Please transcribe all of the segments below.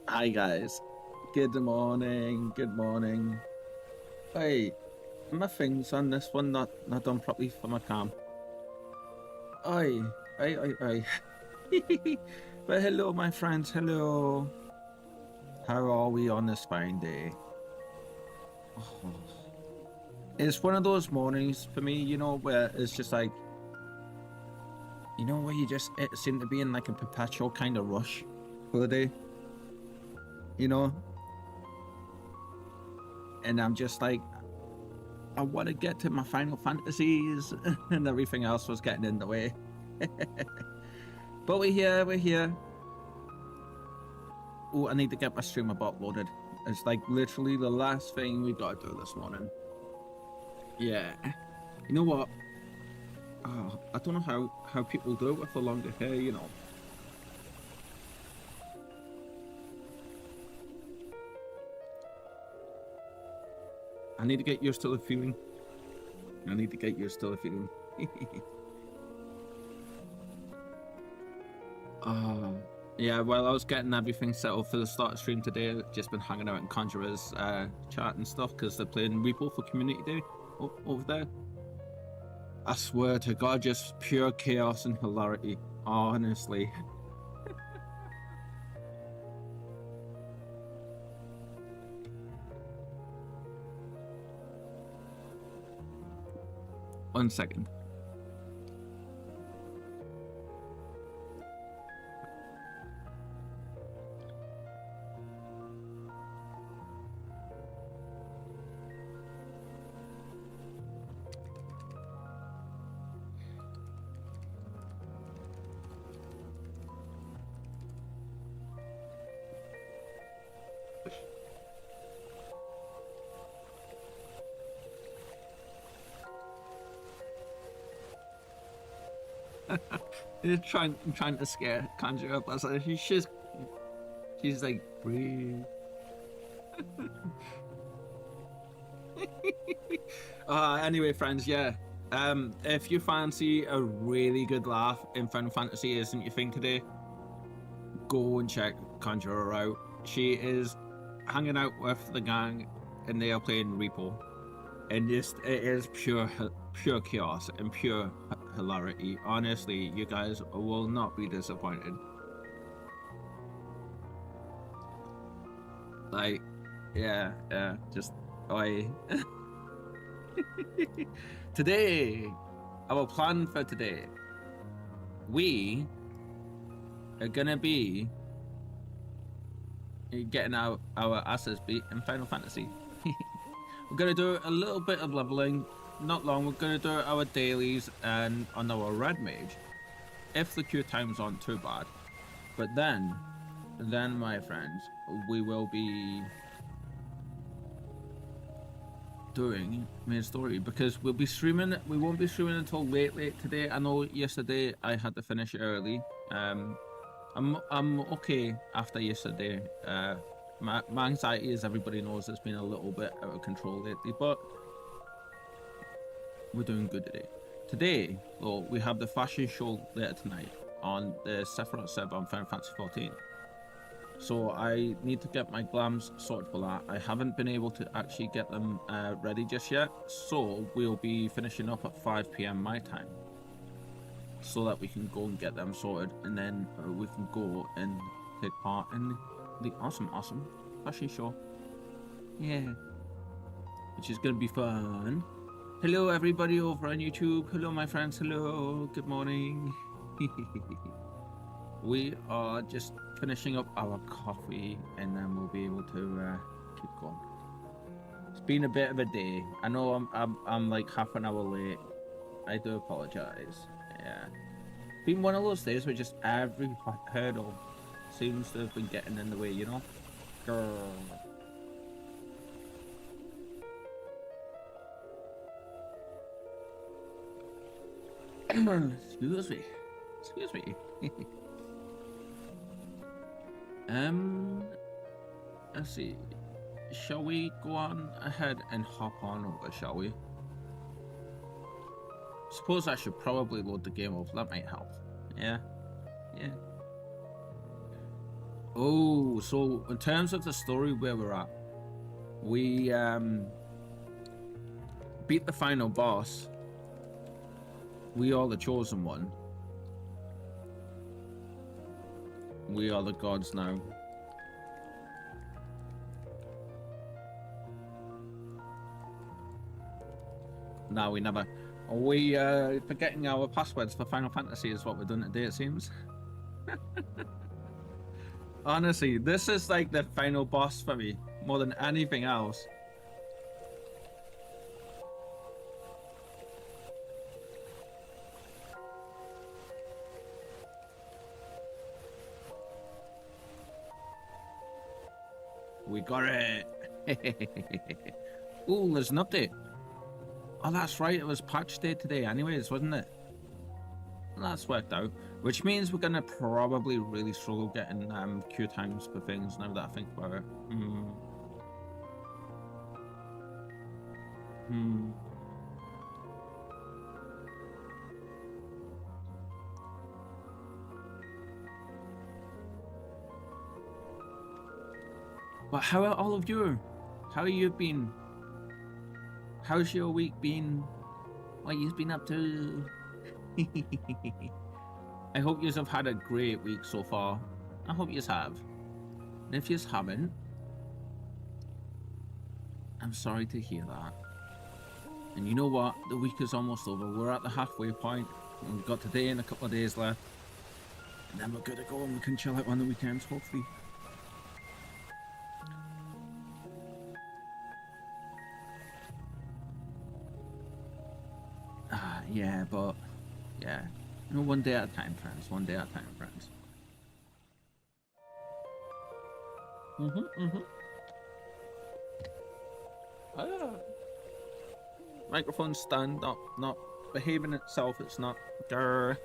Hi guys. Good morning. Good morning. Wait, my things on this one not done properly for my cam. Oi. But hello, my friends. Hello. How are we on this fine day? Oh, it's one of those mornings for me, where it's just like, where you just seem to be in like a perpetual kind of rush for the day, you know? And I'm just like, I want to get to my Final Fantasies, and everything else was getting in the way. But we're here. Oh, I need to get my streamer bot loaded. It's like literally the last thing we got to do this morning. Yeah. You know what? Oh, I don't know how people do it with the longer hair. I need to get used to the feeling. I need to get used to the feeling. Yeah, well, I was getting everything set up for the start of stream today. I've just been hanging out in Conjurer's chat and stuff because they're playing Reeper for Community Day over there. I swear to God, just pure chaos and hilarity, honestly. One second. trying to scare Conjure up. I was like, she's like, breathe. Anyway, friends, yeah. If you fancy a really good laugh in Final Fantasy isn't your thing today, go and check Conjurer out. She is hanging out with the gang, and they are playing Reaper, and it is pure chaos and pure hilarity. Honestly, you guys will not be disappointed. Like, yeah, just today, our plan for today, we are gonna be getting our asses beat in Final Fantasy. We're gonna do a little bit of leveling, not long. We're gonna do our dailies and on our red mage, if the queue times aren't too bad. But then my friends, we will be doing main story because we'll be streaming. We won't be streaming until late today. I know yesterday I had to finish early. I'm okay after yesterday. My anxiety, as everybody knows, has been a little bit out of control lately, but we're doing good today. Today, well, we have the fashion show later tonight on the Sephiroth server on Final Fantasy 14. So I need to get my glams sorted for that. I haven't been able to actually get them ready just yet, so we'll be finishing up at 5 PM my time, so that we can go and get them sorted, and then we can go and take part in the awesome fashion show. Yeah, which is gonna be fun. Hello everybody over on YouTube. Hello my friends. Hello, good morning. We are just finishing up our coffee, and then we'll be able to keep going. It's been a bit of a day. I know I'm like half an hour late. I do apologize. Yeah, been one of those days where just every hurdle seems to have been getting in the way, you know? Girl. Excuse me. Let's see. Shall we go on ahead and hop on over, shall we? Suppose I should probably load the game up. That might help. Yeah. Oh, so in terms of the story where we're at, we beat the final boss. We are the chosen one. We are the gods now. No, we never. We forgetting our passwords for Final Fantasy is what we're doing today, it seems. Honestly, this is like the final boss for me, more than anything else. We got it. Ooh, there's an update. Oh, that's right. It was patch day today anyways, wasn't it? That's worked out. Which means we're going to probably really struggle getting queue times for things now that I think about it. Hmm. But how are all of you? How you been? How's your week been? What you've been up to? I hope you have had a great week so far. I hope you have. And if you haven't, I'm sorry to hear that. And you know what? The week is almost over. We're at the halfway point. And we've got today and a couple of days left. And then we're gonna go and we can chill out on the weekends, hopefully. Yeah, but yeah. You know, one day at a time, friends. One day at a time, friends. Microphone stand not behaving itself. It's not. Grr.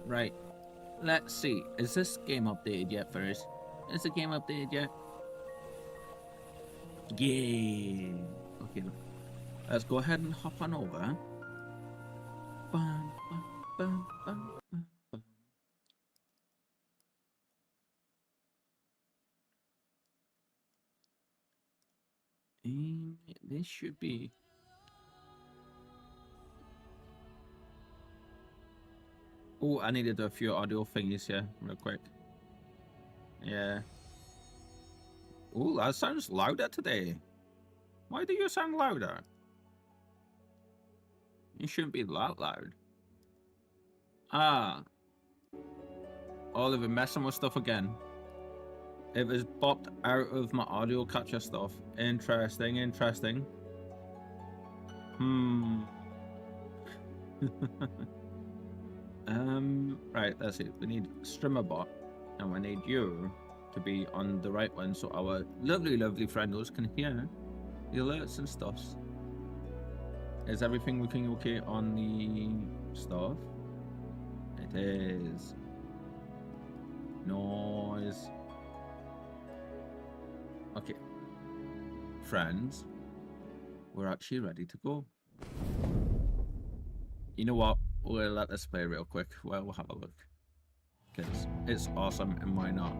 Right. Let's see. Is this game updated yet first? Is the game updated yet? Yeah. Okay. Let's go ahead and hop on over. Bum, bum, bum, bum, bum, bum. This should be. Oh, I needed a few audio thingies here, real quick. Yeah. Oh, that sounds louder today. Why do you sound louder? You shouldn't be that loud. Ah. Oliver messing with stuff again. It was bopped out of my audio capture stuff. Interesting, interesting. Right, let's see. We need StreamerBot, and we need you to be on the right one so our lovely, lovely friendos can hear the alerts and stuffs. Is everything looking okay on the stuff? It is. Noise. Okay. Friends, we're actually ready to go. You know what? We'll let this play real quick. We'll have a look. Because it's awesome, and why not?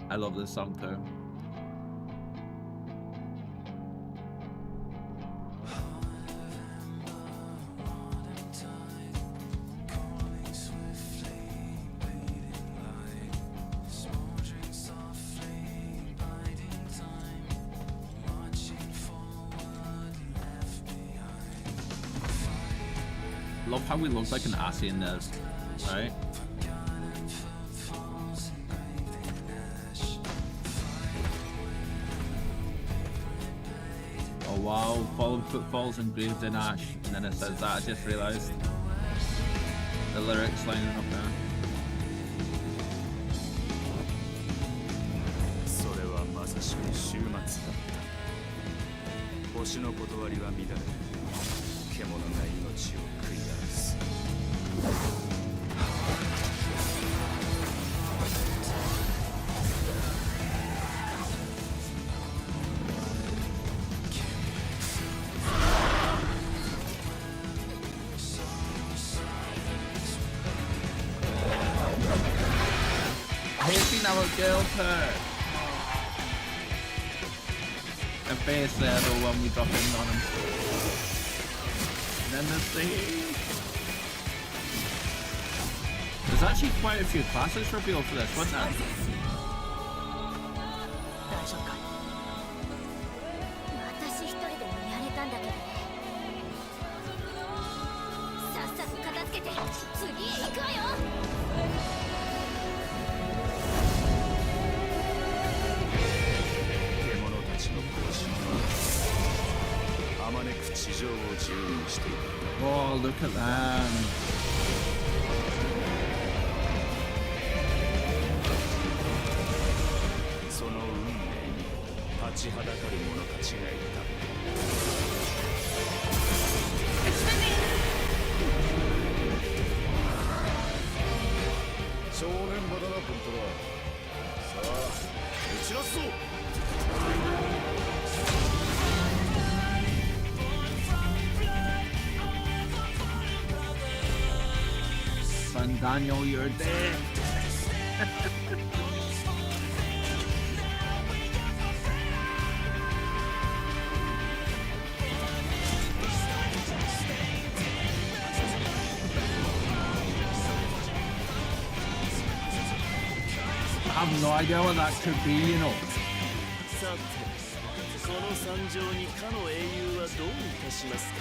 I love this song too. Love how we look like an assy in this, right? Oh wow, fallen footfalls engraved in ash, and then it says that. I just realised the lyrics lining up there. それはまさしく終末だった。星の断りは乱れ、獣が命を食い荒らす。Hitting our girl hurt. A face there though when we drop in on him. And then the thing. There's actually quite a few classes revealed for this, wasn't there? 大丈夫か。私一人でもやれたんだけどね。さっさと片付けて次へ行くわよ。獣たちの行進はあまねく地上を自由にしている。 Oh, look at that. その運命に立ちはだかる者たちがいた。正念場だなコントラ。さあ打ち出すぞ。 Son Daniel, you're dead. I have no idea what that could be, you know. さて、この惨状にかの英雄はどういたしますか。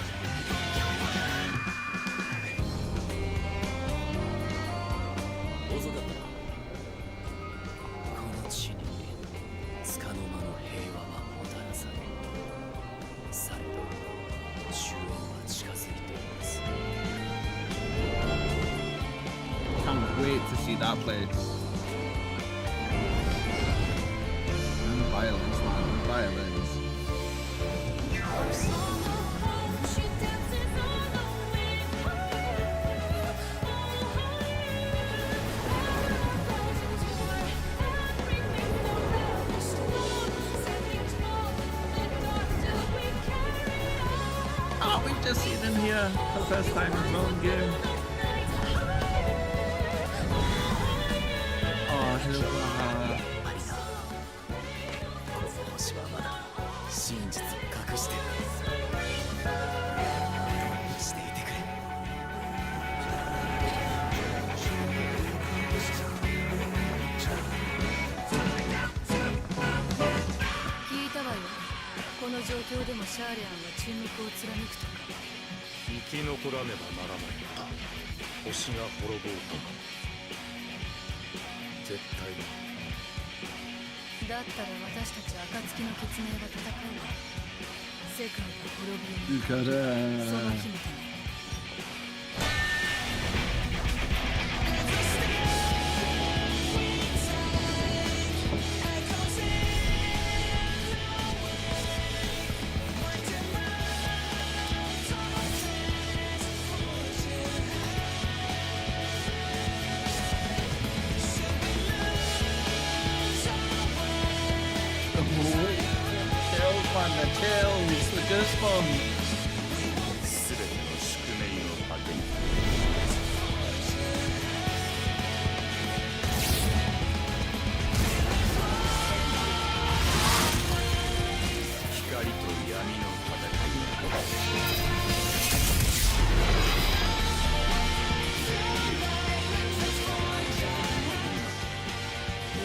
遅かったな。この地に束の間の平和はもたらされ、されど終焉は近づいています。 Can't wait to see that place. Violence, man, violence. Oh, we've just seen him here for the first time in his own game. Oh, hello. 星はまだ真実を隠してる。していてくれ。聞いたわよ。この状況でもシャーレアンは沈黙を貫くとか。生き残らねばならない。星が滅ぼうとも絶対に。 だったら私たち暁の血明が戦うわ。世界が滅びる。その日のため。 The chills, the goosebumps. すべての宿命の果てに。光と闇の戦い。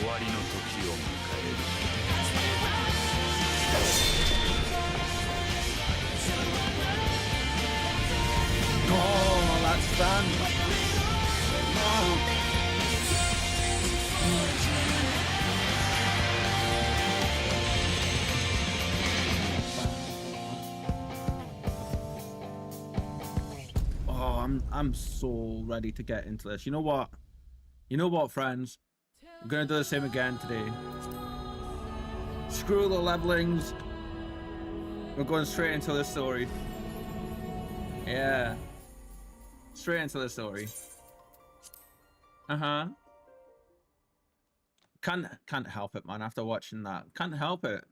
終わりの時を迎える。 Oh, that's done. Oh, I'm so ready to get into this. You know what? You know what, friends? We're gonna do the same again today. Screw the levelings. We're going straight into the story. Yeah. Straight into the story. Uh-huh. Can't help it, man, after watching that. Can't help it.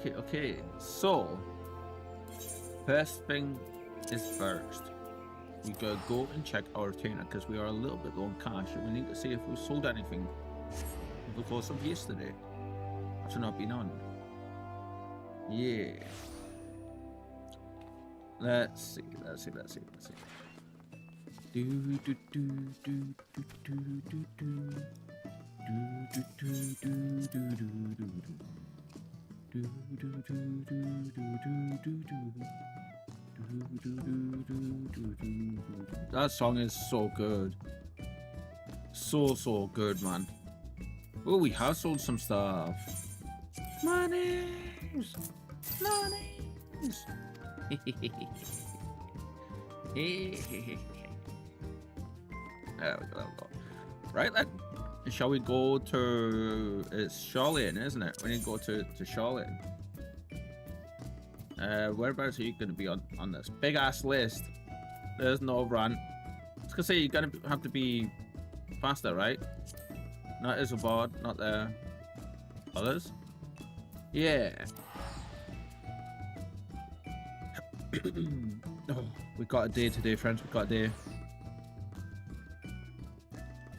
Okay. So, first thing is first. We gotta go and check our retainer because we are a little bit low on cash and we need to see if we sold anything over the course of yesterday. After not being on. Yeah. Let's see. That song is so good. So good, man. Oh, we have sold some stuff. Monies! There we go. Right then. Shall we go to... It's Charlotte, isn't it? We need to go to Charlotte. Whereabouts are you going to be on this big ass list? There's no run. I was gonna say you're gonna have to be faster, right? Not Isobard, not there. Others? Yeah. Oh, we got a day today, friends. We got a day.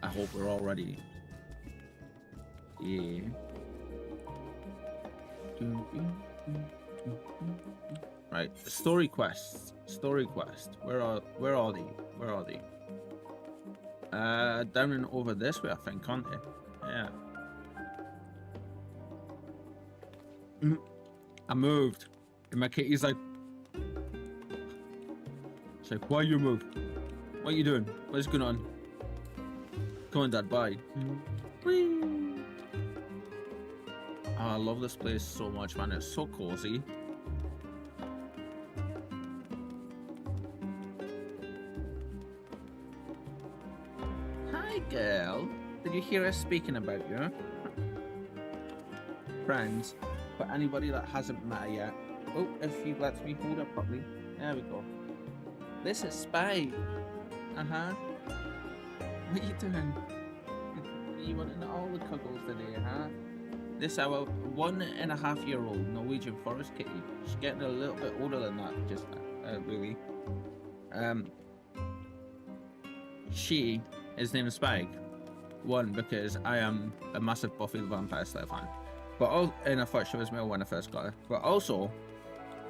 I hope we're all ready. Yeah. Right, story quests. Story quest. Where are they? Where are they? Down and over this way, I think, aren't they? Yeah. I moved. And my kitty's like, it's like, why you moved? What are you doing? What's going on? Come on, Dad, bye. Whee! Oh, I love this place so much, man. It's so cozy. Hi, girl. Did you hear us speaking about you? Friends, for anybody that hasn't met her yet. Oh, if she lets me hold her properly. There we go. This is Spy. Uh-huh. What are you doing? You wanting all the cuddles today, huh? This our 1.5-year-old Norwegian forest kitty. She's getting a little bit older than that, just really. She is named Spike. One, because I am a massive Buffy the Vampire Slayer fan. But and I thought she was male when I first got her. But also,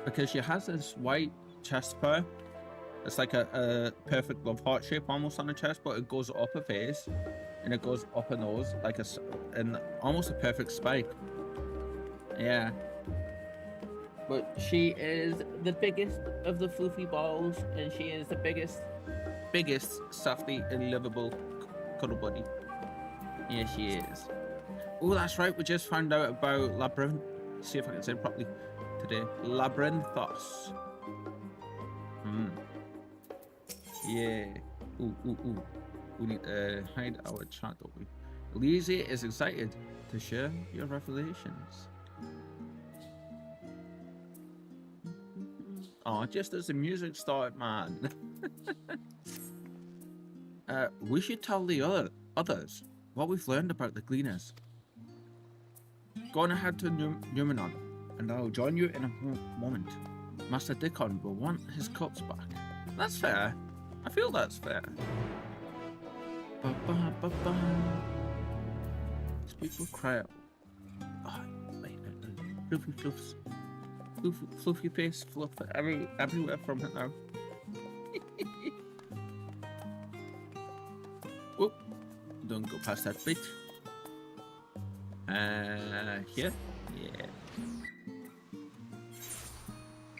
because she has this white chest fur. It's like a perfect love heart shape almost on her chest, but it goes up her face. And it goes up her nose, like almost a perfect spike. Yeah. But she is the biggest of the fluffy balls, and she is the biggest, softy, and livable cuddle buddy. Yeah, she is. Oh, that's right. We just found out about Labyrinth. See if I can say it properly today. Labyrinthos. Yeah. Ooh. We need to hide our chat, don't we? Lizzie is excited to share your revelations. Oh, just as the music started, man. We should tell the others what we've learned about the Gleaners. Go on ahead to Numenon, and I'll join you in a moment. Master Dickon will want his cups back. That's fair. I feel that's fair. Speak for crowd. Oh, wait, fluffy fluffs. Fluffy face, fluff everywhere from it now. Whoop. Don't go past that bit. Here? Yeah.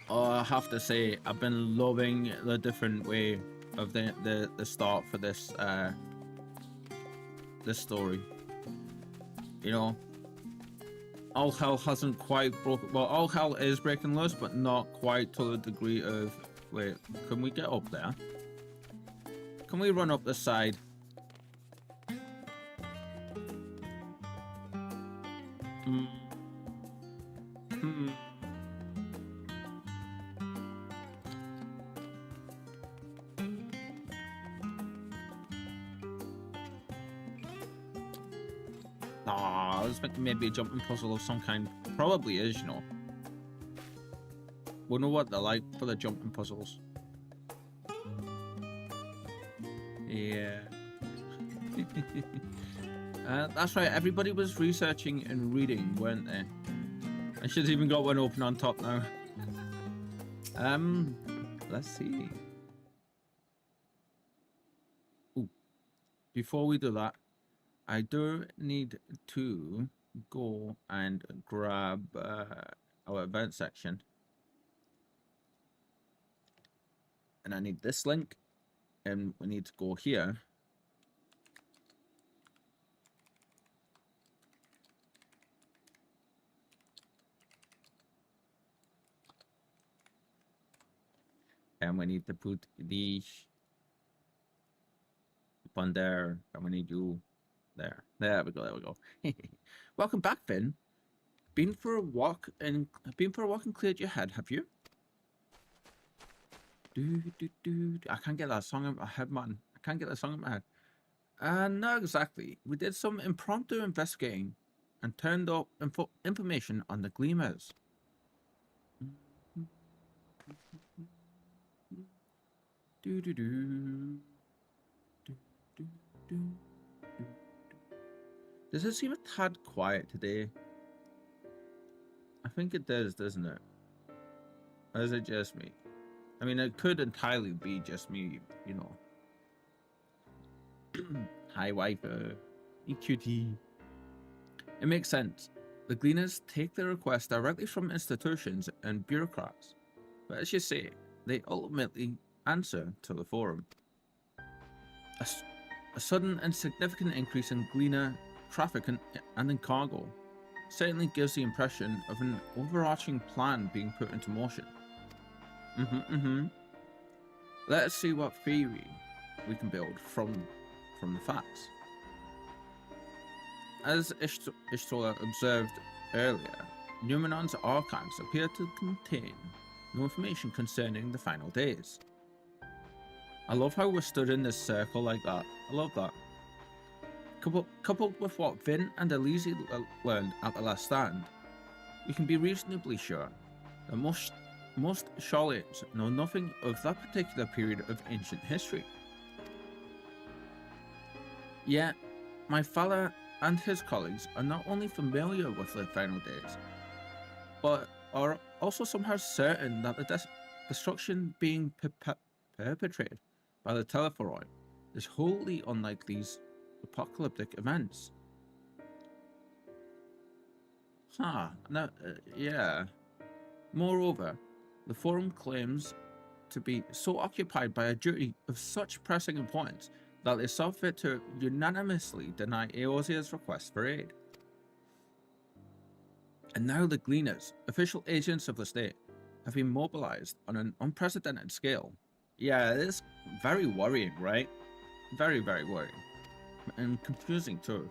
Oh, I have to say, I've been loving the different way of the start for this this story. You know, all hell hasn't quite broken. Well, all hell is breaking loose, but not quite to the degree of. Wait, can we get up there? Can we run up the side? I was thinking maybe a jumping puzzle of some kind. Probably is, you know. We'll know what they're like for the jumping puzzles. Yeah. That's right, everybody was researching and reading, weren't they? I should have even got one open on top now. Let's see. Ooh. Before we do that, I do need to go and grab our event section. And I need this link. And we need to go here. And we need to put the up on there. And we need you there. There we go. There we go. Welcome back, Finn. Been for a walk and cleared your head, have you? I can't get that song in my head, man. I can't get that song in my head. Not exactly. We did some impromptu investigating and turned up information on the Gleamers. Does it seem a tad quiet today? I think it does, doesn't it? Or is it just me? I mean, it could entirely be just me, you know. Hi, wife. EQT. It makes sense. The Gleaners take their requests directly from institutions and bureaucrats. But as you say, they ultimately answer to the forum. A sudden and significant increase in Gleaner traffic and in cargo certainly gives the impression of an overarching plan being put into motion. Let us see what theory we can build from the facts. As Ishtola observed earlier, Numenon's archives appear to contain no information concerning the final days. I love how we're stood in this circle like that. I love that. Coupled with what Vin and Elise learned at the last stand, we can be reasonably sure that most Charlottes know nothing of that particular period of ancient history. Yet, my father and his colleagues are not only familiar with the final days, but are also somehow certain that the destruction being perpetrated by the Telephoroi is wholly unlike these apocalyptic events. Yeah. Moreover, the Forum claims to be so occupied by a duty of such pressing importance that they saw fit to unanimously deny Eosia's request for aid. And now the Gleaners, official agents of the state, have been mobilized on an unprecedented scale. Yeah, it is very worrying, right? Very, very worrying. And confusing too.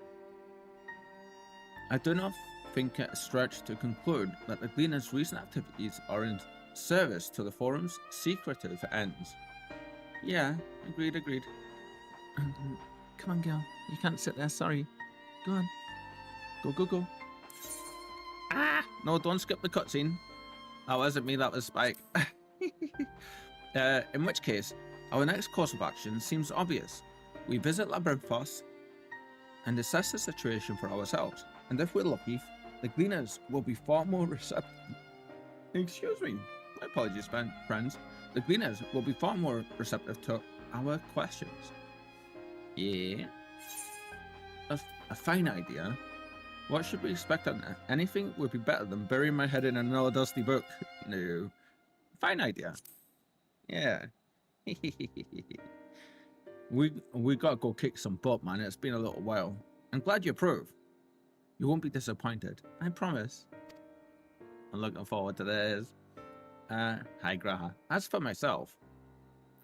I do not think it a stretch to conclude that the Gleaners' recent activities are in service to the Forum's secretive ends. Yeah, agreed. Come on, girl. You can't sit there, sorry. Go on. Go. No, don't skip the cutscene. That wasn't me, that was Spike. In which case, our next course of action seems obvious. We visit Labyrinthos and assess the situation for ourselves. And if we're lucky, the Gleaners will be far more receptive. Excuse me. My apologies, friends. The Gleaners will be far more receptive to our questions. Yeah. A fine idea. What should we expect on that? Anything would be better than burying my head in another dusty book. No. Fine idea. Yeah. we gotta go kick some butt, man. It's been a little while. I'm glad you approve. You won't be disappointed. I promise. I'm looking forward to this. Hi, Graha. As for myself,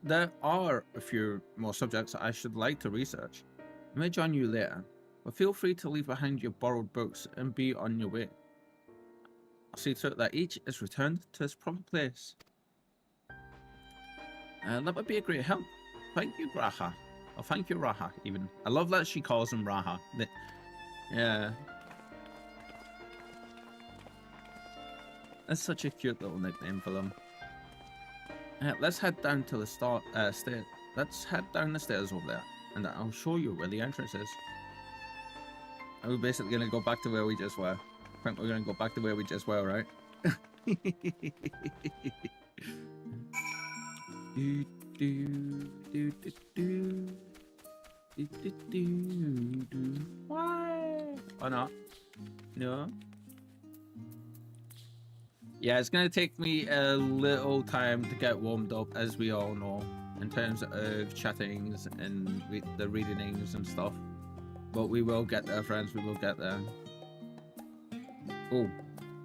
there are a few more subjects I should like to research. I may join you later, but feel free to leave behind your borrowed books and be on your way. I'll see to it that each is returned to its proper place. That would be a great help. Thank you, Graha. Or thank you, Raha, even. I love that she calls him Raha. Yeah. That's such a cute little nickname for them. Let's head down to the stairs. Let's head down the stairs over there, and I'll show you where the entrance is. Are we basically gonna go back to where we just were? I think we're gonna go back to where we just were, right? Why? Or not? No. Yeah, it's gonna take me a little time to get warmed up, as we all know, in terms of chattings and the readings and stuff. But we will get there, friends. We will get there. Oh,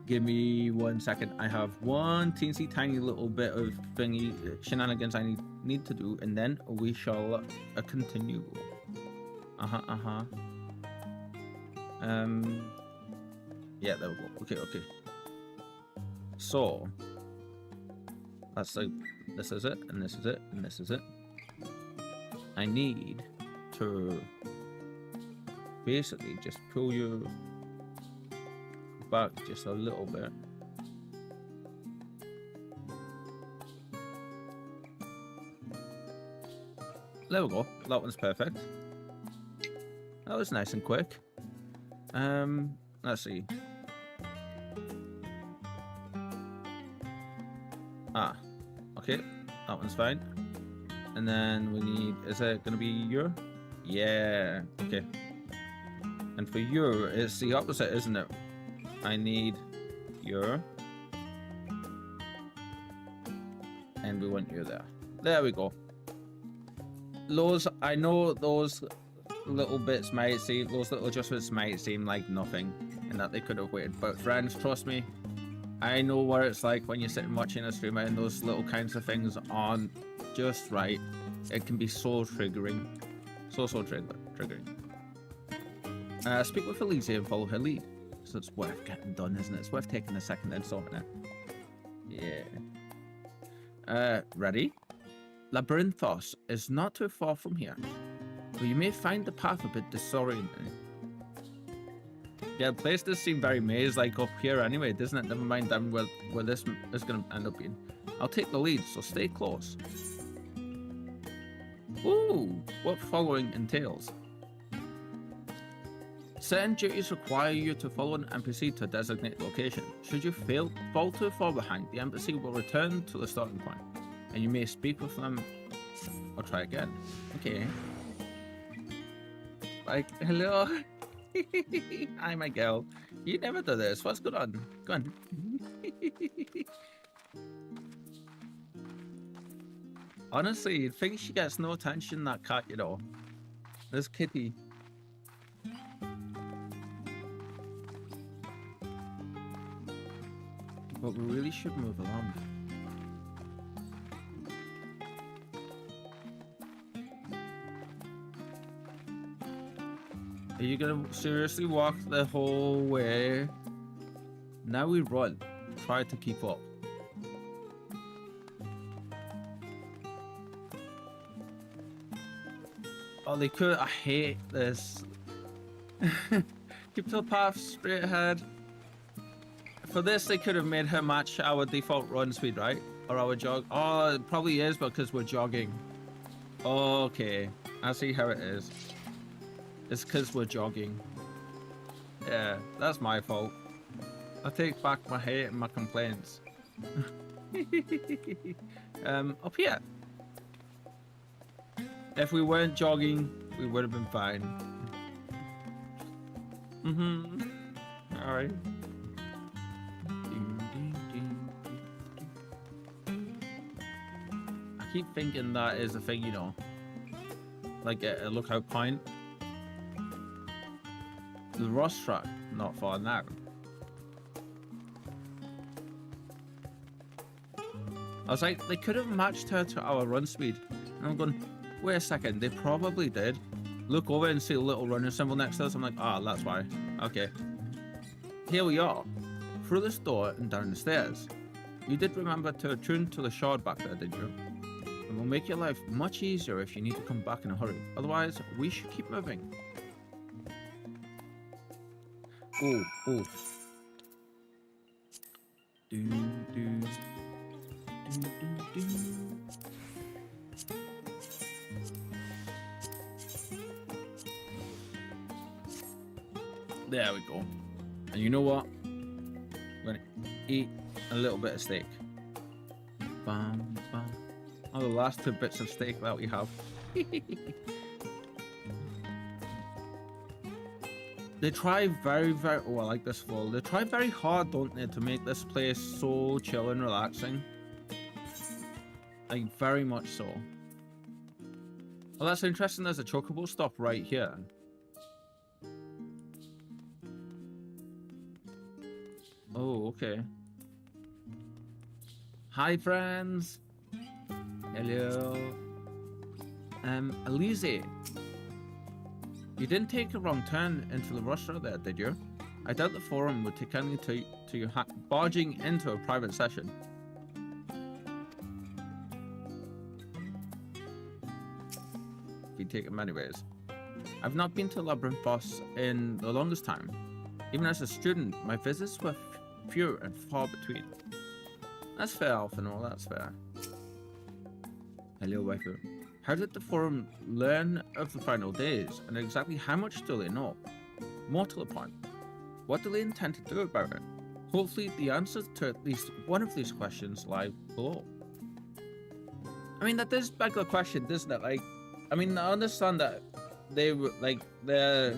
give me 1 second. I have one teensy tiny little bit of thingy shenanigans I need to do, and then we shall continue. Yeah, there we go. Okay. So that's like This is it, and this is it, and this is it. I need to basically just pull you back just a little bit. There we go. That one's perfect. That was nice and quick. Let's see. Ah, okay. That one's fine. And then we need, is it going to be your? Yeah, okay. And for your, it's the opposite, isn't it? I need your. And we want you there. There we go. Those, I know those little bits might seem, those little adjustments might seem like nothing and that they could have waited. But friends, trust me, I know what it's like when you're sitting watching a streamer and those little kinds of things aren't just right. It can be so triggering. So triggering. Speak with Elise and follow her lead. So it's worth getting done, isn't it? It's worth taking a second and sorting it. Yeah. Ready? Labyrinthos is not too far from here, but you may find the path a bit disorienting. Yeah, the place does seem very maze-like up here anyway, doesn't it? Never mind down where this is going to end up being. I'll take the lead, so stay close. Ooh, what following entails. Certain duties require you to follow an NPC to a designated location. Should you fall too far behind, the NPC will return to the starting point, and you may speak with them or try again. Okay. Like, hello. Hi, my girl. You never do this. What's going on? Go on. Honestly, you'd think she gets no attention, that cat, you know. This kitty. But we really should move along. Are you gonna seriously walk the whole way? Now we run. Try to keep up. Oh, they could. I hate this. Keep to the path straight ahead. For this, they could have made her match our default run speed, right? Or our jog. Oh, it probably is because we're jogging. Okay, I see how it is. It's because we're jogging. Yeah, that's my fault. I take back my hate and my complaints. Up here. If we weren't jogging, we would have been fine. Alright. I keep thinking that is a thing, you know. Like a lookout point. The Ross track, not far now. I was like, they could have matched her to our run speed. And I'm going, wait a second, they probably did. Look over and see a little runner symbol next to us. I'm like, ah, that's why. Okay. Here we are. Through this door and down the stairs. You did remember to attune to the shard back there, did you? It will make your life much easier if you need to come back in a hurry. Otherwise, we should keep moving. Oh, oh. Do, do, do, do, do. There we go. And you know what? I'm gonna eat a little bit of steak. Bam, bam. Oh, the last 2 bits of steak that we have. They try very, oh, I like this flow. They try very hard, don't they, to make this place so chill and relaxing. Like, very much so. Well, that's interesting. There's a chocobo stop right here. Oh, okay. Hi, friends. Hello. Elise. You didn't take a wrong turn into the restaurant there, did you? I doubt the forum would take kindly to you barging into a private session. if you take them anyways. I've not been to Labyrinth Boss in the longest time. Even as a student, my visits were few and far between. That's fair, Alphino, that's fair. Hello, waifu. How did the forum learn of the final days, and exactly how much do they know? More to the point, what do they intend to do about it? Hopefully the answers to at least one of these questions lie below. I mean, that does beg the question, doesn't it? Like, I mean, I understand that they were, like, a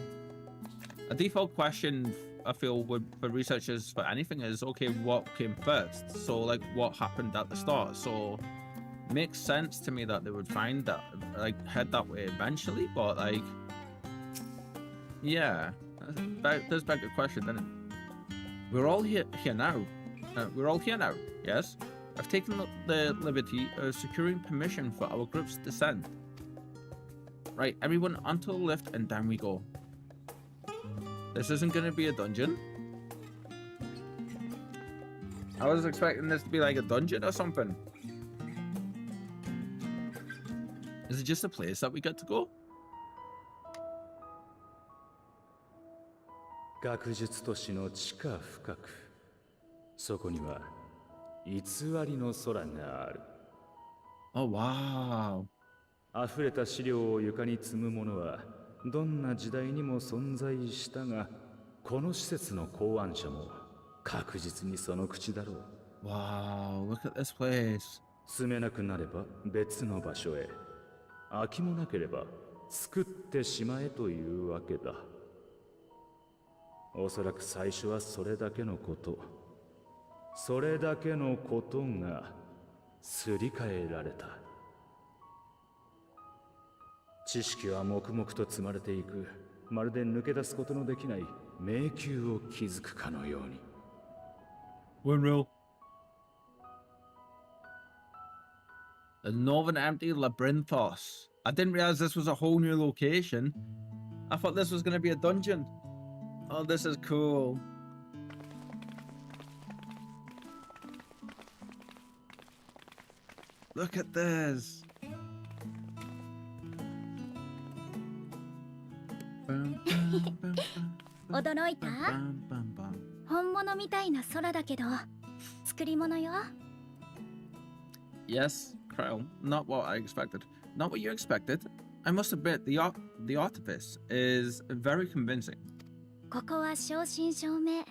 default question, I feel, for researchers for anything is, okay, what came first? So, like, what happened at the start? So, makes sense to me that they would find that, like, head that way eventually, but, like, yeah, that does beg the question, doesn't it? We're all here now. We're all here now, yes? I've taken the liberty of securing permission for our group's descent. Right, everyone onto the lift and down we go. This isn't going to be a dungeon. I was expecting this to be like a dungeon or something. Is it just a place that we get to go? 学術都市の地下深く、そこには偽りの空がある。 Oh, wow. 溢れた資料を床に積むものはどんな時代にも存在したが、この施設の考案者も確実にその口だろう。 Wow, look at this place. 住めなくなれば別の場所へ、空きもなければ作ってしまえというわけだ。おそらく最初はそれだけのこと、それだけのことがすり替えられた。知識は黙々と積まれていく、まるで抜け出すことのできない迷宮を築くかのように。 Windmill. The Northern Empty Labyrinthos. I didn't realize this was a whole new location. I thought this was going to be a dungeon. Oh, this is cool. Look at this. Bum, bum, bum, bum, 驚いた？ bum, bum, bum. 本物みたいな空だけど作り物よ。 Yes, Krell. Not what I expected. Not what you expected. I must admit, the artifice is very convincing. ここは正真正銘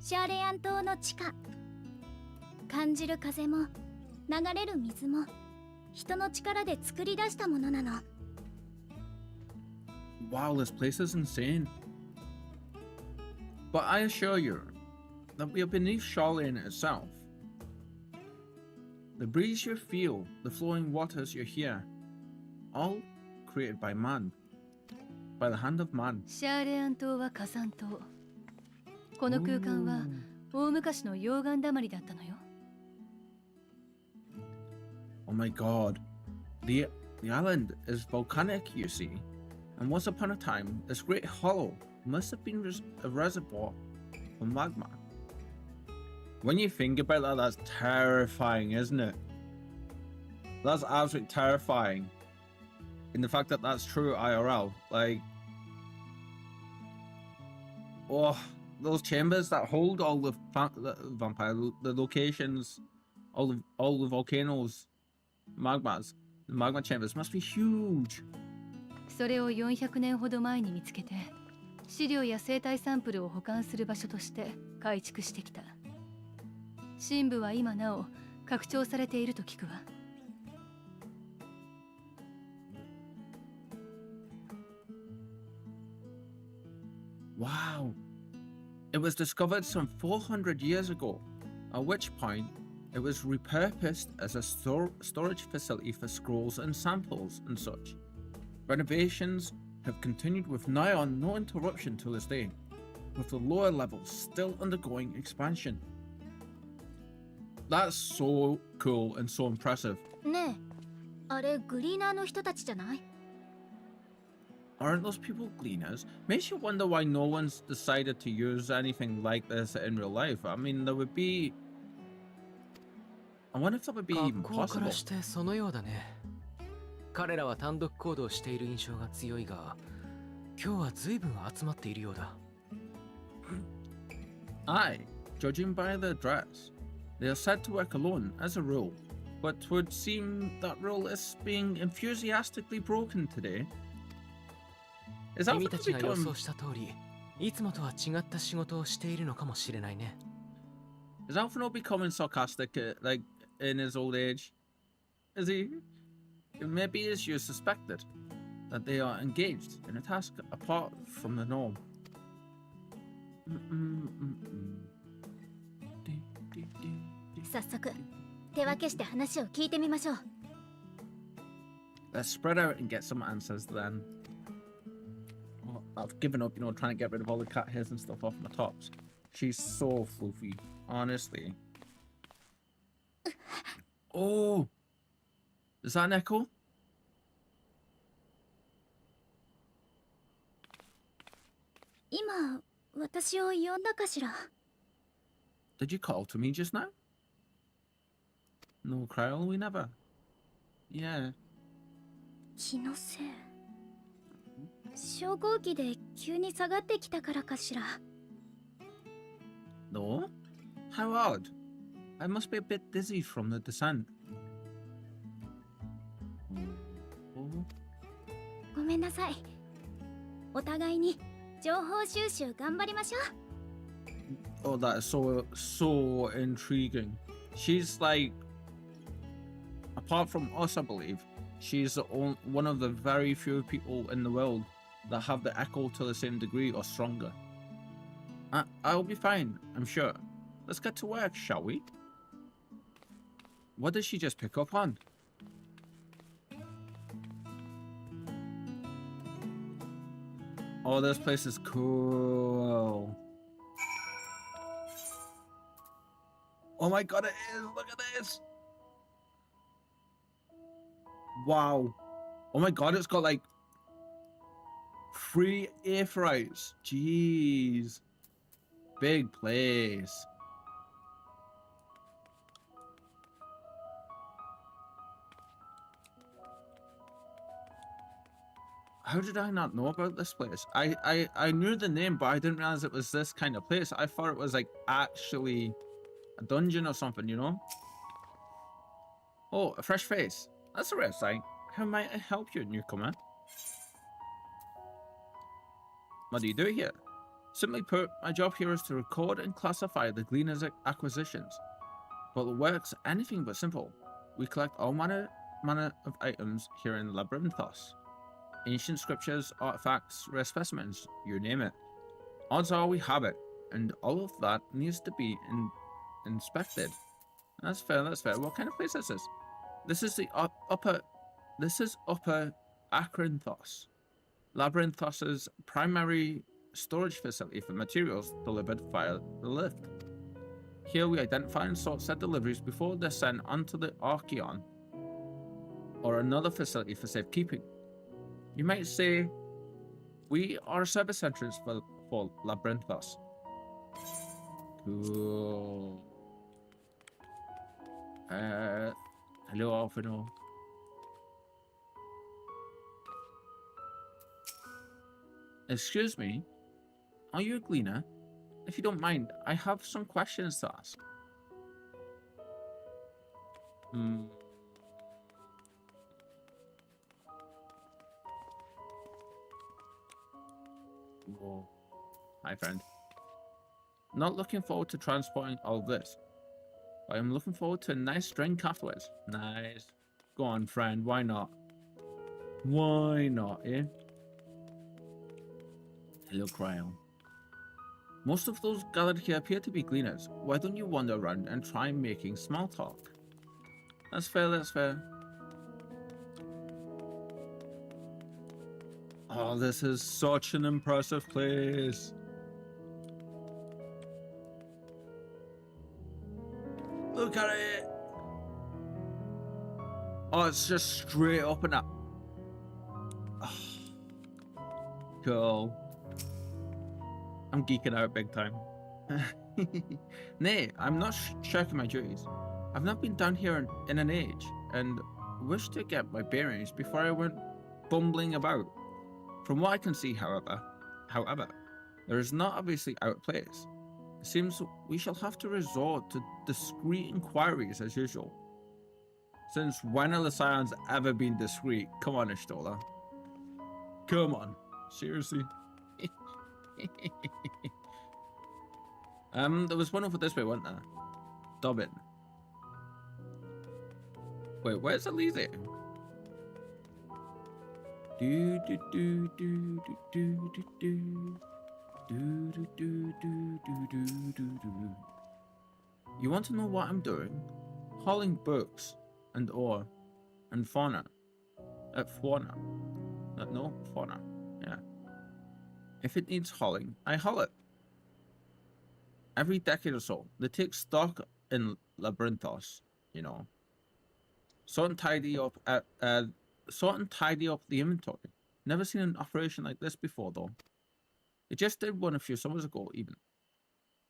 シャーレアン島の地下。感じる風も流れる水も人の力で作り出したものなの。 Wow, this place is insane. But I assure you that we are beneath Charlene itself. The breeze you feel, the flowing waters you hear, all created by man, by the hand of man. シャーレアン島は火山島。この空間は大昔の溶岩だまりだったのよ。 Oh my god. The island is volcanic, you see. And once upon a time, this great hollow must have been a reservoir for magma. When you think about that, that's terrifying, isn't it? That's absolutely terrifying. In the fact that that's true IRL. Like, oh, those chambers that hold all the the locations, all the volcanoes, magmas, the magma chambers must be huge. それを400年ほど前に見つけて、資料や生態サンプルを保管する場所として改築してきた。深部は今なお拡張されていると聞くわ。 Wow. It was discovered some 400 years ago, at which point it was repurposed as a storage facility for scrolls and samples and such. Renovations have continued with nigh on no interruption to this day, with the lower levels still undergoing expansion. That's so cool and so impressive. ねえ、あれグリーナーの人たちじゃない？ Aren't those people gleaners? Makes you wonder why no one's decided to use anything like this in real life. I mean, there would be... I wonder if that would be even 学校から possible. してそのようだね。彼らは単独行動している印象が強いが、今日は随分集まっているようだ。Aye, judging by their dress, they are said to work alone as a rule, but would seem that rule is being enthusiastically broken today. Is that 君たちが予 become 想した通り、いつもとは違った仕事をしているのかもしれないね。is Alphino becoming sarcastic like in his old age? Is he? Maybe as you suspected that they are engaged in a task apart from the norm. Mm-mm-mm-mm. 早速手分けして話を聞いてみましょう。 Let's spread out and get some answers then. Oh, I've given up, trying to get rid of all the cat hairs and stuff off my tops. She's so fluffy, honestly. Oh! Is that an echo? 今私を呼んだかしら。 Did you call to me just now? No, Kryl, we never. Yeah. 気のせい。昇降機で急に下がってきたからかしら。 No? How odd. I must be a bit dizzy from the descent. Oh. ごめんなさい。お互いに情報収集頑張りましょう。 Oh, that is so intriguing. She's like, apart from us, I believe, she's one of the very few people in the world that have the echo to the same degree or stronger. I'll be fine, I'm sure. Let's get to work, shall we? What did she just pick up on? Oh, this place is cool. Oh my god, it is! Look at this! Wow. Oh my god, it's got like 3 airfrites. Jeez. Big place. How did I not know about this place? I knew the name, but I didn't realize it was this kind of place. I thought it was like actually a dungeon or something, Oh, a fresh face. That's a rare sight. How might I help you, newcomer? What do you do here? Simply put, my job here is to record and classify the Gleaner's acquisitions. But the work's anything but simple. We collect all manner of items here in Labyrinthos. Ancient scriptures, artifacts, rare specimens, you name it. Odds are we have it, and all of that needs to be inspected. That's fair, that's fair. What kind of place is this? This is the upper Akrinthos. Labyrinthos' primary storage facility for materials delivered via the lift. Here we identify and sort said deliveries before they're sent onto the Archeon or another facility for safekeeping. You might say we are a service entrance for Labyrinthos. Cool. Hello, Alphino. Excuse me, are you a gleaner? If you don't mind, I have some questions to ask. Whoa. Hi, friend. Not looking forward to transporting all this. I am looking forward to a nice drink afterwards. Nice. Go on, friend. Why not? Why not, eh? Hello, Cryo. Most of those gathered here appear to be gleaners. Why don't you wander around and try making small talk? That's fair, that's fair. Oh, this is such an impressive place. Look at it. Oh, it's just straight up and up. Oh, cool. I'm geeking out big time. Nay, I'm not shirking my duties. I've not been down here in an age, and wish to get my bearings before I went bumbling about. From what I can see, however, there is not obviously out of place. It seems we shall have to resort to discreet inquiries as usual. Since when have the Scions ever been discreet? Come on, Ishtola. Come on. Seriously? There was one over this way, wasn't there? Dobbin. Wait, where's Elise? Do do do do do do do do do do do do do do do. You want to know what I'm doing? Hauling books and ore and fauna. Fauna. No, fauna. Yeah. If it needs hauling, I haul it. Every decade or so, they take stock in Labyrinthos, you know. Sort and tidy up the inventory. Never seen an operation like this before though. They just did one a few summers ago even.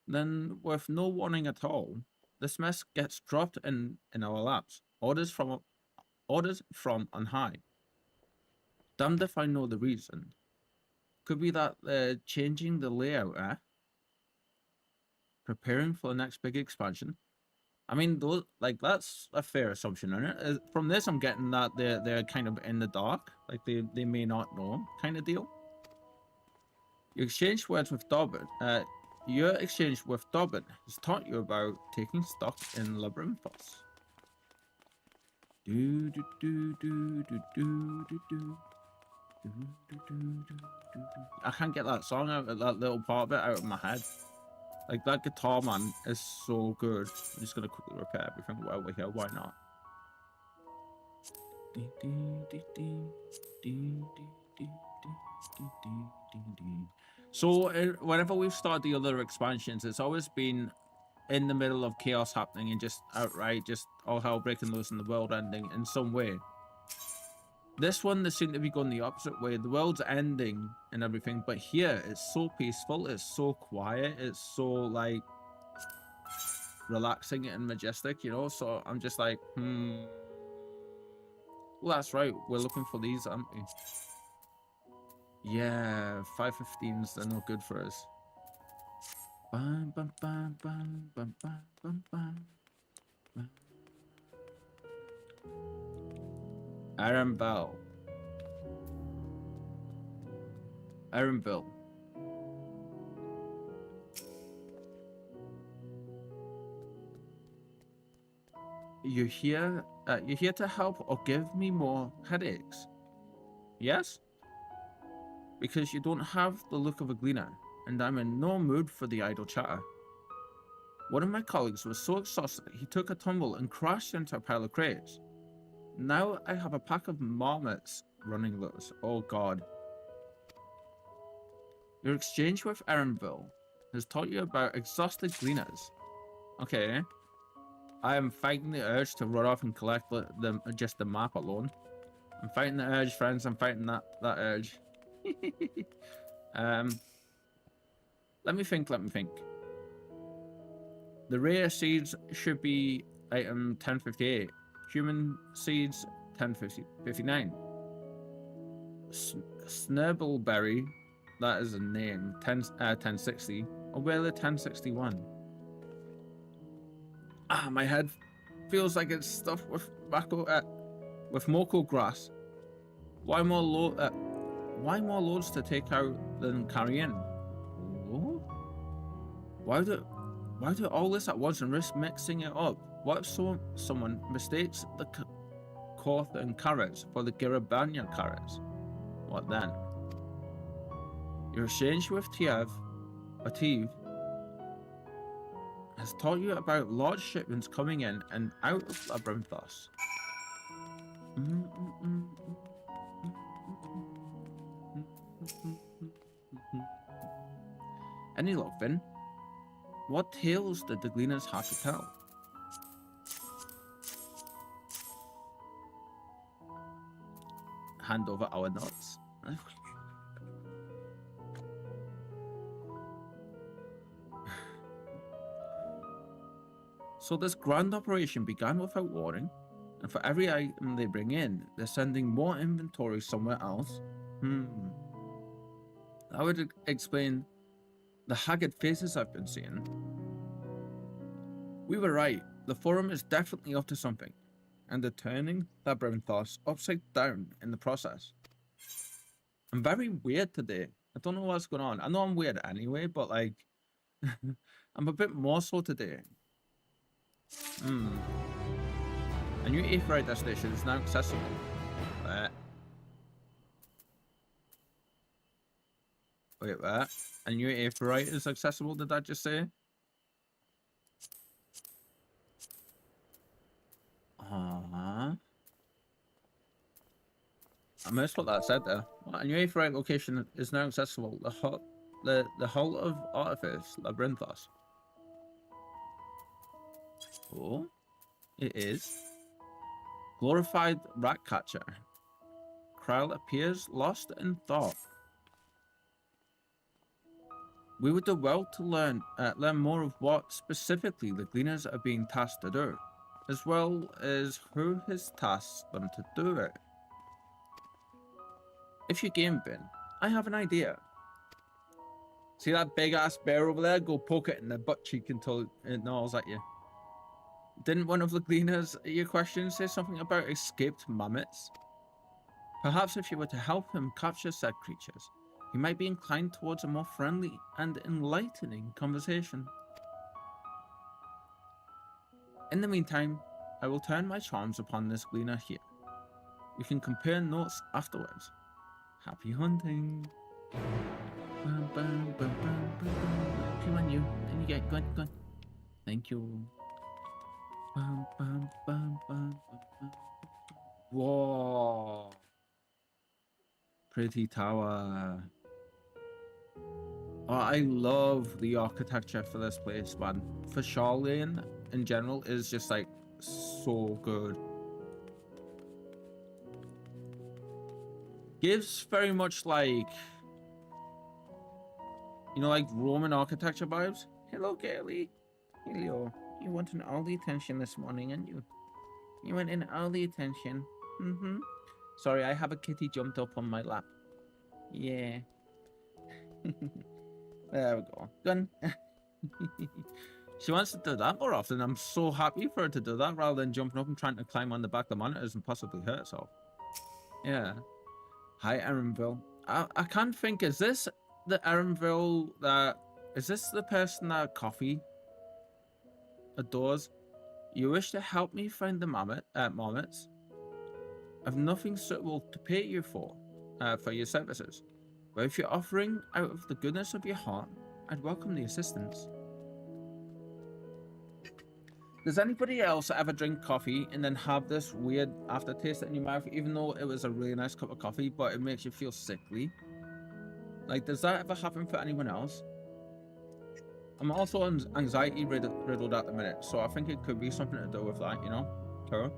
Then, with no warning at all, this mess gets dropped in our laps. Orders from on high. Damned if I know the reason. Could be that they're changing the layout, eh? Preparing for the next big expansion. I mean, those, like, that's a fair assumption, isn't it? From this, I'm getting that they're kind of in the dark, like they may not know, kind of deal. You exchange words with Dobbin. Your exchange with Dobbin has taught you about taking stock in Labyrinthos. Do do do do do do do do. I can't get that song out, that little part of it out of my head. Like, that guitar, man, is so good. I'm just gonna quickly repair everything while we're here. Why not? So, whenever we've started the other expansions, it's always been in the middle of chaos happening and just outright, just all hell breaking loose and the world ending in some way. This one, they seem to be going the opposite way. The world's ending and everything, but here, it's so peaceful, it's so quiet, it's so, like, relaxing and majestic, you know? So I'm just like, Well, that's right, we're looking for these, aren't we? Yeah, 515s, they're no good for us. Bam, bam, bam, bam, bam, bam, bam, bam. Arenville. You're here to help or give me more headaches? Yes? Because you don't have the look of a gleaner, and I'm in no mood for the idle chatter. One of my colleagues was so exhausted he took a tumble and crashed into a pile of crates. Now I have a pack of marmots running loose. Oh god. Your exchange with Erenville has taught you about exhausted gleaners. Okay. I am fighting the urge to run off and collect just the map alone. I'm fighting the urge, friends. I'm fighting that urge. Let me think. The rare seeds should be item 1058. Human seeds 1059. Snurbbleberry, that is a name, 1060. Or where the 1061? Ah, my head feels like it's stuffed with Moko grass. Why more loads to take out than carry in? Oh? Why do all this at once and risk mixing it up? What if someone mistakes the Koth and carrots for the Girabanya carrots? What then? Your exchange with Ativ has taught you about large shipments coming in and out of Labyrinthos. Any luck, Finn? What tales did the Gleaners have to tell? Hand over our nuts. So this grand operation began without warning. And for every item they bring in, they're sending more inventory somewhere else. That would explain the haggard faces I've been seeing. We were right. The forum is definitely up to something. And they're turning Labyrinthos upside down in the process. I'm very weird today. I don't know what's going on. I know I'm weird anyway, but like, I'm a bit more so today. A new Aetheryte destination is now accessible. Wait, what? A new Aetheryte is accessible, did I just say? I missed what that said there. A new Aetheryte location is now accessible. The Hull of Artifice, Labyrinthos. Oh, it is. Glorified Ratcatcher. Kryle appears lost in thought. We would do well to learn more of what specifically the Gleaners are being tasked to do, as well as who has tasked them to do it. If you game bin, I have an idea. See that big ass bear over there? Go poke it in the butt cheek until it gnaws at you. Didn't one of the Gleaners at your question say something about escaped mammoths? Perhaps if you were to help him capture said creatures, he might be inclined towards a more friendly and enlightening conversation. In the meantime, I will turn my charms upon this Gleaner here. We can compare notes afterwards. Happy hunting! Bum, bum, bum, bum, bum, bum. Come on, you. Then you get good. Thank you. Bum, bum, bum, bum, bum, bum. Whoa! Pretty tower. Oh, I love the architecture for this place, man. For Charlene in general is just like so good. Gives very much like, you know, like Roman architecture vibes. Hello, girlie. Hello. You wanted all the attention this morning, and you went in all the attention. Sorry, I have a kitty jumped up on my lap. Yeah. There we go. Gun. She wants to do that more often. I'm so happy for her to do that rather than jumping up and trying to climb on the back of the monitors and possibly hurt herself. Yeah. Hi, Aaronville. I can't think, is this the Aaronville that... Is this the person that Coffee adores? You wish to help me find the marmots? I've nothing suitable to pay you for your services. But if you're offering out of the goodness of your heart, I'd welcome the assistance. Does anybody else ever drink coffee and then have this weird aftertaste in your mouth, even though it was a really nice cup of coffee, but it makes you feel sickly? Like, does that ever happen for anyone else? I'm also anxiety riddled at the minute, so I think it could be something to do with that, you know? Tara?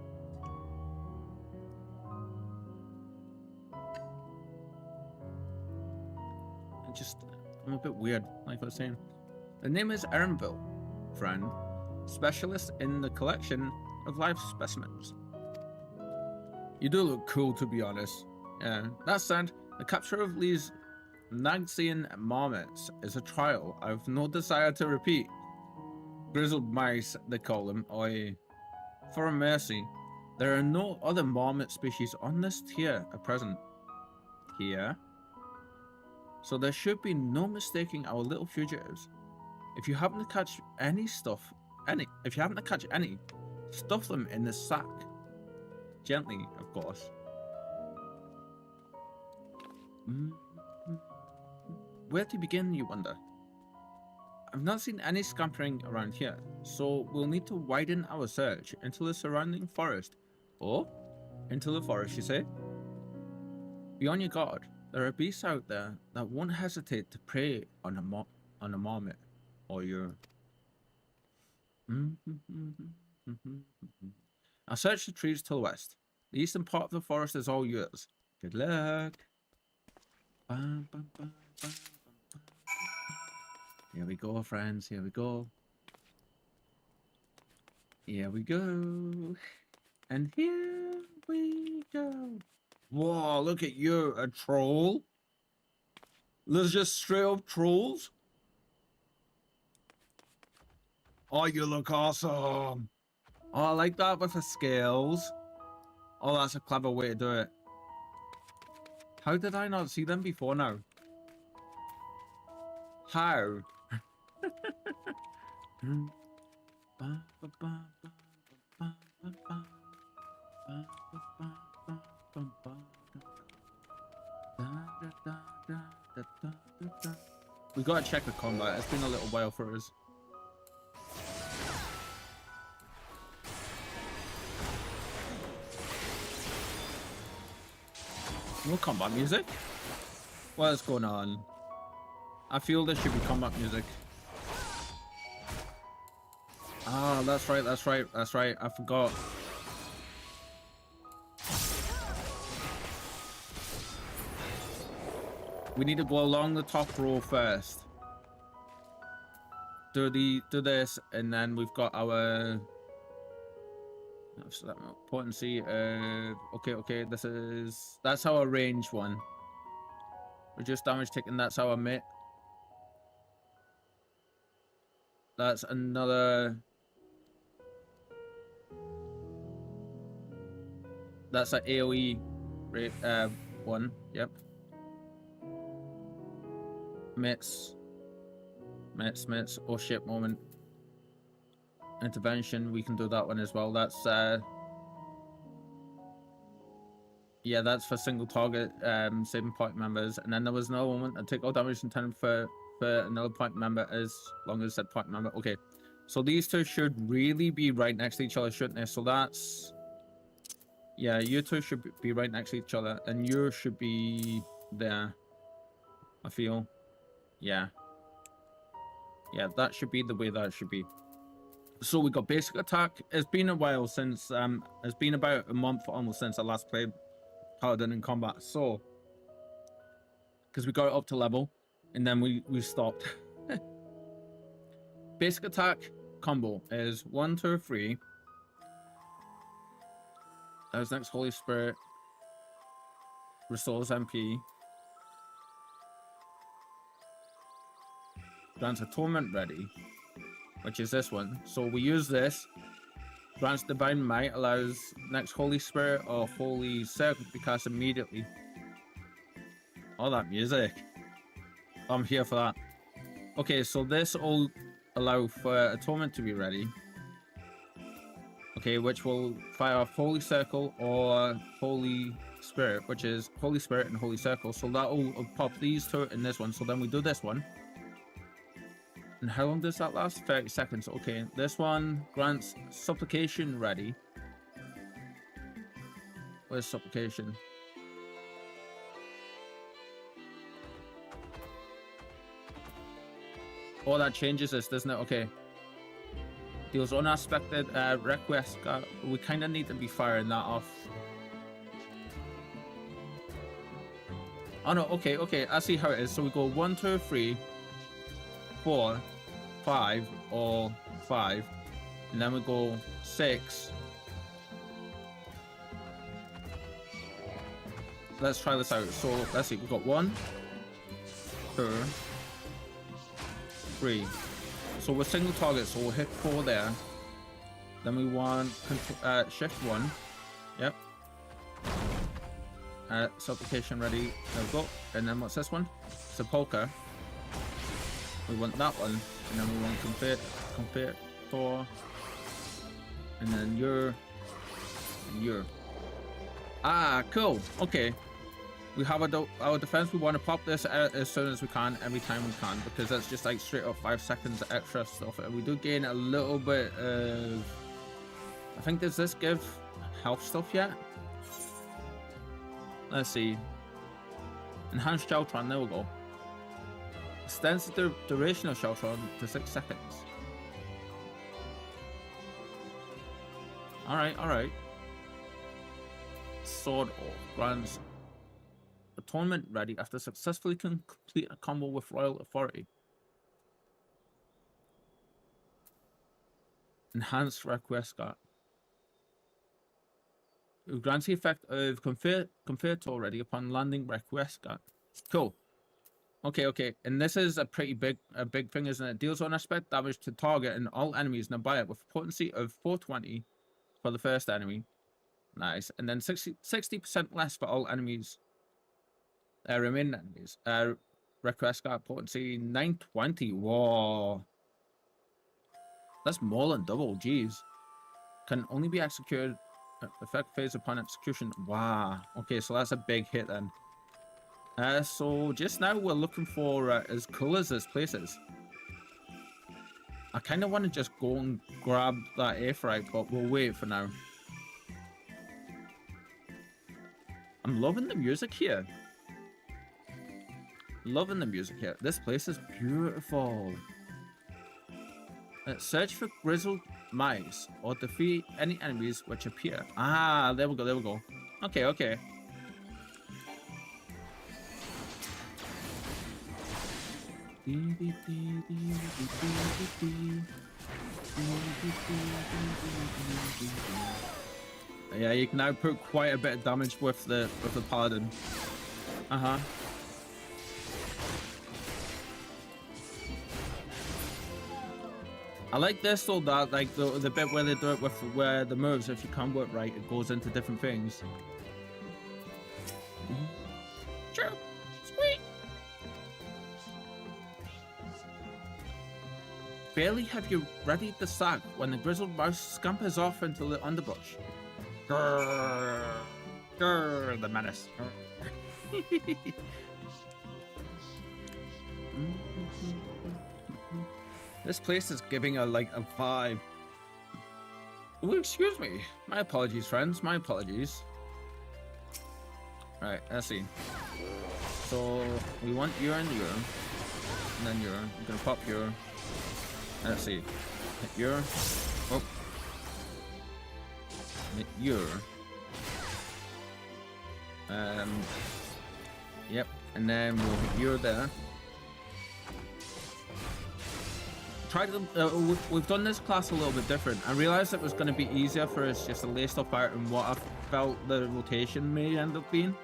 I'm a bit weird, like I was saying. The name is Aaronville, friend. Specialist in the collection of life specimens. You do look cool, to be honest. Yeah. That said, the capture of these Nagsian marmots is a trial I've no desire to repeat. Grizzled mice, they call them. Oi. For a mercy, there are no other marmot species on this tier at present. Here. So there should be no mistaking our little fugitives. If you happen to catch any, stuff them in the sack. Gently, of course. Where to begin, you wonder? I've not seen any scampering around here, so we'll need to widen our search into the surrounding forest. Oh? Into the forest, you say? Be on your guard. There are beasts out there that won't hesitate to prey on a marmot or your... I'll search the trees to the west. The eastern part of the forest is all yours. Good luck. Here we go, friends. Here we go. Here we go. And here we go. Whoa, look at you, a troll. There's just straight up trolls. Oh, you look awesome. Oh, I like that with the scales. Oh, that's a clever way to do it. How did I not see them before now? How? We gotta check the combat. It's been a little while for us. No combat music? What is going on? I feel there should be combat music. Ah, that's right, that's right, that's right. I forgot. We need to go along the top row first. Do this, and then we've got our potency. Okay. That's our range one. Reduce damage taken. That's our mid. That's another. That's an AOE rate one. Yep. Mitts. Oh shit! Moment. Intervention. We can do that one as well. That's yeah, that's for single target saving party members. And then there was another one to take all damage in turn for another party member as long as that party member. Okay, so these two should really be right next to each other, shouldn't they? So that's, yeah, you two should be right next to each other, and you should be there, I feel. Yeah, that should be the way that it should be. So we got basic attack. It's been a while since it's been about a month almost since I last played Paladin in combat, so because we got it up to level and then we stopped. Basic attack combo is 1, 2, 3. As next Holy Spirit restores MP, grants Atonement ready, which is this one. So we use this. Grants Divine Might, allows next Holy Spirit or Holy Circle to be cast immediately. All that music. I'm here for that. Okay, so this will allow for Atonement to be ready. Okay, which will fire off Holy Circle or Holy Spirit, which is Holy Spirit and Holy Circle. So that will pop these two in this one. So then we do this one. And how long does that last? 30 seconds. Okay, this one grants Supplication ready. Where's Supplication? Oh, that changes this, doesn't it? Okay. Deals unaspected request. We kind of need to be firing that off. Oh no, okay. I see how it is. So we go 1, 2, 3, 4, 5, or 5, and then we go 6. Let's try this out. So let's see, we've got 1, 2, 3. So we're single target, so we'll hit 4 there. Then we want shift 1. Yep. Supplication ready. There we go. And then what's this one? Sepulchre. We want that one, and then we want compare Thor, and then your. Ah, cool. Okay, we have our defense. We want to pop this out as soon as we can, every time we can, because that's just like straight up 5 seconds extra stuff. And we do gain a little bit of. I think, does this give health stuff yet? Let's see. Enhanced Sheltron. There we go. Extends the duration of Sheltron to 6 seconds. Alright. Sword Oath grants Atonement ready after successfully complete a combo with Royal Authority. Enhanced Requiescat. grants the effect of convert already upon landing request. Cool. Okay. And this is a pretty big thing, isn't it? Deals unaspect damage to target and all enemies nearby it with potency of 420 for the first enemy. Nice. And then 60% less for all enemies. Remaining enemies. Request card potency 920. Whoa. That's more than double. Jeez. Can only be executed. Effect phase upon execution. Wow. Okay, so that's a big hit then. So just now we're looking for as cool as this place is. I kind of want to just go and grab that airfrite, but we'll wait for now. I'm loving the music here. Loving the music here. This place is beautiful. Search for grizzled mice or defeat any enemies which appear. Ah, there we go. Okay. Yeah, you can now put quite a bit of damage with the paladin. I like this though, that like the bit where they do it with where the moves, if you combo it right, it goes into different things. Sure. Sweet. Barely have you readied the sack when the grizzled mouse scampers off into the underbrush. Grrr, grrr, the menace. This place is giving a vibe. Oh, excuse me. My apologies, friends. My apologies. Right, let's see. So we want you and you, and then you're gonna pop your. Let's see. Hit your. Oh. Hit your. Yep, and then we'll hit your there. We've done this class a little bit different. I realized it was going to be easier for us just to lay stuff out and what I felt the rotation may end up being.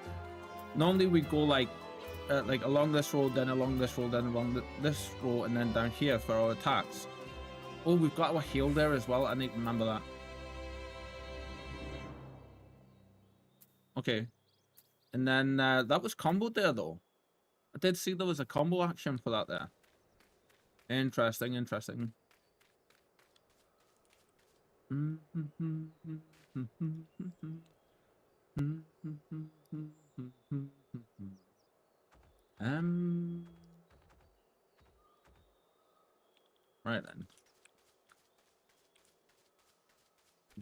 Normally we go like along this road, then along this road, then along this road, and then down here for our attacks. Oh, we've got our heal there as well. I need to remember that. Okay, and then that was comboed there though. I did see there was a combo action for that there. Interesting. Right then.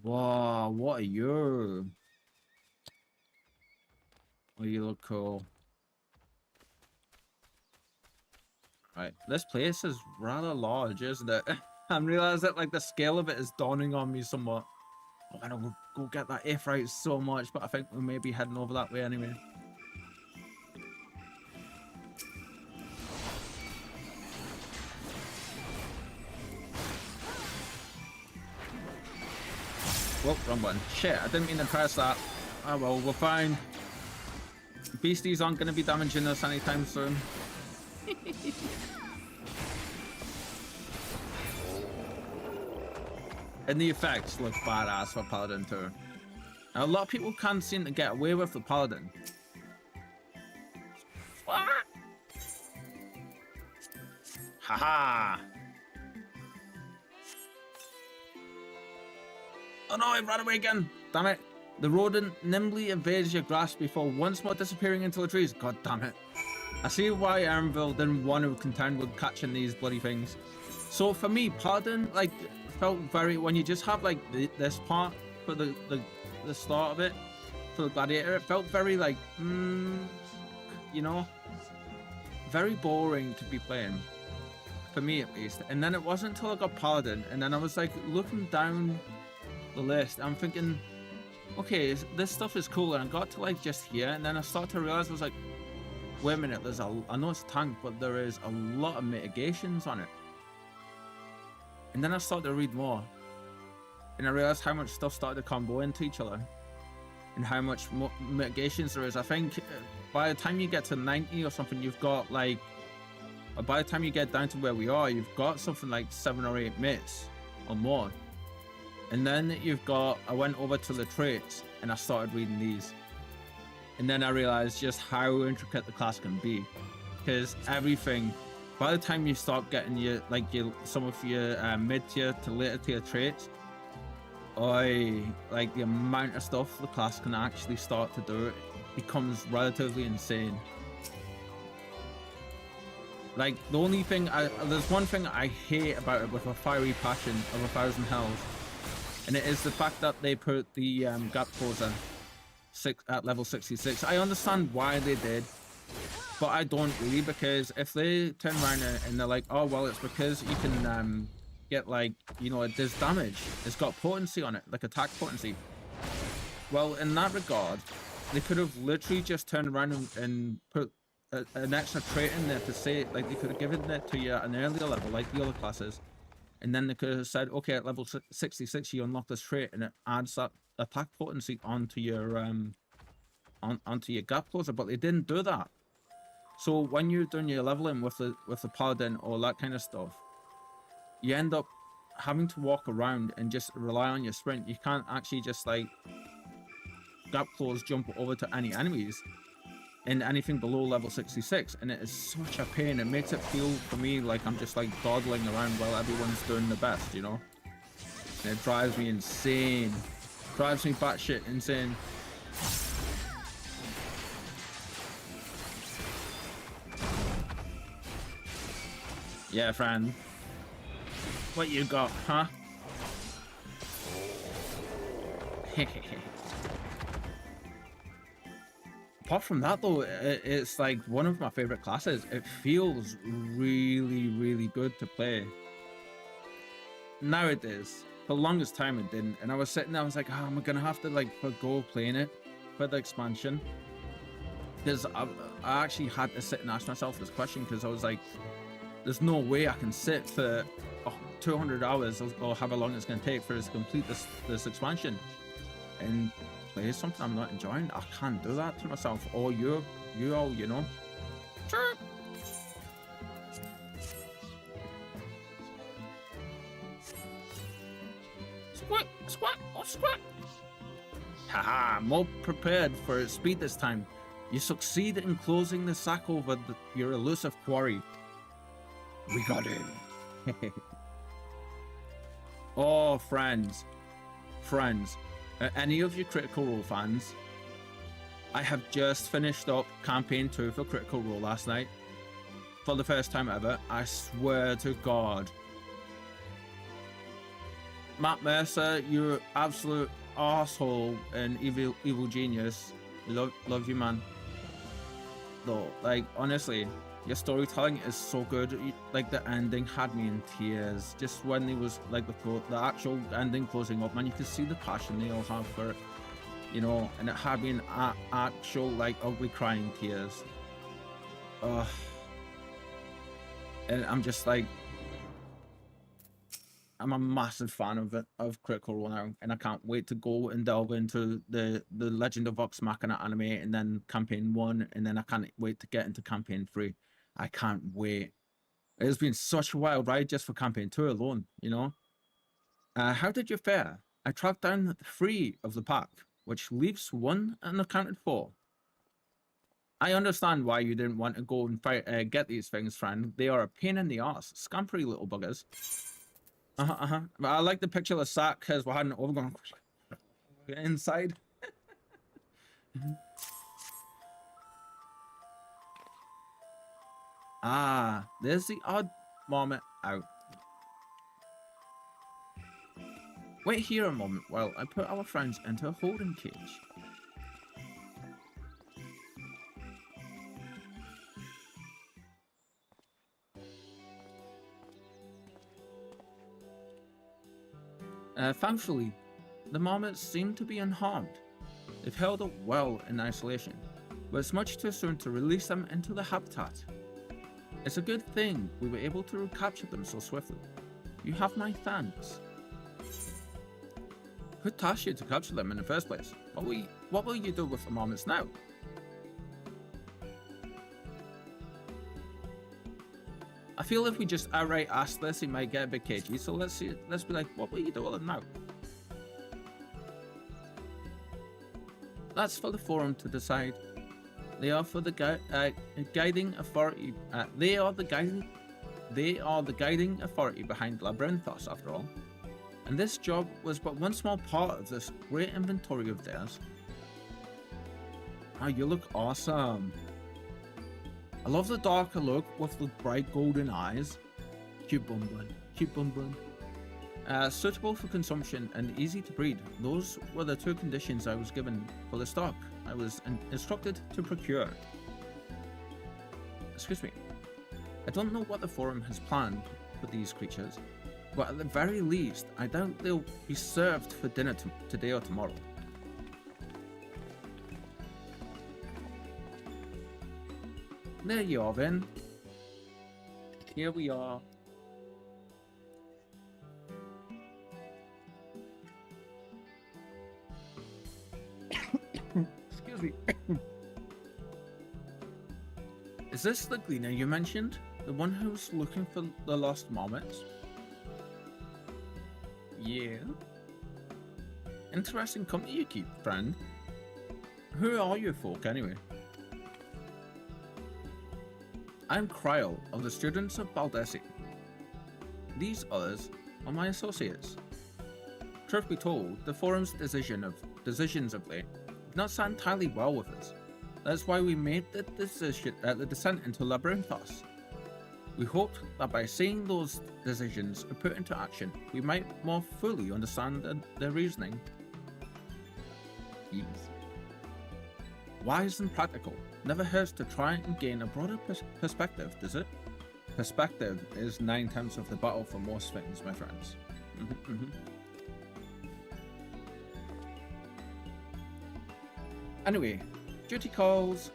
Wow, what are you? Oh, you look cool. Right, this place is rather large, isn't it? I realize that like the scale of it is dawning on me somewhat. I want to go get that airfrite so much, but I think we may be heading over that way anyway. Whoa, wrong button. Shit, I didn't mean to press that. Oh well, we're fine. Beasties aren't going to be damaging us anytime soon. And the effects look badass for Paladin too. Now, a lot of people can't seem to get away with the Paladin. Haha! Oh no, I ran away again! Damn it! The rodent nimbly evades your grasp before once more disappearing into the trees. God damn it. I see why Aaronville didn't want to contend with catching these bloody things. So for me, Paladin, like, felt very, when you just have like this part for the start of it, for the gladiator, it felt very like, you know, very boring to be playing, for me at least. And then it wasn't until I got Paladin, and then I was like looking down the list, I'm thinking, okay, this stuff is cool, and I got to like just here, and then I started to realize, I was like, wait a minute, I know it's a tank, but there is a lot of mitigations on it. And then I started to read more, and I realized how much stuff started to combo into each other. and how much mitigations there is. I think by the time you get to 90 or something, you've got like, by the time you get down to where we are, you've got something like 7 or 8 mates or more. And then you've got, I went over to the traits and I started reading these. And then I realized just how intricate the class can be. Because everything, by the time you start getting your, like some of your mid-tier to later tier traits, like the amount of stuff the class can actually start to do, it becomes relatively insane. Like, the only thing, there's one thing I hate about it with a fiery passion of 1,000 hells, and it is the fact that they put the gap closer at level 66. I understand why they did, but I don't really, because if they turn around and they're like, oh well, it's because you can get, like, you know, it does damage, it's got potency on it, like attack potency. Well, in that regard, they could have literally just turned around and put an extra trait in there to say, like, they could have given it to you at an earlier level like the other classes, and then they could have said, okay, at level 66 you unlock this trait and it adds that attack potency onto your onto your gap closer, but they didn't do that. So when you're doing your leveling with the paladin or that kind of stuff, you end up having to walk around and just rely on your sprint. You can't actually just like gap close jump over to any enemies in anything below level 66, and it is such a pain. It makes it feel for me like I'm just like dawdling around while everyone's doing the best, you know? And it drives me insane. Drives me batshit insane. Yeah, friend. What you got, huh? Apart from that though, it's like one of my favorite classes. It feels really, really good to play. Nowadays, for the longest time it didn't, and I was sitting there, I was like, oh, I'm gonna have to like forgo playing it for the expansion, because I actually had to sit and ask myself this question, because I was like, there's no way I can sit for 200 hours or however long it's going to take for us to complete this expansion and play something I'm not enjoying. I can't do that to myself, or you all, you know. Sure. Squat, squat, oh squat. Haha, more prepared for speed this time. You succeed in closing the sack over your elusive quarry. We got it. Oh, friends, any of you Critical Role fans, I have just finished up campaign 2 for Critical Role last night for the first time ever. I swear to God, Matt Mercer, you're absolute asshole and evil genius. Love you, man. Though, like, honestly, your storytelling is so good. Like, the ending had me in tears. Just when it was like the actual ending closing up, man, you could see the passion they all have for it, you know. And it had me in actual like ugly crying tears. And I'm just like, I'm a massive fan of it, of Critical Role now, and I can't wait to go and delve into the Legend of Vox Machina anime, and then campaign 1, and then I can't wait to get into campaign 3. I can't wait. It's been such a wild ride just for campaign 2 alone, you know. How did you fare? I tracked down 3 of the pack, which leaves 1 unaccounted for. I understand why you didn't want to go and fight, get these things, friend. They are a pain in the ass, scampery little buggers. But I like the picture of the sack because we're having overgone inside. Ah, there's the odd moment out. Wait here a moment while I put our friends into a holding cage. Thankfully, the marmots seem to be unharmed. They've held up well in isolation, but it's much too soon to release them into the habitat. It's a good thing we were able to recapture them so swiftly. You have my thanks. Who tasked you to capture them in the first place? What will you do with the moments now? I feel if we just outright ask this, he might get a bit cagey. So let's be like, what will you do with them now? That's for the forum to decide. They are for the guiding authority. They are the guiding authority behind Labyrinthos, after all. And this job was but one small part of this great inventory of theirs. Oh, you look awesome. I love the darker look with the bright golden eyes. Cute bum bun. Cute bum bun. Suitable for consumption and easy to breed. Those were the two conditions I was given for the stock I was instructed to procure. Excuse me. I don't know what the forum has planned for these creatures, but at the very least, I doubt they'll be served for dinner today or tomorrow. There you are, then. Here we are. Excuse me. Is this the gleaner you mentioned? The one who's looking for the lost marmots? Yeah. Interesting company you keep, friend. Who are you folk, anyway? I'm Kryl of the students of Baldesi. These others are my associates. Truth be told, the forum's decisions of late did not sound entirely well with us. That's why we made the descent into Labyrinthos. We hoped that by seeing those decisions put into action, we might more fully understand their reasoning. Yes. Wise and practical. Never hurts to try and gain a broader perspective, does it? Perspective is 9/10 of the battle for most things, my friends. Anyway, duty calls,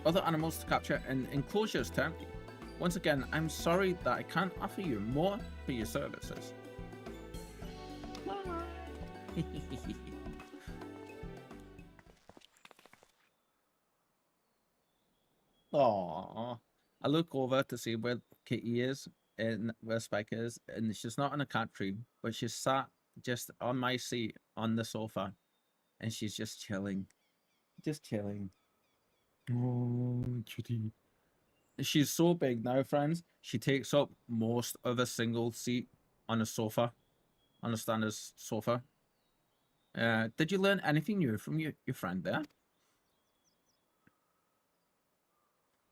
other animals to capture, and enclosures to empty. Once again, I'm sorry that I can't offer you more for your services. Aww. I look over to see where Kitty is and where Spike is, and she's not on a cat tree, but she's sat just on my seat on the sofa, and she's just chilling. Just chilling. Oh, Kitty. She's so big now, friends. She takes up most of a single seat on a sofa, on a standard sofa. Did you learn anything new from your friend there?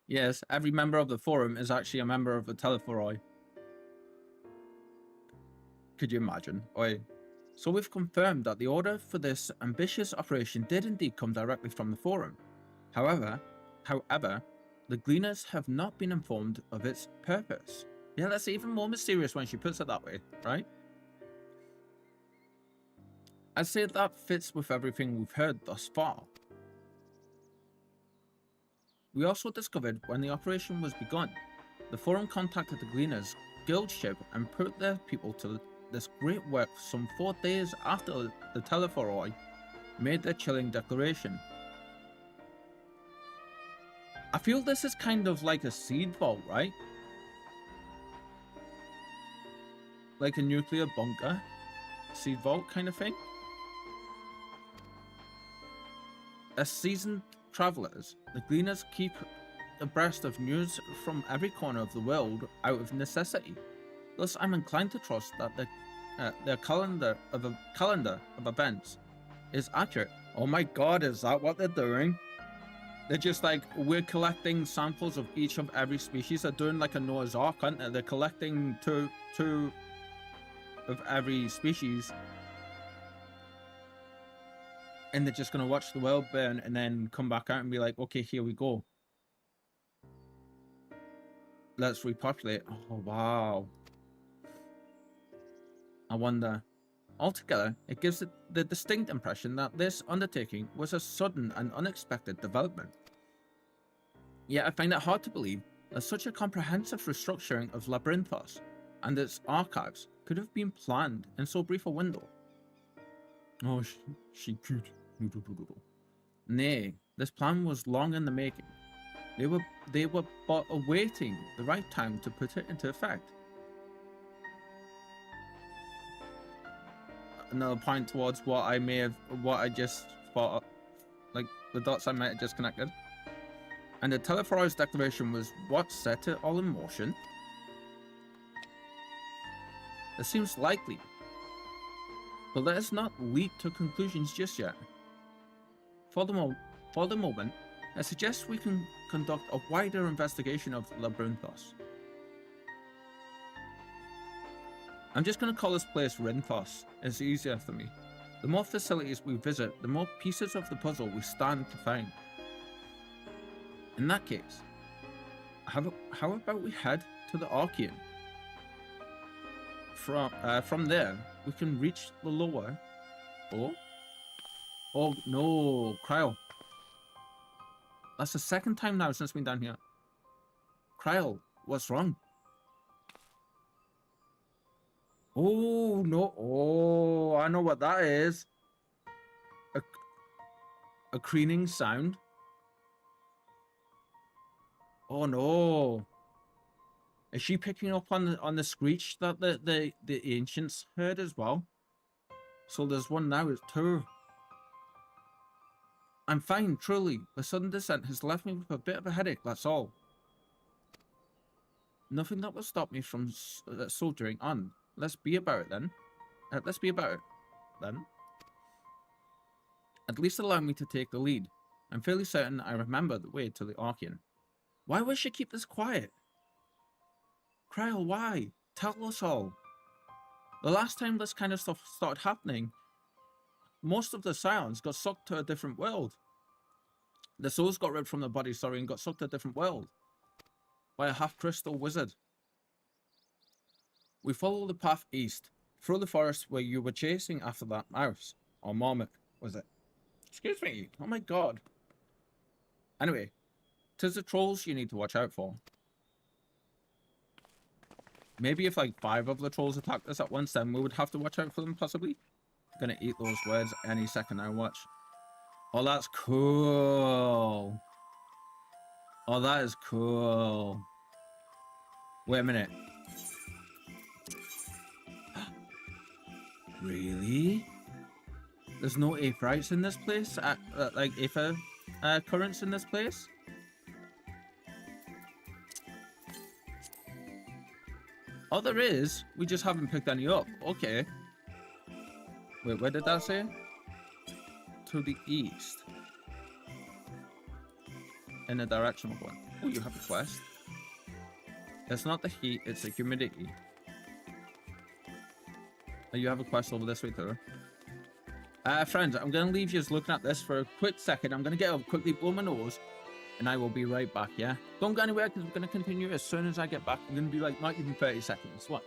Yes, every member of the forum is actually a member of the Telephoroi. Could you imagine? Oi. So we've confirmed that the order for this ambitious operation did indeed come directly from the forum. However, the Gleaners have not been informed of its purpose. Yeah, that's even more mysterious when she puts it that way, right? I'd say that fits with everything we've heard thus far. We also discovered when the operation was begun, the forum contacted the Gleaners guild ship and put their people to this great work some 4 days after the Telephoroi made their chilling declaration. I feel this is kind of like a seed vault, right? Like a nuclear bunker, seed vault kind of thing. As seasoned travelers, the Gleaners keep abreast of news from every corner of the world out of necessity. Thus, I'm inclined to trust that their calendar of events is accurate. Oh my god, is that what they're doing? They're just like, we're collecting samples of each of every species. They're doing like a Noah's Ark, aren't they? They're collecting two of every species. And they're just going to watch the world burn and then come back out and be like, okay, here we go. Let's repopulate. Oh, wow. I wonder. Altogether, it gives it the distinct impression that this undertaking was a sudden and unexpected development. Yet I find it hard to believe that such a comprehensive restructuring of Labyrinthos and its archives could have been planned in so brief a window. Oh, she could. Nay, this plan was long in the making. They were but awaiting the right time to put it into effect. Another point towards what I just thought, like the dots I might have just connected. And the Telephorus declaration was what set it all in motion. It seems likely, but let us not leap to conclusions just yet. For the moment, I suggest we can conduct a wider investigation of Labyrinthos. I'm just going to call this place Rinthos. It's easier for me. The more facilities we visit, the more pieces of the puzzle we stand to find. In that case, how about we head to the Archean? From there, we can reach the lower... Oh no, Kryl. That's the second time now since we've been down here. Kryl, what's wrong? Oh no, oh, I know what that is. A crooning sound. Oh no. Is she picking up on the screech that the ancients heard as well? So there's one now, it's two. I'm fine, truly. The sudden descent has left me with a bit of a headache, that's all. Nothing that will stop me from soldiering on. Let's be about it then. At least allow me to take the lead. I'm fairly certain I remember the way to the Archean. Why would she keep this quiet? Kryl, why? Tell us all. The last time this kind of stuff started happening, most of the Scions got sucked to a different world. The souls got ripped from the body, and got sucked to a different world. By a half-crystal wizard. We follow the path east, through the forest where you were chasing after that mouse. Or marmot, was it? Excuse me, oh my god. Anyway, 'tis the trolls you need to watch out for. Maybe if like 5 of the trolls attacked us at once, then we would have to watch out for them, possibly. I'm gonna eat those words any second now, watch. Oh, that's cool. Oh, that is cool. Wait a minute. Really? There's no aetherites in this place? Like aether currents in this place? Oh, there is. We just haven't picked any up. Okay. Wait, where did that say? To the east. In the direction we're going. Oh, you have a quest. It's not the heat, it's the humidity. Oh, you have a quest over this way too. Friends, I'm going to leave you looking at this for a quick second. I'm going to get up, quickly blow my nose, and I will be right back, yeah? Don't go anywhere, because we're going to continue as soon as I get back. I'm going to be like, not even 30 seconds. What?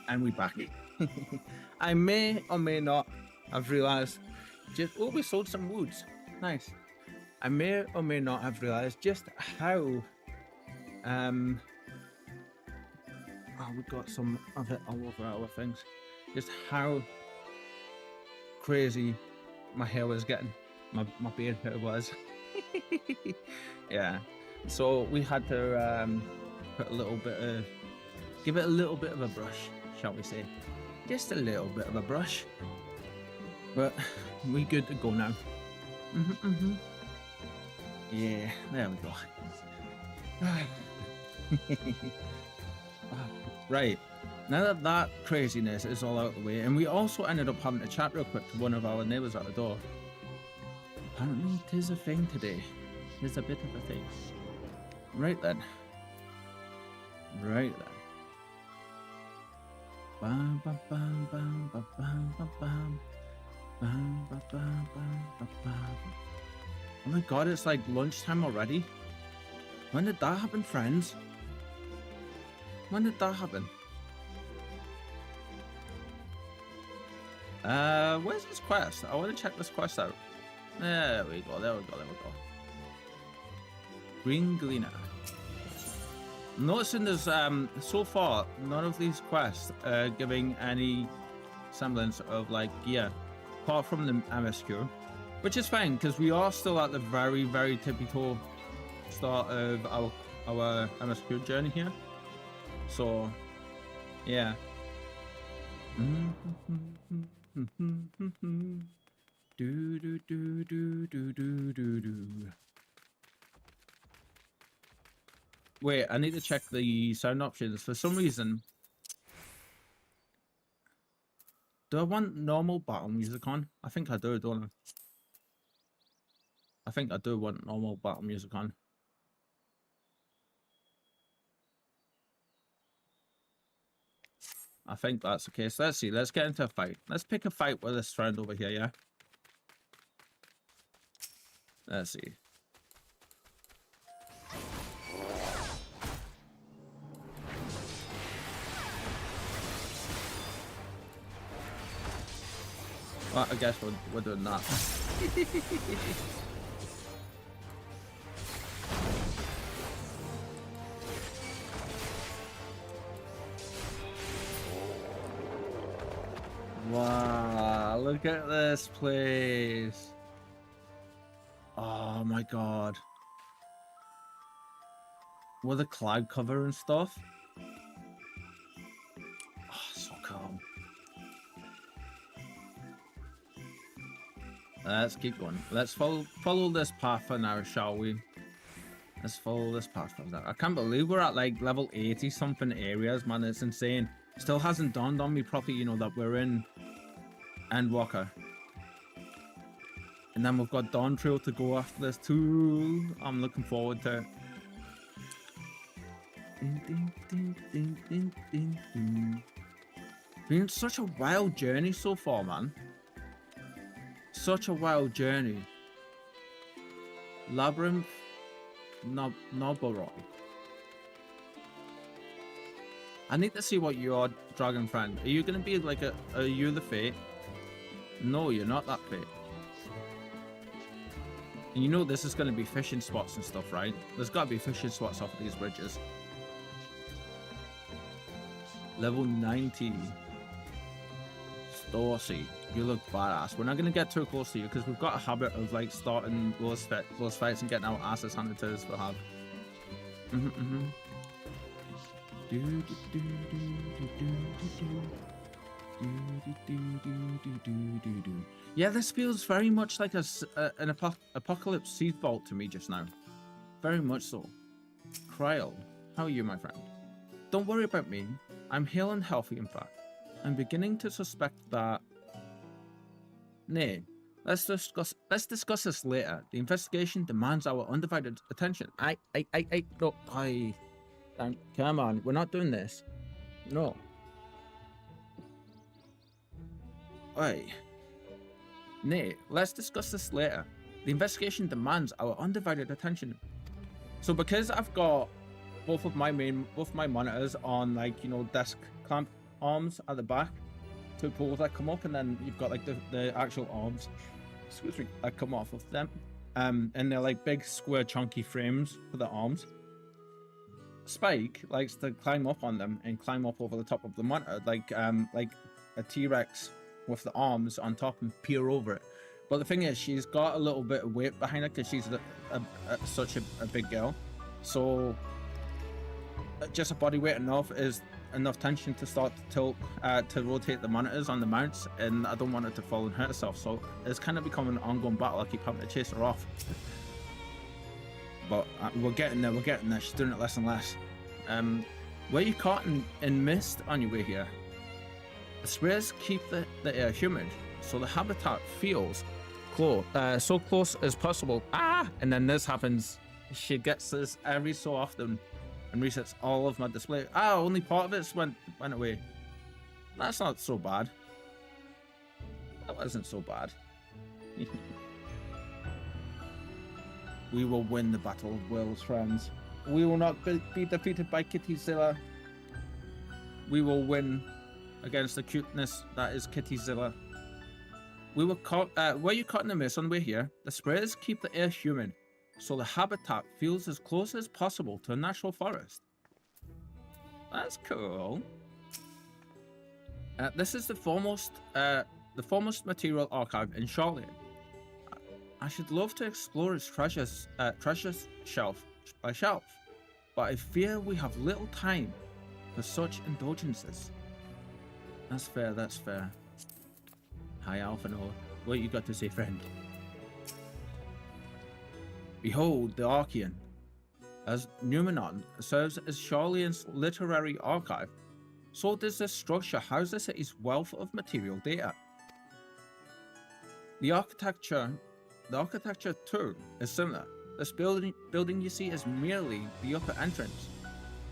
And we back. I may or may not have realized just we sold some woods. Nice. I may or may not have realized just how we got some of it all over our things. Just how crazy my hair was getting. My beard hair was. Yeah. So we had to put a little bit of, give it a little bit of a brush, shall we say. Just a little bit of a brush. But we good to go now. Yeah, there we go. Right. Now that that craziness is all out of the way, and we also ended up having to chat real quick to one of our neighbours at the door. Apparently, it is a thing today. It's a bit of a thing. Right then. Right then. Bam, bam, bam, bam, bam, bam, bam, bam. Bam, bam, bam, bam, bam, bam. Oh my god, it's like lunchtime already. When did that happen, friends? When did that happen? Where's this quest? I want to check this quest out. There we go, there we go, there we go. Green Gleaner. I'm noticing there's, so far, none of these quests are giving any semblance of, like, gear. Apart from the MSQ. Which is fine, because we are still at the very, very typical start of our MSQ journey here. So, yeah. Do do do do do do do do. Wait, I need to check the sound options. For some reason, do I want normal battle music on? I think I do, don't I? I think I do want normal battle music on. I think that's the case. Let's see. Let's get into a fight. Let's pick a fight with this friend over here, yeah? Let's see. Well, I guess we're doing that. Wow, look at this place. Oh my god. With a cloud cover and stuff. Oh, so calm. Let's keep going. Let's follow this path for now, shall we? Let's follow this path for now. I can't believe we're at like level 80 something areas, man. It's insane. Still hasn't dawned on me properly, you know, that we're in Endwalker. And then we've got Dawn Trail to go after this too. I'm looking forward to it. Been such a wild journey so far, man. Such a wild journey. Labyrinth, Noboroi. I need to see what your dragon friend. Are you gonna be like are you the Fate? No, you're not that Fate. And you know this is gonna be fishing spots and stuff, right? There's gotta be fishing spots off of these bridges. Level 90. Stacy, you look badass. We're not gonna get too close to you because we've got a habit of like starting those fights and getting our asses handed to us. We have. Yeah, this feels very much like an apocalypse seed vault to me just now. Very much so. Kryl, how are you, my friend? Don't worry about me. I'm hale and healthy, in fact. I'm beginning to suspect that... Nay, let's discuss this later. The investigation demands our undivided attention. No, come on, we're not doing this. No. Nay, let's discuss this later. The investigation demands our undivided attention. So because I've got both my monitors on, like, you know, desk clamp arms at the back, two poles that come up, and then you've got like the actual arms, excuse me, that come off of them. And they're like big square chunky frames for the arms. Spike likes to climb up on them and climb up over the top of the monitor like a T-Rex with the arms on top and peer over it. But the thing is, she's got a little bit of weight behind her because she's such a big girl. So just a body weight enough is enough tension to start to tilt, to rotate the monitors on the mounts, and I don't want her to fall and hurt herself. So it's kind of becoming an ongoing battle. I keep having to chase her off. But we're getting there, She's doing it less and less. Where you caught in mist on your way here, the sprays keep the air humid, so the habitat feels so close as possible. And then this happens. She gets this every so often and resets all of my display. Only part of it went away. That's not so bad. That wasn't so bad. We will win the Battle of Worlds, friends. We will not be defeated by Kittyzilla. We will win against the cuteness that is Kittyzilla. We were caught. Where you caught in the mist on the way here, the sprays keep the air humid, so the habitat feels as close as possible to a natural forest. That's cool. This is the foremost material archive in Charlotte. I should love to explore its treasures shelf by shelf, but I fear we have little time for such indulgences. That's fair, that's fair. Hi, Alphinaud. What you got to say, friend? Behold the Archean. As Numenon serves as Charlene's literary archive, so does this structure house the city's wealth of material data. The architecture too is similar. This building you see is merely the upper entrance,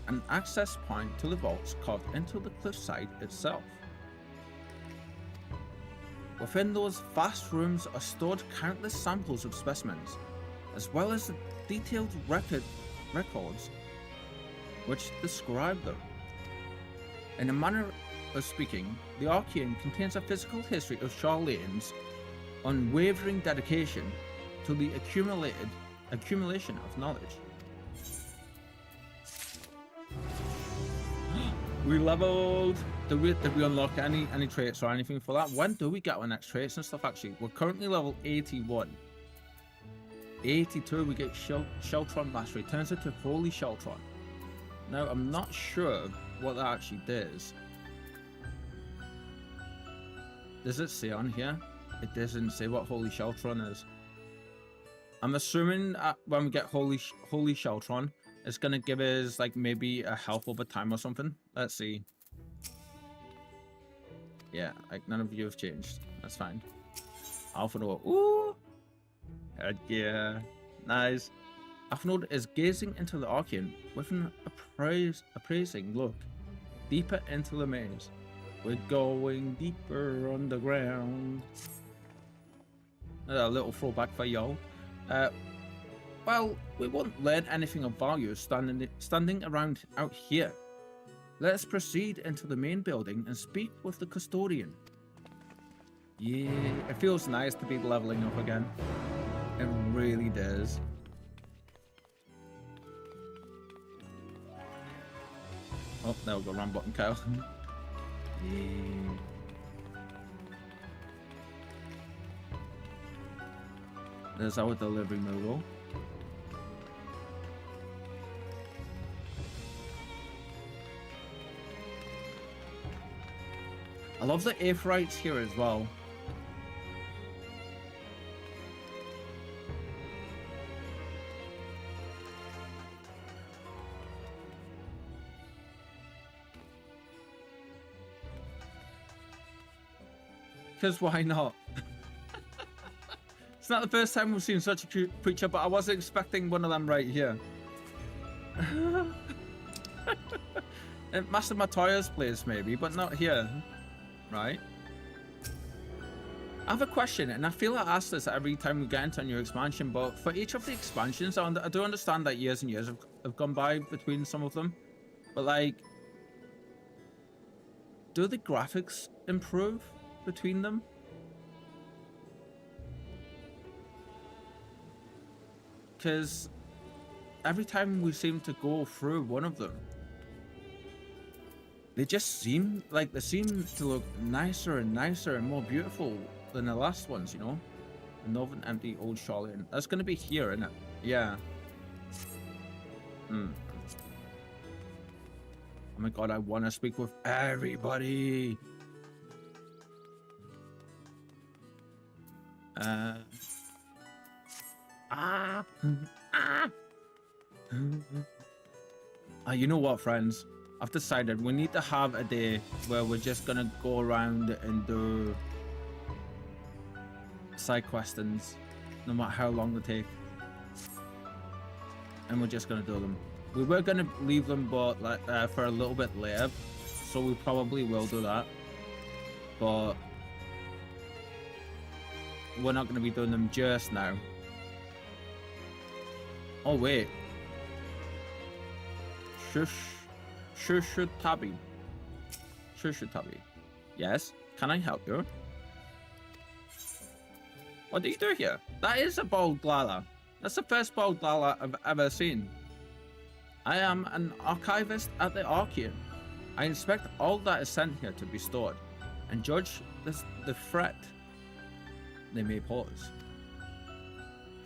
an access point to the vaults carved into the cliffside itself. Within those vast rooms are stored countless samples of specimens, as well as the detailed records which describe them. In a manner of speaking, the Archean contains a physical history of Charlene's unwavering dedication to the accumulation of knowledge. We leveled. Did we unlock any traits or anything for that? When do we get our next traits and stuff? Actually, we're currently level 81. 82, we get Sheltron Mastery. Turns into Holy Sheltron. Now, I'm not sure what that actually does. Does it say on here? It doesn't say what Holy Sheltron is. I'm assuming when we get Holy Sheltron, it's going to give us like maybe a health over time or something. Let's see. Yeah, like none of you have changed. That's fine. Alphinaud. Ooh! Heck yeah. Nice. Alphinaud is gazing into the Archean with an appraising look. Deeper into the maze. We're going deeper underground. A little throwback for y'all. Well, we won't learn anything of value standing around out here. Let us proceed into the main building and speak with the custodian. Yeah, it feels nice to be leveling up again. It really does. Oh, there we go, wrong button, Kyle. Yeah. There's our delivery modal. I love the Aetherites here as well. Because why not? It's not the first time we've seen such a cute creature, but I wasn't expecting one of them right here. At Master Matoya's place maybe, but not here. Right? I have a question, and I feel I ask this every time we get into a new expansion, but for each of the expansions, I do understand that years and years have gone by between some of them, but like, do the graphics improve between them? Because every time we seem to go through one of them, they just seem like they seem to look nicer and nicer and more beautiful than the last ones, you know? Northern Empty Old Charlene. That's going to be here, isn't it? Yeah. Oh my god, I want to speak with everybody. You know what, friends? I've decided we need to have a day where we're just going to go around and do side questings, no matter how long they take. And we're just going to do them. We were going to leave them but like for a little bit later, so we probably will do that. But we're not going to be doing them just now. Oh wait. Tabi. Yes, can I help you? What do you do here? That is a bold Lala. That's the first bold Lala I've ever seen. I am an archivist at the Archean. I inspect all that is sent here to be stored and judge the threat they may pose.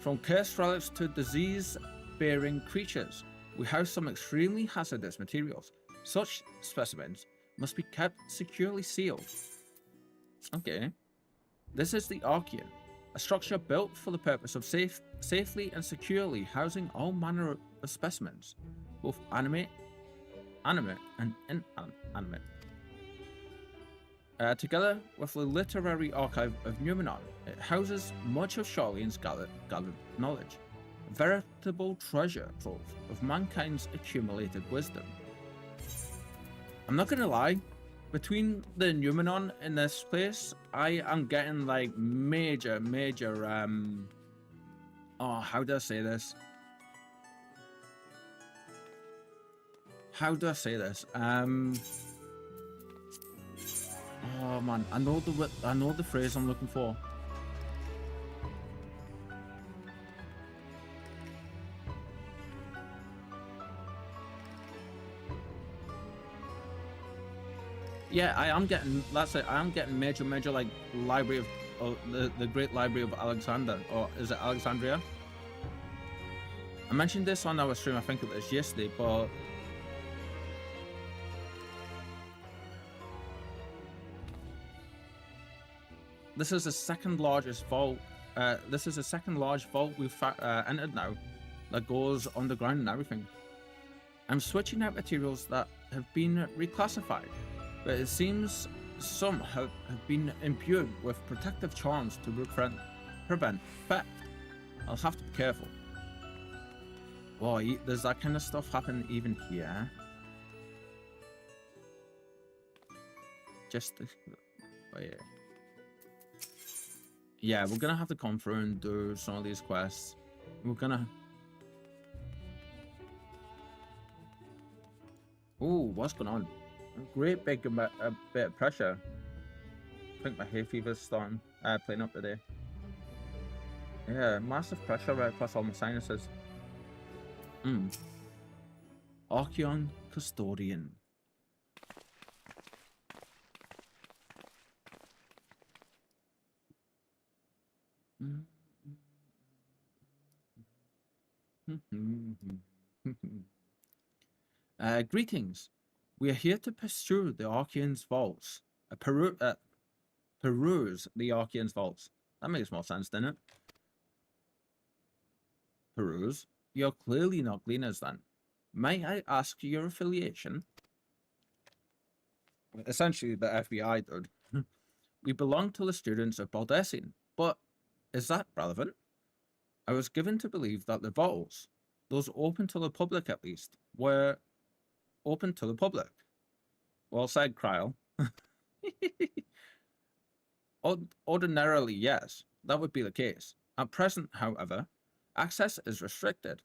From cursed relics to disease-bearing creatures, we house some extremely hazardous materials. Such specimens must be kept securely sealed. Okay. This is the Archean, a structure built for the purpose of safely and securely housing all manner of specimens, both animate and inanimate. Together with the literary archive of Numenon, it houses much of Charlene's gathered knowledge, a veritable treasure trove of mankind's accumulated wisdom. I'm not gonna lie, between the Numenon in this place, I am getting like major, oh, how do I say this? Oh man, I know the phrase I'm looking for. Yeah, I am getting, that's it, I am getting major like library of the Great Library of Alexander, or is it Alexandria? I mentioned this on our stream, I think it was yesterday, but this is the second largest vault. This is the second large vault we've entered now that goes underground and everything. I'm switching out materials that have been reclassified, but it seems some have been imbued with protective charms to prevent theft. I'll have to be careful. Whoa, does that kind of stuff happen even here? Just wait. Yeah, we're gonna have to come through and do some of these quests. We're gonna... Ooh, what's going on? A great big bit of pressure. I think my hay fever's starting playing up today. Yeah, massive pressure right across all my sinuses. Archeon Custodian. Greetings. We are here to pursue the Archean's vaults. Peruse the Archean's vaults. That makes more sense, doesn't it? Peruse? You're clearly not gleaners then. May I ask your affiliation? Essentially, the FBI, dude. We belong to the students of Baldessian, but is that relevant? I was given to believe that the vaults, those open to the public at least, were open to the public. Well said, Kryl. Ordinarily, yes, that would be the case. At present, however, access is restricted.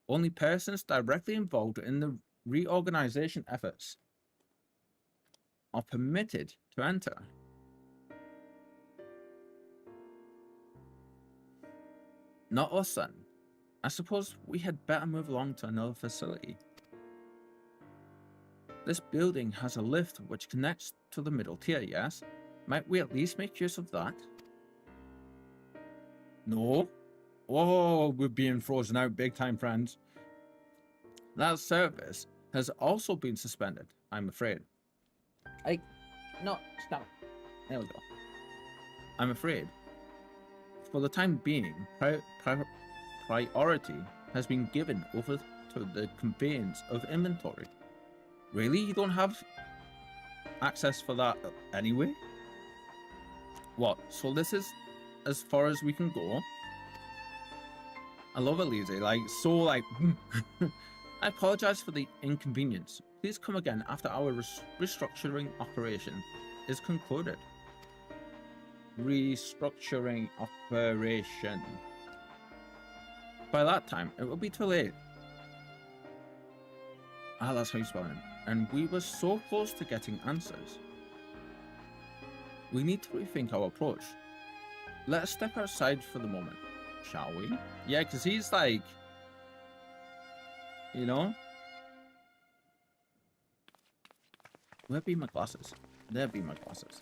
Only persons directly involved in the reorganization efforts are permitted to enter. Not us then. I suppose we had better move along to another facility. This building has a lift which connects to the middle tier, yes? Might we at least make use of that? No. Oh, we're being frozen out big time, friends. That service has also been suspended, I'm afraid. No, stop. There we go. I'm afraid. For the time being, priority has been given over to the conveyance of inventory. Really? You don't have access for that anyway? What? So this is as far as we can go? I love it, Lizzie. I apologize for the inconvenience. Please come again after our restructuring operation is concluded. Restructuring operation. By that time, it will be too late. Ah, that's how you spell it. And we were so close to getting answers. We need to rethink our approach. Let us step outside for the moment, shall we? Yeah, because he's like, you know? Where be my glasses? There be my glasses.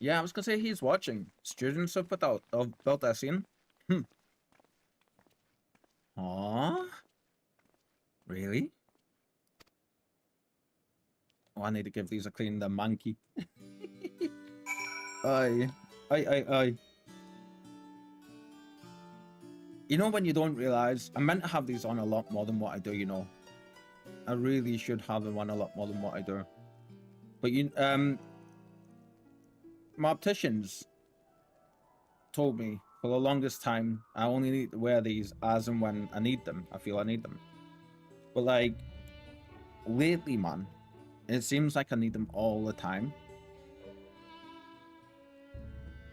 Yeah, I was gonna say he's watching. Students of Baldessian. Aww. Really? Oh, I need to give these a clean, the monkey. Aye. You know when you don't realize, I meant to have these on a lot more than what I do, you know. I really should have them on a lot more than what I do. But my opticians told me for the longest time I only need to wear these as and when I need them. I feel I need them. But like, lately, man, it seems like I need them all the time.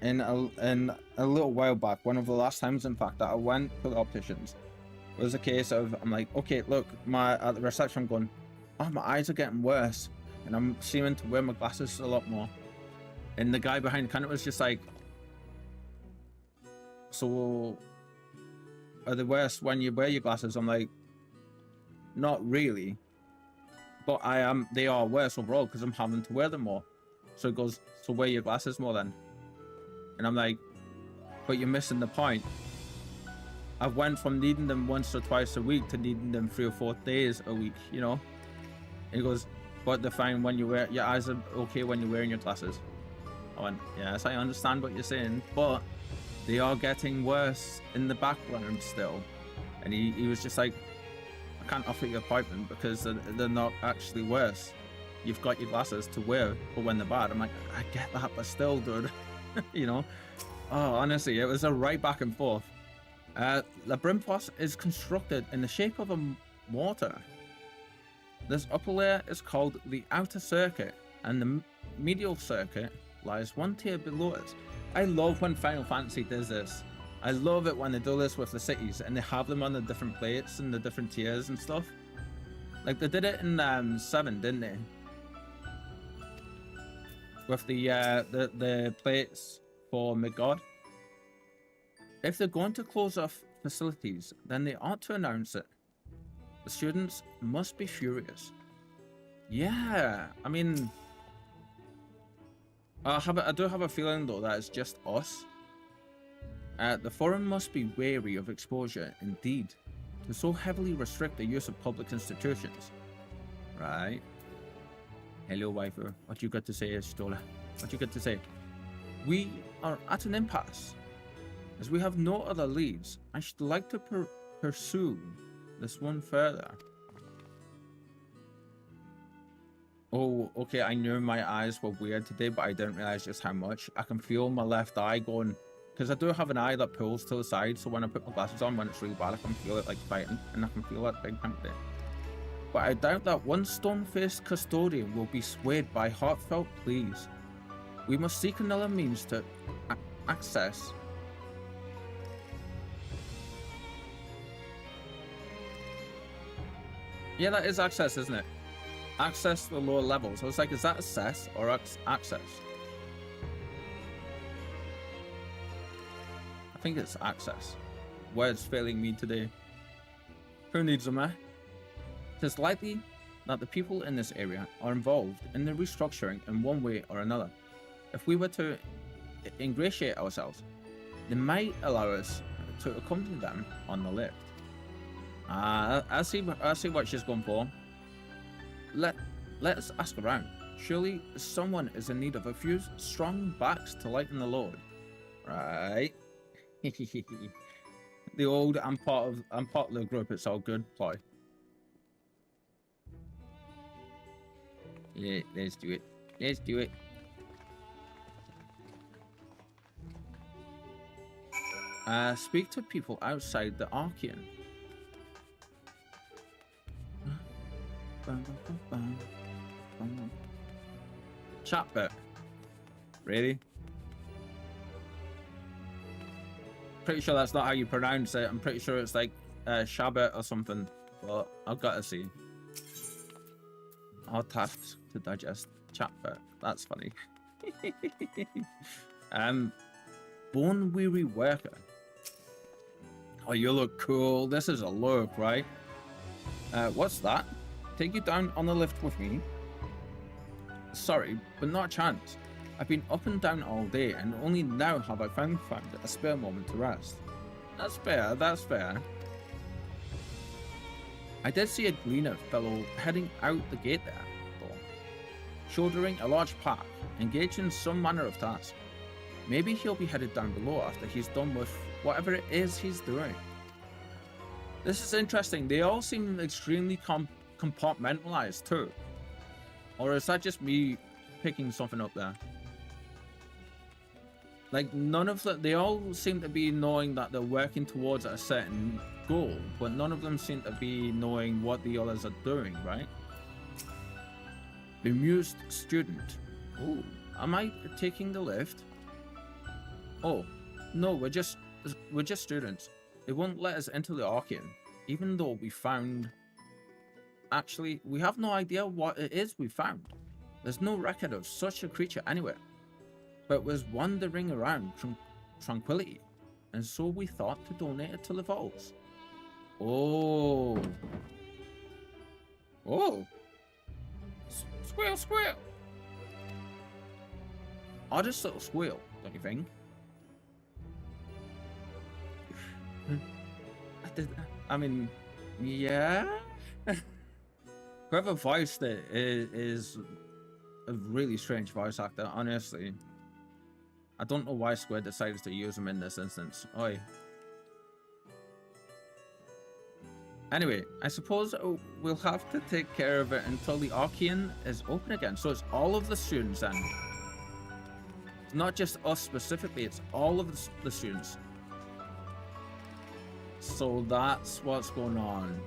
And a little while back, one of the last times, in fact, that I went to the opticians, was a case of, I'm like, okay, look, at the reception, I'm going, oh, my eyes are getting worse, and I'm seeming to wear my glasses a lot more. And the guy behind the counter was just like, so are they worse when you wear your glasses? I'm like, not really, but they are worse overall because I'm having to wear them more. So he goes, so wear your glasses more then. And I'm like, but you're missing the point. I've went from needing them once or twice a week to needing them 3 or 4 days a week, you know? And he goes, but they're fine when you wear, your eyes are okay when you're wearing your glasses. I went, yes, I understand what you're saying, but they are getting worse in the background still. And he was just like, I can't offer you an appointment because they're not actually worse. You've got your glasses to wear for when they're bad. I'm like, I get that, but still, dude. You know? Oh, honestly, it was a right back and forth. The Brimfoss is constructed in the shape of a mortar. This upper layer is called the outer circuit, and the medial circuit lies 1 tier below it. I love when Final Fantasy does this. I love it when they do this with the cities, and they have them on the different plates and the different tiers and stuff. Like they did it in 7, didn't they? With the plates for Midgard. If they're going to close off facilities, then they ought to announce it. The students must be furious. Yeah, I mean, I do have a feeling though that it's just us. The forum must be wary of exposure, indeed, to so heavily restrict the use of public institutions. Right. Hello, waifu. What you got to say, Stola? What you got to say? We are at an impasse. As we have no other leads, I should like to pursue this one further. Oh, okay, I knew my eyes were weird today, but I didn't realize just how much. I can feel my left eye going, because I do have an eye that pulls to the side, so when I put my glasses on, when it's really bad, I can feel it like fighting, and I can feel that big time today. But I doubt that one stone-faced custodian will be swayed by heartfelt pleas. We must seek another means to access. Yeah, that is access, isn't it? access the lower levels. I was like, is that access or access? I think it's access. Words failing me today. Who needs them, eh? It is likely that the people in this area are involved in the restructuring in one way or another. If we were to ingratiate ourselves, they might allow us to accompany them on the lift. I see what she's going for. Let's ask around. Surely someone is in need of a few strong backs to lighten the load. Right. The old I'm part of the group, it's all good ploy. Yeah, let's do it. Let's do it. Speak to people outside the Archean. Chatbot. Really? Pretty sure that's not how you pronounce it. I'm pretty sure it's like Shabbat or something. But I've got to see. Hard tasks to digest. Chatbot. That's funny. Bone weary worker. Oh, you look cool. This is a look, right? What's that? Take you down on the lift with me? Sorry, but not a chance. I've been up and down all day, and only now have I found a spare moment to rest. That's fair, that's fair. I did see a gleaner fellow heading out the gate there, though, shouldering a large pack, engaged in some manner of task. Maybe he'll be headed down below after he's done with whatever it is he's doing. This is interesting. They all seem extremely compartmentalized too. Or is that just me picking something up there? Like, none of them, they all seem to be knowing that they're working towards a certain goal, but none of them seem to be knowing what the others are doing, right? Bemused student. Oh, am I taking the lift? Oh, no, we're just students. They won't let us into the Archean, even though we found... Actually, we have no idea what it is we found. There's no record of such a creature anywhere, but was wandering around tranquility, and so we thought to donate it to the vaults. Oh. Oh. Squeal, squeal. Oddest little squeal, don't you think? I mean, yeah. Whoever voiced it is a really strange voice actor, honestly. I don't know why Square decided to use him in this instance. Oi. Anyway, I suppose we'll have to take care of it until the Archean is open again. So it's all of the students then. It's not just us specifically, it's all of the students. So that's what's going on.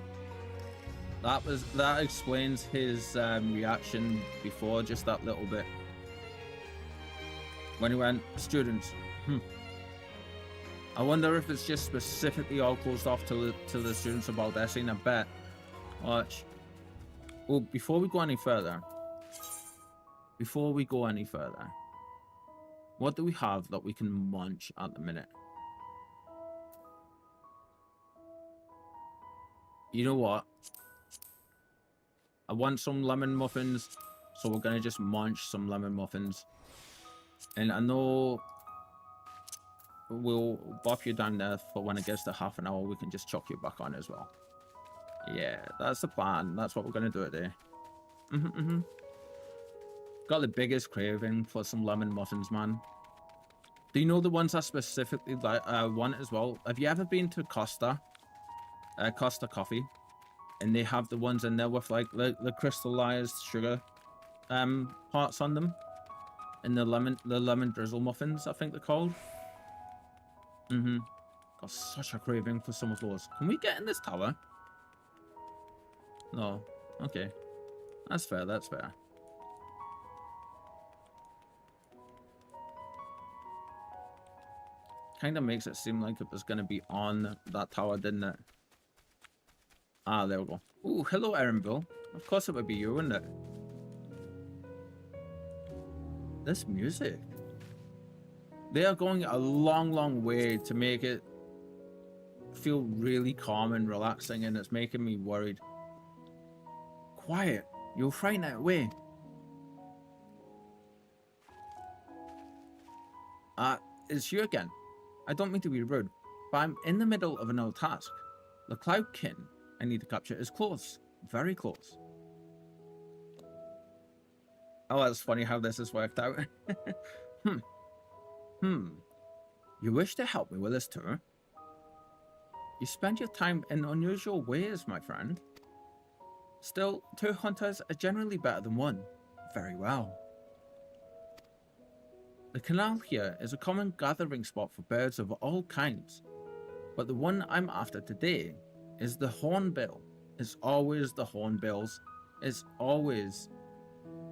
That explains his reaction before, just that little bit. When he went, students. I wonder if it's just specifically all closed off to the students about their scene. I bet. Watch. Well, before we go any further, what do we have that we can munch at the minute? You know what? I want some lemon muffins, so we're gonna just munch some lemon muffins. And I know we'll bop you down there for when it gets to half an hour, we can just chuck you back on as well. Yeah, that's the plan. That's what we're gonna do today. Got the biggest craving for some lemon muffins, man. Do you know the ones I specifically want as well? Have you ever been to Costa? Costa Coffee? And they have the ones in there with like the crystallized sugar parts on them, and the lemon drizzle muffins, I think they're called. Got such a craving for some of those. Can we get in this tower? No. Okay, that's fair. That's fair. Kind of makes it seem like it was gonna be on that tower, didn't it? Ah, there we go. Ooh, hello, Erenville. Of course it would be you, wouldn't it? This music. They are going a long, long way to make it feel really calm and relaxing, and it's making me worried. Quiet. You'll frighten it away. It's you again. I don't mean to be rude, but I'm in the middle of another task. The Cloudkin I need to capture is close. Very close. Oh, that's funny how this has worked out. You wish to help me with this tour? You spend your time in unusual ways, my friend. Still, 2 hunters are generally better than 1. Very well. The canal here is a common gathering spot for birds of all kinds, but the one I'm after today is the hornbill. It's always the hornbills. It's always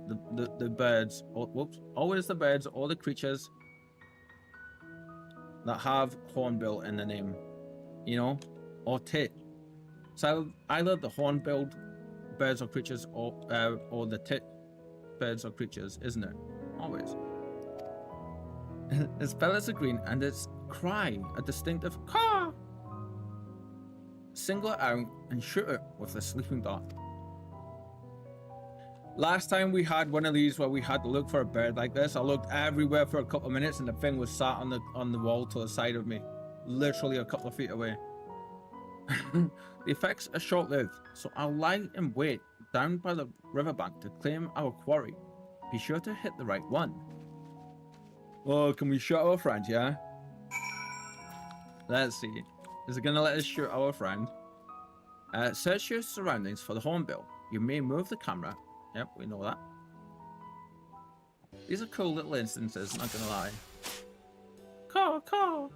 the birds, always the birds or the creatures that have hornbill in the name, you know, or tit. So either the hornbilled birds or creatures or the tit birds or creatures, isn't it? Always. Its feathers are green and its cry a distinctive caw. Single it out and shoot it with a sleeping dart. Last time we had one of these where we had to look for a bird like this, I looked everywhere for a couple of minutes and the thing was sat on the wall to the side of me, literally a couple of feet away. The effects are short-lived, so I'll lie in wait down by the riverbank to claim our quarry. Be sure to hit the right one. Oh, can we shoot our friend, yeah? Let's see. Is it gonna let us shoot our friend? Search your surroundings for the hornbill. You may move the camera. Yep, we know that. These are cool little instances, not gonna lie. Caw.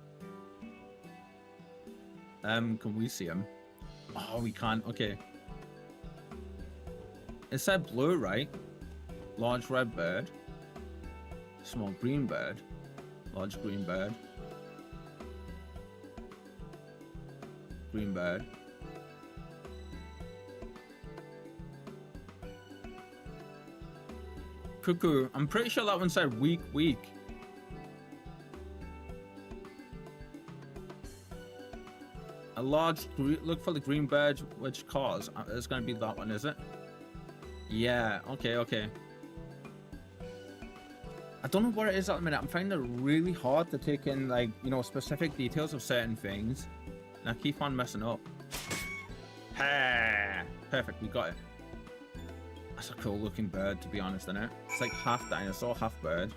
Can we see him? Oh, we can't. Okay. It said blue, right? Large red bird. Small green bird. Large green bird. Green bird. Cuckoo. I'm pretty sure that one said weak. A large, look for the green bird, which cause it's going to be that one, is it? Yeah, okay. I don't know what it is at the minute. I'm finding it really hard to take in, like, you know, specific details of certain things. And I keep on messing up. Ha! Perfect, we got it. That's a cool looking bird, to be honest, isn't it? It's like half dinosaur, half bird.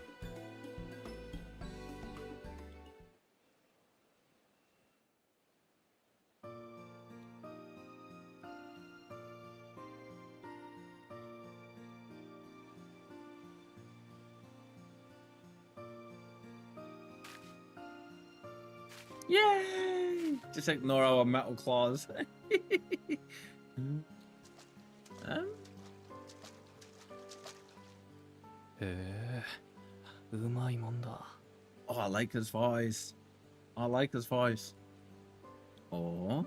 Yay! Just ignore our metal claws. Oh, I like his voice. Oh,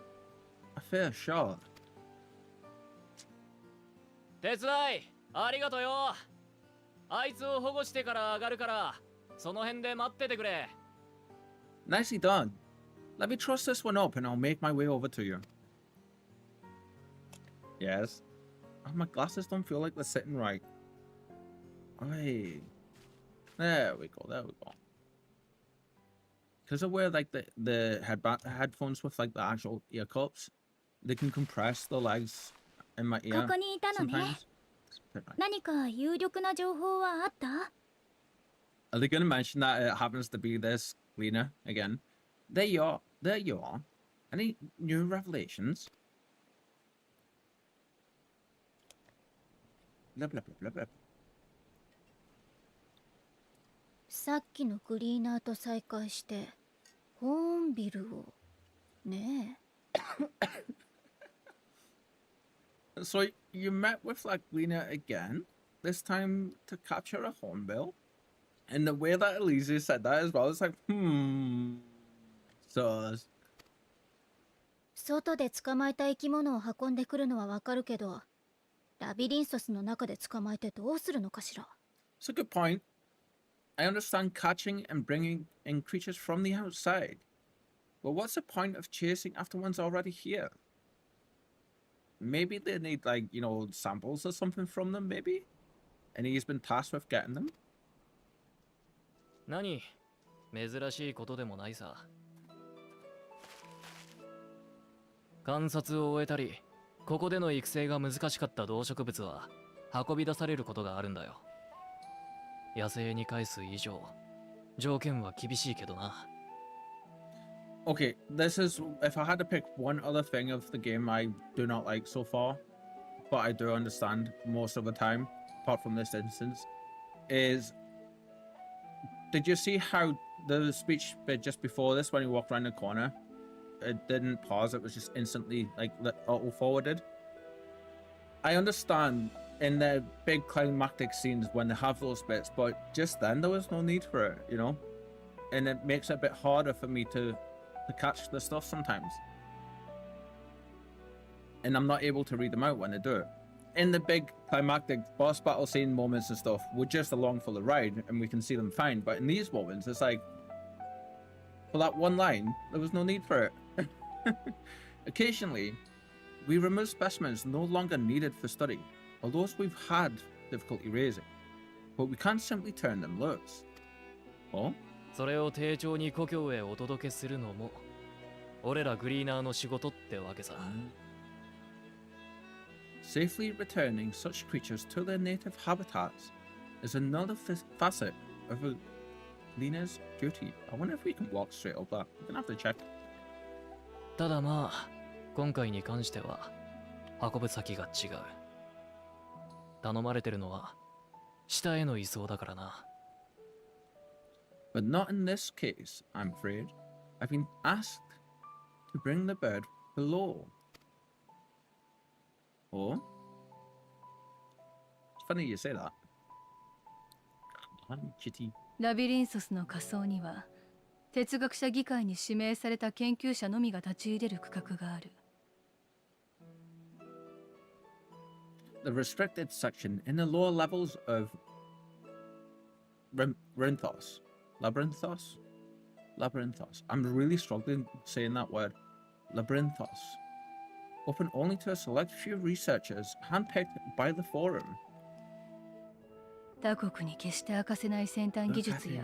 a fair shot. 手伝いありがとうよ。あいつを保護してから上がるから、その辺で待っててくれ。Nicely done. Let me truss this one up and I'll make my way over to you. Yes. Oh, my glasses don't feel like they're sitting right. Hey. There we go. Because I wear like the headphones with like the actual ear cups, they can compress the legs in my ear ここにいたのね。 sometimes. 何か有力な情報はあった？ Are they going to mention that it happens to be this cleaner again? There you are. Any new revelations? Blah, blah, blah, blah, blah. さっきのクリーナーと再会してホーンビルをねえ。 So you met with that cleaner again, this time to capture a hornbill? And the way that Elise said that as well, it's like, So 外で捕まえた生き物を運んでくるのはわかるけど、ラビリンソスの中で捕まえてどうするのかしら。 It's a good point. I understand catching and bringing in creatures from the outside. But what's the point of chasing after one's already here? Maybe they need, like, you know, samples or something from them, maybe? And he's been tasked with getting them? 何珍しいことでもないさ。観察を終えたり、ここでの育成が難しかった動植物は運び出されることがあるんだよ。野生に返す以上、条件は厳しいけどな。Okay, this is, if I had to pick one other thing of the game I do not like so far, but I do understand most of the time, apart from this instance, is, did you see how the speech bit just before this, when he walked around the corner, it didn't pause, it was just instantly, like, auto-forwarded? I understand in the big climactic scenes when they have those bits, but just then there was no need for it, you know? And it makes it a bit harder for me to catch the stuff sometimes. And I'm not able to read them out when I do it. In the big climactic boss battle scene moments and stuff, we're just along for the ride and we can see them fine. But in these moments, it's like, for that one line, there was no need for it. Occasionally, we remove specimens no longer needed for study, or those we've had difficulty raising, but we can't simply turn them loose. Oh? それを丁重に故郷へお届けするのも、俺らグリーナーの仕事ってわけさ。Safely returning such creatures to their native habitats is another facet of a Lena's duty. I wonder if we can walk straight up that. We're gonna have to check. ただまあ、今回に関しては運ぶ先が違う。頼まれてるのは下への移送だからな。But not in this case, I'm afraid. I've been asked to bring the bird below. Oh? It's funny you say that. Come on, Kitty. ラビリンソスの仮想には哲学者議会に指名された研究者のみが立ち入れる区画がある。The restricted section in the lower levels of Labyrinthos. I'm really struggling saying that word. Labyrinthos. Open only to a select few researchers handpicked by the forum. 他国に決して明かせない先端技術や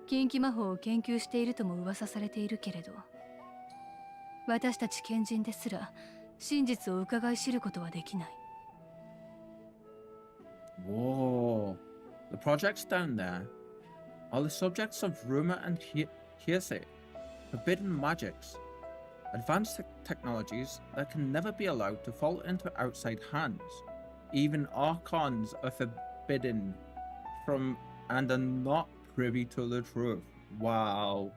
近畿魔法を研究しているとも噂されているけれど、私たち賢人ですら真実を伺い知ることはできない。Whoa. The projects down there are the subjects of rumor and hearsay, forbidden magics, advanced technologies that can never be allowed to fall into outside hands. Even archons are forbidden from and are not privy to the truth. Wow.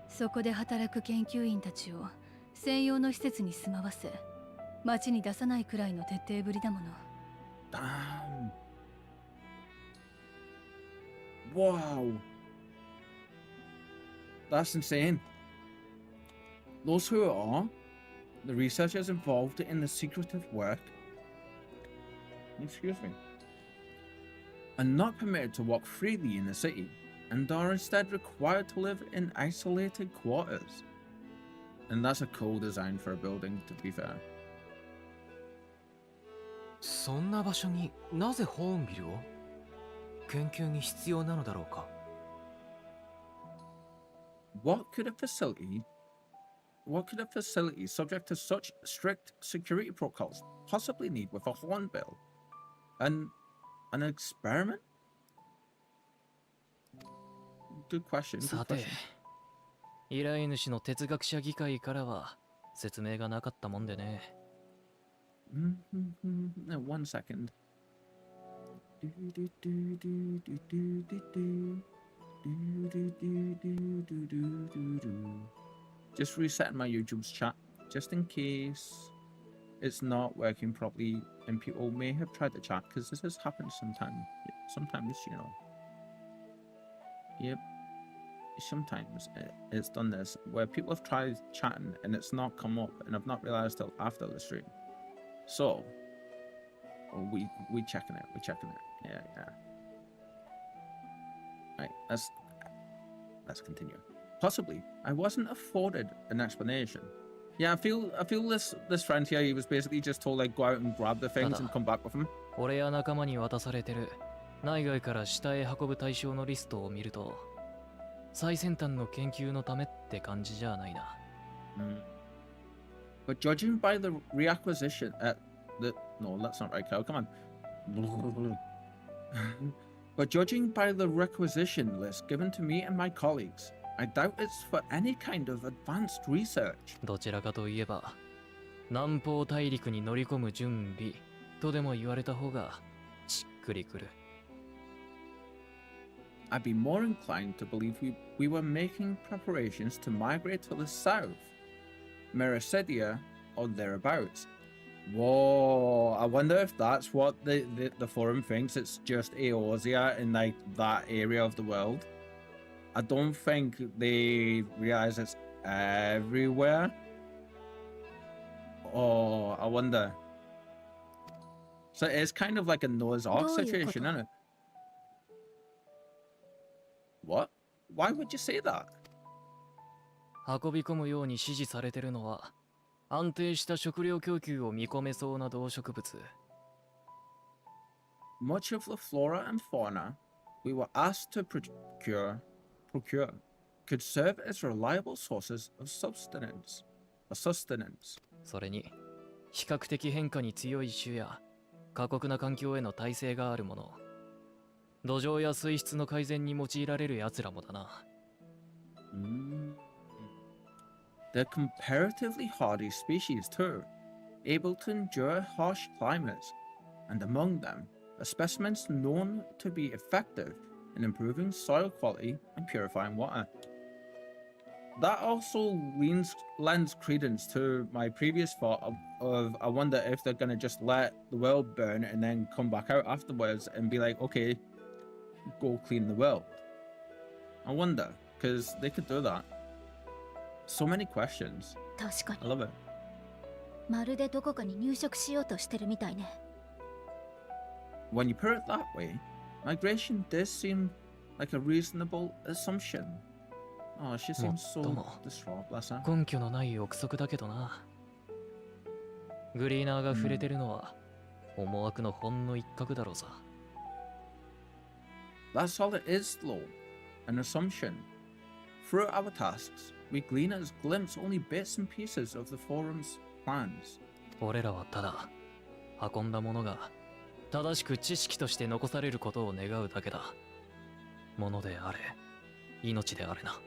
そこで働く研究員たちを専用の施設に住まわせ、町に出さないくらいの徹底ぶりだもの。Damn. Wow. That's insane. Those who are the researchers involved in the secretive work, excuse me, are not permitted to walk freely in the city and are instead required to live in isolated quarters. And that's a cool design for a building, to be fair. そんな場所になぜホーンビルを？研究に必要なのだろうか。What could a facility subject to such strict security protocols possibly need with a hornbill? An experiment? Good question. さて、依頼主の哲学者議会からは説明がなかったもんでね。One second. Just resetting my YouTube's chat, just in case it's not working properly and people may have tried to chat, because this has happened sometimes, you know. Yep. sometimes it's done this where people have tried chatting and it's not come up, and I've not realized till after the stream. So we checking it. We checking it. Yeah. Right. Let's continue. Possibly I wasn't afforded an explanation. Yeah, I feel this friend here, he was basically just told like go out and grab the things and come back with them. 俺や仲間に渡されてる内外から下へ運ぶ対象のリストを見ると最先端の研究のためって感じじゃないな。But judging by the reacquisition no, that's not right, Kyle. Come on. But judging by the requisition list given to me and my colleagues, I doubt it's for any kind of advanced research. どちらかといえば南方大陸に乗り込む準備とでも言われた方がしっくりくる。I'd be more inclined to believe we were making preparations to migrate to the south, Mericidia or thereabouts. Whoa, I wonder if that's what the forum thinks. It's just Eorzea in like that area of the world. I don't think they realize it's everywhere. Oh, I wonder. So it's kind of like a Noah's Ark situation, isn't it? What? Why would you say that? 運び込むように指示されてるのは安定した食料供給を見込めそうな動植物。Much of the flora and fauna we were asked to procure could serve as reliable sources of sustenance. それに比較的変化に強い種や過酷な環境への耐性があるもの。土壌や水質の改善に用いられる奴らもだな。They're comparatively hardy species too, able to endure harsh climates, and among them are specimens known to be effective in improving soil quality and purifying water. That also lends credence to my previous thought of I wonder if they're going to just let the world burn and then come back out afterwards and be like, okay, go clean the world. I wonder, because they could do that. So many questions. 確か I に love it. まるでどこかに入植しようとしてるみたいね。 When you put it that way, migration does seem like a reasonable assumption. Oh, she seems so distraught, bless her. 根拠のない憶測だけどな。グリーナーが触れてるのは思惑のほんの一角だろうさ。That's all it is, though. An assumption. Through our tasks, we glean as glimpse only bits and pieces of the forum's plans. 俺らはただ運んだものが正しく知識として残されることを願うだけだ。ものであれ、命であれな。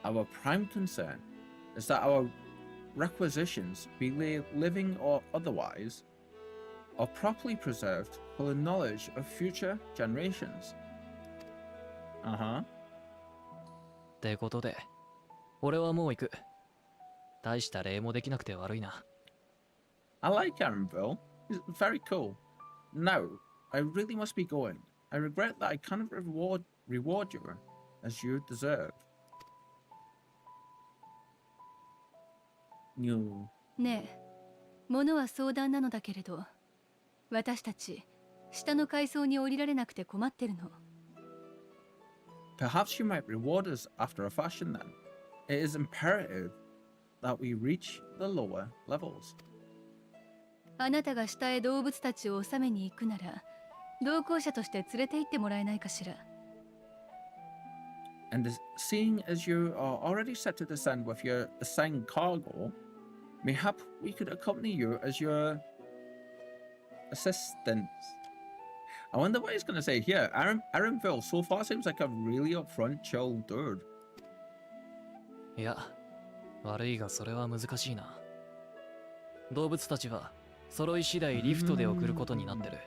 Our prime concern is that our requisitions, be they living or otherwise, are properly preserved for the knowledge of future generations. Uh-huh. ってことで、俺はもう行く。大した礼もできなくて悪いな。I like Aaronville. He's very cool. Now, I really must be going. I regret that I cannot reward you as you deserve. You. ねえ、物は相談なのだけれど、私たち下の階層に降りられなくて困ってるの。Perhaps you might reward us after a fashion then. It is imperative that we reach the lower levels. あなたが下へ動物たちを収めに行くなら、同行者として連れて行ってもらえないかしら。And seeing as you are already set to descend with your assigned cargo, mayhap we could accompany you as your assistants. I wonder what he's going to say here. Aaronville so far seems like a really upfront, chill dude. いや、悪いがそれは難しいな。動物たちは揃い次第リフトで送ることになってる。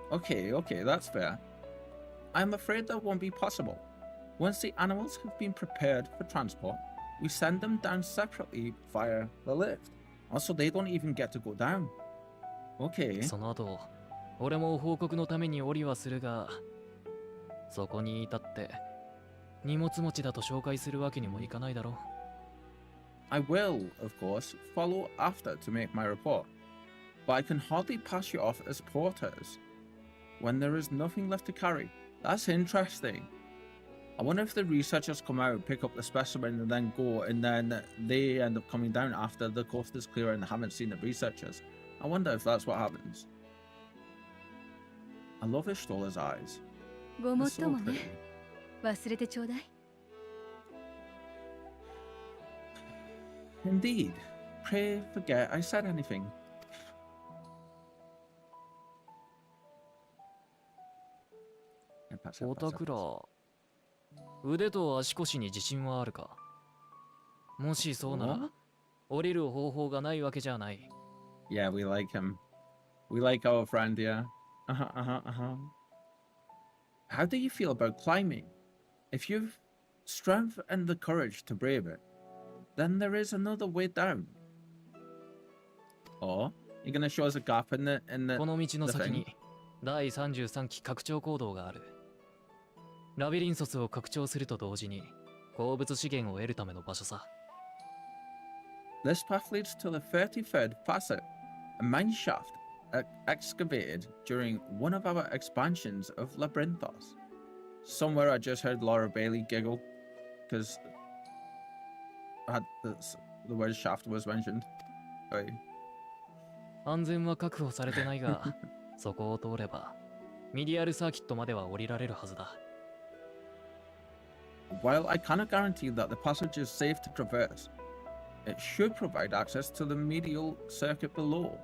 Okay, that's fair. I'm afraid that won't be possible. Once the animals have been prepared for transport, we send them down separately via the lift. Also, they don't even get to go down. Okay. その後、俺も報告のために降りはするが、そこに至って荷物持ちだと紹介するわけにもいかないだろう。 I will, of course, follow after to make my report, but I can hardly pass you off as porters when there is nothing left to carry. That's interesting. I wonder if the researchers come out, pick up the specimen, and then go, and then they end up coming down after the coast is clear and haven't seen the researchers. I wonder if that's what happens. I love Ishtola's eyes. ごも They're っと so もね。 pretty. 忘れてちょうだい。 Indeed. Pray forget I said anything. オタクラ、腕と足腰に自信はあるか？もしそうなら、降りる方法がないわけじゃない。 Yeah, we like him. We like our friend here. How do you feel about climbing? If you've strength and the courage to brave it, then there is another way down. Or you're gonna show us a gap in the この道の the 先 thing. に第33期拡張行動がある。ラビリンソスを拡張すると同時に鉱物資源を得るための場所さ。 This path leads to the 33rd facet, a mine shaft excavated during one of our expansions of Labyrinthos. Somewhere I just heard Laura Bailey giggle because the word shaft was mentioned. Right. 安全は確保されてないが、そこを通ればミディアルサーキットまでは降りられるはずだ。 While I cannot guarantee that the passage is safe to traverse, it should provide access to the medial circuit below.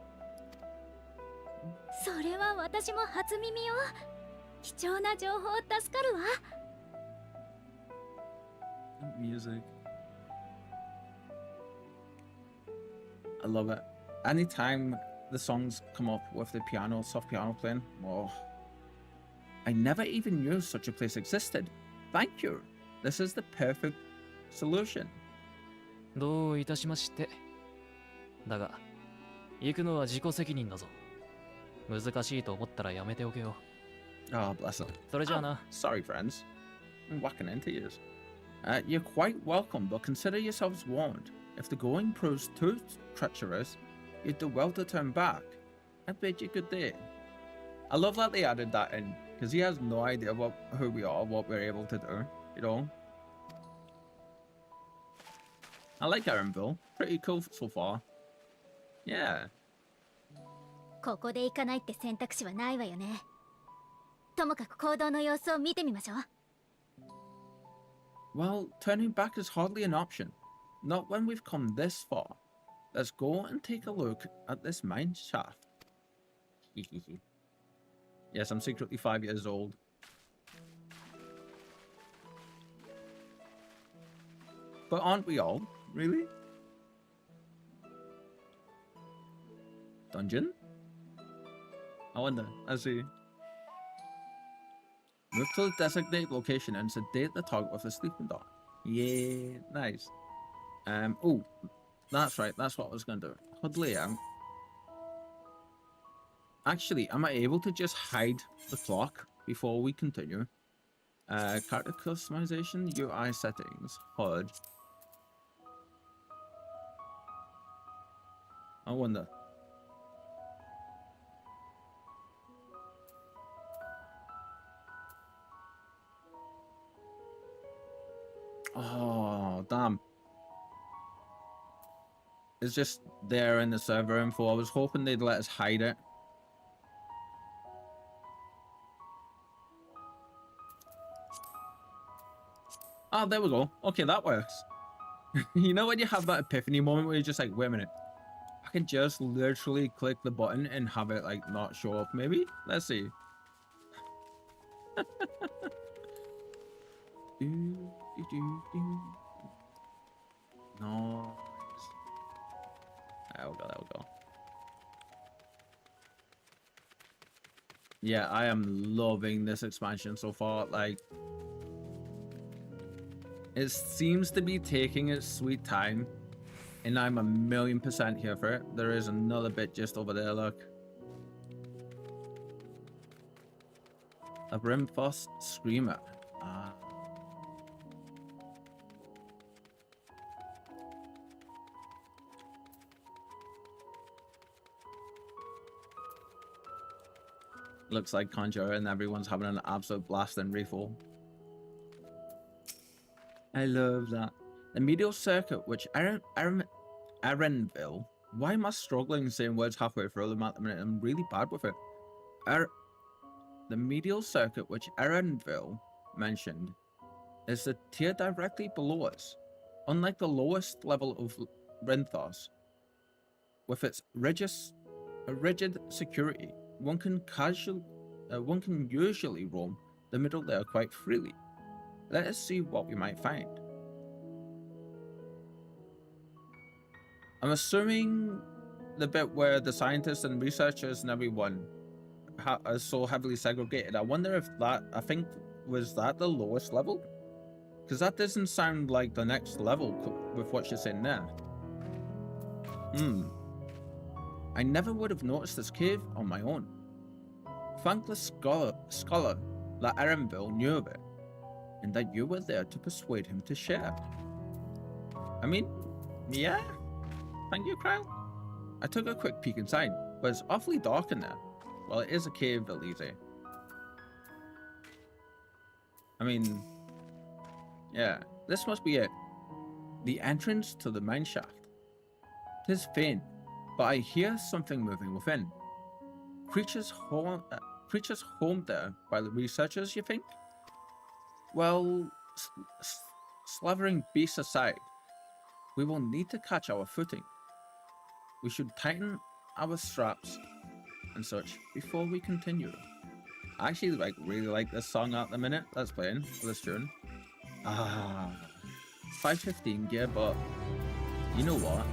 それは私も初耳よ。貴重な情報助かるわ。 Music. I love it. Anytime the songs come up with the piano, soft piano playing, oh. I never even knew such a place existed. Thank you. This is the perfect solution. どういたしまして。だが、行くのは自己責任だぞ。難しいと思ったらやめておけよ。 Oh, bless him. それじゃあな。 Sorry, friends. I'm whacking into you. You're quite welcome, but consider yourselves warned. If the going proves too treacherous, you'd do well to turn back. I bid you good day. I love that they added that in, because he has no idea who we are, what we're able to do, you know? I like Erenville. Pretty cool so far. Yeah. ここで行かないって選択肢はないわよね。ともかく行動の様子を見てみましょう。 Well, turning back is hardly an option. Not when we've come this far. Let's go and take a look at this mine shaft. Yes, I'm secretly 5 years old. But aren't we all? Really? Dungeon? I wonder. Let's see. Move to the designated location and sedate the target with a sleeping dart. Yeah, nice. Oh, that's right. That's what I was going to do. HUD layout. Actually, am I able to just hide the clock before we continue? Character customization, UI settings, HUD. I wonder. Oh, damn. It's just there in the server info. I was hoping they'd let us hide it. Oh, there we go. Okay, that works. You know when you have that epiphany moment where you're just like, wait a minute. I can just literally click the button and have it like not show up maybe? Let's see. Nice. There we go, there we go. Yeah, I am loving this expansion so far. Like, it seems to be taking its sweet time, and I'm 1,000,000% here for it. There is another bit just over there, look. A Brimfoss Screamer. Ah. Looks like Conjure and everyone's having an absolute blast in Reefer. I love that. The medial circuit, which Erenville. Why am I struggling saying words halfway through them at the minute? I'm really bad with it. The medial circuit, which Erenville mentioned, is the tier directly below us. Unlike the lowest level of Rinthos, with its rigid security, one can usually roam the middle there quite freely. Let us see what we might find. I'm assuming the bit where the scientists and researchers and everyone are so heavily segregated. I wonder if that, was that the lowest level? Because that doesn't sound like the next level with what you're saying there. I never would have noticed this cave on my own. Thank the scholar that Erenville knew of it, and that you were there to persuade him to share. I mean, yeah. Thank you, Kyle. I took a quick peek inside, but it's awfully dark in there. Well, it is a cave, Elise. I mean, yeah, this must be it. The entrance to the mine shaft. 'Tis faint, but I hear something moving within. Creatures homed there by the researchers, you think? Well, slavering beasts aside, we will need to catch our footing. We should tighten our straps and such before we continue. I actually really like this song at the minute that's playing for this tune. 515 gear, but you know what?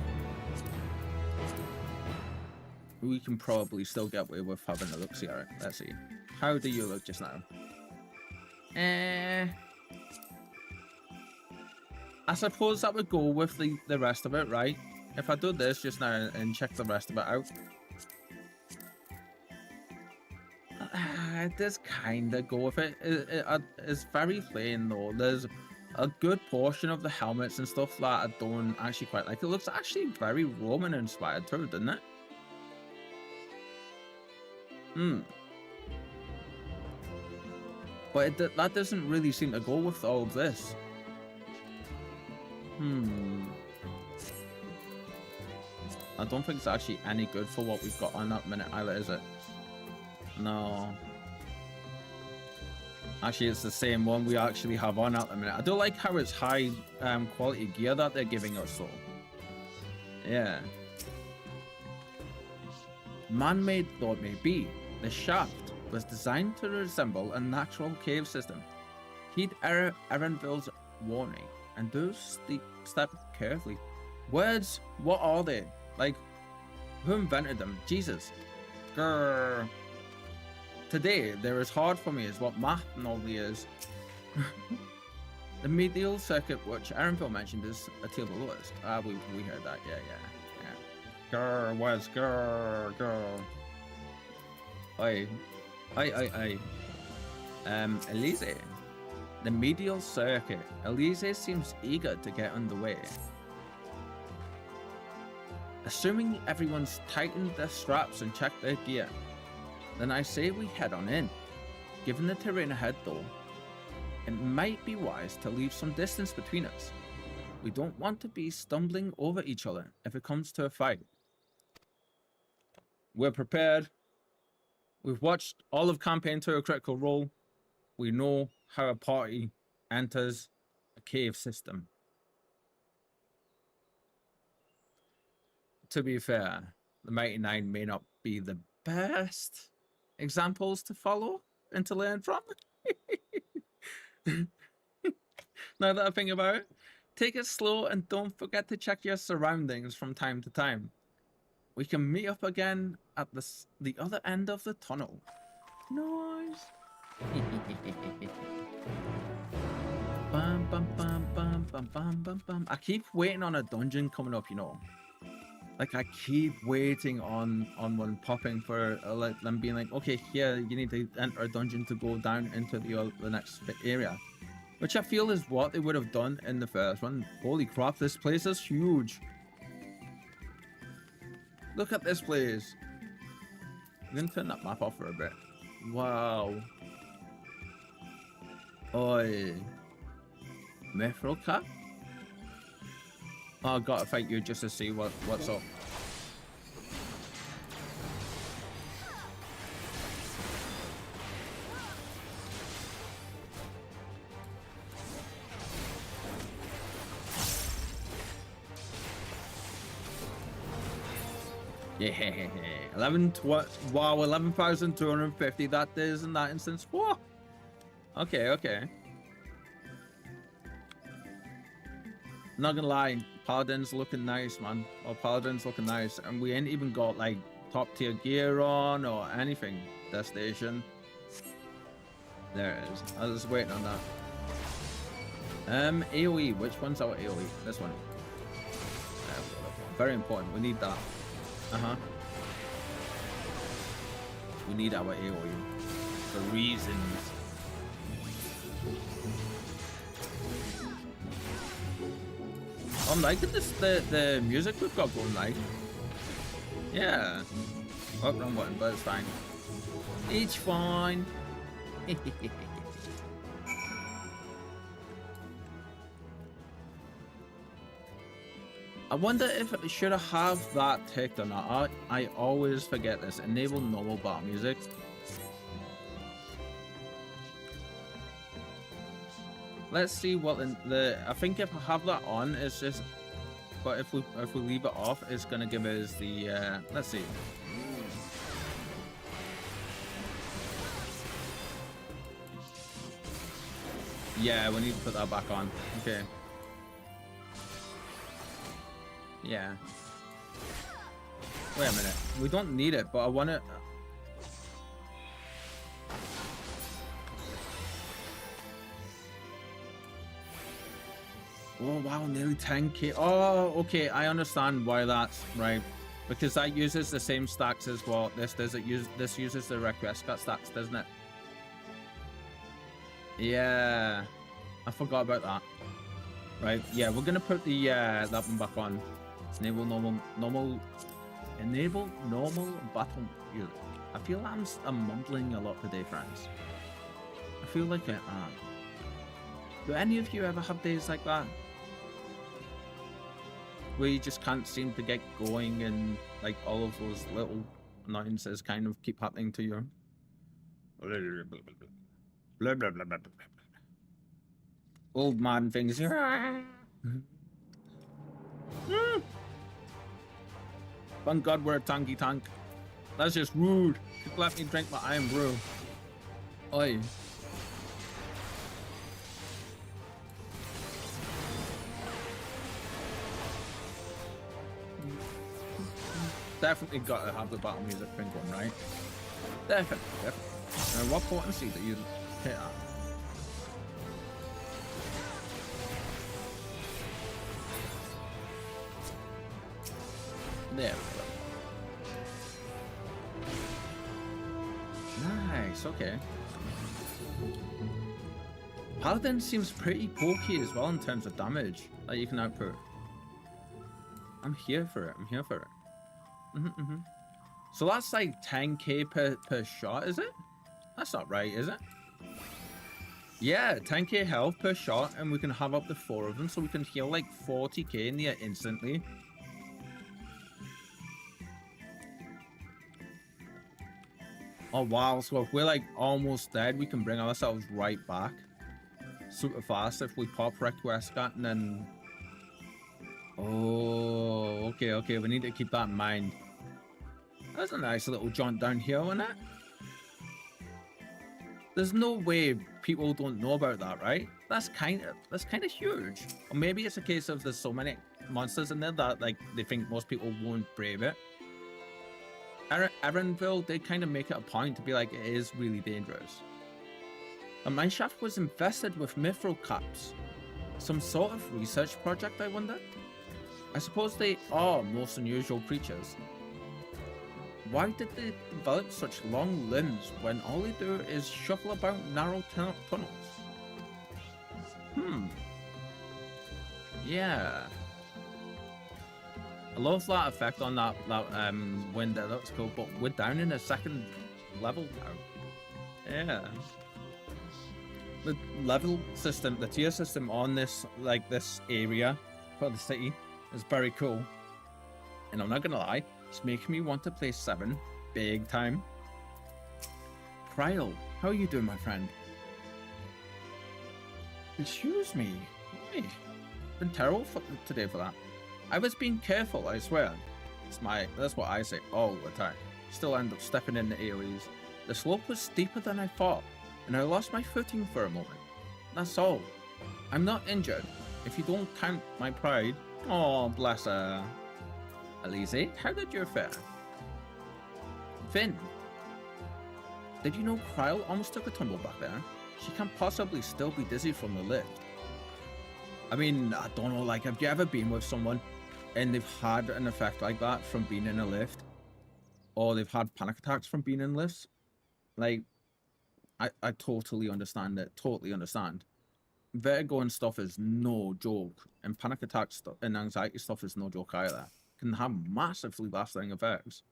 We can probably still get away with having a look see at it. Let's see. How do you look just now? I suppose that would go with the rest of it, right? If I do this just now and check the rest of it out. It does kind of go with it. It's very plain though. There's a good portion of the helmets and stuff that I don't actually quite like. It looks actually very Roman inspired too, doesn't it? But that doesn't really seem to go with all of this. I don't think it's actually any good for what we've got on that minute either, is it? No. Actually, it's the same one we actually have on at the minute. I do like how it's high quality gear that they're giving us though. Yeah. Man-made though it may be, the shaft was designed to resemble a natural cave system. Heed Erenville's warning and do step carefully. Words, what are they? Like, who invented them? Jesus. Grrr. Today, they're as hard for me as what math normally is. The medial circuit, which Erenville mentioned, is a tier below us. We heard that, yeah. Grrr, words, grrr. Oi. Elise. The medial circuit. Elise seems eager to get underway. Assuming everyone's tightened their straps and checked their gear, then I say we head on in. Given the terrain ahead though, it might be wise to leave some distance between us. We don't want to be stumbling over each other if it comes to a fight. We're prepared. We've watched all of Campaign 2 a Critical Role. We know how a party enters a cave system. To be fair, the Mighty Nine may not be the best examples to follow and to learn from. Now that I think about it, take it slow and don't forget to check your surroundings from time to time. We can meet up again at the other end of the tunnel. Nice. Bam, bam, bam, bam, bam, bam, bam, bam. I keep waiting on a dungeon coming up, you know. Like I keep waiting on one popping for like them being like, okay, here you need to enter a dungeon to go down into the next area, which I feel is what they would have done in the first one. Holy crap, this place is huge. Look at this place. I'm gonna turn that map off for a bit. Wow. Oi. Mithril cap? Oh, I gotta fight you just to see what's up. Yeah, 11,250. That is in that instance. Whoa. Okay, okay. Not gonna lie, Paladin's looking nice, man. Oh, Paladin's looking nice, and we ain't even got like top tier gear on or anything. Destination. There it is. I was waiting on that. AOE. Which one's our AOE? This one. Very important. We need that. We need our AOE for reasons. I'm liking this, the music we've got going, like. Yeah. Oh, wrong button, but it's fine. It's fine. I wonder if it should have that ticked or not. I always forget this. Enable normal battle music. Let's see what the I think if I have that on, it's just. But if we leave it off, it's gonna give us the. Let's see. Yeah, we need to put that back on. Okay. Yeah. Wait a minute. We don't need it, but I want it. Oh wow, nearly 10k. Oh, okay, I understand why that's right. Because that uses the same stacks as what this does. This uses the request stacks, doesn't it? Yeah, I forgot about that. Right, yeah, we're gonna put the that one back on. Enable normal battle music. I feel I'm mumbling a lot today, friends. I feel like I am. Do any of you ever have days like that? Where you just can't seem to get going and like all of those little annoyances kind of keep happening to you. Blah, blah, blah, blah, blah. Old man things. Thank God we're a tanky tank. That's just rude. Just let me drink my iron brew. Oi. Definitely got to have the battle music thing going, right? Definitely. Now, what potency that you hit at? There we go. Nice, okay. Paladin seems pretty pokey as well in terms of damage that you can output. I'm here for it. So that's like 10k per shot, is it? That's not right, is it? Yeah, 10k health per shot, and we can have up to 4 of them, so we can heal like 40k in the air instantly. Oh wow, so if we're like almost dead, we can bring ourselves right back super fast if we pop request scat and then... Oh, okay, we need to keep that in mind. That's a nice little jaunt down here, isn't it? There's no way people don't know about that, right? That's kind of huge. Or maybe it's a case of there's so many monsters in there that like they think most people won't brave it. Erenville, they kind of make it a point to be like, it is really dangerous. A mineshaft was infested with mithril caps. Some sort of research project, I wonder? I suppose they are most unusual creatures. Why did they develop such long limbs when all they do is shuffle about narrow tunnels? Yeah. I love that effect on that window. That's cool. But we're down in a second level now. Yeah. The level system, the tier system on this area for the city is very cool. And I'm not gonna lie, it's making me want to play 7 big time. Kryle, how are you doing, my friend? Excuse me. Why? Been terrible today for that. I was being careful, I swear. That's what I say all the time. Still end up stepping in the AoEs. The slope was steeper than I thought, and I lost my footing for a moment. That's all. I'm not injured, if you don't count my pride. Oh, bless her. Elise, how did you fare? Finn, did you know Kryle almost took a tumble back there? She can't possibly still be dizzy from the lift. I mean, I don't know, like, have you ever been with someone and they've had an effect like that from being in a lift? Or they've had panic attacks from being in lifts? Like, I totally understand it. Totally understand. Vertigo and stuff is no joke. And panic attacks and anxiety stuff is no joke either. Can have massively lasting effects.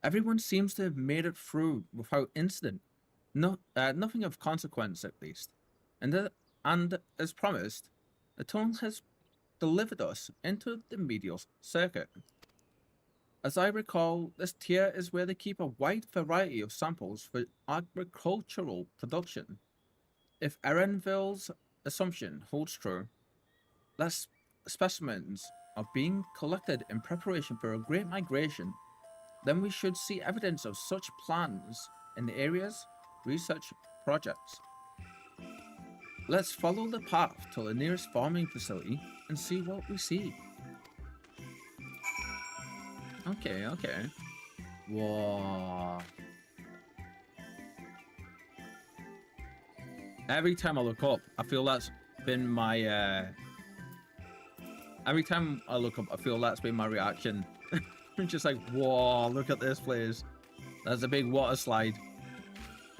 Everyone seems to have made it through without incident. Nothing of consequence, at least. And as promised, the tunnel has delivered us into the medial circuit. As I recall, this tier is where they keep a wide variety of samples for agricultural production. If Erenville's assumption holds true, that specimens are being collected in preparation for a great migration, then we should see evidence of such plans in the area's research projects. Let's follow the path to the nearest farming facility and see what we see. Okay. Whoa. Every time I look up, I feel that's been my, every time I look up, I feel that's been my reaction. I'm just like, whoa, look at this place. There's a big water slide.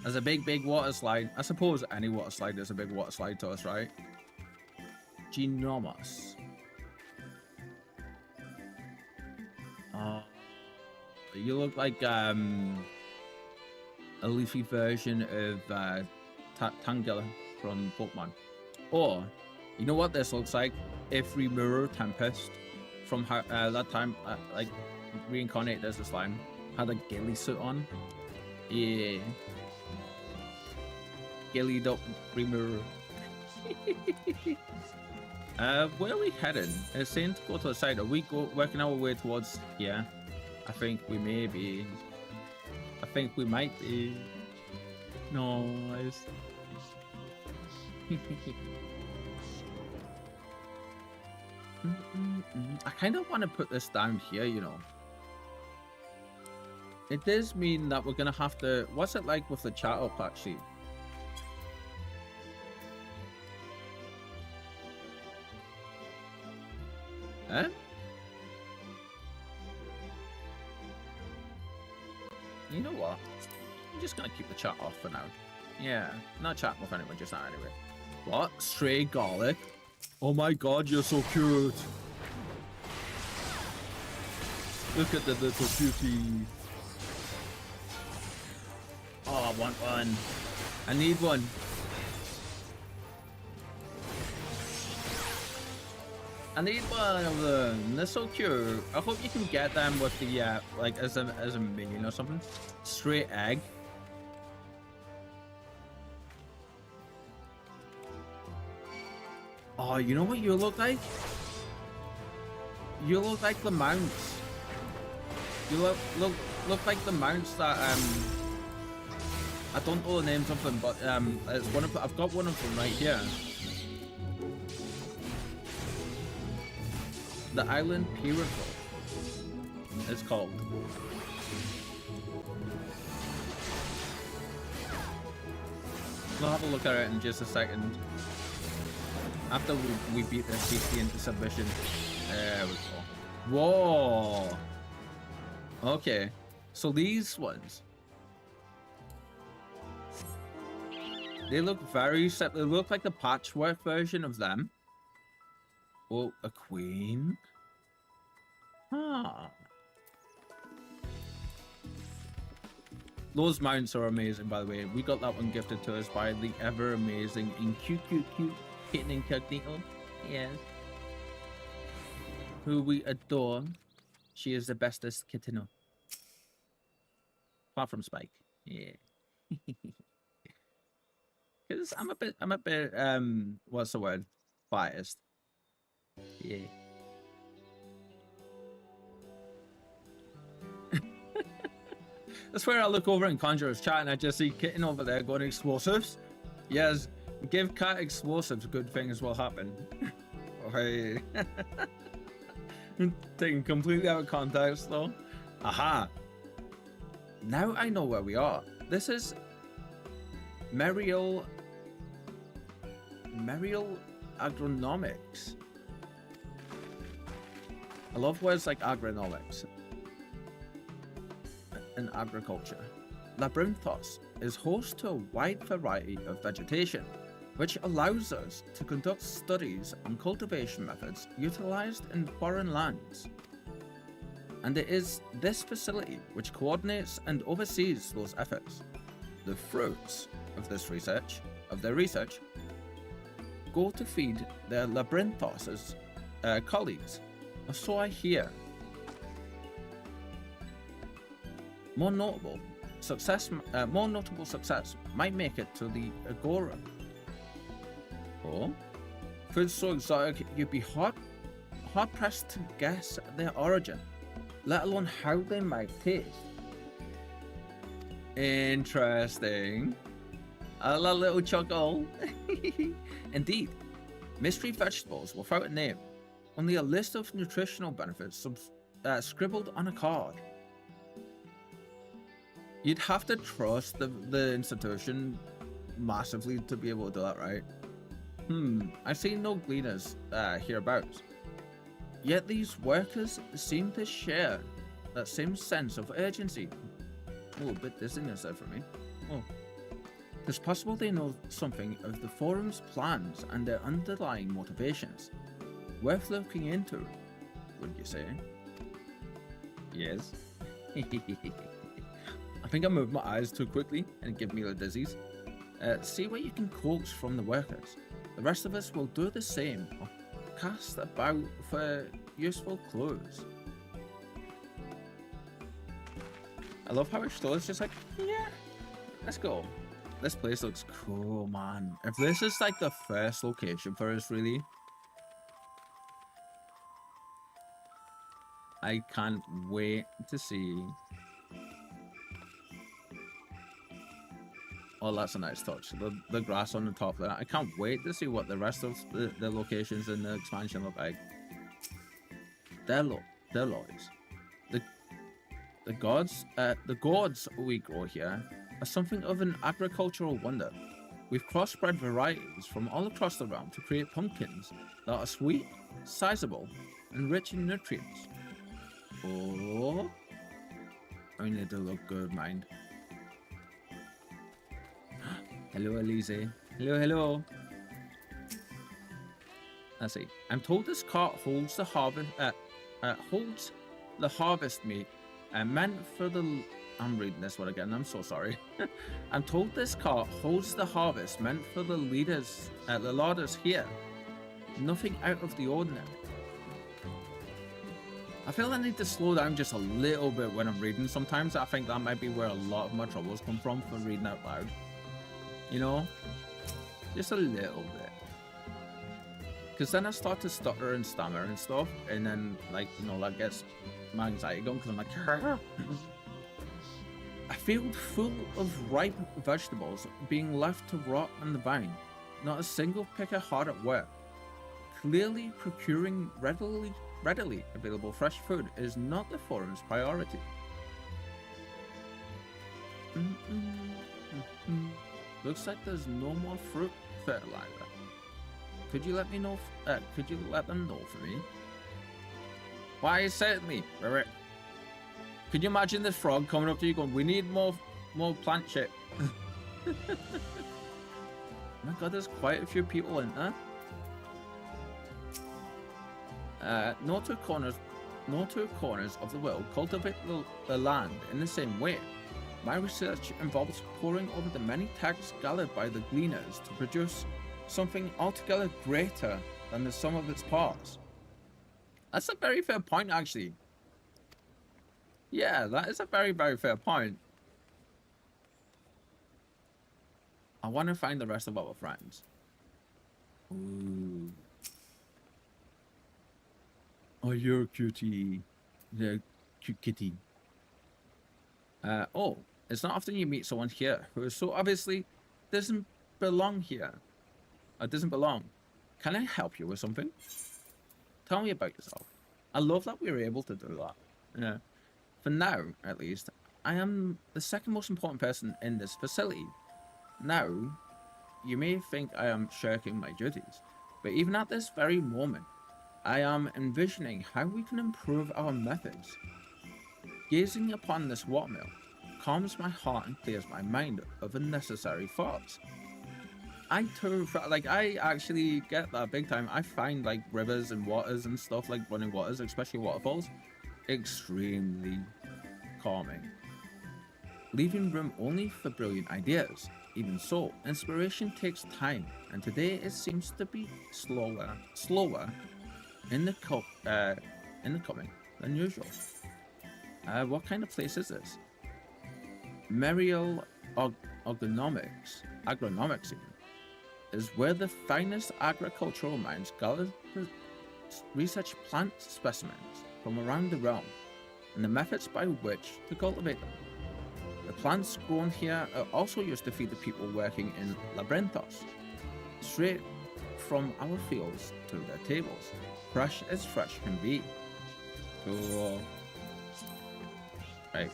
There's a big water slide. I suppose any water slide is a big water slide to us, right? Ginormous. You look like a leafy version of Tangela from Pokemon. Or, you know what this looks like? If Reeper Tempest from that time, like reincarnated as a slime, had a ghillie suit on. Yeah. Ghillied up Reeper. Where are we heading? It's saying to go to the side. Are we working our way towards here? I think we may be. I think we might be. No, I kind of want to put this down here, you know. It does mean that we're going to have to... What's it like with the chat up, actually? Eh? You know what? I'm just going to keep the chat off for now. Yeah, not chatting with anyone just now anyway. What? Stray garlic? Oh my god, you're so cute. Look at the little cutie. Oh, I want one. I need one. I need one of them. They're so cute. I hope you can get them with the like as a minion or something. Straight egg. Oh, you know what you look like? You look like the mounts. You look like the mounts that I don't know the names of them, but it's one of I've got one of them right here. The Island Pirate it's called. We'll have a look at it in just a second. After we beat this beastie into submission. There we go. Whoa. Okay. So these ones. They look very set. They look like the patchwork version of them. Oh, a queen. Ah. Those mounts are amazing, by the way. We got that one gifted to us by the ever amazing cute Kitten Incognito. Yes. Who we adore. She is the bestest kitten. Apart from Spike. Yeah. Because I'm a bit what's the word? Biased. Yeah. That's where I look over in Conjurer's chat and I just see Kitten over there going explosives. Yes, give Cat explosives, good things will happen. Okay. Taken completely out of context though. Aha. Now I know where we are. This is Merial Agronomics. I love words like agronomics and agriculture. Labyrinthos is host to a wide variety of vegetation, which allows us to conduct studies on cultivation methods utilized in foreign lands. And it is this facility which coordinates and oversees those efforts. The fruits of their research, go to feed their Labyrinthos' colleagues, or so I hear. More notable success might make it to the Agora. Or foods so exotic you'd be hard pressed to guess their origin, let alone how they might taste. Interesting. A little chuckle. Indeed, mystery vegetables without a name, only a list of nutritional benefits scribbled on a card. You'd have to trust the institution massively to be able to do that, right? I see no gleaners hereabouts. Yet these workers seem to share that same sense of urgency. Oh, a bit dizziness there for me. Oh. It's possible they know something of the forum's plans and their underlying motivations. Worth looking into, would you say? Yes. I think I moved my eyes too quickly and give me the dizzies. See what you can coax from the workers. The rest of us will do the same, or cast about for useful clues. I love how it's just like, yeah, let's go. This place looks cool, man. If this is like the first location for us, really, I can't wait to see. Oh, that's a nice touch. The grass on the top there. I can't wait to see what the rest of the locations in the expansion look like. Their lords. The gourds we grow here are something of an agricultural wonder. We've crossbred varieties from all across the realm to create pumpkins that are sweet, sizable, and rich in nutrients. Oh, I need to look good, mind. Hello, Elise. Hello. Let's see. I'm told this cart holds the harvest meat meant for the. I'm reading this one again. I'm so sorry. I'm told this cart holds the harvest meant for the leaders, the larders here. Nothing out of the ordinary. I feel I need to slow down just a little bit when I'm reading. Sometimes I think that might be where a lot of my troubles come from for reading out loud. You know, just a little bit. Because then I start to stutter and stammer and stuff, and then, like, you know, that gets my anxiety going because I'm like, a field full of ripe vegetables being left to rot on the vine. Not a single picker hard at work. Clearly, procuring readily available fresh food is not the forum's priority. Looks like there's no more fruit fertilizer. Could you let me know? Could you let them know for me? Why certainly. Could you imagine this frog coming up to you going, "We need more plant shit." Oh my god, there's quite a few people in there. No two corners of the world cultivate the land in the same way. My research involves poring over the many texts gathered by the gleaners to produce something altogether greater than the sum of its parts. That's a very fair point, actually. Yeah, that is a very, very fair point. I want to find the rest of our friends. Ooh. Oh, you're a cutie. The cute kitty. Oh, it's not often you meet someone here who so obviously doesn't belong here. Or doesn't belong. Can I help you with something? Tell me about yourself. I love that we were able to do that. Yeah. For now, at least, I am the second most important person in this facility. Now, you may think I am shirking my duties, but even at this very moment, I am envisioning how we can improve our methods. Gazing upon this watermill calms my heart and clears my mind of unnecessary thoughts. I actually get that big time. I find like rivers and waters and stuff, like running waters, especially waterfalls, extremely calming, leaving room only for brilliant ideas. Even so, inspiration takes time, and today it seems to be slower in the coming than usual. What kind of place is this? Merial Agronomics even, is where the finest agricultural minds gather to research plant specimens from around the realm and the methods by which to cultivate them. The plants grown here are also used to feed the people working in Labyrinthos, straight from our fields to their tables, fresh as fresh can be. Cool. Right,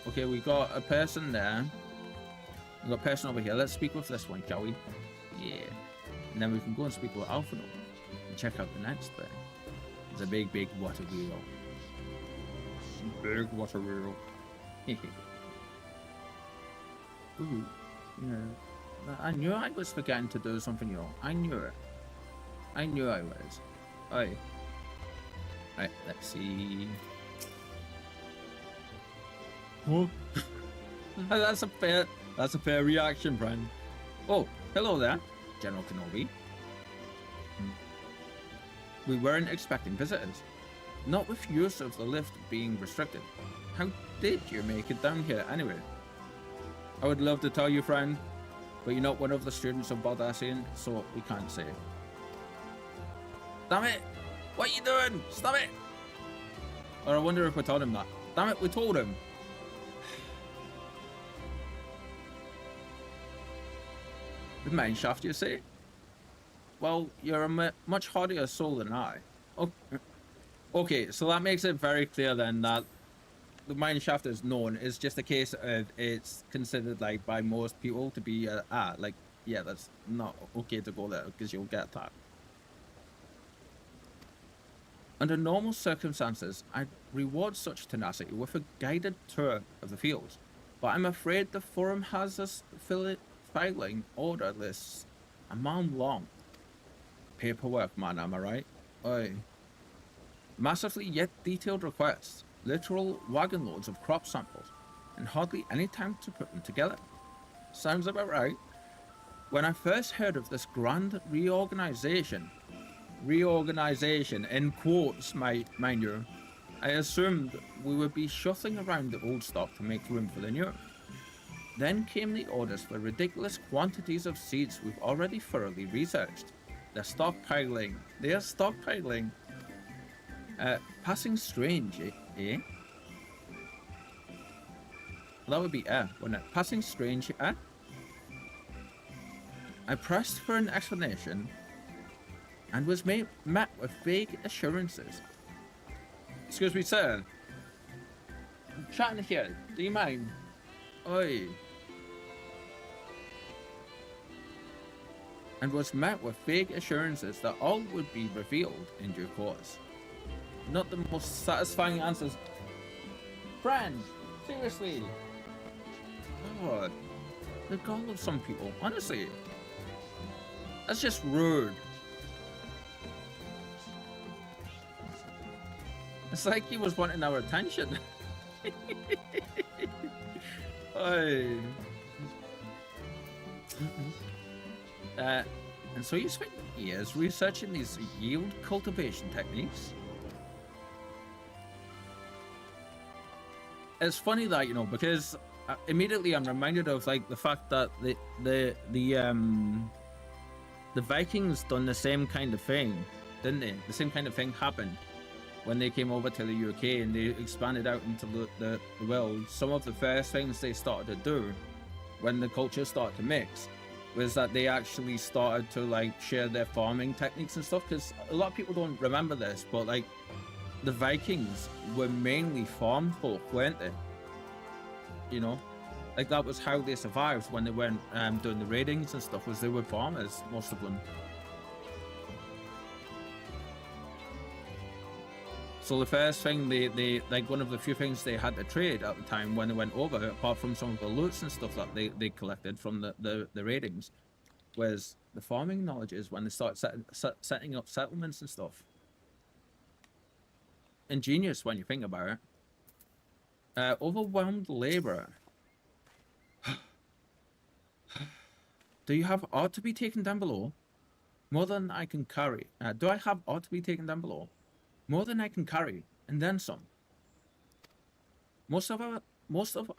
okay, we got a person there. We got a person over here. Let's speak with this one, shall we? Yeah. And then we can go and speak with Alphino and check out the next thing. It's a big water wheel. Big water wheel. Ooh, yeah. I knew I was forgetting to do something, yo. I knew it. I knew I was. Oi. Right, let's see. Oh. That's a fair reaction, friend. Oh, hello there, General Kenobi. We weren't expecting visitors. Not with use of the lift being restricted. How did you make it down here anyway? I would love to tell you, friend, but you're not one of the students of Baldassian, so we can't say. Damn it! What are you doing? Stop it! Or I wonder if we told him that. Damn it, we told him. The mine shaft, you say? Well, you're a much hardier soul than I. Okay, so that makes it very clear then that the mine shaft is known. It's just a case of it's considered like by most people to be like, yeah, that's not okay to go there because you'll get attacked. Under normal circumstances, I'd reward such tenacity with a guided tour of the fields, but I'm afraid the forum has us filing order lists a man long. Paperwork, man, am I right? Aye. Massively yet detailed requests, literal wagon loads of crop samples, and hardly any time to put them together. Sounds about right. When I first heard of this grand reorganization in quotes, mind you, I assumed we would be shuffling around the old stock to make room for the new. Then came the orders for ridiculous quantities of seeds we've already thoroughly researched. They're stockpiling. Passing strange, eh? Well, that would be wouldn't it? Passing strange, eh? I pressed for an explanation and was met with vague assurances. Excuse me, sir. I'm chatting here. Do you mind? Oi. and was met with vague assurances that all would be revealed in due course. Not the most satisfying answers. Friend, seriously. God, the gall of some people, honestly. That's just rude. It's like he was wanting our attention. Aye. And so you spent years researching these yield cultivation techniques. It's funny that, you know, because immediately I'm reminded of like the fact that the Vikings done the same kind of thing, didn't they? The same kind of thing happened when they came over to the UK and they expanded out into the world. Some of the first things they started to do when the cultures started to mix was that they actually started to like share their farming techniques and stuff, because a lot of people don't remember this, but like the Vikings were mainly farm folk, weren't they? You know, like that was how they survived when they went doing the raidings and stuff, was they were farmers, most of them. So the first thing they like, one of the few things they had to trade at the time when they went over, apart from some of the loots and stuff that they collected from the raidings, was the farming knowledges when they started setting up settlements and stuff. Ingenious when you think about it. Overwhelmed labor. Do you have art to be taken down below? More than I can carry. Do I have art to be taken down below? More than I can carry, and then some. Most of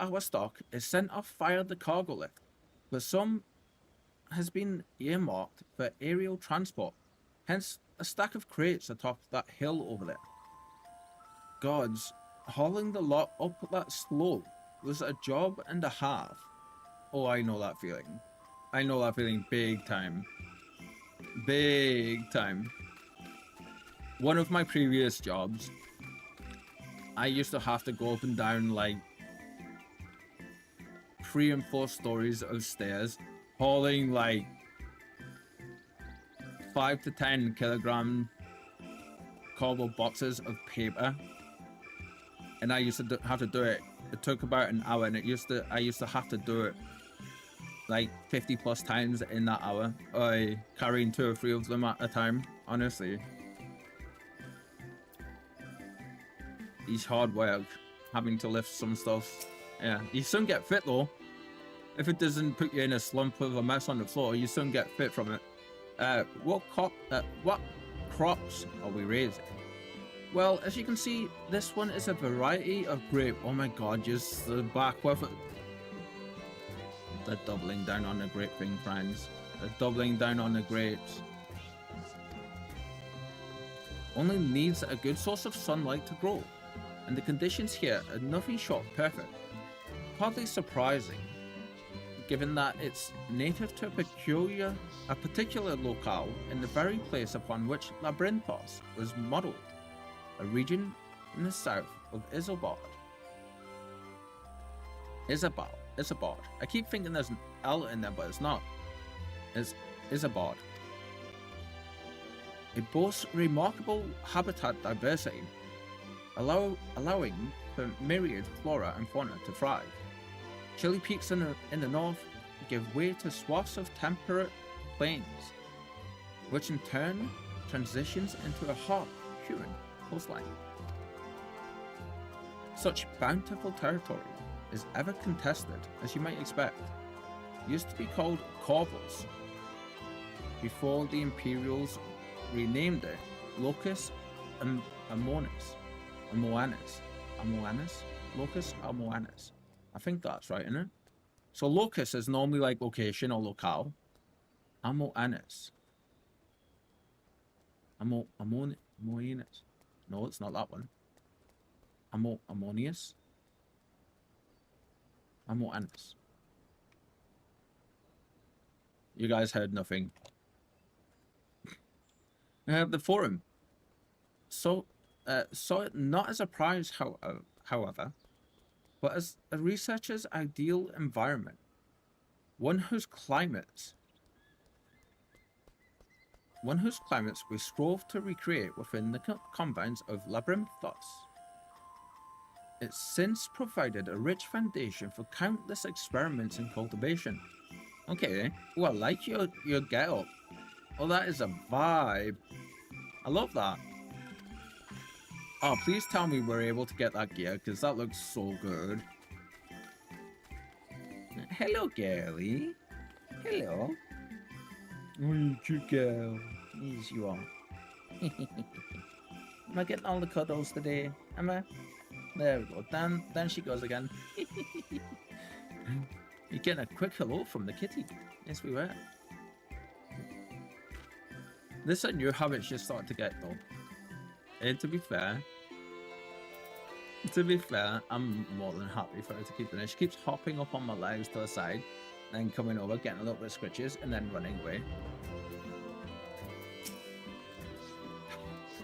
our stock is sent off via the cargo lift, but some has been earmarked for aerial transport. Hence, a stack of crates atop that hill over there. Gods, hauling the lot up that slope was a job and a half. Oh, I know that feeling. I know that feeling big time. Big time. One of my previous jobs, I used to have to go up and down like 3 and 4 stories of stairs, hauling like 5 to 10 kilogram cardboard boxes of paper, and I used to have to do it. It took about an hour, and I used to have to do it like 50 plus times in that hour. Carrying 2 or 3 of them at a time, honestly. It's hard work, having to lift some stuff. Yeah, you soon get fit though. If it doesn't put you in a slump of a mess on the floor, you soon get fit from it. What crops are we raising? Well, as you can see, this one is a variety of grape. Oh my god, just the back with it. They're doubling down on the grape thing, friends. They're doubling down on the grapes. Only needs a good source of sunlight to grow, and the conditions here are nothing short of perfect. Hardly surprising, given that it's native to a particular locale in the very place upon which Labyrinthos was modelled, a region in the south of Isabard. Isabard. I keep thinking there's an L in there, but it's not. It's Isabard. It boasts remarkable habitat diversity, allowing for myriad flora and fauna to thrive. Chilly peaks in the north give way to swaths of temperate plains, which in turn transitions into a hot, humid coastline. Such bountiful territory is ever contested, as you might expect. It used to be called Corvus, before the Imperials renamed it Locus Amoanus. Locus Amoanus. I think that's right, isn't it? So locus is normally like location or locale. Amoanus. Amoanus. No, it's not that one. Ammonius. Amoanus. You guys heard nothing. The forum. So it not as a prize, however, but as a researcher's ideal environment, one whose climates one whose climates we strove to recreate within the confines of Labyrinthos. It's since provided a rich foundation for countless experiments in cultivation. Okay, well, I like your get-up. Oh, that is a vibe. I love that. Oh, please tell me we're able to get that gear, because that looks so good. Hello, girlie. Hello. Oh, you cute girl. Yes, you are. Am I getting all the cuddles today? Am I? There we go. Down she goes again. You're getting a quick hello from the kitty. Yes, we were. This is a new habit she's starting to get, though. And to be fair, I'm more than happy for her to keep doing it. She keeps hopping up on my legs to the side, then coming over, getting a little bit of scritches, and then running away.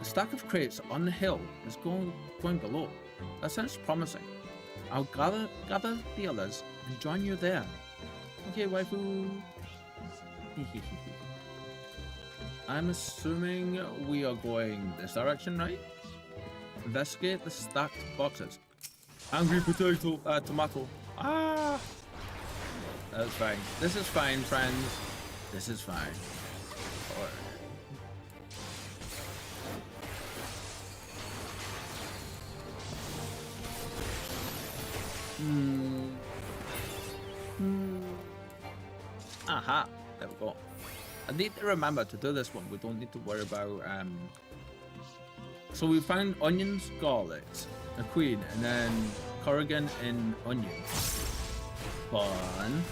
A stack of crates on the hill is going below. That sounds promising. I'll gather the others and join you there. Okay, waifu. I'm assuming we are going this direction, right? Investigate the stacked boxes. Angry potato, tomato. Ah! That's fine. This is fine, friends. This is fine. Alright. Aha, there we go. I need to remember to do this one. We don't need to worry about so we found onion scarlet, a queen, and then Corrigan and onion. Fun.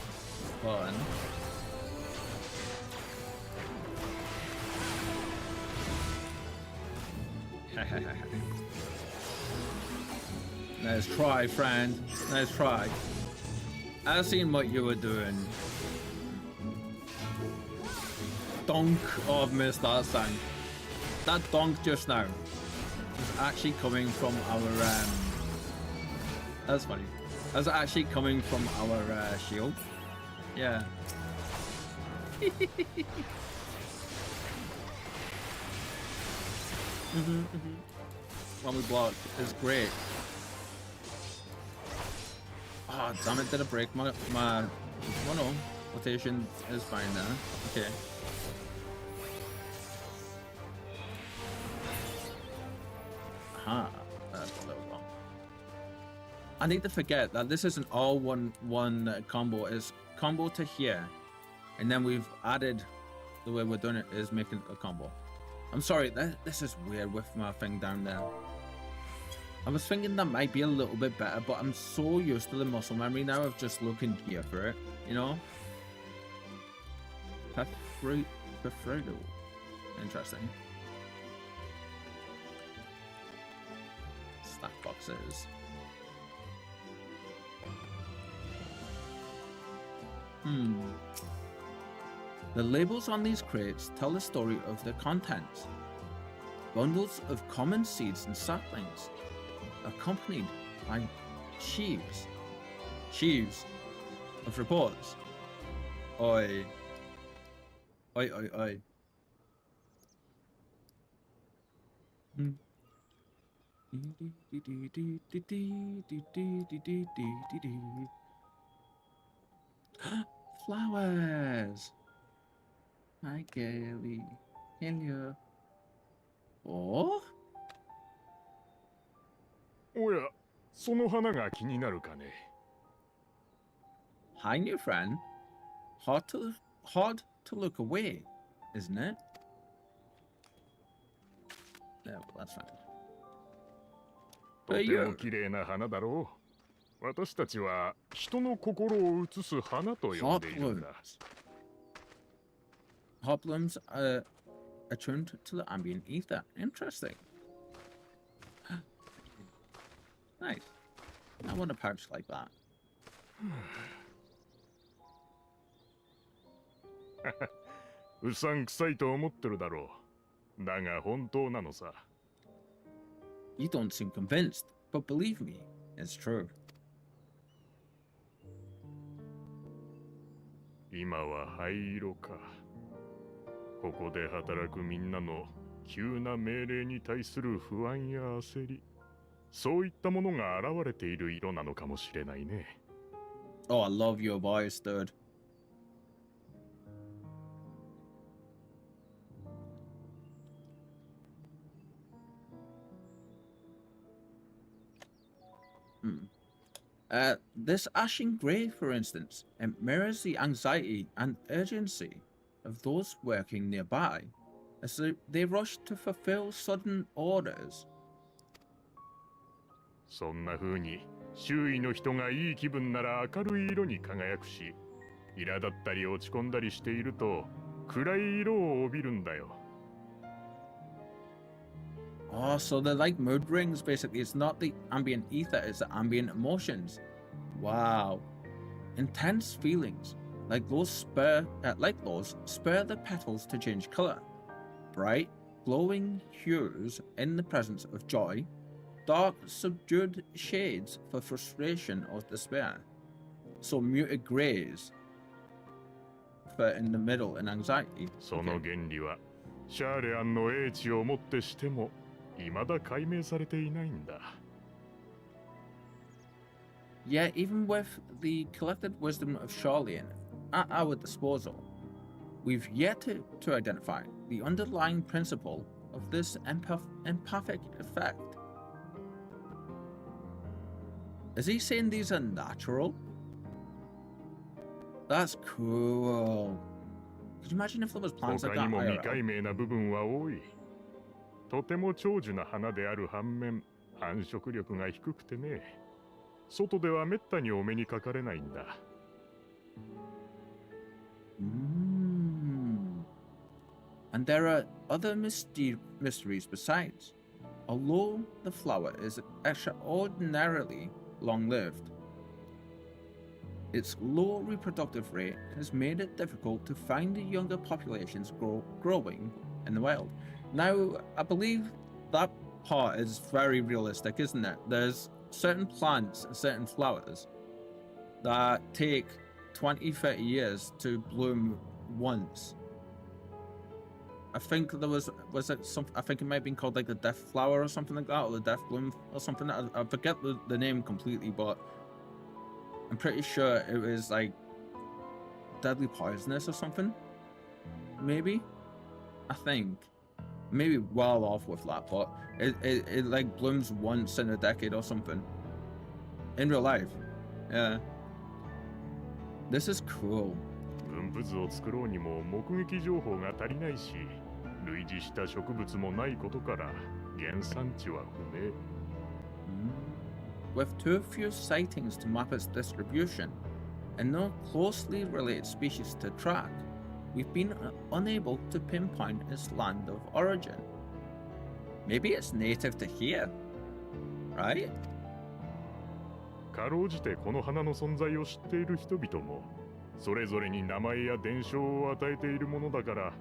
Nice try, friend. Nice try. I seen what you were doing. Donk. Oh, I've missed that sound. That donk just now is actually coming from our that's funny. That's actually coming from our shield. Yeah. When we block is great. Ah, oh, damn it, did I break my oh no, rotation is fine now. Okay. Aha, that's what that was wrong. I need to forget that this isn't all one combo. It's combo to here, and then we've added the way we're doing it is making a combo. I'm sorry, this is weird with my thing down there. I was thinking that might be a little bit better, but I'm so used to the muscle memory now of just looking here for it, you know? Perfredo. Interesting. Stack boxes. The labels on these crates tell the story of their contents. Bundles of common seeds and saplings, accompanied by sheaves of reports. Oi. Flowers. Hi, Kelly. Hello. Oh? おや、その花が気になるかね。Hi, new friend. Hard to look away, isn't it? Yeah, well, that's fine. とても綺麗な花だろう。私たちは人の心を映す花と呼んでいるんだ。Heart blooms are attuned to the ambient ether. Interesting. Nice. I want a pouch like that. うさんくさいと思ってるだろう。だが本当なのさ。You don't seem convinced, but believe me, it's true. 今は灰色か。ここで働くみんなの急な命令に対する不安や焦り、そういったものが現れている色なのかもしれないね。Oh, I love your voice, dude. This ashen grey, for instance, it mirrors the anxiety and urgency of those working nearby as they rush to fulfill sudden orders. そんな風に周囲の人がいい気分なら明るい色に輝くし、苛立ったり落ち込んだりしていると暗い色を帯びるんだよ。Oh, so they're like mood rings, basically. It's not the ambient ether, it's the ambient emotions. Wow. Intense feelings, like those spur the petals to change color. Bright, glowing hues in the presence of joy, dark, subdued shades for frustration or despair. So muted grays for in the middle in anxiety. その原理はシャーレアンの英知をもってしても未だ解明されていないんだ。Yet, even with the collected wisdom of Charlene at our disposal, we've yet to identify the underlying principle of this empathic effect. Is he saying these are natural? That's cool. Could you imagine if there was plants like 他 that にも未 IRL? 解明な部分は多い。とても長寿な花である反面、繁殖力が低くてね。外ではめったにお目にかかれないんだ。And there are other mysteries besides. Although the flower is extraordinarily long-lived, its low reproductive rate has made it difficult to find the younger populations growing in the wild. Now, I believe that part is very realistic, isn't it? There's certain plants and certain flowers that take 20-30 years to bloom once. I think there was it some, I think it might have been called like the death flower or something like that, or the death bloom or something. I forget the name completely, but I'm pretty sure it was like deadly poisonous or something. Maybe, I think, maybe well off with that, but it like blooms once in a decade or something. In real life, yeah. This is cool. 分布図を作ろうにも目撃情報が足りないし、類似した植物もないことから原産地は不明。With too few sightings to map its distribution, and no closely related species to track, we've been unable to pinpoint its land of origin. Maybe it's native to here, right? かろうじてこの花の存在を知っている人々も、それぞれに名前や伝承を与えているものだから、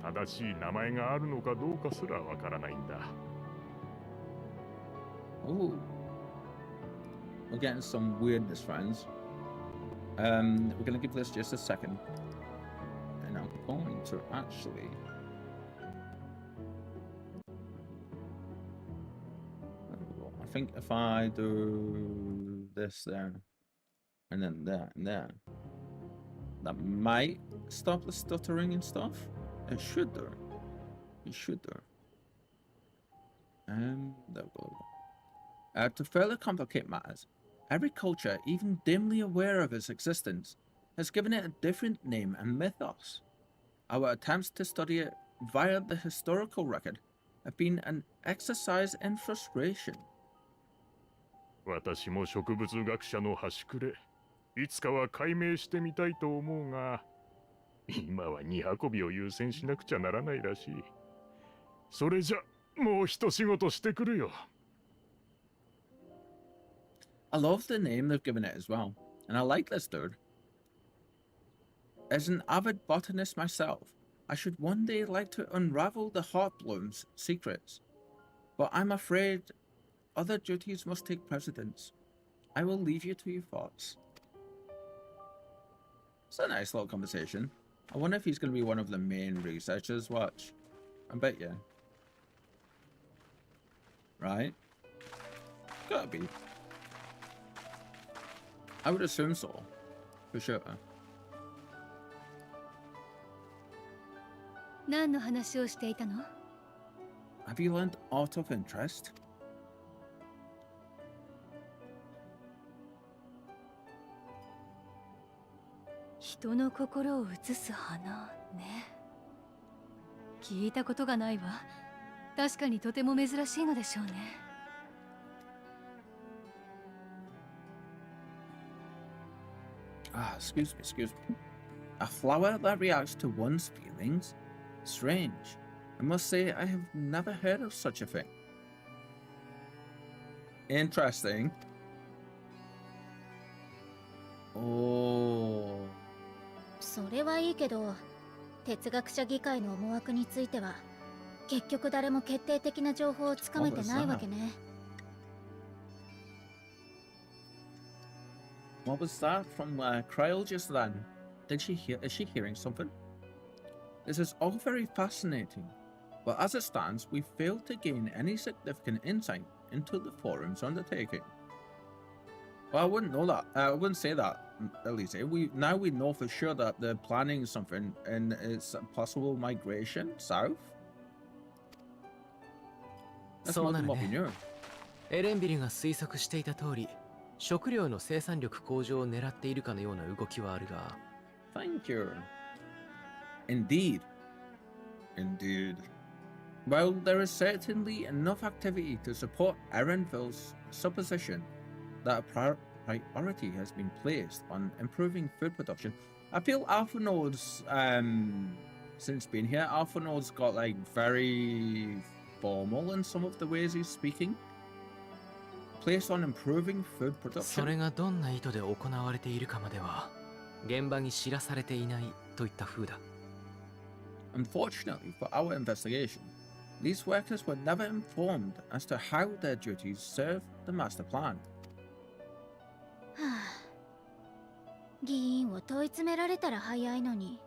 正しい名前があるのかどうかすらわからないんだ。Ooh. We're getting some weirdness, friends. We're gonna give this just a second. And I'm going to actually... I think if I do this there, and then there, and there, that might stop the stuttering and stuff. It should do. It should do. There we go. To further complicate matters, every culture, even dimly aware of its existence, has given it a different name and mythos. Our attempts to study it via the historical record have been an exercise in frustration. 私も植物学者の端くれ、いつかは解明してみたいと思うが、今は荷運びを優先しなくちゃならないらしい。それじゃ、もう一仕事してくるよ。I love the name they've given it as well, and I like this dude. As an avid botanist myself, I should one day like to unravel the heart bloom's secrets, but I'm afraid other duties must take precedence. I will leave you to your thoughts. It's a nice little conversation. I wonder if he's going to be one of the main researchers. Watch. I bet you. Right? Gotta be. I would assume so. For sure. 何の話をしていたの？ Have you learned out of interest? 人の心を映す花ね。聞いたことがないわ。確かにとても珍しいのでしょうね。Ah, excuse me. A flower that reacts to one's feelings? Strange. I must say I have never heard of such a thing. Interesting. Oh. それはいいけど、哲学者議会の思惑については結局誰も決定的な情報をつかめてないわけね。What was that from Kryl just then? Is she hearing something? This is all very fascinating, but as it stands, we fail to gain any significant insight into the forum's undertaking. Well, I wouldn't know that. I wouldn't say that, Elise. We know for sure that they're planning something, and it's a possible migration south. That's more than what we knew. エレンビルが推測していた通り、食料の生産力向上を狙っているかのような動きはあるが。Thank you. Indeed. Well, there is certainly enough activity to support Erenville's supposition that a priority has been placed on improving food production. I feel Alpha Node's, since being here, Alpha Node's got like very formal in some of the ways he's speaking. Placed on improving food そ production. れがどんな意図で行われているかまでは現場に知らされていないといった風だ。Unfortunately for our investigation, these workers were never informed as to how their duties serve the master plan. はあ、議員を問い詰められたら早いのに。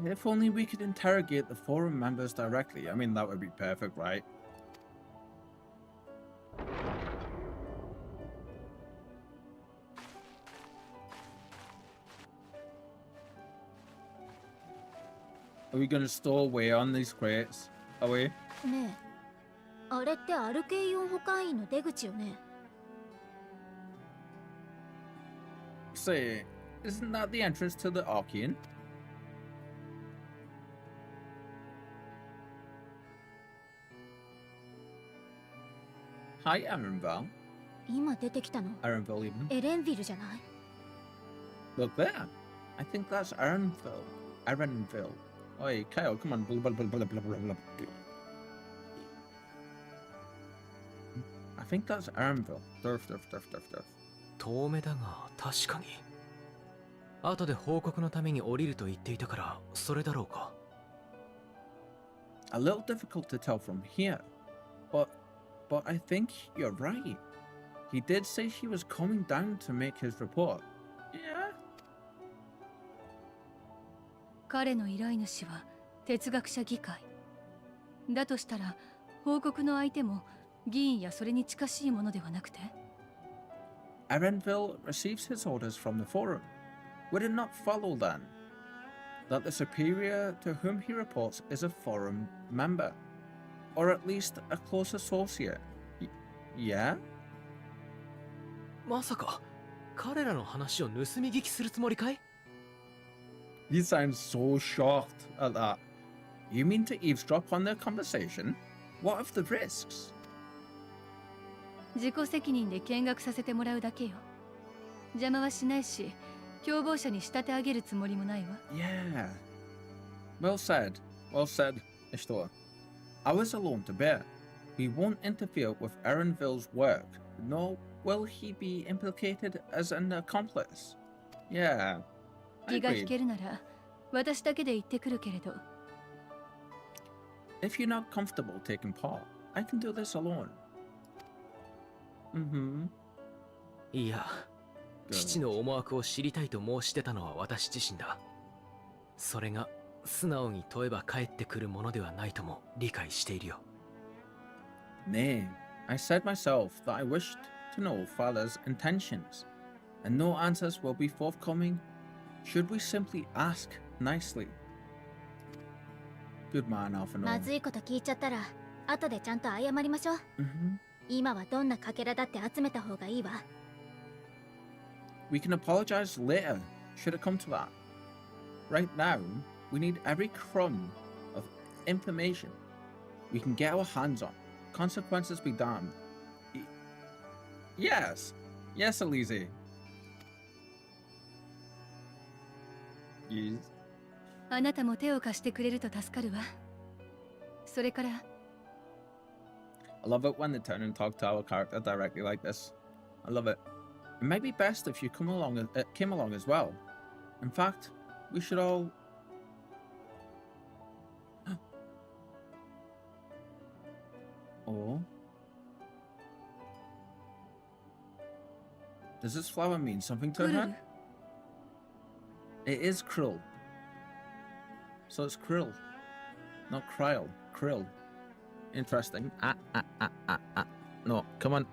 If only we could interrogate the forum members directly. I mean, that would be perfect, right? Are we gonna stow away on these crates? Are we? ねえ、あれってアルケイオン保管員の出口よね。Say, isn't that the entrance to the Archean? Hi, Erenville. 今出てきたの Erenville, even. エレンビルじゃない？ Look there. I think that's Erenville. Oi, Kyle, come on. Blah, blah, blah, blah, blah, blah, blah. I think that's Erenville. Durf. 遠目だが確かに。後で報告のために降りると言っていたからそれだろうか。A little difficult to tell from here, but I think you're right. He did say he was coming down to make his report. Yeah. 彼の依頼主は哲学者議会。だとしたら報告の相手も議員やそれに近しいものではなくて？ Erenville receives his orders from the forum. Would it not follow then that the superior to whom he reports is a forum member, or at least a close associate? Yeah? まさか彼らの話を盗み聞きするつもりかい？ You sound so shocked at that. You mean to eavesdrop on their conversation? What of the risks? 自己責任で見学させてもらうだけよ。邪魔はしないし、共謀者に仕立て上げるつもりもないわ。Yeah. Well said, Ishtar. Ours alone to bear. We won't interfere with Erenville's work, nor will he be implicated as an accomplice. Yeah. I 気が引 agree. けるなら、私だけで行ってくるけれど。If you're not comfortable taking part, I can do this alone. Mm-hmm. いや、父の思惑を知りたいと申してたのは私自身だ。それが素直に問えば返ってくるものではないとも理解しているよ。Nay, I said myself that I wished to know father's intentions, and no answers will be forthcoming should we simply ask nicely. Good man, Alphino. まずいこと聞いちゃったら後でちゃんと謝りましょう。 今はどんなかけらだって集めた方がいいわ。 We can apologize later, should it come to that. Right now, we need every crumb of information we can get our hands on. Consequences be damned. Yes. Yes, Elise. Yes. あなたも手を貸してくれると助かるわ。それから I love it when they turn and talk to our character directly like this. I love it. It might be best if you came along as well. In fact, we should all... Oh. Does this flower mean something to クルル her? It is Krill. So it's Krill. Not Kryl. Krill. Interesting. No, come on.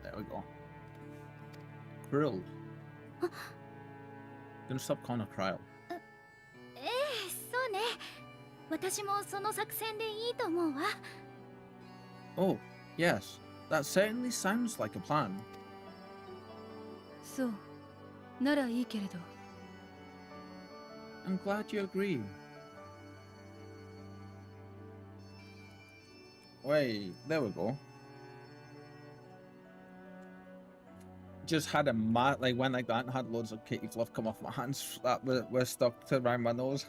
There we go. Krill. Gonna stop calling her Kryl. そうね。私もその作戦でいいと思うわ。 Oh, yes. That certainly sounds like a plan. そうならいいけれど I'm glad you agree. Wait, there we go. Just had a went like that and had loads of kitty fluff come off my hands that were stuck to around my nose.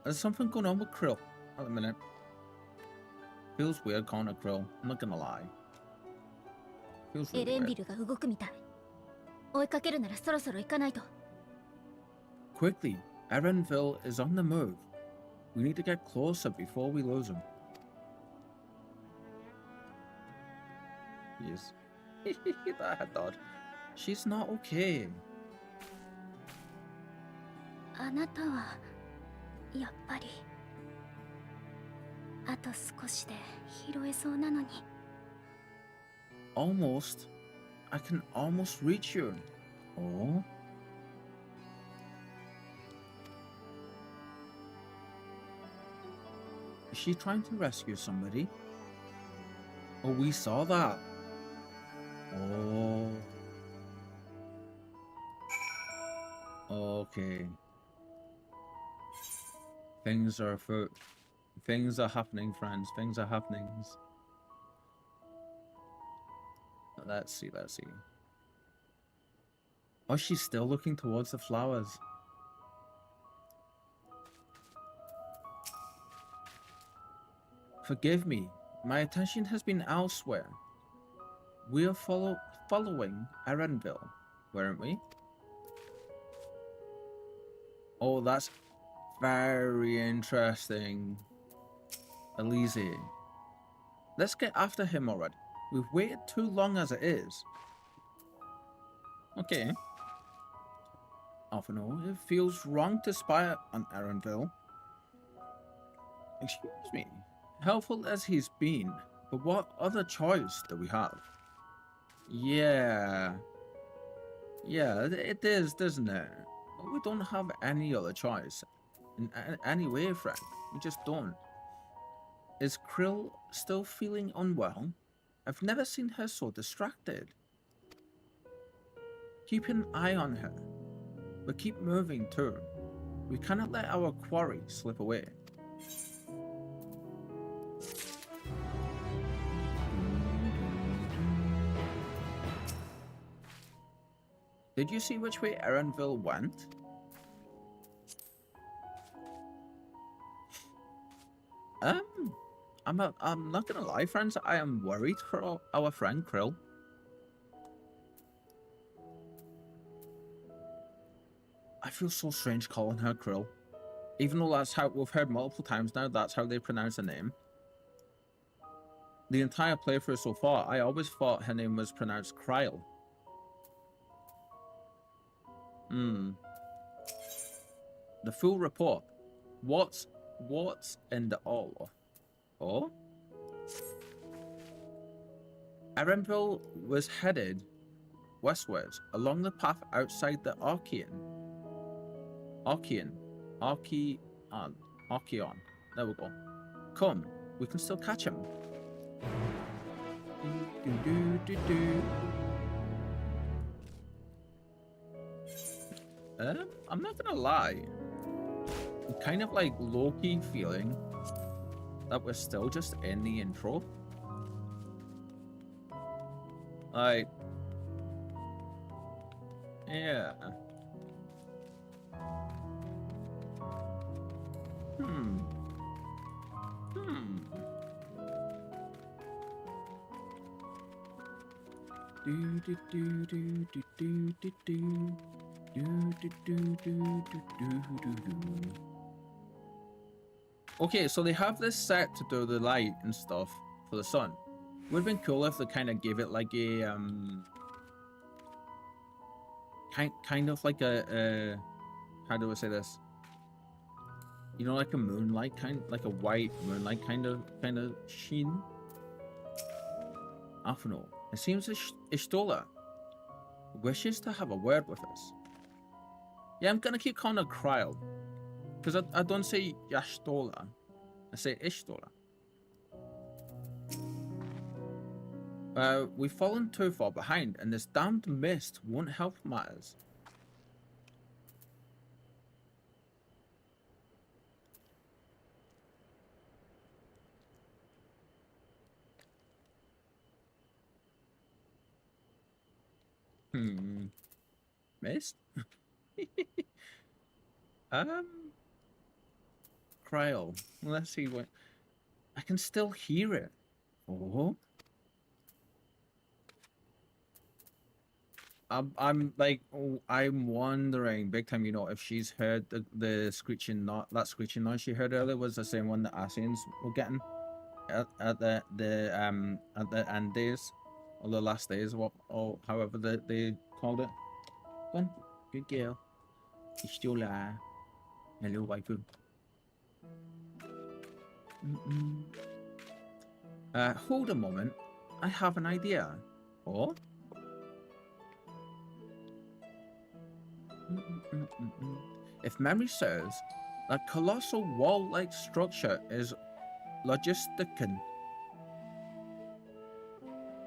There's something going on with Krill at the minute. Feels weird calling her Krill, I'm not gonna lie. Feels エ really レンビ weird. ルが動くみたい。追いかけるならそろそろ行かないと。 Quickly, Erenville is on the move. We need to get closer before we lose him. Yes. That thought. She's not okay. あなたはやっぱりあと少しで拾えそうなのに。 Almost. I can almost reach you. Oh. Is she trying to rescue somebody? Oh, we saw that. Oh. Okay. Things are afoot. Things are happening, friends. Things are happening. Let's see, let's see. Oh, she's still looking towards the flowers. Forgive me, my attention has been elsewhere. We are following Erenville, weren't we? Oh, that's very interesting. Elise. Let's get after him already. We've waited too long as it is. Okay. Alphino, it feels wrong to spy on Erenville. Excuse me. Helpful as he's been, but what other choice do we have? Yeah. Yeah, it is, doesn't it? We don't have any other choice. In any way, friend. We just don't. Is Krill still feeling unwell? I've never seen her so distracted. Keep an eye on her, but keep moving too. We cannot let our quarry slip away. Did you see which way Erenville went? I'm not gonna lie, friends. I am worried for our friend Krill. I feel so strange calling her Krill, even though that's how we've heard multiple times now. That's how they pronounce her name. The entire playthrough so far, I always thought her name was pronounced Kryl. Hmm. The full report. What's in the all? Oh? Erenville was headed westwards along the path outside the Archeon. There we go. Come, we can still catch him. I'm not gonna lie. I'm kind of like low-key feeling that we're still just in the intro. Like, yeah. Hmm. Do do do do do do do do. Okay, so they have this set to do the light and stuff for the sun. Would have been cool if they kind of gave it like a kind of like a how do I say this? You know, like a moonlight like a white moonlight kind of sheen. I don't know. It seems Ishtola wishes to have a word with us. Yeah, I'm gonna keep calling her Kryl. Because I don't say Yashtola. I say Ishtola. We've fallen too far behind, and this damned mist won't help matters. Mist? Kryl. Let's see what... I can still hear it. Oh. I'm like, I'm wondering big time, you know, if she's heard the screeching that screeching noise she heard earlier was the same one the Asians were getting at the end days or the last days, or however they called it. Go on, good girl. You're still there. Hello, waifu. Hold a moment. I have an idea. Oh? If memory serves, that colossal wall-like structure is Logistican.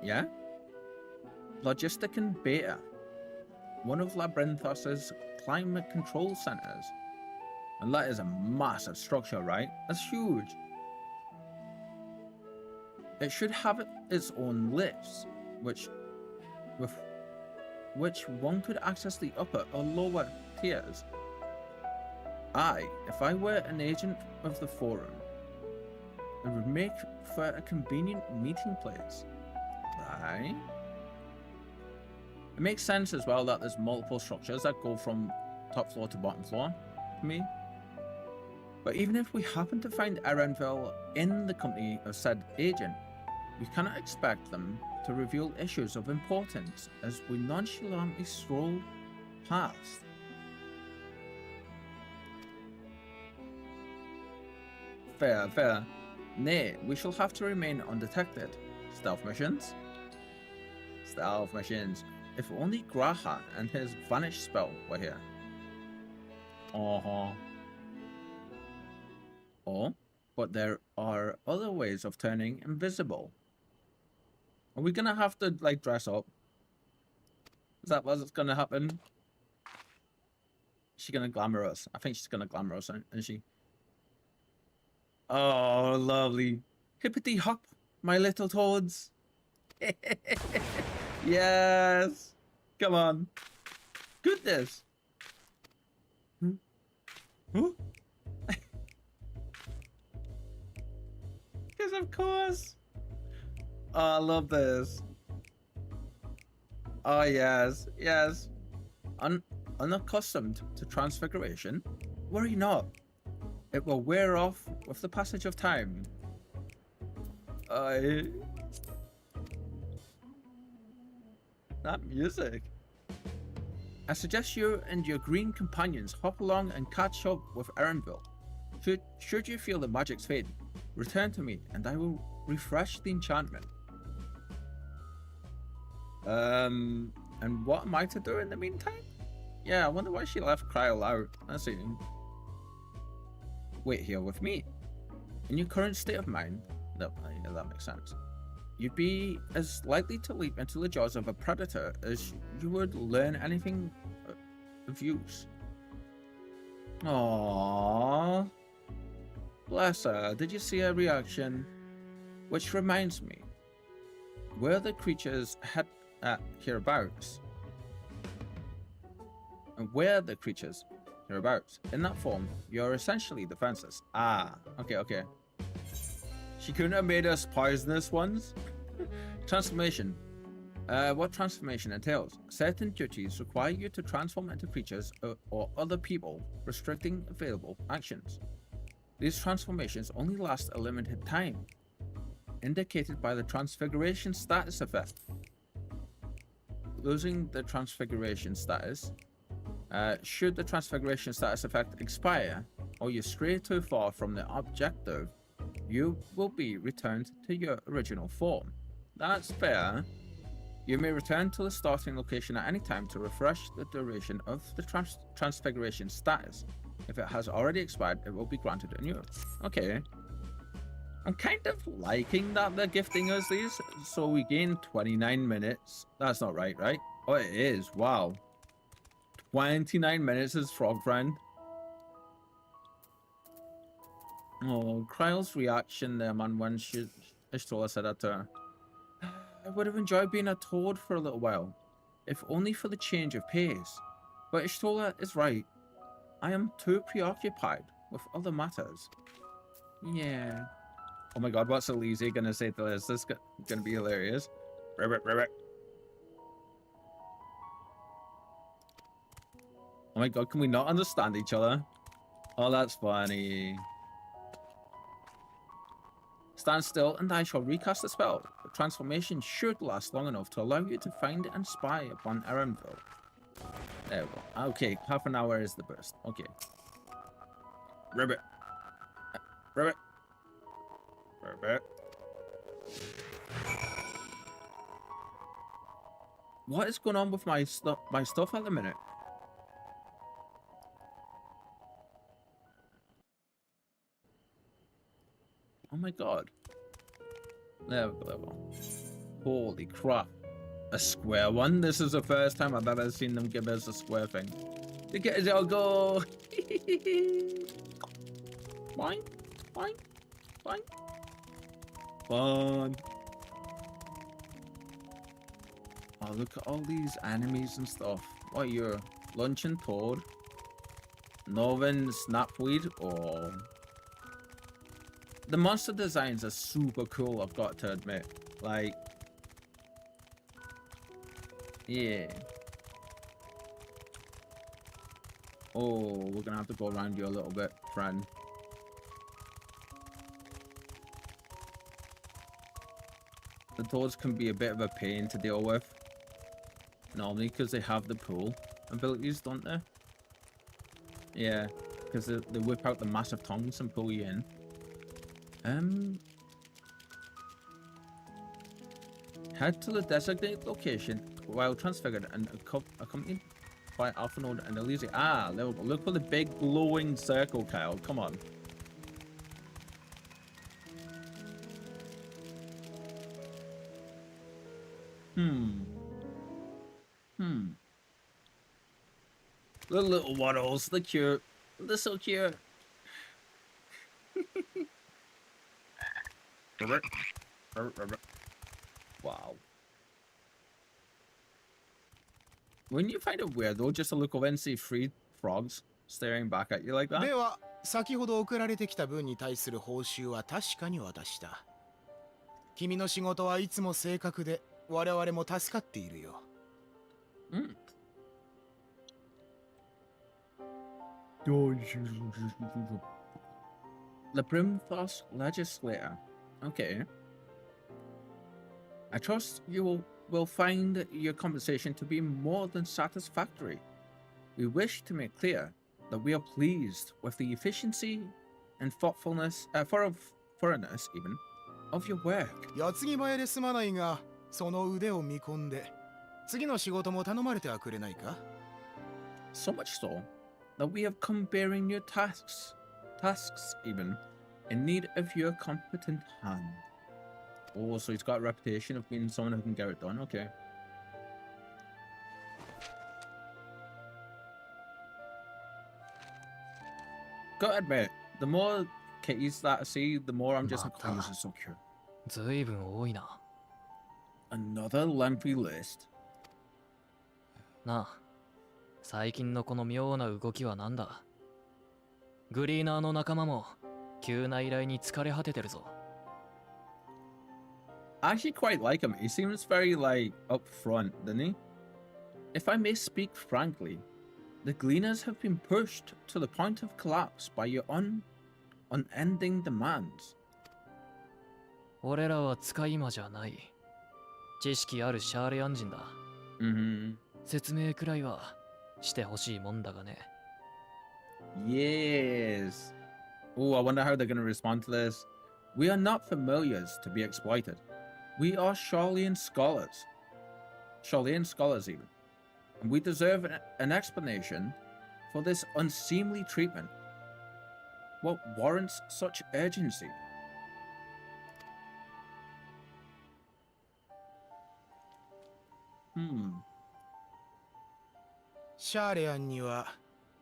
Yeah? Logistican Beta, one of Labyrinthos's climate control centers. And that is a massive structure, right? That's huge. It should have its own lifts, which one could access the upper or lower tiers. If I were an agent of the forum, it would make for a convenient meeting place. Right? It makes sense as well that there's multiple structures that go from top floor to bottom floor, to me. But even if we happen to find Erenville in the company of said agent, we cannot expect them to reveal issues of importance as we nonchalantly stroll past. Fair, fair. Nay, we shall have to remain undetected. Stealth missions? Stealth missions. If only Graha and his vanish spell were here. Oh, but there are other ways of turning invisible. Are we gonna have to, like, dress up? Is that what's gonna happen? Is she gonna glamour us? I think she's gonna glamour us, isn't she? Oh, lovely. Hippity hop, my little toads. Yes. Come on. Goodness. Huh? Because of course. Oh, I love this. Oh, yes. Yes. Unaccustomed to transfiguration? Worry not. It will wear off with the passage of time. That music. I suggest you and your green companions hop along and catch up with Erenville. Should you feel the magic's fade, return to me and I will refresh the enchantment. And what am I to do in the meantime? Yeah, I wonder why she left Kryle out. That's it. Wait here with me. In your current state of mind, that makes sense. You'd be as likely to leap into the jaws of a predator as you would learn anything of use. Aww. Bless her. Did you see her reaction? Which reminds me, where the creatures head hereabouts? And where the creatures hereabouts? In that form, you're essentially defenseless. Ah, okay. She couldn't have made us poisonous ones? Transformation. What transformation entails? Certain duties require you to transform into creatures or other people, restricting available actions. These transformations only last a limited time, indicated by the transfiguration status effect. Losing the transfiguration status. Should the transfiguration status effect expire, or you stray too far from the objective, you will be returned to your original form. That's fair. You may return to the starting location at any time to refresh the duration of the transfiguration status. If it has already expired, it will be granted anew. Okay. I'm kind of liking that they're gifting us these. So we gain 29 minutes. That's not right, right? Oh, it is. Wow. 29 minutes as Frog Friend. Oh, Kryle's reaction there, man, when Ishtola said that to her. I would have enjoyed being a toad for a little while, if only for the change of pace. But Ishtola is right. I am too preoccupied with other matters. Yeah. Oh my god, what's Elise gonna say to this? This is gonna be hilarious. Ribbit. Oh my god, can we not understand each other? Oh, that's funny. Stand still and I shall recast the spell. The transformation should last long enough to allow you to find and spy upon Erenville. There we go. Okay, half an hour is the burst. Okay. Ribbit. What is going on with my stuff at the minute? Oh my god. There we go. Holy crap. A square one? This is the first time I've ever seen them give us a square thing. Look at it all go. Boing. Fun. Oh, look at all these enemies and stuff. What are you? Luncheon Toad? Northern Snapweed? Or... The monster designs are super cool, I've got to admit. Like... Yeah. Oh, we're gonna have to go around you a little bit, friend. The toads can be a bit of a pain to deal with. Normally, because they have the pull abilities, don't they? Yeah, because they whip out the massive tongues and pull you in. Head to the designated location while transfigured and accompanied by Alphanode and Elise. Ah, there we go. Look for the big glowing circle, Kyle. Come on. The little waddles, they're cute. They're so cute. Wow. Wouldn't you find it weird though, just to look over and see 3 frogs staring back at you like that? では、先ほど送られてきた分に対する報酬は確かに渡した。君の仕事はいつも正確で、我々も助かっているよ。The Brimthos Legislator. Okay. I trust you will find your compensation to be more than satisfactory. we wish to make clear that we are pleased with the efficiency and thoughtfulness, thoroughness even, of your work. 矢継ぎ早で済まないが、その腕を見込んで、次の仕事も頼まれてはくれないか？ So much so that we have come bearing new tasks even, in need of your competent hand. Oh, so he's got a reputation of being someone who can get it done, okay. Gotta admit, the more kitties that I see, the more I'm just like, oh, this is so cute. ずいぶん多いな。 Another lengthy list. なあ、最近のこの妙な動きはなんだ？グリーナーの仲間も急な依頼に疲れ果ててるぞ。I actually quite like him. He seems very, like, upfront, doesn't he? If I may speak frankly, the Gleaners have been pushed to the point of collapse by your unending demands. 俺らは使い魔じゃない。知識あるシャーレアン人だ。説明くらいはしてほしいもんだがね。Yes. Oh, I wonder how they're going to respond to this. We are not familiars to be exploited. We are Charlean scholars. Charlean scholars, even. And we deserve an explanation for this unseemly treatment. What warrants such urgency? Hmm. シャーレアンには、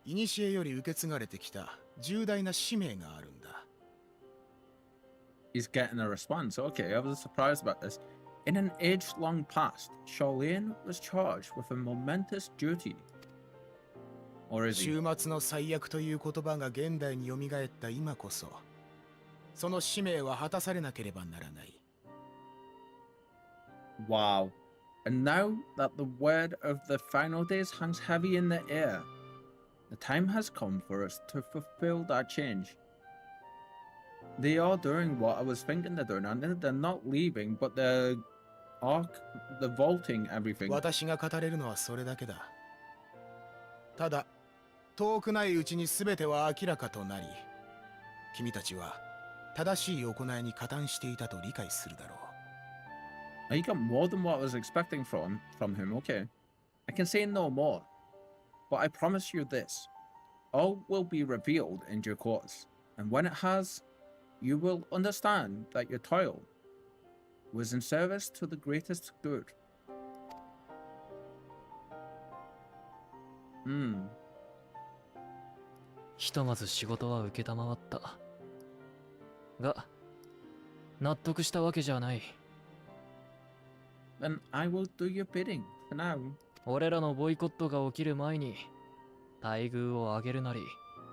古より受け継がれてきた重大な使命があるんだ。He's getting a response. Okay, I was surprised about this. In an age-long past, Charlene was charged with a momentous duty. Or is he? 終末の最悪という言葉が現代に蘇った今こそ、その使命は果たされなければならない。Wow. And now that the word of the final days hangs heavy in the air, the time has come for us to fulfill that change. They are doing what I was thinking they're doing, and they're not leaving, but they're vaulting everything. 私が語れるのはそれだけだ。ただ、遠くないうちに全ては明らかとなり、君たちは正しい行いに加担していたと理解するだろう。He got more than what I was expecting from him. Okay, I can say no more, but I promise you this: all will be revealed in due course, and when it has, you will understand that your toil was in service to the greatest good. ひとまず仕事は受けたまわった。が、納得したわけじゃない。Then I will do your bidding for now. 俺らのボイコットが起きる前に、待遇を上げるなり、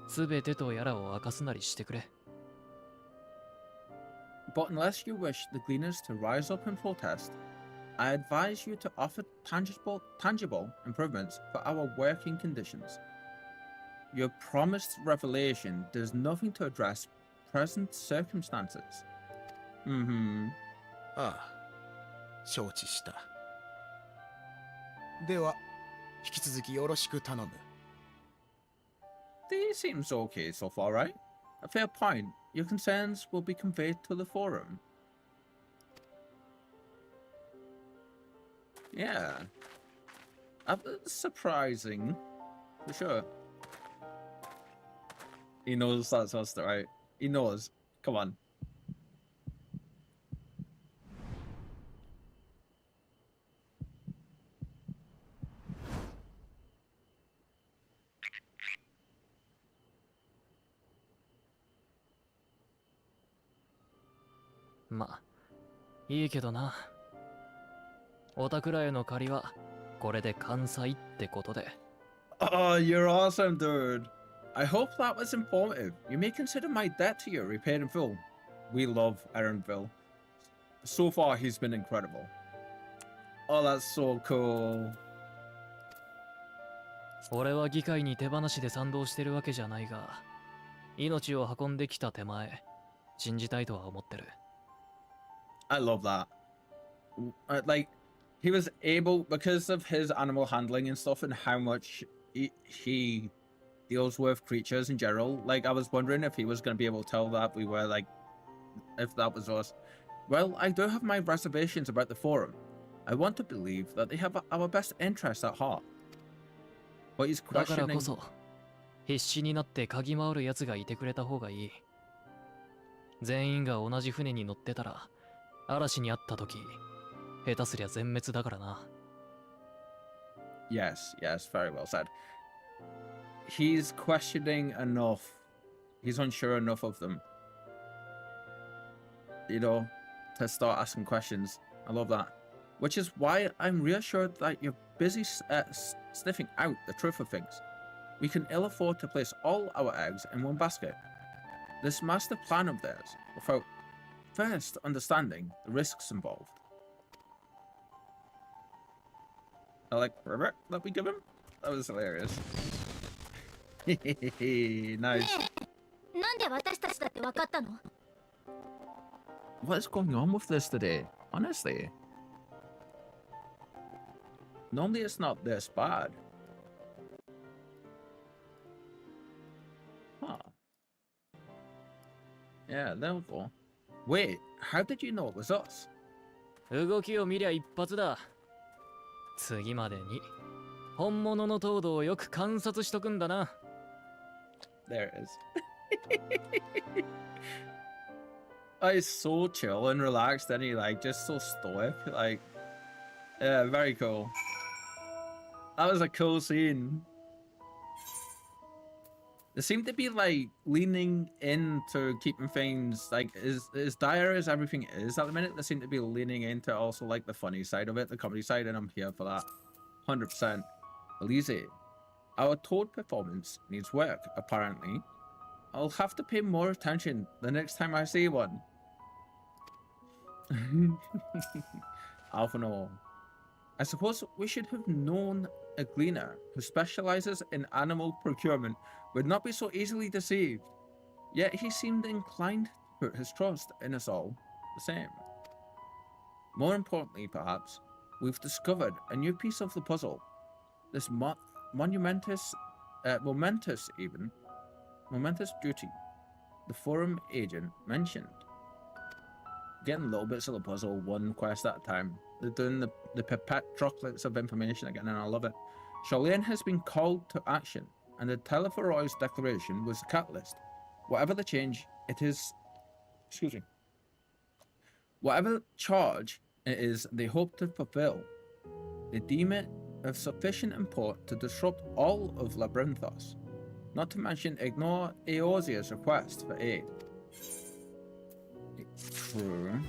すべてとやらを明かすなりしてくれ。But unless you wish the Gleaners to rise up and protest, I advise you to offer tangible improvements for our working conditions. Your promised revelation does nothing to address present circumstances. ああ、承知した。では、引き続きよろしく頼む。This seems okay so far, right? A fair point. Your concerns will be conveyed to the forum. Yeah. Surprising, for sure. He knows that's us, right? He knows. Come on.ま、いいけどな。おたくらへの借りは、これで完済ってことで。Oh, you're awesome, dude. I hope that was informative. You may consider my debt to you repaid in full. We love Aaronville. So far, he's been incredible. Oh, that's so cool. 俺は議会に手放しで賛同してるわけじゃないが、命を運んできた手前、信じたいとは思ってる。I love that. Like, he was able, because of his animal handling and stuff and how much he deals with creatures in general. Like, I was wondering if he was going to be able to tell that we were, like, if that was us. Well, I do have my reservations about the Forum. I want to believe that they have our best interests at heart. But he's だからこ questioning... そ必死になって嗅ぎ回る奴がいてくれた方がいい。全員が同じ船に乗ってたら嵐にあった時下手すりゃ全滅だからな。Yes, yes, very well said. He's questioning enough. He's unsure enough of them. You know, to start asking questions. I love that. Which is why I'm reassured that you're busy sniffing out the truth of things. We can ill afford to place all our eggs in one basket. This master plan of theirs, without first understanding the risks involved. I like River that we give him. That was hilarious. Nice. なんで私たちだって分かったの？ What is going on with this today? Honestly. Normally it's not this bad. Huh. Yeah, they'll go. Wait, how did you know it was us? 動きを見りゃ一発だ。次までに本物の東堂をよく観察しとくんだな。There it is. Oh, he's so chill and relaxed, and he like just so stoic. Like, yeah, very cool. That was a cool scene. They seem to be like leaning into keeping things like as dire as everything is at the minute. They seem to be leaning into also like the funny side of it, the comedy side, and I'm here for that, 100%. Elise, our Toad performance needs work. Apparently, I'll have to pay more attention the next time I see one. Alpha no. I suppose we should have known a gleaner who specializes in animal procurement would not be so easily deceived. Yet he seemed inclined to put his trust in us all the same. More importantly, perhaps, we've discovered a new piece of the puzzle. This momentous duty the Forum agent mentioned. Getting little bits of the puzzle, one quest at a time. They're doing the pipette droplets of information again, and I love it. Charlene has been called to action, and the Telephoroid's declaration was the catalyst. Whatever the change, it is... Excuse me. Whatever charge it is they hope to fulfill, they deem it of sufficient import to disrupt all of Labyrinthos, not to mention ignore Eosia's request for aid. True.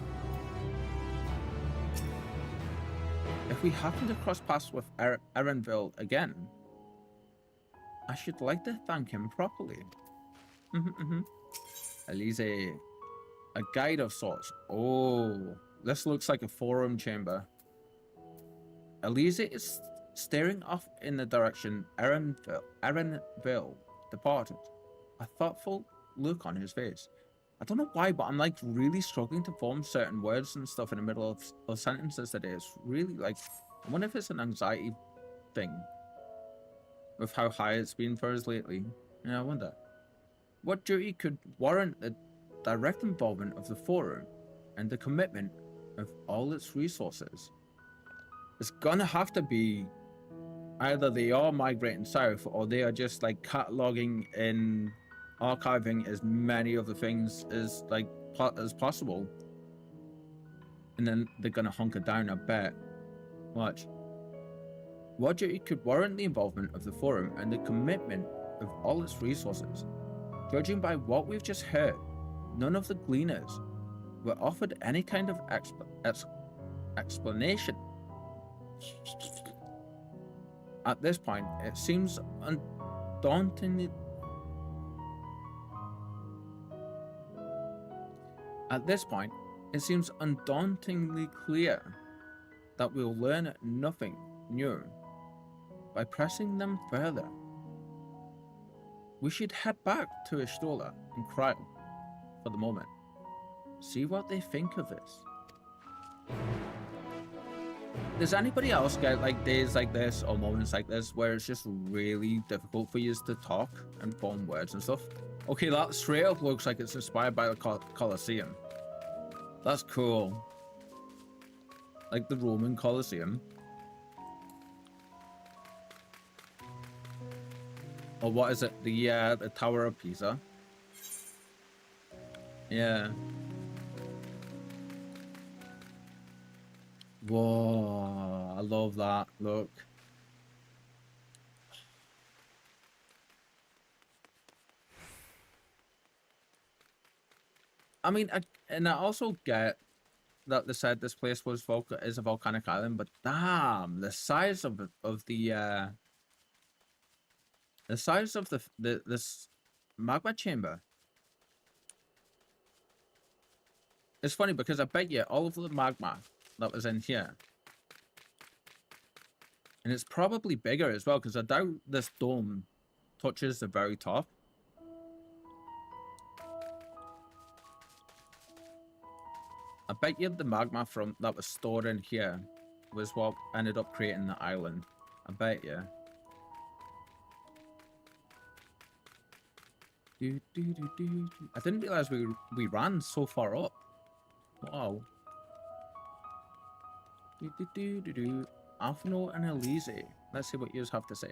If we happen to cross paths with Erenville again, I should like to thank him properly. Elise, a guide of sorts. Oh, this looks like a forum chamber. Elise is staring off in the direction Erenville departed, a thoughtful look on his face. I don't know why, but I'm like really struggling to form certain words and stuff in the middle of sentences today. It's really like, I wonder if it's an anxiety thing with how high it's been for us lately. Yeah, I wonder. What duty could warrant the direct involvement of the Forum and the commitment of all its resources? It's gonna have to be either they are migrating south or they are just like cataloging and archiving as many of the things as possible, and then they're gonna hunker down a bit. Watch. What duty could warrant the involvement of the Forum and the commitment of all its resources? Judging by what we've just heard, none of the gleaners were offered any kind of explanation. At this point, it seems undauntingly clear that we'll learn nothing new by pressing them further. We should head back to Ishtola and Cryle for the moment. See what they think of this. Does anybody else get like days like this or moments like this where it's just really difficult for you to talk and form words and stuff? Okay, that straight up looks like it's inspired by the Colosseum. That's cool. Like the Roman Colosseum. Or what is it? The Tower of Pisa. Yeah. Whoa, I love that. Look. I mean, and I also get that they said this place was is a volcanic island, but damn, the size of the size of this magma chamber. It's funny because I bet you all of the magma that was in here, and it's probably bigger as well because I doubt this dome touches the very top. I bet you the magma from that was stored in here was what ended up creating the island. I bet you. I didn't realize we ran so far up. Wow. Alphino and Elise. Let's see what you have to say.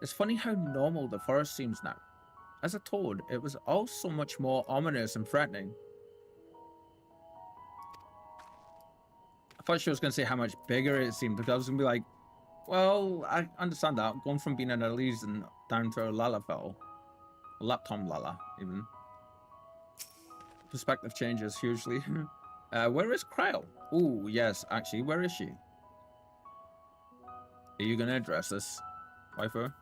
It's funny how normal the forest seems now. As a toad, it was all so much more ominous and threatening. I thought she was going to say how much bigger it seemed, because I was going to be like, well, I understand that. Going from being an Elise and down to a Lalafell. A Laptom Lala, even. Perspective changes hugely. Where is Kryle? Oh, yes, actually, where is she? Are you going to address this, waifu?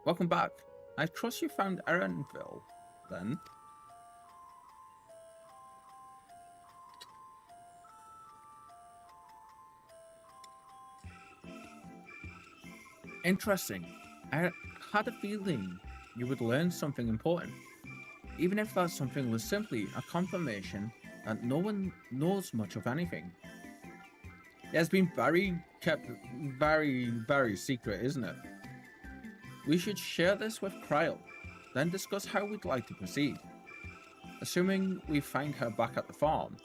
Welcome back. I trust you found Erenville, then. Interesting. I had a feeling you would learn something important. Even if that something was simply a confirmation that no one knows much of anything. It has been kept very secret, isn't it? We should share this with Kryle, then discuss how we'd like to proceed. Assuming we find her back at the farm.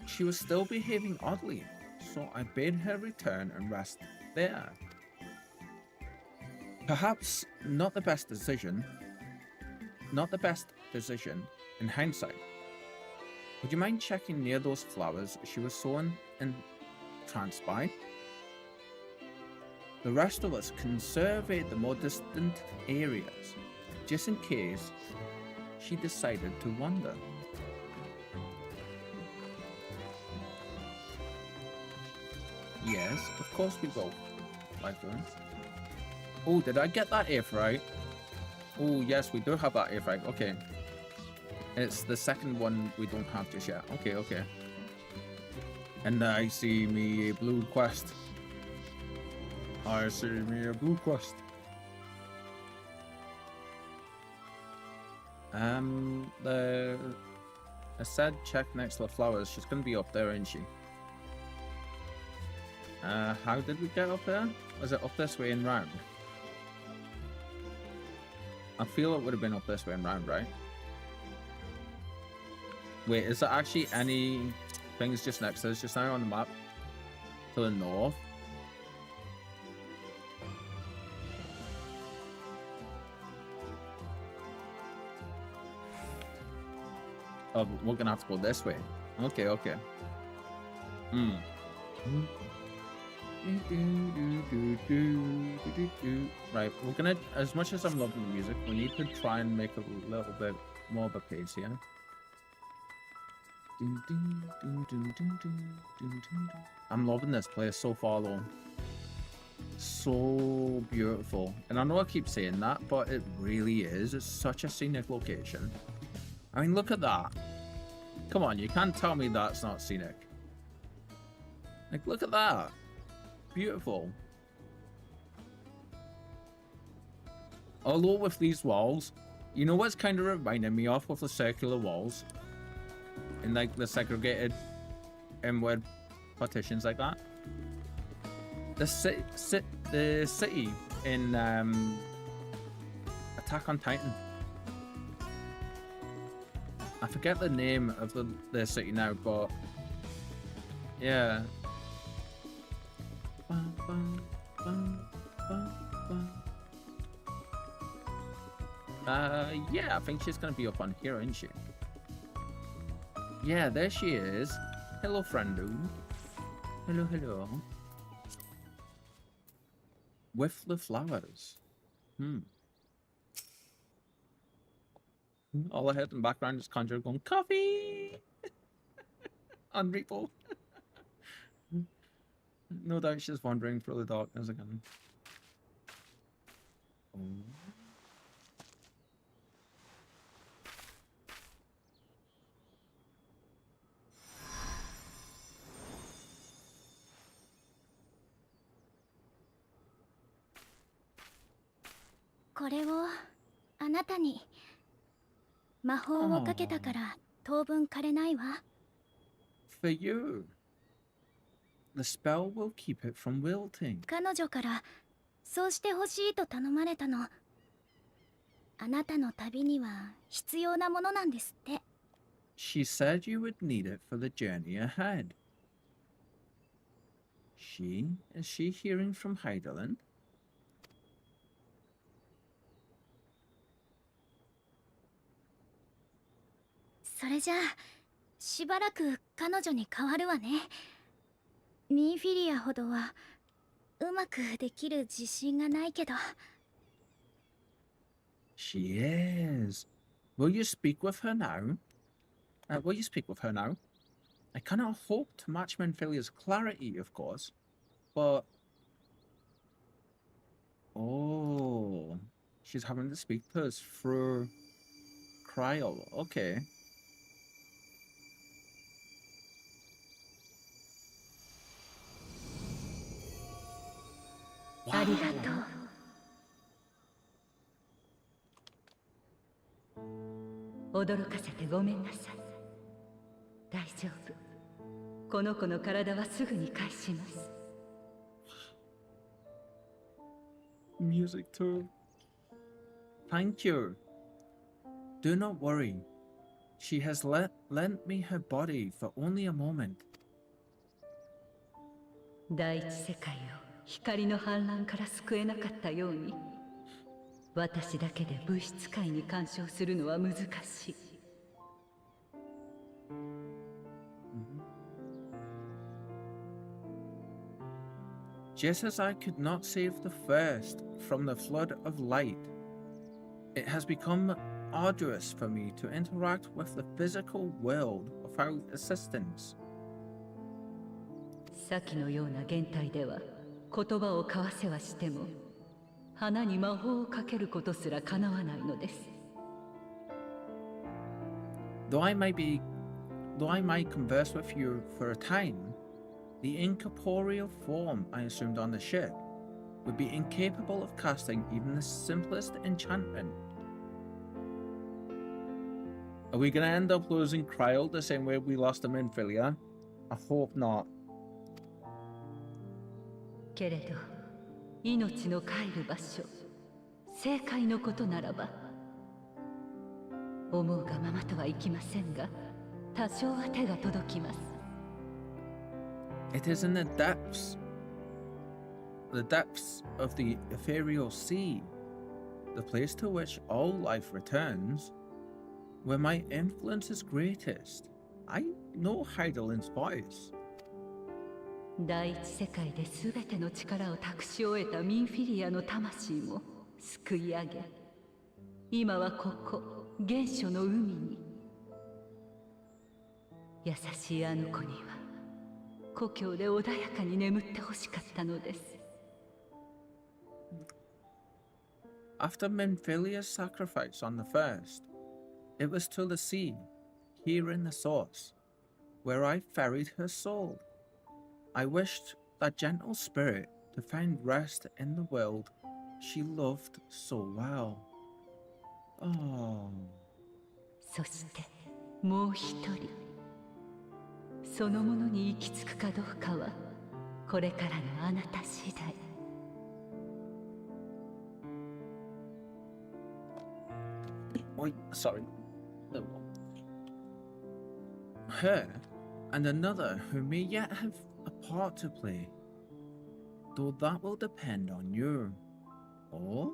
She was still behaving oddly, so I bade her return and rest there. Perhaps not the best decision. Not the best decision in hindsight. Would you mind checking near those flowers she was sown and transpired? The rest of us can survey the more distant areas, just in case she decided to wander. Yes, of course we will, my friends. Oh, did I get that if right? Oh, yes, we do have that if right. Okay. It's the second one we don't have just yet. Okay, okay. And I see me a blue quest. I see me a blue quest. I said check next to the flowers. She's gonna be up there, isn't she? How did we get up there? Was it up this way and round? I feel it would have been up this way and round, right? Wait, is there actually any things just next to us just now on the map? To the north? Oh, we're gonna have to go this way. Okay, okay. Right, we're gonna, as much as I'm loving the music, we need to try and make a little bit more of a pace here. I'm loving this place so far though. So beautiful. And I know I keep saying that, but it really is. It's such a scenic location. I mean, look at that. Come on, you can't tell me that's not scenic. Like, look at that. Beautiful. Although with these walls, you know what's kind of reminding me of with the circular walls? In like the segregated inward partitions like that. The city in Attack on Titan. I forget the name of the city now, but yeah. Yeah, I think she's gonna be up on here, isn't she? Yeah, there she is. Hello, friendo. Hello, hello. With the flowers. All I heard in the background is Conjure going, coffee! On Reeper. No doubt she's wandering through the darkness again. Oh. これをあなたに魔法をかけたから当分枯れないわ。For you. The spell will keep it from wilting. 彼女からそうしてほしいと頼まれたの。あなたの旅には必要なものなんですって。She said you would need it for the journey ahead. Is she hearing from Heidelin? それじゃあしばらく彼女に代わるわね。ミンフィリアほどはうまくできる自信がないけど。She is. Will you speak with her now? Will you speak with her now? I cannot hope to match Menphilia's clarity, of course, but... Oh, she's having to speak to us through Cryo. Okay. Wow. ありがとう。驚かせてごめんなさい。大丈夫。この子の体はすぐに返します。Music too. Thank you. Do not worry. She has lent me her body for only a moment. 第一世界を光の反乱から救えなかったように、私だけで物質界に干渉するのは難しい。Just as I could not save the first from the flood of light, it has become arduous for me to interact with the physical world without assistance. 先のような現体では言葉を交わせはしても花に魔法をかけることすら叶わないのです。Though I might converse with you for a time, the incorporeal form I assumed on the ship would be incapable of casting even the simplest enchantment. Are we gonna end up losing Cryo the same way we lost him in Philia? I hope not. けれど命の帰る場所、正解のことならば思うがままとはいきませんが、多少は手が届きます。It is in the depths of the ethereal sea, the place to which all life returns, where my influence is greatest. I know Heidelin's voice. 第一世界で全ての力を託し終えたミンフィリアの魂も救い上げ、今はここ原初の海に。優しいあの子には故郷で穏やかに眠ってほしかったのです。After Menphilia's sacrifice on the first, it was to the sea, here in the source, where I ferried her soul. I wished that gentle spirit to find rest in the world she loved so well. Oh. そしてもう一人、そのものに行き着くかどうかはこれからのあなた次第。Wait, sorry. Her and another who may yet have a part to play, though that will depend on you. Or?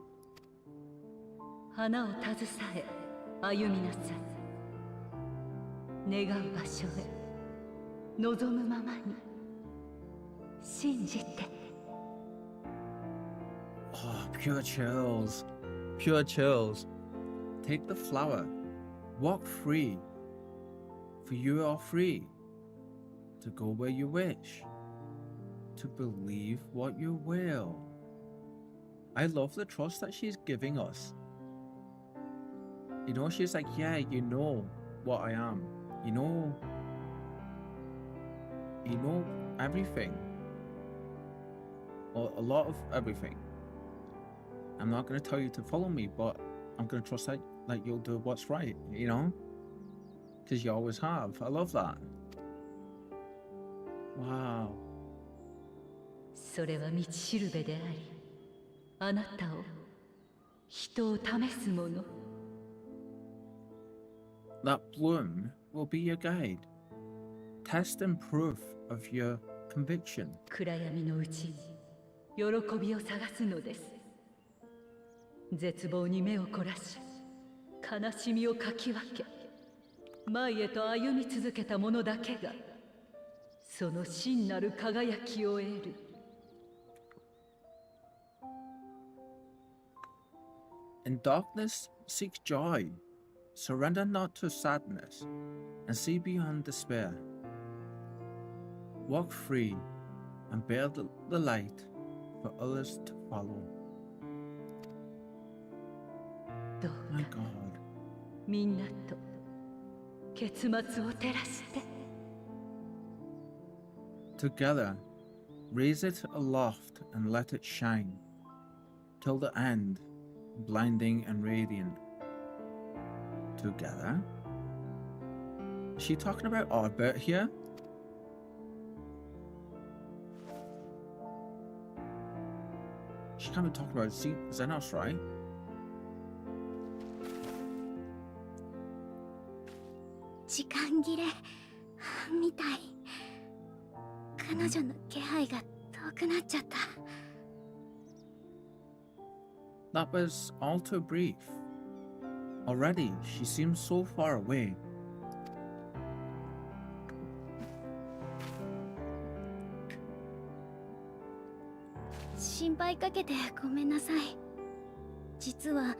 花を携え歩みなさい。願う場所へ望むままに信じて。 Oh, pure chills. Pure chills. Take the flower. Walk free. For you are free to go where you wish. To believe what you will. I love the trust that she's giving us. You know, she's like, yeah, you know what I am. You know everything. Or a lot of everything. I'm not going to tell you to follow me, but I'm going to trust that you'll do what's right, you know? Because you always have. I love that. Wow. それは道しるべであり、あなたを人を試すもの。 That bloom will be your guide. Test and proof of your conviction. 暗闇のうちに喜びを探すのです。絶望に目を凝らし、悲しみをかき分け、前へと歩み続けた者だけがその真なる輝きを得る。 In darkness, seek joy. Surrender not to sadness, and see beyond despair. Walk free, and bear the light for others to follow. どう My か God. みんなと結末を照らして。 Together, raise it aloft and let it shine, till the end, blinding and radiant. Together? Is she talking about our bit here? She can't be talking about Xenos, right? 時間切れみたい。彼女の気配が遠くなっちゃった。 That was all too brief. Already, she seems so far away. 心配かけてごめんなさい。実は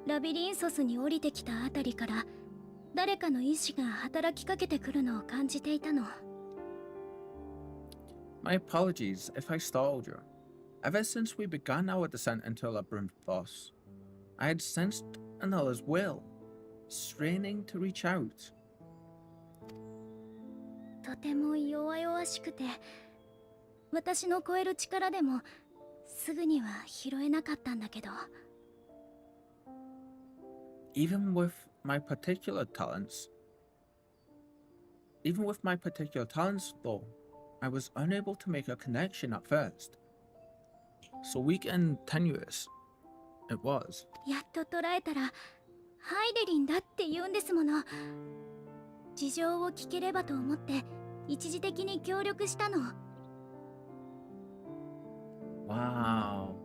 ラビリンソスに降りてきたあたりから誰かの意志が働きかけてくるのを感じていたの。 My apologies if I startled you. Ever since we began our descent into Labyrinth Boss, I had sensed another's will, straining to reach out. とても弱々しくて、私の超える力でもすぐには拾えなかったんだけど。 Even with my particular talents, though, I was unable to make a connection at first. So weak and tenuous it was. やっと捉えたらハイデリンだって言うんですもの。事情を聞ければと思って一時的に協力したの。 Wow.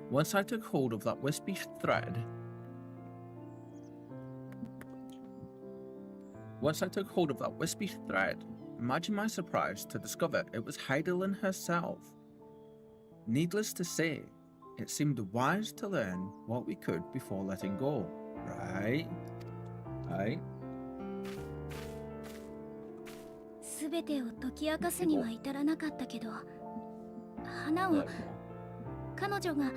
Once I took hold of that wispy thread, imagine my surprise to discover it was Heidelin herself. Needless to say, it seemed wise to learn what we could before letting go, right? Right? すべてを解き明かすには至らなかったけど、花を彼女が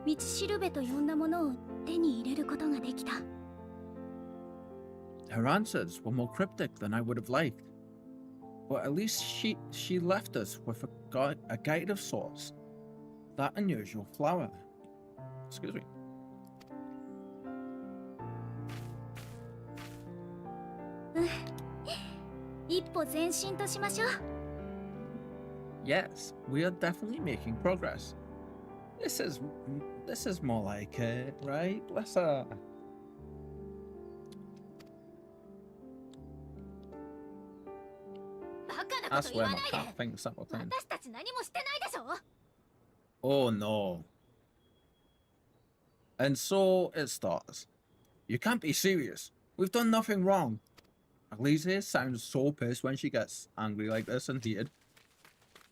道しるべと呼んだものを手に入れることができた。 Her answers were more cryptic than I would have liked, but at least she left us with a guide of sorts. That unusual flower. Excuse me. や一歩前進としましょう。 Yes, we are definitely making progress. This is more like it, right? I swear my cat thinks that we're playing. 私たち何もしてないでしょ。 Oh no. And so it starts. You can't be serious. We've done nothing wrong. Elise sounds so pissed when she gets angry like this and heated.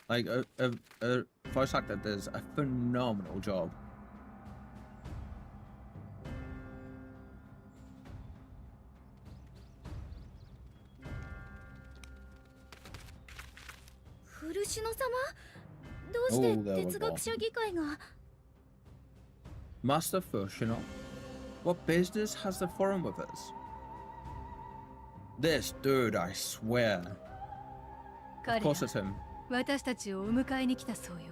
Like, a voice actor does a phenomenal job. Master Fushino, what business has the forum with us? This dude, I swear. Of course it's him. 私たちをお迎えに来たそうよ。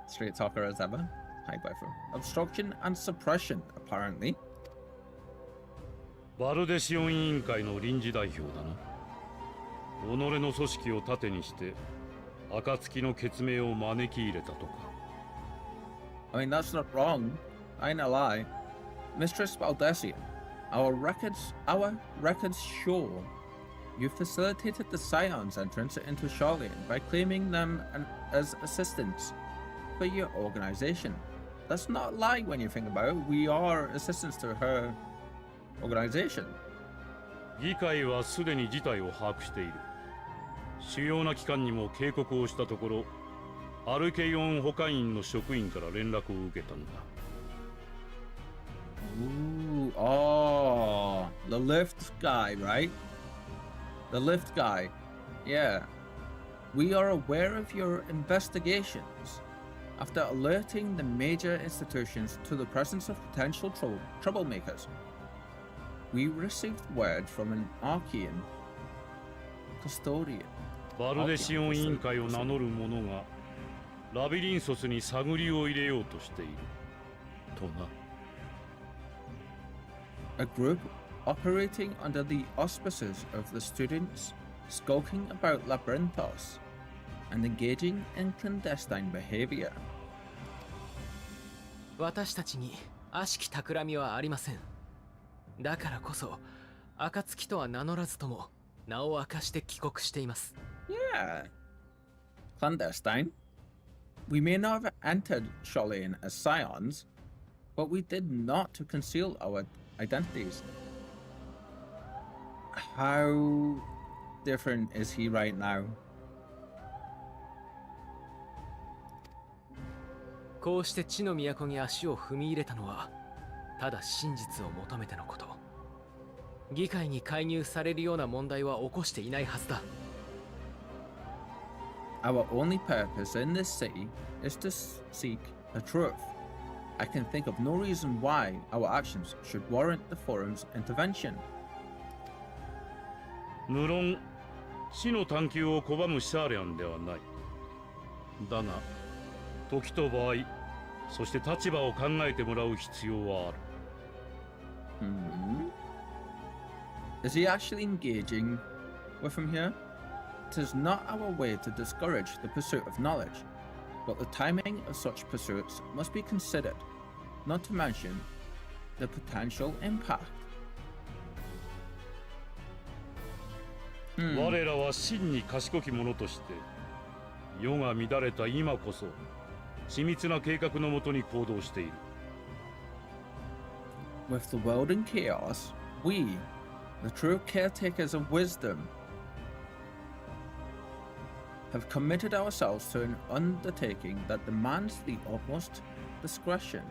Straight talker as ever. High by for obstruction and suppression, apparently. バルデシオン委員会の臨時代表だな。己の組織を盾にして暁の血命を招き入れたとか。I mean, that's not wrong. I ain't a lie. Mistress Baldessian, our records show you facilitated the Scion's entrance into Charlene by claiming them as assistants for your organization. That's not a lie when you think about it. We are assistants to her organization. 議会はすでに事態を把握している。主要な機関にも警告をしたところ、アルケイオン保管員の職員から連絡を受けたんだ。Ooh, oh, the lift guy, right? The lift guy. Yeah. We are aware of your investigations. After alerting the major institutions to the presence of potential troublemakers, we received word from an Archean custodian. バルデシオン委員会を名乗る者がラビリンソスに探りを入れようとしているとな。A group operating under the auspices of the students, skulking about Labyrinthos and engaging in clandestine behavior. 私たちに悪しき企みはありません。だからこそ暁とは名乗らずとも名を明かして帰国しています。Yeah. Clandestine. We may not have entered Charlene as scions, but we did not to conceal our identities. How different is he right now? こうして地の都に足を踏み入れたのはただ真実を求めてのこと。議会に介入されるような問題は起こしていないはずだ。Our only purpose in this city is to seek the truth. I can think of no reason why our actions should warrant the forum's intervention. 無論死の探求を拒むシャーレアンではない。だが時と場合、そして立場を考えてもらう必要はある。Is he actually engaging with him here? It is not our way to discourage the pursuit of knowledge, but the timing of such pursuits must be considered, not to mention the potential impact. 我らは真に賢き者として世が乱れた今こそ緻密な計画のもとに行動している。With the world in chaos, we, the true caretakers of wisdom, have committed ourselves to an undertaking that demands the utmost discretion.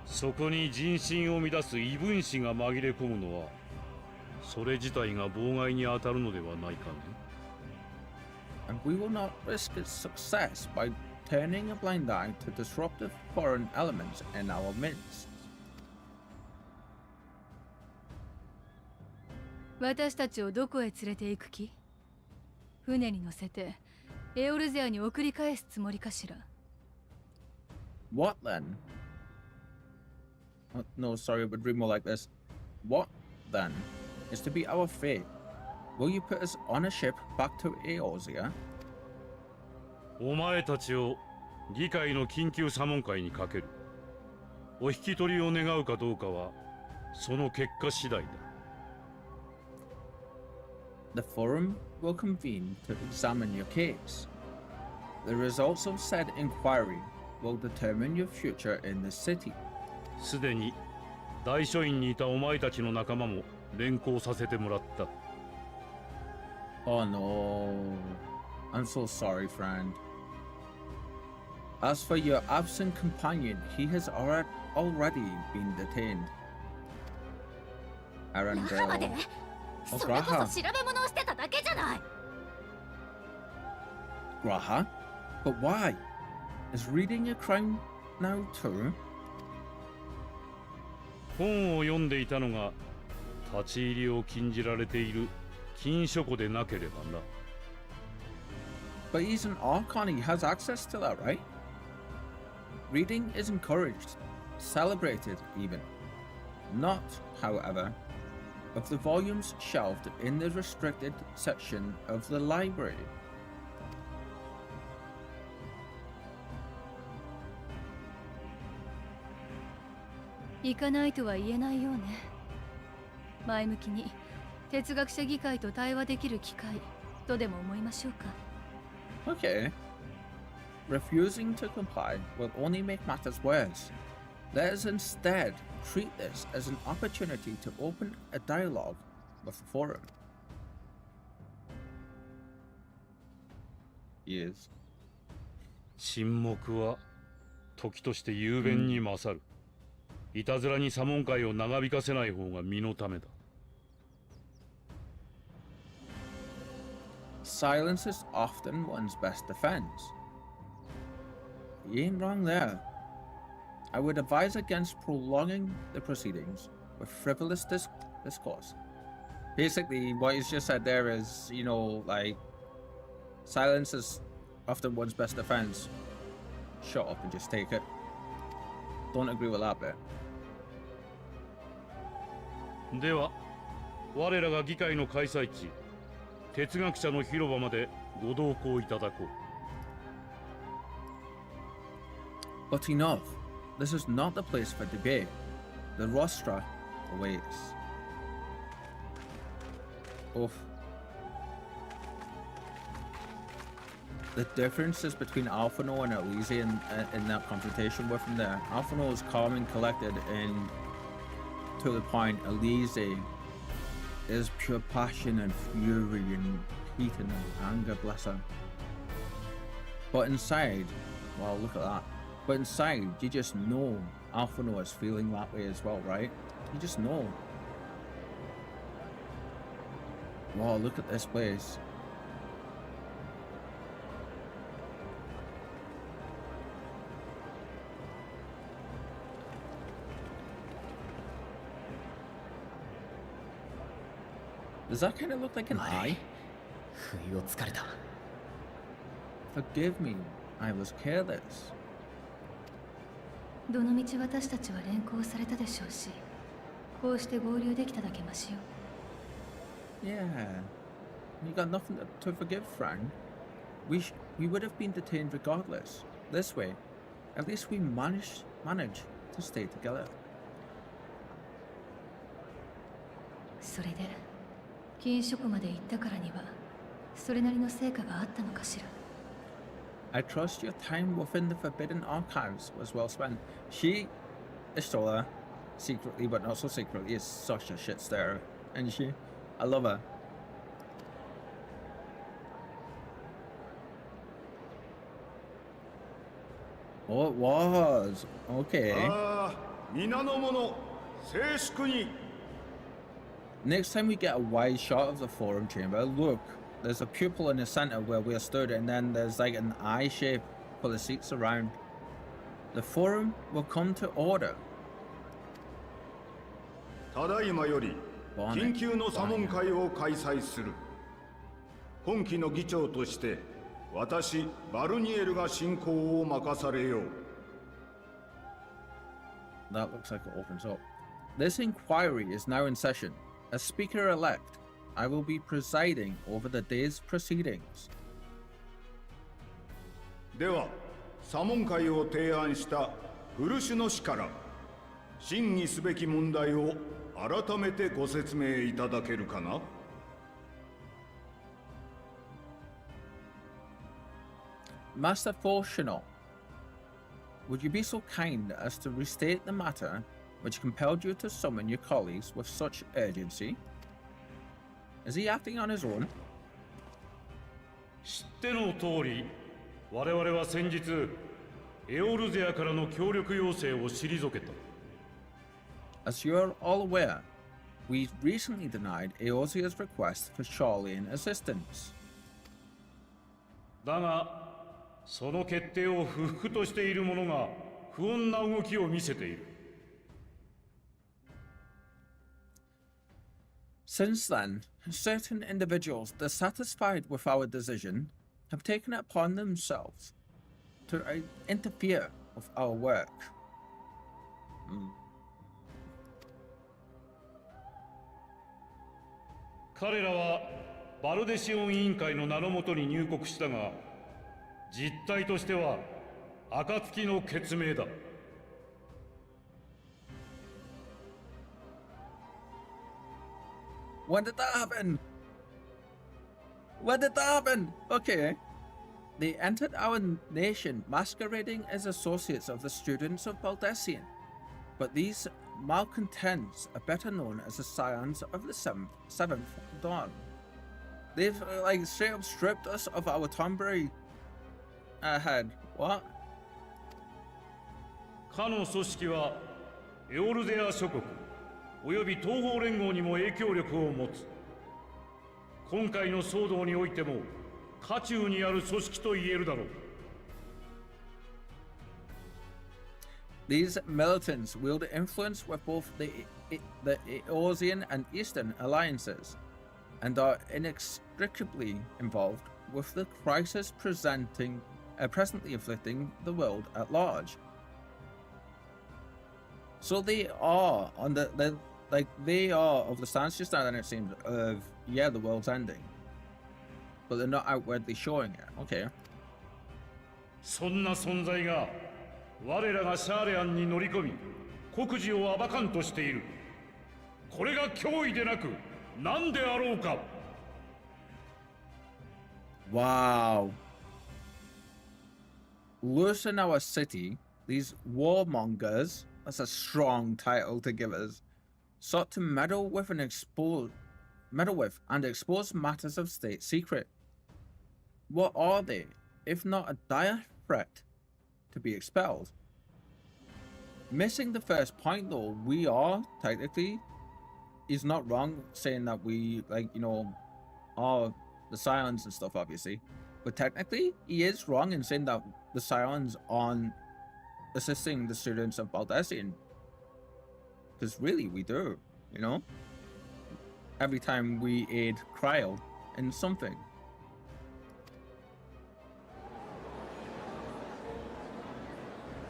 そこに人心を乱す異分子が紛れ込むのはそれ自体が妨害に当たるのではないかね。And we will not risk its success by turning a blind eye to disruptive foreign elements in our midst. 私たちをどこへ連れて行く気？船に乗せてエオルゼアに送り返すつもりかしら？ What then? No, sorry, it would read more like this. What then? is to be our fate. Will you put us on a ship back to Eorzea? お前たちを議会の緊急査問会にかける。お引き取りを願うかどうかはその結果次第だ。The forum will convene to examine your case. The results of said inquiry will determine your future in the city. すでに大書院にいたお前たちの仲間も連行させてもらった。Oh no. I'm so sorry, friend. As for your absent companion, he has already been detained. ならばで Oh, それこ Graha. そ調べ物をしてただけじゃない。 Graha? But why? Is reading a crime now too? 本を読んでいたのが立ち入りを禁じられている禁書庫でなければな。But he's an Archon, he has access to that, right? Reading is encouraged, celebrated even. Not, however, of the volumes shelved in the restricted section of the library. 行かないとは言えないようね。前向きに哲学者議会と対話できる機会とでも思いましょうか。Okay. Refusing to comply will only make matters worse. Let us instead treat this as an opportunity to open a dialogue with the forum. Yes. 沈黙は時として雄弁に勝る。いたずらに査問会を長引かせない方が身のためだ。Silence is often one's best defense. You ain't wrong there. I would advise against prolonging the proceedings with frivolous discourse. Basically, what he's just said there is, you know, like, silence is often one's best defense. Shut up and just take it. Don't agree with that bit. では、我らが議会の開催地、哲学者の広場までご同行いただこう。But enough. This is not the place for debate. The rostra awaits. Oof. The differences between Alphino and Elise in that confrontation with him there. Alphino is calm and collected, and to the point, Elise is pure passion and fury and heat and anger, bless her. But inside, wow, look at that. But inside, you just know Alphino is feeling that way as well, right? You just know. Wow, look at this place. Does that kind of look like an eye? 不意をつかれた。 Forgive me, I was careless. どのみち私たちは連行されたでしょうし、こうして合流できただけましよ。Yeah, you got nothing to forgive, friend. We would have been detained regardless. This way, at least we managed to stay together. それで禁書庫まで行ったからにはそれなりの成果があったのかしら。 I trust your time within the Forbidden Archives was well spent. She, Istola, secretly but not so secretly, is such a shit stirrer, isn't she? I love her. Oh, it was. Okay. Next time we get a wide shot of the forum chamber, look, there's a pupil in the center where we're stood, and then there's like an eye shape for the seats around. The forum will come to order. ただいまより緊急の査問会を開催する。本期の議長として私バルニエルが進行を任されよう。 That looks like it opens up. This inquiry is now in session. As Speaker-elect, I will be presiding over the day's proceedings. では左門会を提案した古種の氏から審議すべき問題を改めてご説明いただけるかな。 Master Fortuno, would you be so kind as to restate the matter which compelled you to summon your colleagues with such urgency? Is he acting on his own? 知っての通り、我々は先日エオルゼアからの協力要請を退けた。As you're all aware, we recently denied Eorzea's request for Charlian assistance. だが、その決定を不服としている者が不穏な動きを見せている。Since then, certain individuals dissatisfied with our decision have taken it upon themselves to interfere with our work. 彼らはバルデシオン委員会の名のもとに入国したが、実態としては暁の決命だ。When did that happen? When did that happen? Okay. They entered our nation masquerading as associates of the students of Baldessian. But these malcontents are better known as the Scions of the Seventh Dawn. They've like straight up stripped us of our Tombury head. What? かの組織はエオルゼア諸国および東方連合にも影響力を持つ。今回の騒動においても渦中にある組織と言えるだろう。These militants wield influence with both the Eorzean and Eastern alliances, and are inextricably involved with the crisis presently afflicting the world at large. So they are on they are of the stance just now, then it seems, of yeah, the world's ending, but they're not outwardly showing it. Okay. そんな存在が我らがシャーレアンに乗り込み国事を暴かんとしている。これが脅威でなく何であろうか。 Wow. Loose in our city, these warmongers, that's a strong title to give us, sought to meddle with and expose matters of state secret. What are they, if not a dire threat to be expelled? Missing the first point though, we are technically, he's not wrong saying that we, like, you know, are the Scions and stuff, obviously, but technically he is wrong in saying that the Scions aren't assisting the students of Baldessian, because really we do, you know, every time we aid Cryle in something.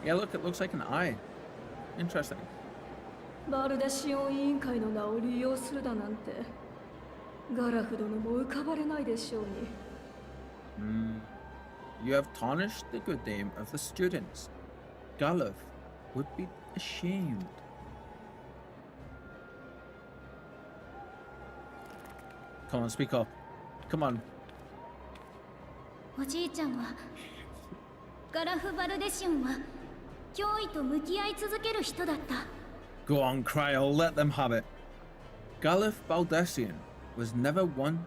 Yeah, look, it looks like an eye. Interesting. バルデシオン委員会の名を利用するだなんてガラフ殿も浮かばれないでしょうに。You have tarnished the good name of the students. Galuf would be ashamed. Come on, speak up. Come on. おじいちゃんはガラフ・バルデシオンは脅威と向き合い続ける人だった。 Go on, Cryle, let them have it. Galuf Baldessian was never one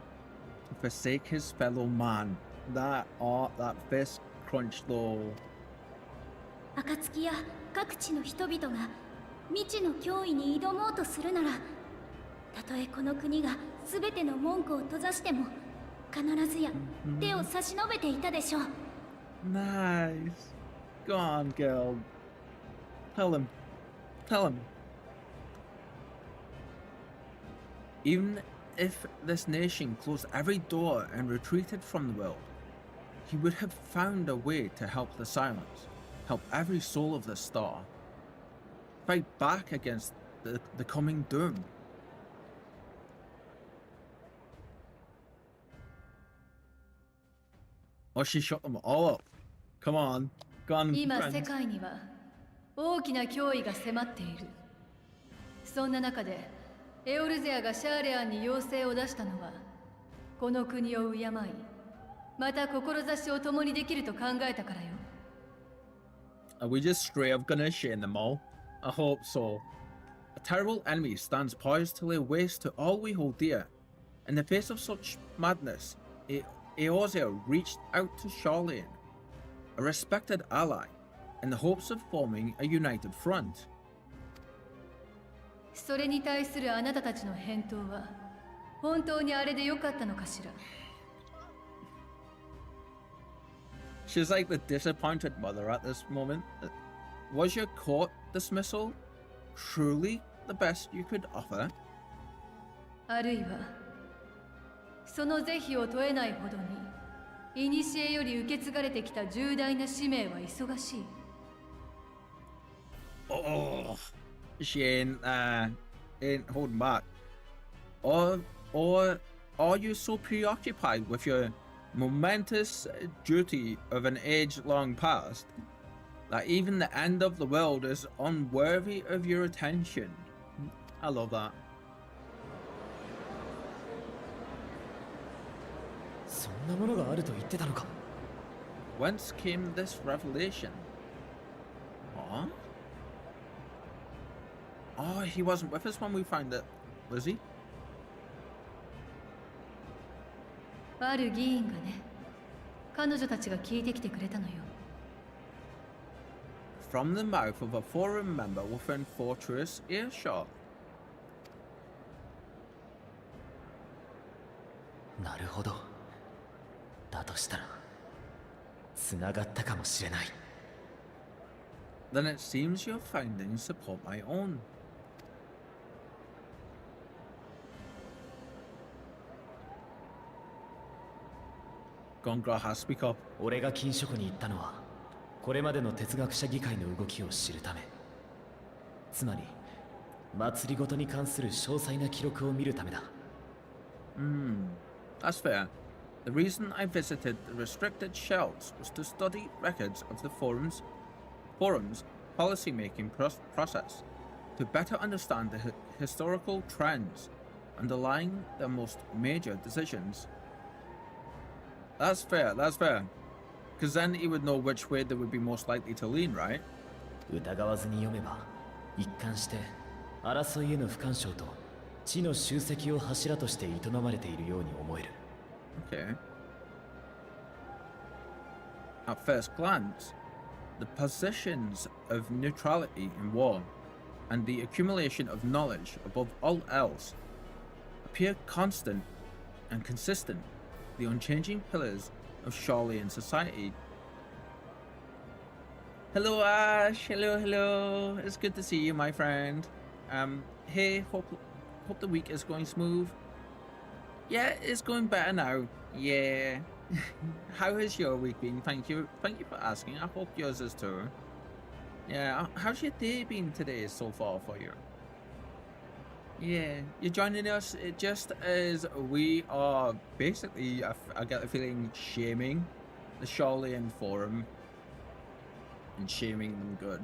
to forsake his fellow man. That fist crunch though. 暁や各地の人々が未知の脅威に挑もうとするなら、たとえこの国が全ての門戸を閉ざしても必ずや手を差し伸べていたでしょう。 Nice. Go on, girl. Tell him. Tell him. Even if this nation closed every door and retreated from the world, he would have found a way to help the Silence, help every soul of the star, fight back against the coming doom. Oh, she shut them all up. Come on. Go on, 今 friends. 世界には大きな脅威が迫っている。そんな中でエオルゼアがシャーレアンに要請を出したのはこの国を敬いまた志を共にできると考えたからよ。 Are we just straight up gonna shame them all? I hope so. A terrible enemy stands poised to lay waste to all we hold dear. In the face of such madness, Eorzea reached out to Charlene, a respected ally, in the hopes of forming a united front. それに対するあなたたちの返答は本当にあれでよかったのかしら。 She's like the disappointed mother at this moment. Was your court dismissal truly the best you could offer? あるいはその是非を問えないほどに古より受け継がれてきた重大な使命は忙しい。 Oh, she ain't holding back. Or are you so preoccupied with your momentous duty of an age-long past that even the end of the world is unworthy of your attention? I love that. そんなものがあると言ってたのか。 Whence came this revelation? Huh? Oh, he wasn't with us when we found it, was he? ある議員がね、彼女たちが聞いてきてくれたのよ。 From the mouth of a forum member within Fortress earshot. なるほど。だとしたら、繋がったかもしれない。 Then it seems your findings support my own. Gongra has speak up. 俺が禁書庫に行ったのは、これまでの哲学者議会の動きを知るため。つまり、祭りごとに関する詳細な記録を見るためだ。That's fair. The reason I visited the restricted shelves was to study records of the forum's policy-making process, to better understand the historical trends underlying their most major decisions. That's fair, because then he would know which way they would be most likely to lean, right? 疑わずに読めば、一貫して争いへの不干渉と知の集積を柱として営まれているように思える。 Okay. At first glance, the positions of neutrality in war and the accumulation of knowledge above all else appear constant and consistent, the unchanging pillars of Charlian society. Hello Ash, hello. It's good to see you, my friend. Hey, hope the week is going smooth. Yeah, it's going better now. Yeah. How has your week been? Thank you for asking. I hope yours is too. Yeah, how's your day been today so far for you? Yeah, you're joining us just as we are basically, I get the feeling, shaming the Charlian Forum and shaming them good.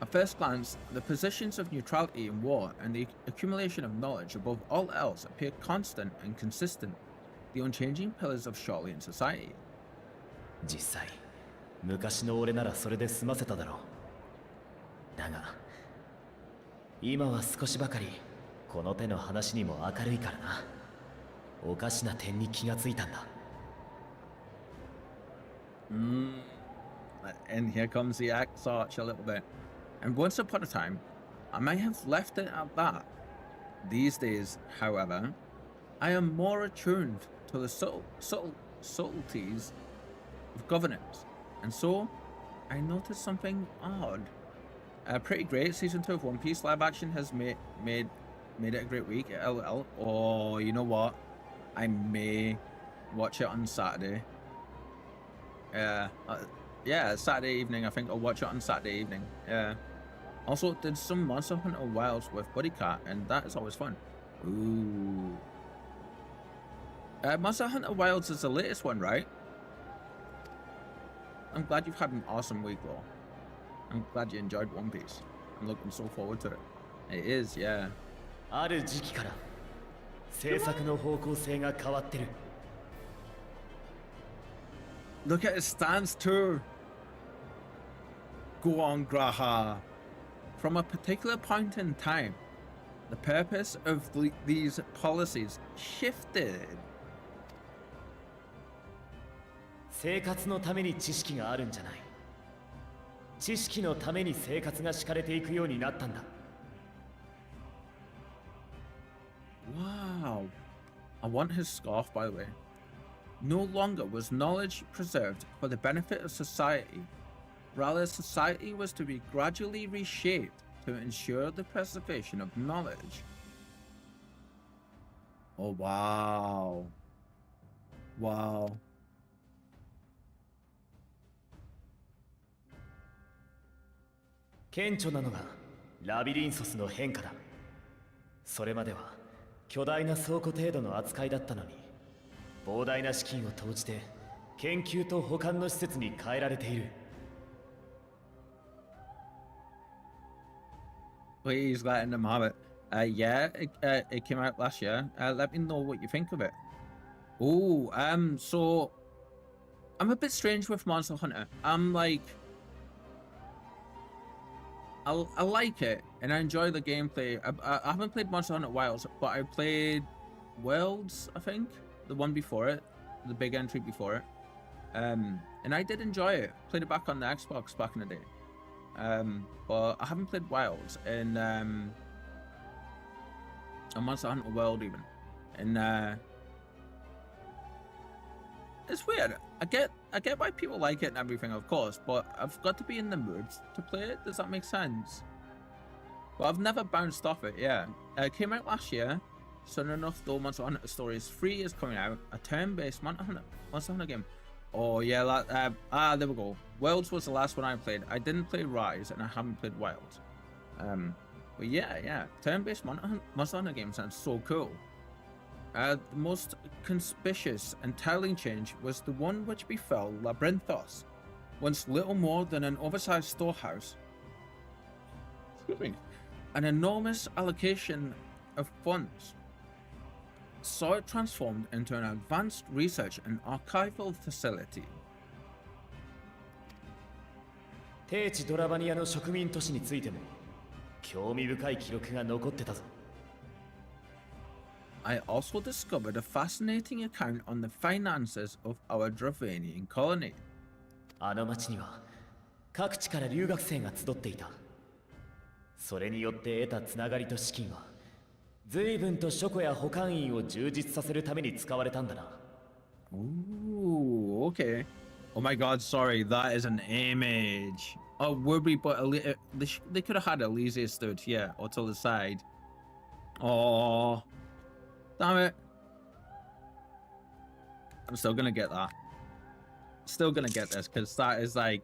At first glance, the positions of neutrality in war and the accumulation of knowledge above all else appear constant and consistent, the unchanging pillars of Charlian society. 実際、昔の俺ならそれで済ませただろう。だが、今は少しばかりこの手の話にも明るいからな。おかしな点に気がついたんだ。And here comes the axe arch a little bit. And once upon a time, I might have left it at that. These days, however, I am more attuned to the subtleties of governance, and so I noticed something odd. Pretty great. Season 2 of One Piece live action has made it a great week. LL. Oh, you know what? I may watch it on Saturday. Yeah, Saturday evening. I think I'll watch it on Saturday evening. Yeah. Also, did some Monster Hunter Wilds with Buddy Cat, and that is always fun. Ooh. Monster Hunter Wilds is the latest one, right? I'm glad you've had an awesome week, though. I'm glad you enjoyed One Piece. I'm looking so forward to it. It is, yeah. ある時期から制作の方向性が変わってる。 Look at his stance too. Go on, Graha. From a particular point in time, the purpose of these policies shifted. 生活のために知識があるんじゃない。知識のために生活が敷かれていくようになったんだ。 Wow. I want his scarf, by the way. No longer was knowledge preserved for the benefit of society. Rather, society was to be gradually reshaped to ensure the preservation of knowledge. Oh, wow. Wow. 顕著なのがラビリンソスの変化だ。それまでは巨大な倉庫程度の扱いだったのに、膨大な資金を投じて研究と保管の施設に変えられている。 Please letting them have it. Yeah, it came out last year. Let me know what you think of it. Oh, so I'm a bit strange with Monster Hunter. I'm like, I like it and I enjoy the gameplay. I haven't played Monster Hunter Wilds, but I played Worlds, I think, the one before it, the big entry before it. And I did enjoy it. Played it back on the Xbox back in the day. But I haven't played Wilds and Monster Hunter World even, and it's weird. I get why people like it and everything, of course, but I've got to be in the mood to play it. Does that make sense? But I've never bounced off it. Yeah, it came out last year. Soon enough, though, Monster Hunter Stories 3 is coming out, a turn-based Monster Hunter game. Oh yeah, there we go. Worlds was the last one I played. I didn't play Rise, and I haven't played Wilds. But yeah, turn-based Monster Hunter game sounds so cool. The most conspicuous and telling change was the one which befell Labyrinthos, once little more than an oversized storehouse. Excuse me. An enormous allocation of funds saw it transformed into an advanced research and archival facility. 低地ドラバニアの植民都市についても興味深い記録が残ってたぞ。 I also discovered a fascinating account on the finances of our Dravanian colony. あの町には各地から留学生が集っていた。それによって得たつながりと資金は随分と書庫や保管員を充実させるために使われたんだな。 Ooh, okay. Oh my god, sorry, that is an image. Oh, would we, but they could have had Elysia stood here or to the side. Oh, damn it. I'm still gonna get that. Still gonna get this, because that is like,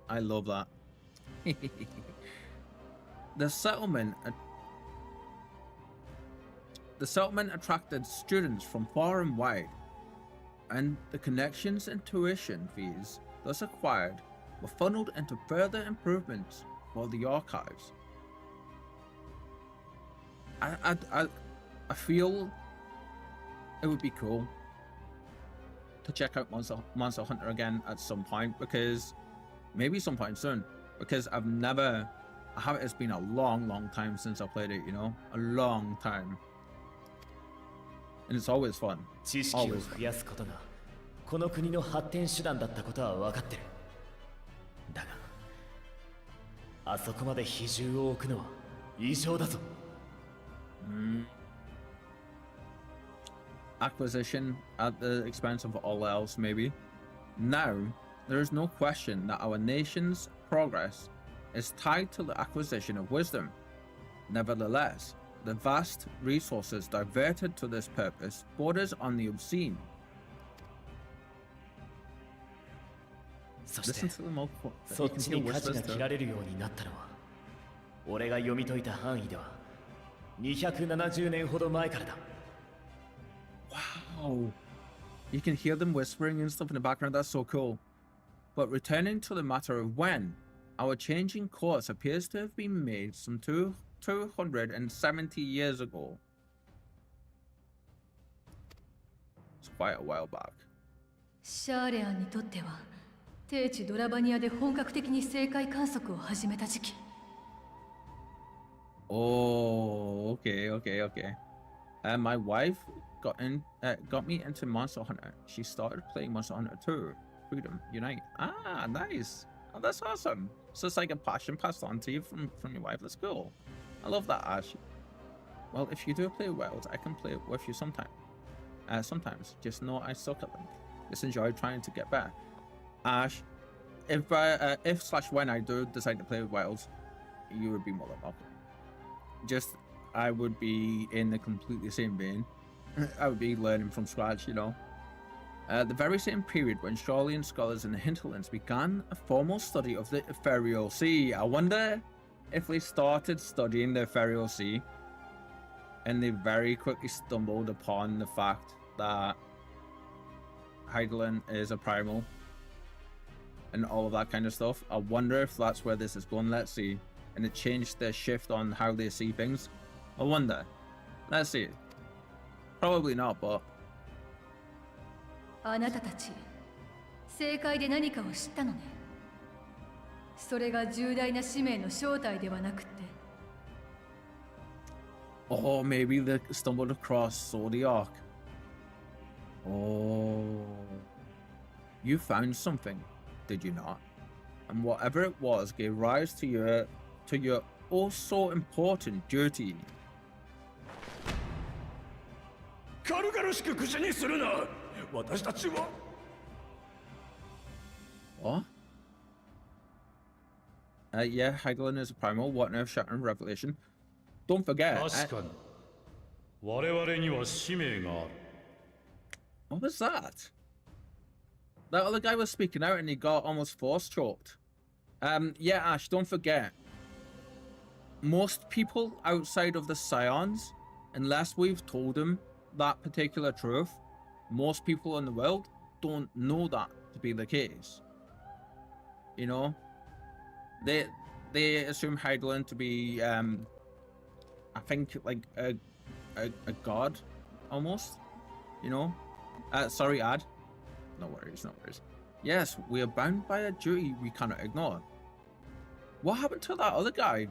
I love that. The settlement attracted students from far and wide, and the connections and tuition fees thus acquired were funneled into further improvements for the archives. I feel it would be cool to check out Monster Hunter again at some point, because maybe sometime soon, because it's been a long time since I played it, you know, a long time. And it's always fun. 知識を増やすことがこの国の発展手段だったことは分かってる。だが、あそこまで比重を置くのは異常だぞ。Acquisition at the expense of all else, maybe. Now, there is no question that our nation's progress is tied to the acquisition of wisdom. Nevertheless, the vast resources diverted to this purpose borders on the obscene. そして Listen to the multiple. そっちに舵が切られるようになったのは、俺が読み解いた範囲では270年ほど前からだ。Wow. Oh, you can hear them whispering and stuff in the background. That's so cool. But returning to the matter of when, our changing course appears to have been made some 270 years ago. It's quite a while back. シャーレアンにとっては低地ドラバニアで本格的に星界観測を始めた時期。 Oh, okay. My wife got me into Monster Hunter. She started playing Monster Hunter 2. Freedom Unite. Ah, nice. Oh, that's awesome. So it's like a passion passed on to you from your wife. That's cool. I love that, Ash. Well, if you do play Wilds, I can play it with you sometime. Sometimes. Just know I suck at them. Just enjoy trying to get better. Ash, if/when I do decide to play with Wilds, you would be more than welcome. Just, I would be in the completely same vein. I would be learning from scratch, you know. The very same period when Charlian scholars in the hinterlands began a formal study of the Ethereal Sea. I wonder if they started studying the Ethereal Sea and they very quickly stumbled upon the fact that Heidelin is a primal and all of that kind of stuff. I wonder if that's where this is going. Let's see. And it changed their shift on how they see things. I wonder. Let's see. Probably not, but あなたたち正解で何かを知ったのね。それが重大な使命の正体ではなくって。 oh, maybe they stumbled across Zodiac. Oh, you found something, did you not? And whatever it was gave rise to your oh so important duty. 軽々しく口にするな。私たちは。What? Yeah, Heidelin is a primal. What an earth-shattering revelation. Don't forget. 確かに。我々には使命がある。What was that? That other guy was speaking out and he got almost force choked. Yeah, Ash, don't forget. Most people outside of the Scions, unless we've told them that particular truth, most people in the world don't know that to be the case. You know? They assume Heidelin to be, I think, like a god, almost. You know? Sorry, Ad. No worries. Yes, we are bound by a duty we cannot ignore. What happened to that other guy?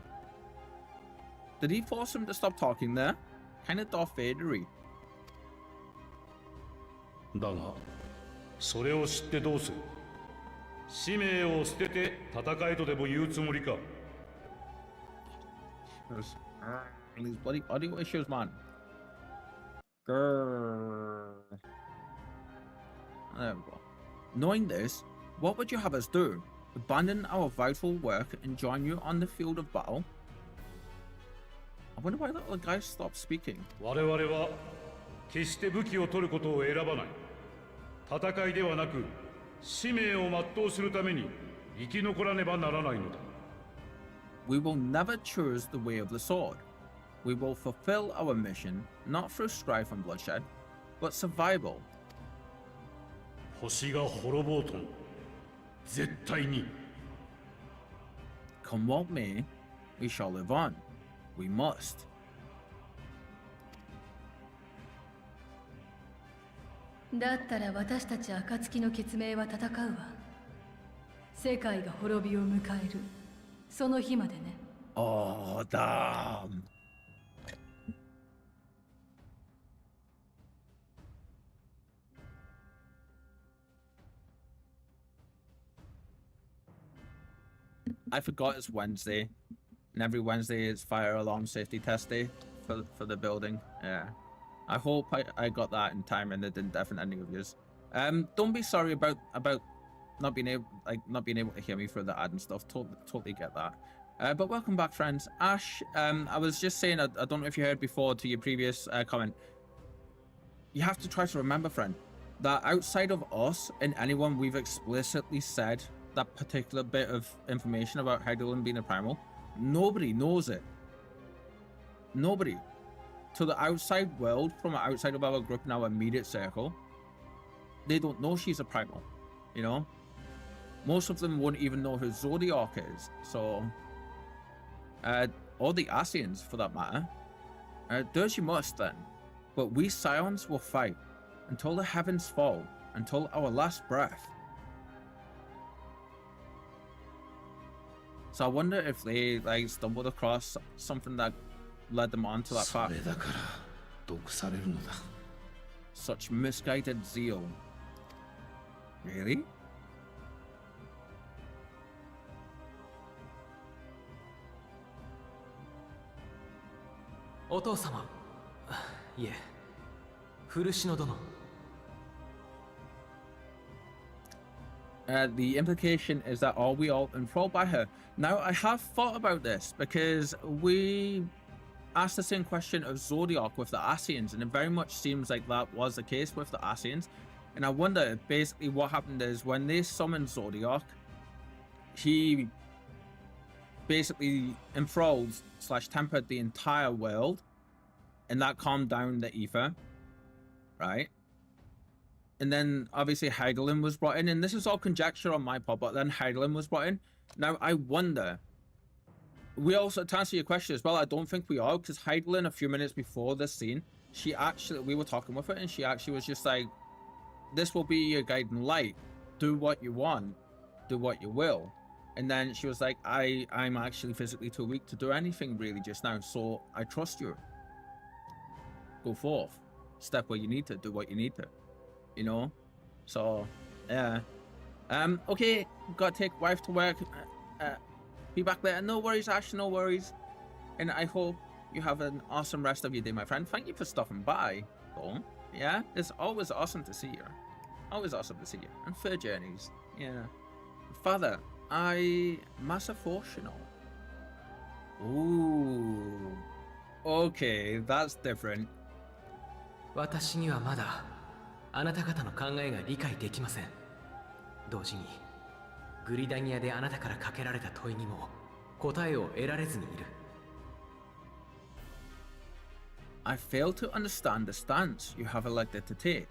Did he force him to stop talking there? Kind of Darth Vader-y. だが、それを知ってどうする？使命を捨てて戦えとでも言うつもりか？ These bloody audio issues, man. Grrr. There we go. Knowing this, what would you have us do? Abandon our vital work and join you on the field of battle? I wonder why that other guy stopped speaking. 我々は決して武器を取ることを選ばない。戦いではなく、使命を全うするために生き残らねばならないのだ。We will never choose the way of the sword. We will fulfill our mission, not through strife and bloodshed, but survival. 星が滅ぼうとも、絶対に。Come what may, we shall live on. We must. だったら私たち暁の血盟は戦うわ。世界が滅びを迎える。その日までね。Oh, damn. I forgot it's Wednesday, and every Wednesday is fire alarm safety test day for the building. Yeah, I hope I got that in time and it didn't deafen any of yours. Don't be sorry about not being able to hear me through the ad and stuff. Totally get that. But welcome back, friends. Ash, I was just saying, I don't know if you heard before to your previous comment. You have to try to remember, friend, that outside of us and anyone we've explicitly said that particular bit of information about Heidelin being a primal, nobody knows it. Nobody. to the outside world from outside of our group in our immediate circle, they don't know she's a primal, you know? Most of them won't even know who Zodiac is, so... or the Asians, for that matter. Do as you must, then. But we Scions will fight, until the heavens fall, until our last breath. So I wonder if they, like, stumbled across something that led them on to that path. Such misguided zeal. Really? The implication is that are we all enthralled by her? Now, I have thought about this because we asked the same question of Zodiac with the Asians, and it very much seems like that was the case with the Asians. And I wonder if basically what happened is when they summoned Zodiac, he basically enthralled / tempered the entire world, and that calmed down the ether, right? And then obviously Heidelin was brought in, and this is all conjecture on my part, but then Heidelin was brought in. Now I wonder, we also, to answer your question as well, I don't think we are, because Heidelin a few minutes before this scene, we were talking with her, and she actually was just like, this will be your guiding light, do what you want, do what you will. And then she was like, I'm actually physically too weak to do anything really just now, so I trust you. Go forth, step where you need to, do what you need to, you know? So yeah, okay, gotta take wife to work. Be back later. No worries, Ash, no worries. And I hope you have an awesome rest of your day, my friend. Thank you for stopping by, though. Yeah, it's always awesome to see you. Always awesome to see you. And fair journeys. Yeah. Father, massive fortunal. Ooh. Okay, that's different. 私にはまだあなた方の考えが理解できません。同時にグリダニアであなたからかけられた問いにも答えを得られずにいる。I fail to understand the stance you have elected to take,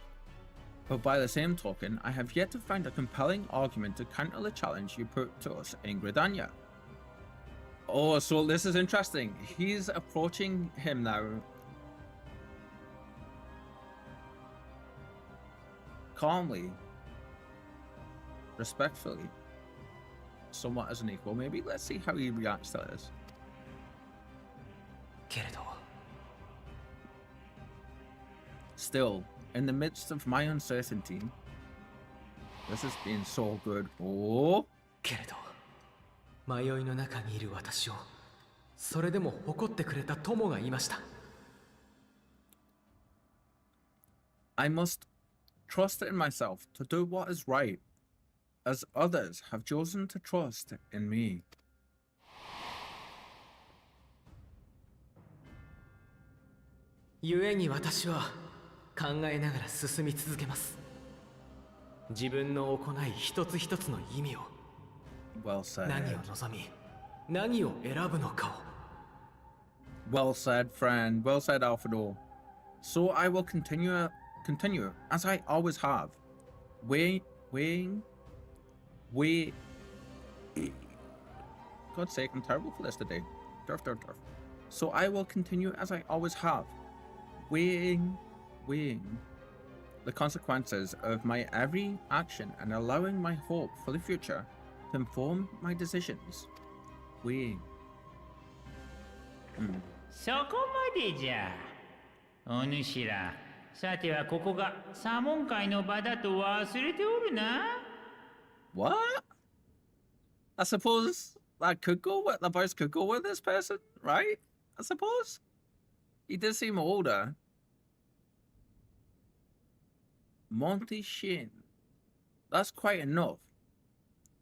but by the same token, I have yet to find a compelling argument to counter the challenge you put to us in Gridania. Oh, so this is interesting. He's approaching him now. Calmly. Respectfully. Somewhat as an equal, maybe. Let's see how he reacts to this. けれど Still, in the midst of my uncertainty, this has been so good. Oh! けれど迷いの中にいる私をそれでも誇ってくれた友がいました。 I must trust in myself to do what is right, as others have chosen to trust in me. 故に私は考えながら進み続けます。自分の行い一つ一つの意味を、 Well said. 何を望み、何を選ぶのかを。 Well said, friend. Well said, Alfredo. So I will continue as I always have. God's sake, I'm terrible for this today. Durf. So I will continue as I always have, weighing the consequences of my every action and allowing my hope for the future to inform my decisions. Weighing. そこまでじゃ。お主ら、さてはここがサモン会の場だと忘れておるな。What? I suppose that the voice could go with this person, right? I suppose. He did seem older. Monty Shin. That's quite enough.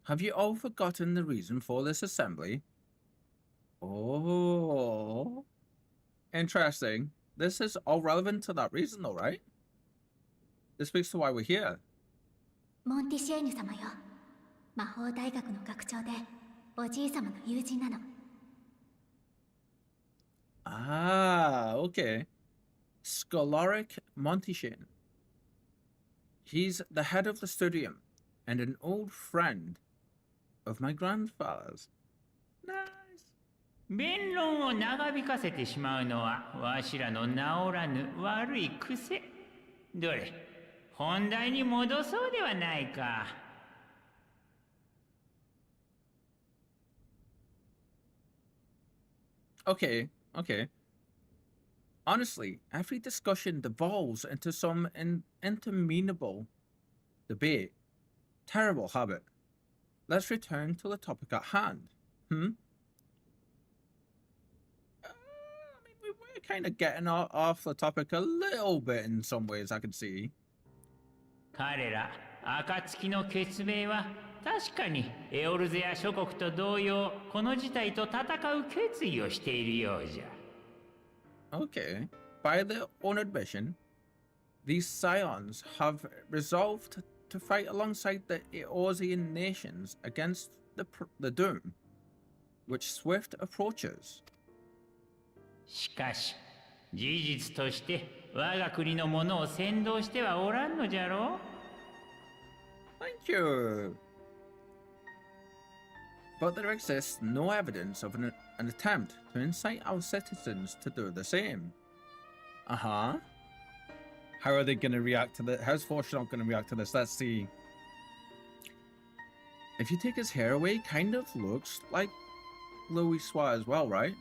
Have you all forgotten the reason for this assembly? Oh. Interesting. This is all relevant to that reason though, right? This speaks to why we're here. モンティシェーヌ様よ。魔法大学の学長でおじい様の友人なの。Ah, okay. Scholaric Montishin. He's the head of the studium and an old friend of my grandfather's. Nice. 弁論を長引かせてしまうのはわしらの治らぬ悪い癖。どれ、本題に戻そうではないか。Okay, okay. Honestly, every discussion devolves into some interminable debate. Terrible habit. Let's return to the topic at hand. I mean, we're kind of getting off the topic a little bit in some ways, I can see. 彼ら暁の決命は確かにエオルゼア諸国と同様この事態と戦う決意をしているようじゃ。Okay. By their own admission, these scions have resolved to fight alongside the Eorzean nations against the Doom, which swift approaches. しかし事実として我が国の者を先導してはおらんのじゃろう。 Thank you. But there exists no evidence of an attempt to incite our citizens to do the same. How are they going to react to this? How's Fortunate going to react to this? Let's see. If you take his hair away, kind of looks like Louis Soir as well, right?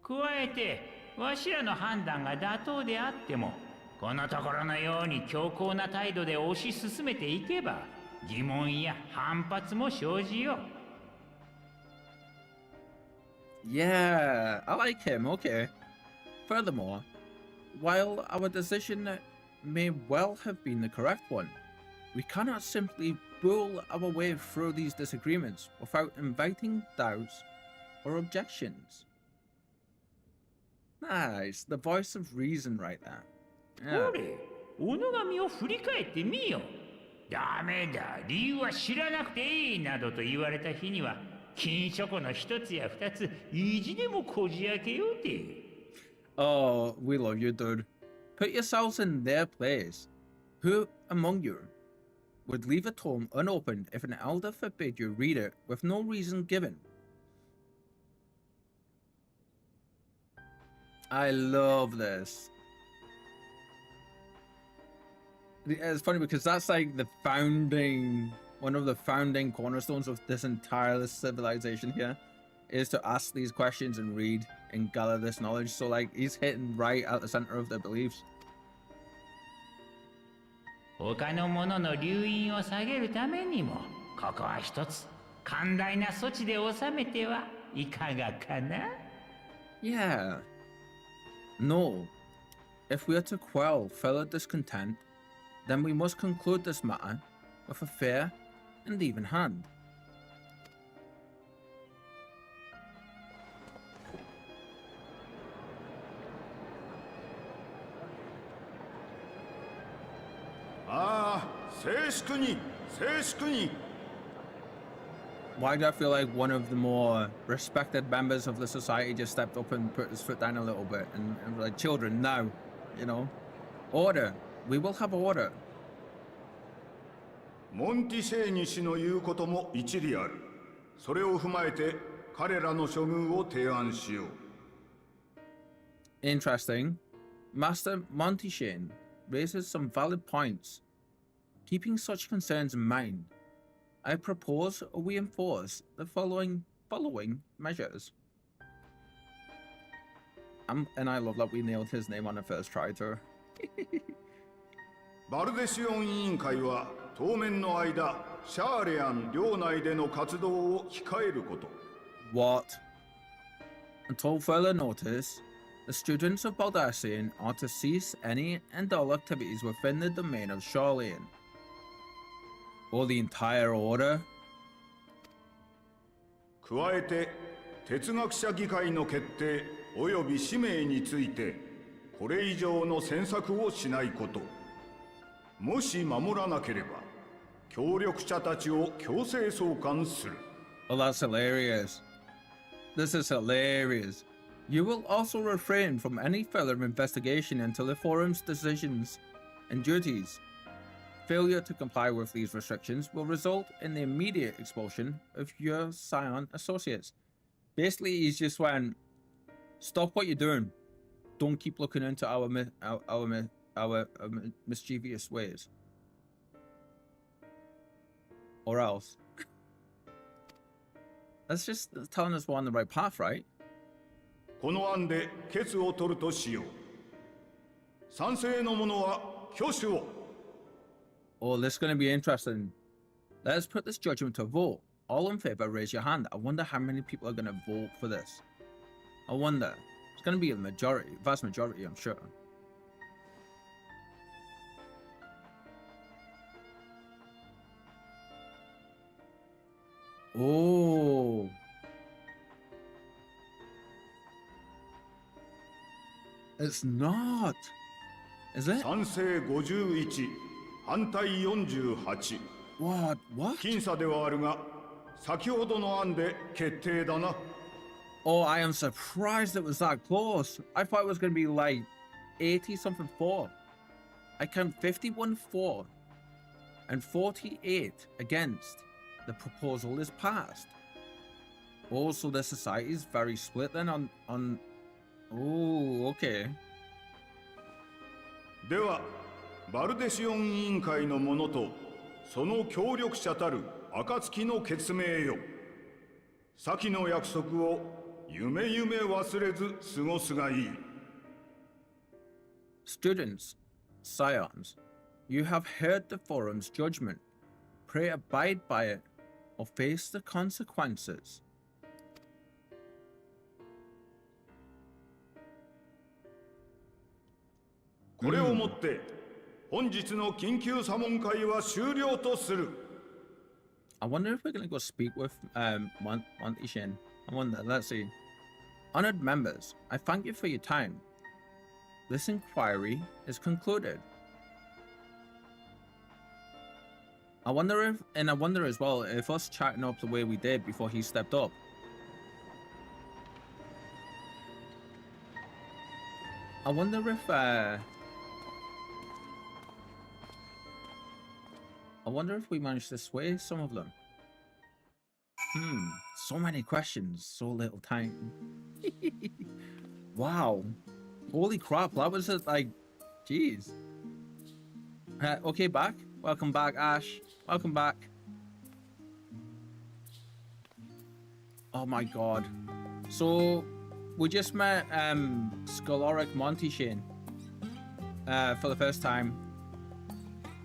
加えてわしらの判断が妥当であってもこのところのように強硬な態度で推し進めていけば疑問や反発も生じよう。 Yeah, I like him, okay. Furthermore, while our decision may well have been the correct one, we cannot simply bull our way through these disagreements without inviting doubts or objections. Nice, the voice of reason right there. ほれ、小野神を振り返ってみよ。ダメだ、理由は知らなくていいなどと言われた日には、金チョコの一つや二つ、意地でもこじ開けようて。Oh, we love you, dude. Put yourselves in their place. Who among you would leave a tome unopened if an elder forbid you read it with no reason given? I love this. It's funny because that's like one of the founding cornerstones of this entire civilization here, is to ask these questions and read and gather this knowledge. So like he's hitting right at the center of their beliefs. 他の者の留飲を下げるためにも、ここは一つ寛大な措置で収めてはいかがかな? Yeah. No. If we are to quell further discontent, then we must conclude this matter with a fair and even hand. Why do I feel like one of the more respected members of the society just stepped up and put his foot down a little bit and like, children, now, you know, order. We will have order. モンティシェーニ氏の言うことも一理ある。それを踏まえて彼らの処遇を提案しよう。Interesting. Master Montishane raises some valid points. Keeping such concerns in mind, I propose we enforce the following measures. And I love that we nailed his name on the first try too. バルデシオン委員会は当面の間、シャーレアン領内での活動を控えること。What? Until further notice, the students of Baldassian are to cease any and all activities within the domain of Charlian. Or the entire order? 加えて、哲学者議会の決定及び使命について、これ以上の詮索をしないこと。もし守らなければ、協力者たちを強制送還する。Oh, that's hilarious. This is hilarious. You will also refrain from any further investigation until the forum's decisions and duties. Failure to comply with these restrictions will result in the immediate expulsion of your Scion associates. Basically, he's just went, stop what you're doing. Don't keep looking into our mischievous ways. Or else. That's just telling us we're on the right path, right? この案で決を取るとしよう。賛成の者は挙手を。Oh, this is going to be interesting. Let's put this judgment to a vote. All in favor, raise your hand. I wonder how many people are going to vote for this. I wonder. It's going to be a majority, vast majority, I'm sure. Oh. It's not. Is it? 賛成51、反対48。What? 僅差ではあるが、先ほどの案で決定だな。Oh, I am surprised it was that close. I thought it was going to be like 80 something for. I count 51 for and 48 against. The proposal is passed. Also, the society is very split then on... Oh, okay. では、バルデシオン委員会の者とその協力者たる暁の決命よ。先の約束を夢夢忘れず過ごすがいい。Students, scions, you have heard the forum's judgment. Pray abide by it or face the consequences. これをもって本日の緊急査問会は終了とする。I wonder if we're going to go speak with Monty Shin. I wonder, let's see. Honored members, I thank you for your time. This inquiry is concluded. I wonder as well if us chatting up the way we did before he stepped up. I wonder if we managed to sway some of them. So many questions, so little time. Wow. Holy crap, that was like, jeez. Okay, back. Welcome back, Ash. Welcome back. Oh my god. So, we just met Scholaric Monty Shane for the first time.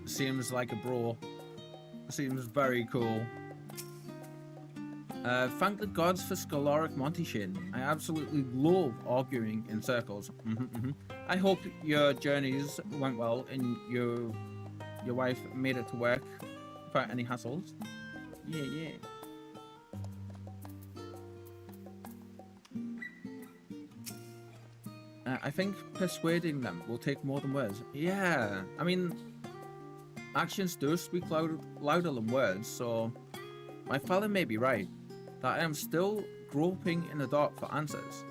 Seems like a bro. Seems very cool. Thank the gods for Scholaric Monty Shane. I absolutely love arguing in circles. I hope your journeys went well and your wife made it to work without any hassles. Yeah. I think persuading them will take more than words. Yeah, I mean, actions do speak louder than words, so my father may be right, that I am still groping in the dark for answers.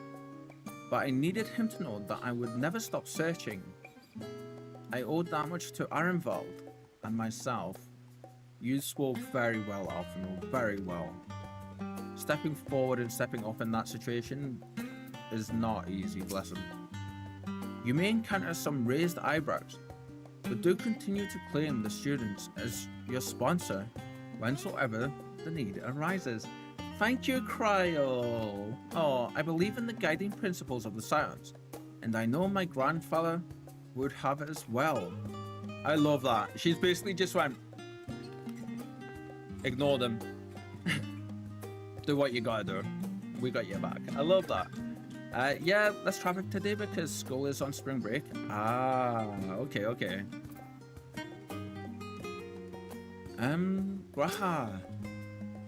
But I needed him to know that I would never stop searching. I owed that much to Arenvald and myself. You spoke very well, Alphino, very well. Stepping forward and stepping up in that situation is not easy, bless him. You may encounter some raised eyebrows, but do continue to claim the students as your sponsor whensoever the need arises. Thank you, Cryo! Oh, I believe in the guiding principles of the science, and I know my grandfather would have as well. I love that. She's basically just went, ignore them. Do what you gotta do. We got your back. I love that. Yeah, less traffic today because school is on spring break. Ah, okay. Graha.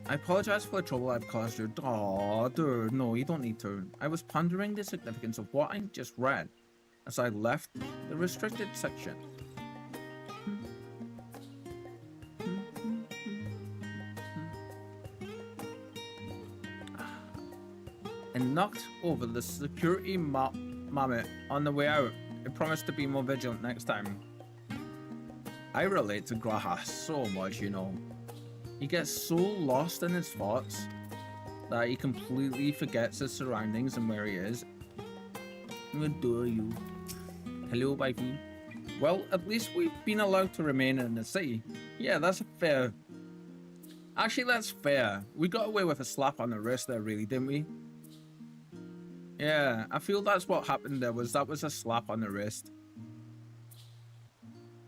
I apologize for the trouble I've caused you. Oh, dude, no, you don't need to. I was pondering the significance of what I just read as I left the restricted section. And knocked over the security mammoth on the way out. I promised to be more vigilant next time. I relate to Graha so much, you know. He gets so lost in his thoughts that he completely forgets his surroundings and where he is. I'm adore you. Hello, wifey. Well, at least we've been allowed to remain in the city. Yeah, that's fair. Actually, that's fair. We got away with a slap on the wrist there, really, didn't we? Yeah, I feel that's what happened there. That was a slap on the wrist.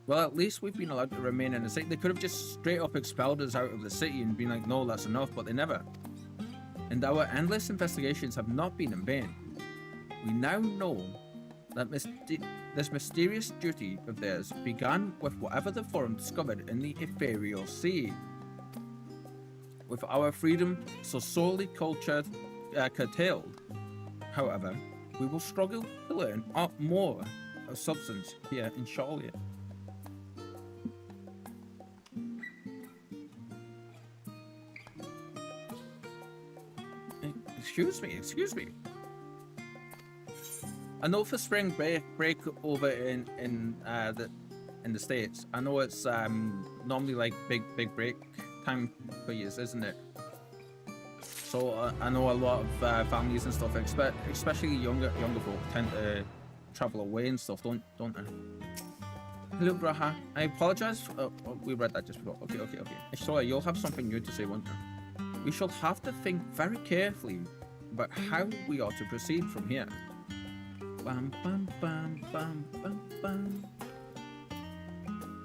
Well, at least we've been allowed to remain in the city. They could have just straight up expelled us out of the city and been like, no, that's enough, but they never. And our endless investigations have not been in vain. We now know that this mysterious duty of theirs began with whatever the Forum discovered in the ethereal sea. With our freedom so sorely curtailed, however, we will struggle to learn more of substance here in Charlotte. Excuse me. I know for spring break over in the States, I know it's normally like big break time for you, isn't it? So I know a lot of families and stuff, especially younger folk, tend to travel away and stuff, don't they? Hello, Graha. I apologize. We read that just before. Okay. Sorry, you'll have something new to say, won't you? We shall have to think very carefully about how we are to proceed from here. Bam, bam, bam, bam, bam, bam.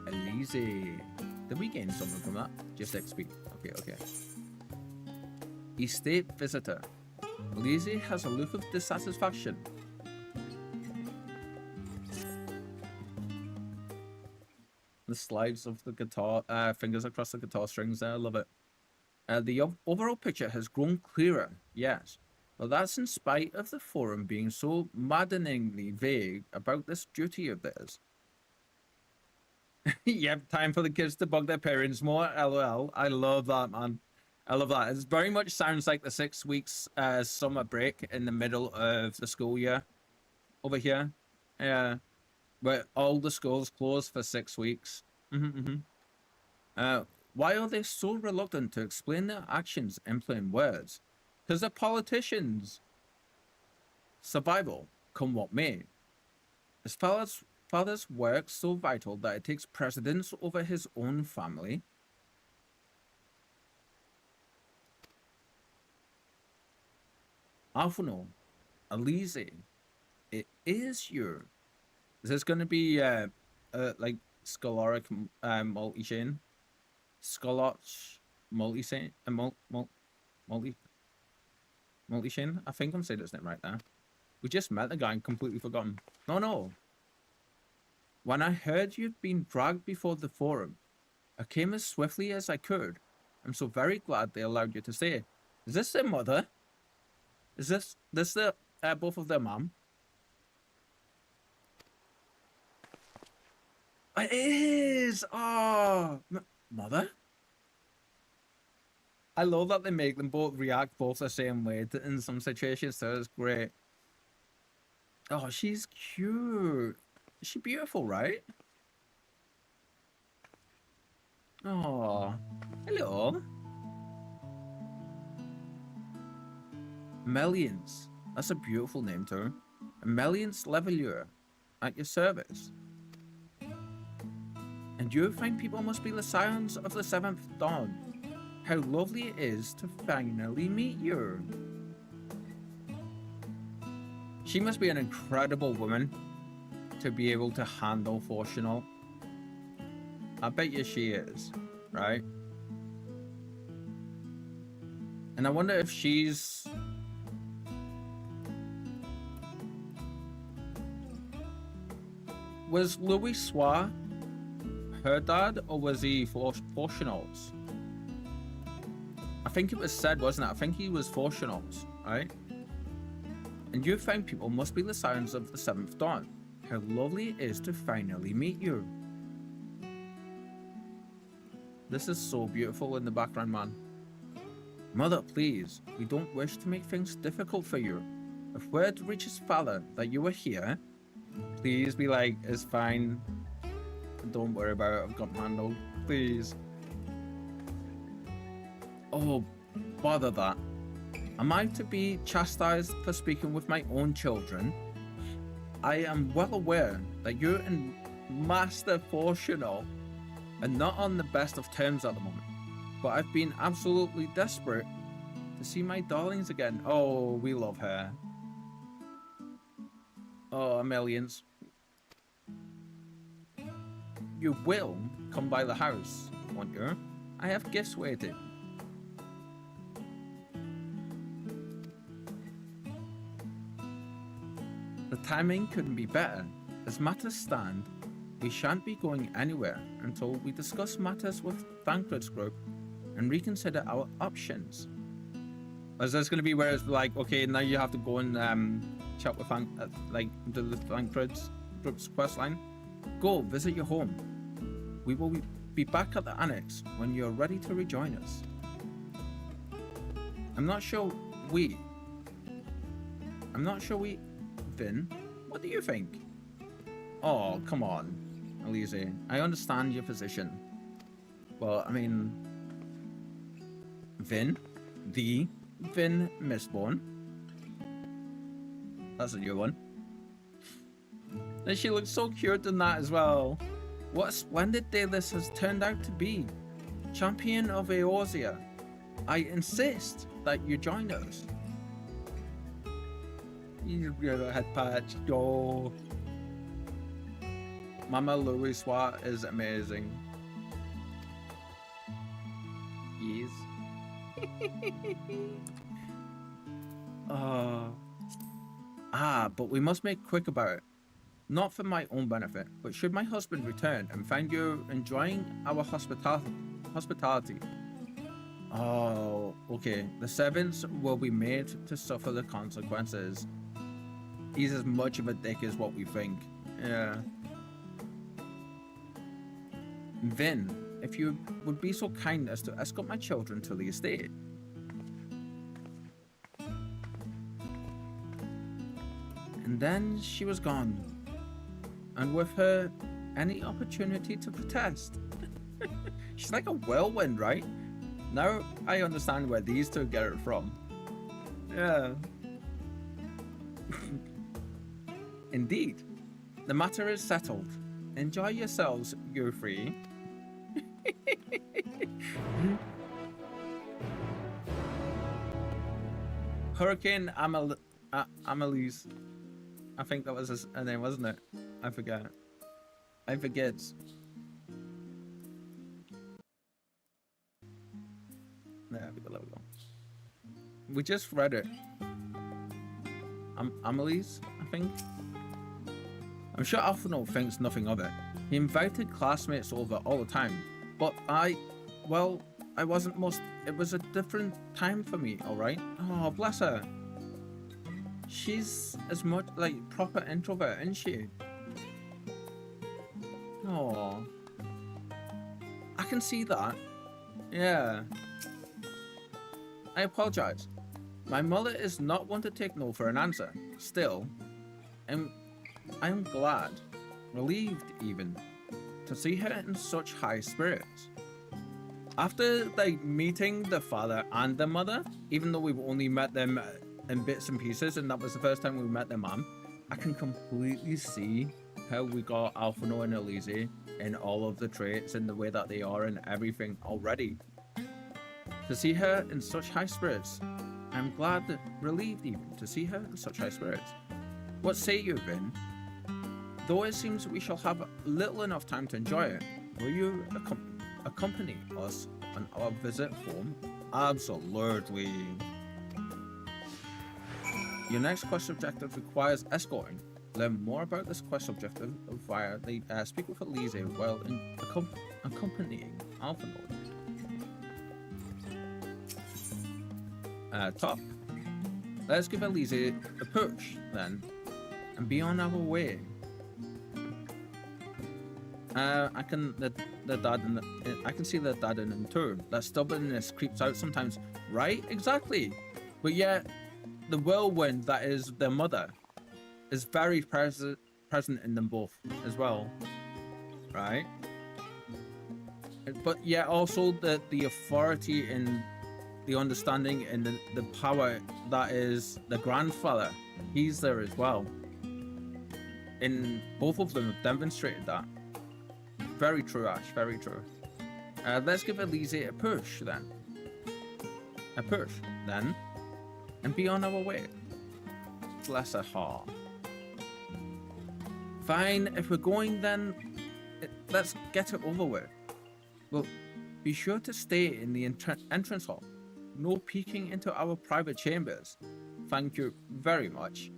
Elise. Did we gain something from that? Just XP. Okay. Estate visitor. Elise has a look of dissatisfaction. The slides of the guitar, fingers across the guitar strings there, I love it. The overall picture has grown clearer, yes, but that's in spite of the Forum being so maddeningly vague about this duty of theirs. Yep, time for the kids to bug their parents more, lol. I love that, man. I love that. It very much sounds like the 6 weeks summer break in the middle of the school year over here. Yeah, where all the schools close for 6 weeks. Why are they so reluctant to explain their actions in plain words? Because they're politicians. Survival, come what may. His father's work so vital that it takes precedence over his own family. Alphonse, Elise, it is your. Is this going to be like scholaric multi-chain? Scotch multi-chain? Multi-chain? I think I'm saying his name right now. We just met the guy and completely forgotten. No. When I heard you'd been dragged before the Forum, I came as swiftly as I could. I'm so very glad they allowed you to stay. Is this their mother? Is this the both of their mom? It is! Oh, mother? I love that they make them both react both the same way in some situations, so it's great. Oh, she's cute. Is she beautiful, right? Oh, hello. Melians. That's a beautiful name to her. Melians Levelure. At your service. And you fine people must be the scions of the 7th dawn. How lovely it is to finally meet you. She must be an incredible woman to be able to handle Fortunal. I bet you she is, right? And I wonder if she's... Was Louis Soir her dad, or was he Fortunal's? I think it was said, wasn't it? I think he was Fortunal's, right? And you found people must be the scions of the 7th dawn. How lovely it is to finally meet you. This is so beautiful in the background, man. Mother, please, we don't wish to make things difficult for you. If word reaches father that you are here, please be like, it's fine. Don't worry about it, I've got handled. Please. Oh, bother that. Am I to be chastised for speaking with my own children? I am well aware that you and Master Fortunal are not on the best of terms at the moment, but I've been absolutely desperate to see my darlings again. Oh, we love her. Oh, millions. You will come by the house, won't you? I have gifts waiting. The timing couldn't be better. As matters stand, we shan't be going anywhere until we discuss matters with Thancred's group and reconsider our options. Is this going to be where it's like, okay, now you have to go and chat with do the Thancred's group's quest line? Go visit your home. We will be back at the annex when you're ready to rejoin us. I'm not sure we. Vin, what do you think? Oh, come on, Elise. I understand your position. Well, I mean, Vin, the Vin Mistborn. That's a new one. And she looks so cute in that as well. What a splendid day this has turned out to be. Champion of Eorzea, I insist that you join us. You head patch. Oh. Mama Louis Swat is amazing. Yes. But we must make quick about it. Not for my own benefit, but should my husband return and find you enjoying our hospitality. Oh, okay. The servants will be made to suffer the consequences. He's as much of a dick as what we think. Yeah. Vin, if you would be so kind as to escort my children to the estate. And then she was gone. And with her, any opportunity to protest. She's like a whirlwind, right? Now I understand where these two get it from. Yeah. Indeed. The matter is settled. Enjoy yourselves, you three. Hurricane Amelise. I think that was her name, wasn't it? I forget. I forget. There we go. We just read it. Amelise, I think. I'm sure Alphonse thinks nothing of it. He invited classmates over all the time, but I wasn't it was a different time for me, alright? Oh, bless her. She's as much like proper introvert, isn't she? Oh, I can see that. Yeah. I apologize. My mother is not one to take no for an answer. Still, I'm glad, relieved even, to see her in such high spirits. After like meeting the father and the mother, even though we've only met them in bits and pieces, and that was the first time we met their mom, I can completely see how we got Alphonse and Elise in all of the traits and the way that they are and everything already. To see her in such high spirits, I'm glad that relieved even to see her in such high spirits. What say you, Vin? Though it seems we shall have little enough time to enjoy it, will you accompany us on our visit home? Absolutely. Your next quest objective requires escorting. Learn more about this quest objective via the speak with Elise while accompanying Alphonse. Top. Let's give Elise a push then, and be on our way. The the dad in I can see the dad in them too. That stubbornness creeps out sometimes, right? Exactly. But yet, the whirlwind that is their mother is very present in them both as well, right? But yet also the authority and the understanding and the power that is the grandfather, he's there as well. And both of them have demonstrated that. Very true, Ash, very true. Let's give Elise a push then. A push then, and be on our way. Bless her heart. Fine, if we're going then, let's get it over with. Well, be sure to stay in the entrance hall. No peeking into our private chambers. Thank you very much.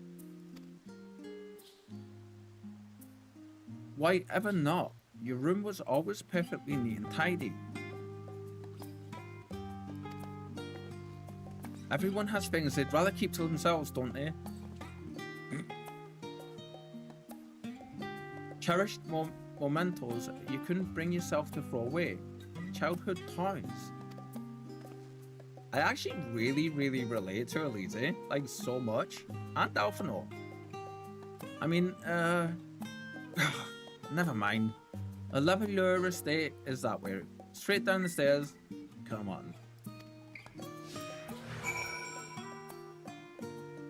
Why ever not? Your room was always perfectly neat and tidy. Everyone has things they'd rather keep to themselves, don't they? Cherished mementos you couldn't bring yourself to throw away. Childhood toys. I actually really relate to Elise, like so much. And Alphino. I mean, never mind. A Lavallure estate is that way. Straight down the stairs. Come on.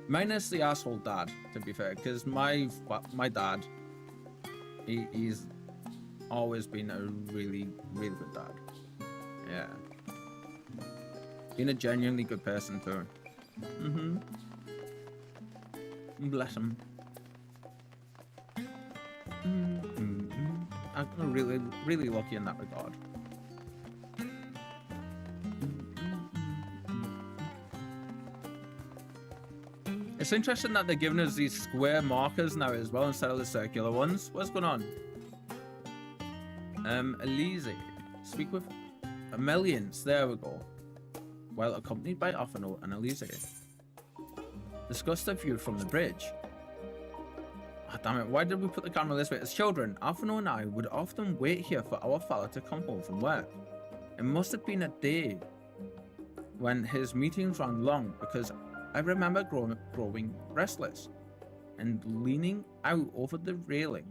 Minus the asshole dad, to be fair, because my dad, he's always been a really good dad. Yeah. Been a genuinely good person too. Bless him. I'm really lucky in that regard. It's interesting that they're giving us these square markers now as well instead of the circular ones. What's going on? Elise. Speak with Millions. There we go. While accompanied by Alphino and Elise. Discuss the view from the bridge. Oh, damn it, why did we put the camera this way? As children, Alphino and I would often wait here for our father to come home from work. It must have been a day when his meetings ran long because I remember growing restless and leaning out over the railing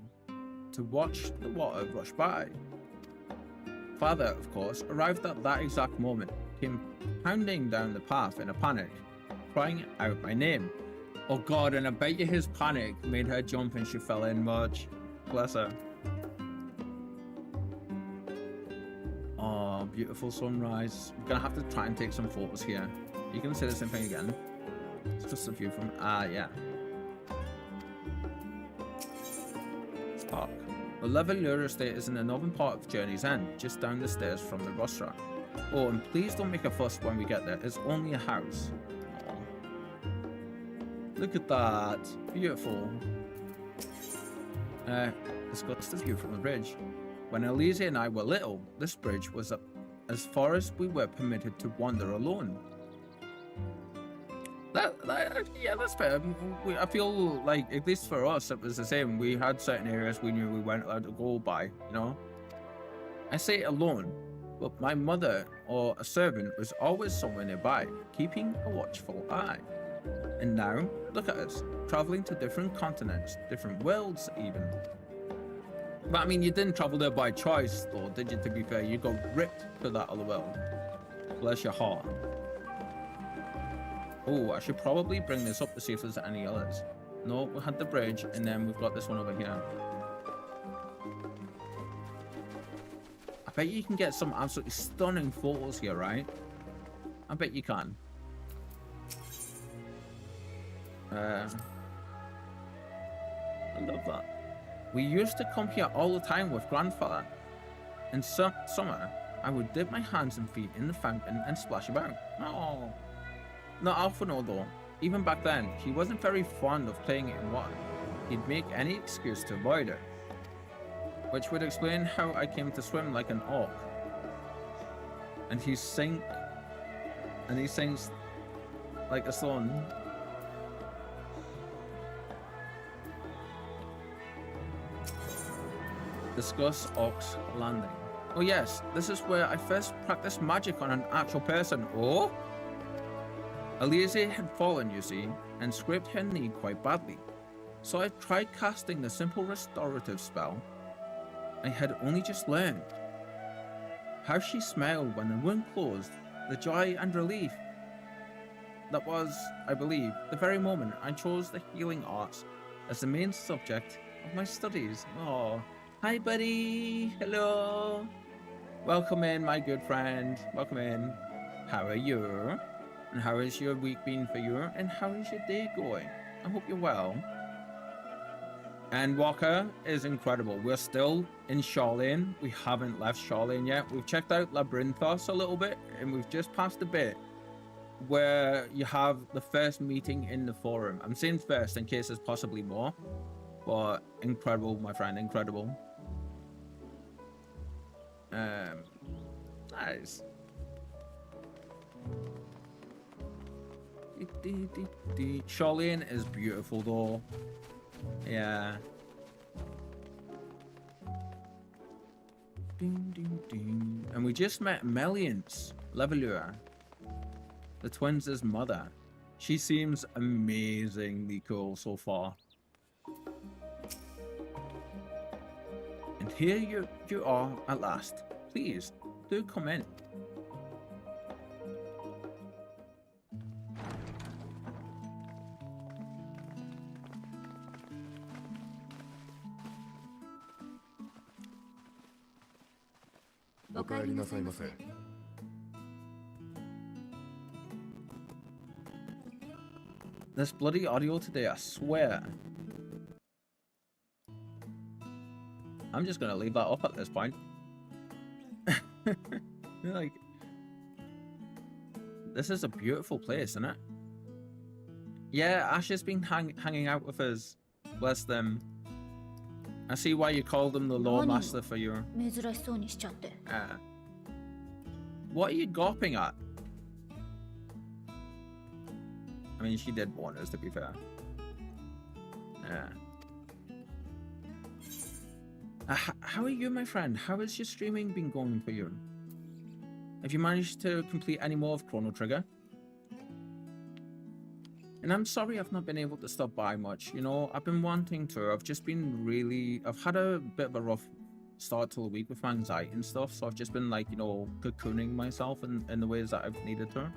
to watch the water rush by. Father, of course, arrived at that exact moment, came pounding down the path in a panic, crying out my name. Oh god, and I bet you his panic made her jump and she fell in much. Bless her. Oh, beautiful sunrise. I'm gonna have to try and take some photos here. You can say the same thing again. It's just a view from, yeah. Park. The Lavallure estate is in the northern part of Journey's End, just down the stairs from the restaurant. Oh, and please don't make a fuss when we get there. It's only a house. Look at that. Beautiful. Discuss the view from the bridge. When Elise and I were little, this bridge was up as far as we were permitted to wander alone. Yeah, that's fair. I feel like, at least for us, it was the same. We had certain areas we knew we weren't allowed to go by, you know? I say alone, but my mother or a servant was always somewhere nearby, keeping a watchful eye. And now, look at us, traveling to different continents, different worlds even. But I mean, you didn't travel there by choice, though, did you, to be fair? You got ripped to that other world. Bless your heart. Oh, I should probably bring this up to see if there's any others. No, we had the bridge, and then we've got this one over here. I bet you can get some absolutely stunning photos here, right? I bet you can. I love that. We used to come here all the time with grandfather. In summer, I would dip my hands and feet in the fountain and splash about. Oh. Not Alphino though. Even back then, he wasn't very fond of playing it in water. He'd make any excuse to avoid it. Which would explain how I came to swim like an orc. And he sings like a song. Discuss Orc's Landing. Oh yes, this is where I first practiced magic on an actual person. Oh? Elise had fallen, you see, and scraped her knee quite badly. So I tried casting the simple restorative spell I had only just learned. How she smiled when the wound closed, the joy and relief. That was, I believe, the very moment I chose the healing arts as the main subject of my studies. Oh, hi buddy, hello. Welcome in, my good friend, welcome in. How are you? And how has your week been for you? And how is your day going? I hope you're well. Endwalker is incredible. We're still in Charlene. We haven't left Charlene yet. We've checked out Labyrinthos a little bit, and we've just passed a bit where you have the first meeting in the forum. I'm saying first in case there's possibly more, but incredible, my friend, incredible. Nice. Charlene is beautiful though. Yeah. Ding, ding, ding. And we just met Meliance Levelure, the twins' mother. She seems amazingly cool so far. And here you are at last. Please, do come in. This bloody audio today, I swear. I'm just gonna leave that up at this point. Like, this is a beautiful place, isn't it? Yeah, Ash has been hanging out with us. Bless them. I see why you called him the Law Master for your... What are you gawping at? I mean, she did warn us, to be fair. Yeah. How are you, my friend? How has your streaming been going for you? Have you managed to complete any more of Chrono Trigger? And I'm sorry I've not been able to stop by much. You know, I've been wanting to. I've just been really... I've had a bit of a rough start to the week with my anxiety and stuff. So I've just been, like, you know, cocooning myself in the ways that I've needed to.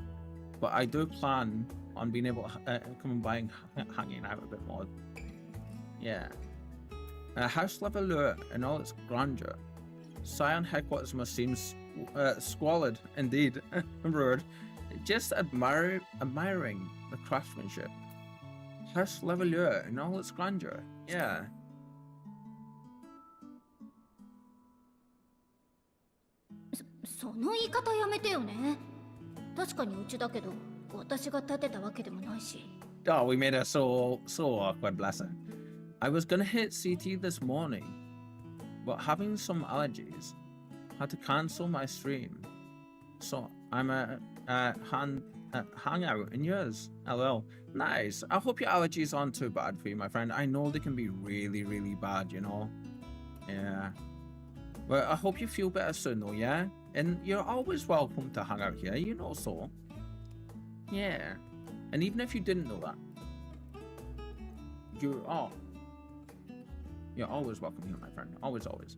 But I do plan on being able to come by and hanging out a bit more. Yeah. House Levelure in all its grandeur. Scion headquarters must seem squalid, indeed. Rude. Just admiring the craftsmanship. House Levelure in all its grandeur. Yeah. Soの言い方やめてよね。確かにうちだけど、私が建てたわけでもないし。Oh, we made her so awkward, bless her. I was gonna hit CT this morning, but having some allergies, had to cancel my stream. So I'm hang out in yours. LOL. Nice. I hope your allergies aren't too bad for you, my friend. I know they can be really, really bad, you know. Yeah. Well, I hope you feel better soon, though, yeah? And you're always welcome to hang out here, you know so. Yeah. And even if you didn't know that, you're always welcome here, my friend. Always, always.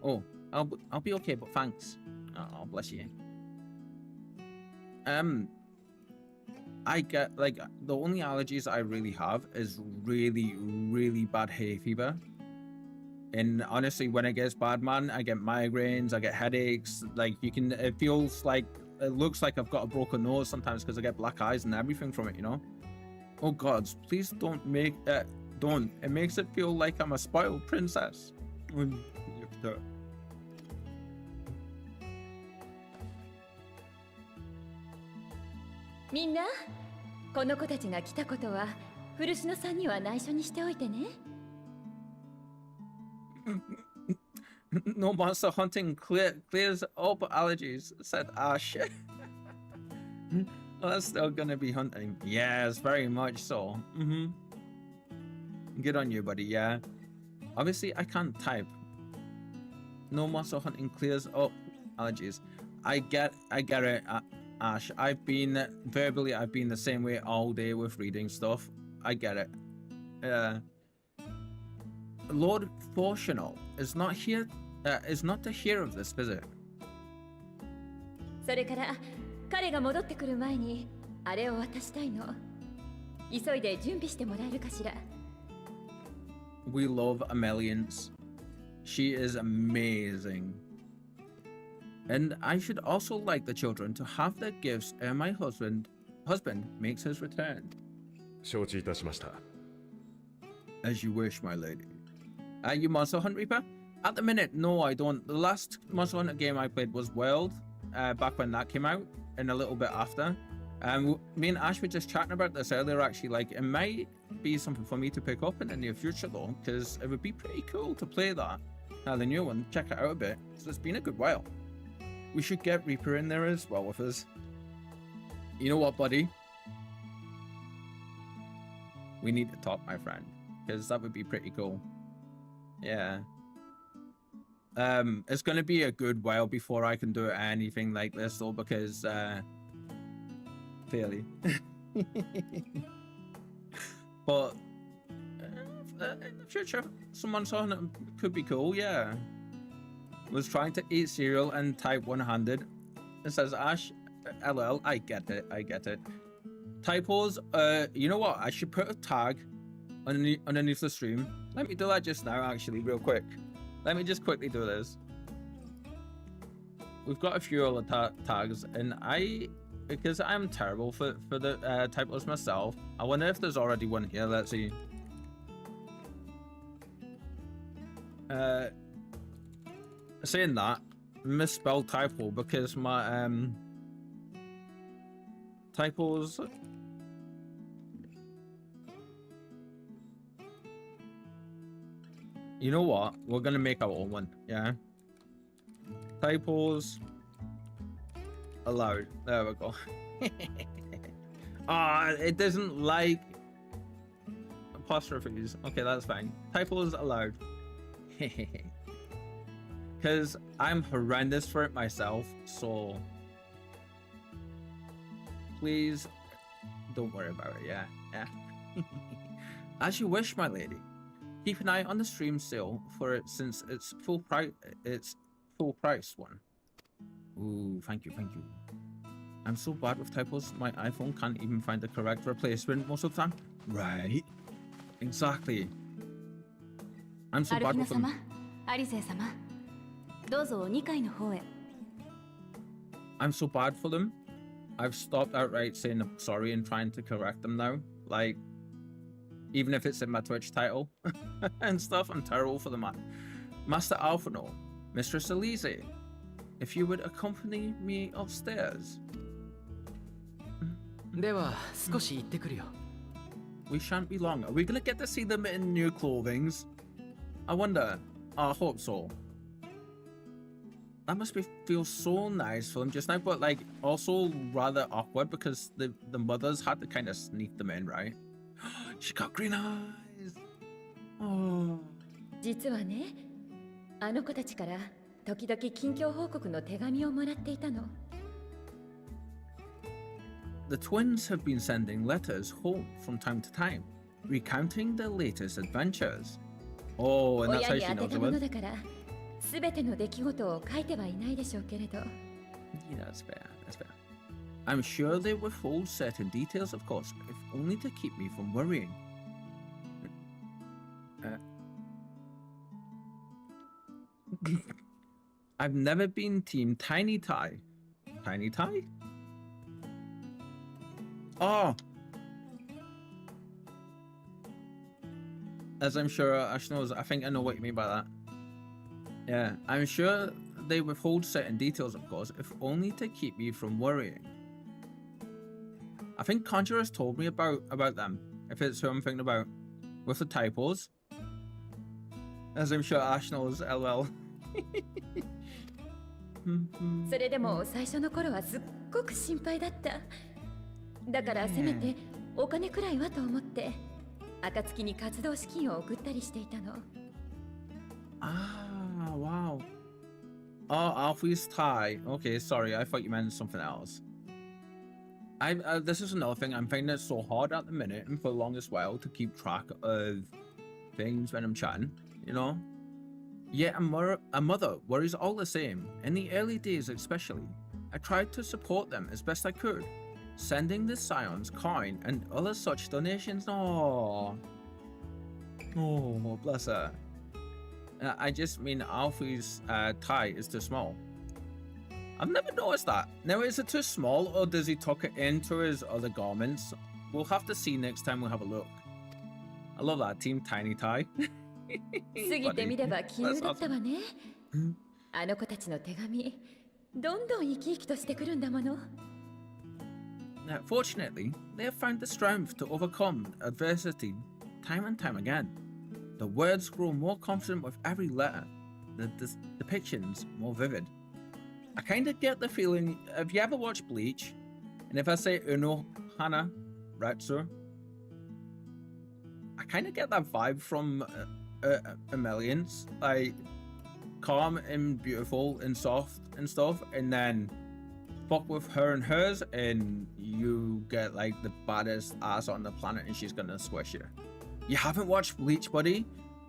Oh, I'll be okay, but thanks. Oh, bless you. I get, like, the only allergies I really have is really, really bad hay fever. And honestly, when it gets bad, man, I get migraines, I get headaches. Like, it feels like, it looks like I've got a broken nose sometimes because I get black eyes and everything from it, you know? Oh gods, please don't make it. Don't. It makes it feel like I'm a spoiled princess. みんな、この子たちが来たことは古篠さんには内緒にしておいてね。No monster hunting clears up allergies, said Ash. Well, that's still gonna be hunting. Yes, very much so. Good on you, buddy, yeah. Obviously, I can't type. No monster hunting clears up allergies. I get it, Ash. I've been the same way all day with reading stuff. I get it. Lord Fortunal is not here. Is not to hear of this visit. それから彼が戻ってくる前にあれを渡したいの。急いで準備してもらえるかしら。We love Ameliance. She is amazing. And I should also like the children to have their gifts ere my husband makes his return. 承知いたしました。As you wish, my lady. You Monster Hunt Reaper? At the minute, no, I don't. The last Monster Hunter game I played was World, back when that came out, and a little bit after. Me and Ash were just chatting about this earlier, actually. Like, it might be something for me to pick up in the near future, though, because it would be pretty cool to play that. The new one, check it out a bit, because it's been a good while. We should get Reaper in there as well with us. You know what, buddy? We need to talk, my friend, because that would be pretty cool. Yeah. It's going to be a good while before I can do anything like this, though, because, clearly. But, in the future, someone saw it could be cool, yeah. Was trying to eat cereal and type one-handed. It says, Ash, LL, I get it. Typos, you know what? I should put a tag underneath the stream. Let me do that just now, actually, real quick. Let me just quickly do this. We've got a few other tags, and because I'm terrible for the typos myself, I wonder if there's already one here. Let's see. Saying that, misspelled typo because my typos. You know what? We're gonna make our own one, yeah? Typos allowed. There we go. It doesn't like apostrophes. Okay, that's fine. Typos allowed. Because I'm horrendous for it myself, so please don't worry about it, yeah? As you wish, my lady. Keep an eye on the stream sale for it since it's full price one. Ooh, thank you. I'm so bad with typos, my iPhone can't even find the correct replacement most of the time. Right. Exactly. I'm so bad with them. アリセ様、どうぞ2階の方へ。I'm so bad for them. I've stopped outright saying sorry and trying to correct them now. Like, even if it's in my Twitch title and stuff, I'm terrible for them. Master Alphano, Mistress Elise, if you would accompany me upstairs. では少し行ってくるよ。We shan't be long. Are we gonna get to see them in new clothings? I wonder. I hope so. That must feel so nice for them just now, but like also rather awkward because the mothers had to kind of sneak them in, right? She got green eyes. Oh. 実はね、あの子たちから時々近況報告の手紙をもらっていたの。The twins have been sending letters home from time to time, recounting their latest adventures. Oh, and that's how she knows 親に宛てたものだから、すべての出来事を書いてはいないでしょうけれど。Yeah, that's fair. I'm sure they withhold certain details, of course, if only to keep me from worrying. I've never been Team Tiny Tie. Tiny Tie? Oh! As I'm sure Ash knows, I think I know what you mean by that. Yeah, I'm sure they withhold certain details, of course, if only to keep me from worrying. I think Conjurer's told me about them, if it's who I'm thinking about, with the typos. As I'm sure Ash knows, LL. それでも最初の頃はすっごく心配だった。だからせめてお金くらいはと思って、暁に活動資金を送ったりしていたの。Ah, wow. Oh, Alfie's tie. Okay, sorry, I thought you meant something else. This is another thing. I'm finding it so hard at the minute and for the longest while to keep track of things when I'm chatting, you know? Yet a mother worries all the same. In the early days especially, I tried to support them as best I could, sending the scions coin and other such donations. Oh, bless her. I just mean Alfie's tie is too small. I've never noticed that. Now, is it too small or does he tuck it into his other garments? We'll have to see next time we have a look. I love that Team Tiny Tie. 過ぎてみれば奇遇だったわね。あの子たちの手紙、どんどん生き生きとしてくるんだもの。Fortunately, they have found the strength to overcome adversity time and time again. The words grow more confident with every letter, the depictions more vivid. I kind of get the feeling, have you ever watched Bleach? And if I say Uno, Hana, Retsu, I kind of get that vibe from Emelian's, like calm and beautiful and soft and stuff, and then fuck with her and hers, and you get like the baddest ass on the planet, and she's gonna squish you. You haven't watched Bleach, buddy?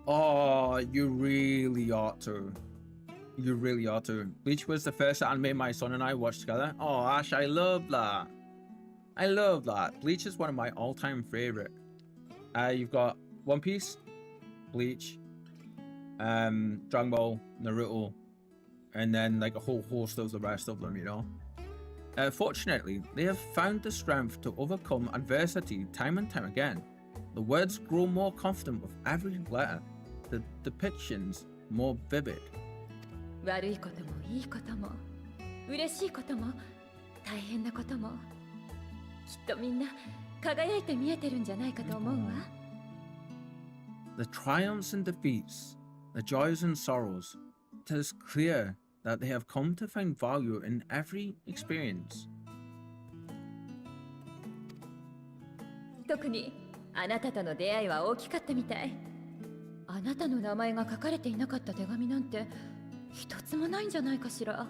Oh, you really ought to. You really ought to. Bleach was the first anime my son and I watched together. Oh, Ash, I love that. I love that. Bleach is one of my all-time favorite. You've got One Piece, Bleach, Dragon Ball, Naruto, and then like a whole host of the rest of them, you know. Fortunately, they have found the strength to overcome adversity time and time again. The words grow more confident with every letter, the depictions more vivid. 悪いこともいいことも嬉しいことも大変なこともきっとみんな輝いて見えてるんじゃないかと思うわ。The triumphs and defeats, the joys and sorrows, it is clear that they have come to find value in every experience. 特にあなたとの出会いは大きかったみたい。あなたの名前が書かれていなかった手紙なんて一つもないんじゃないかしら。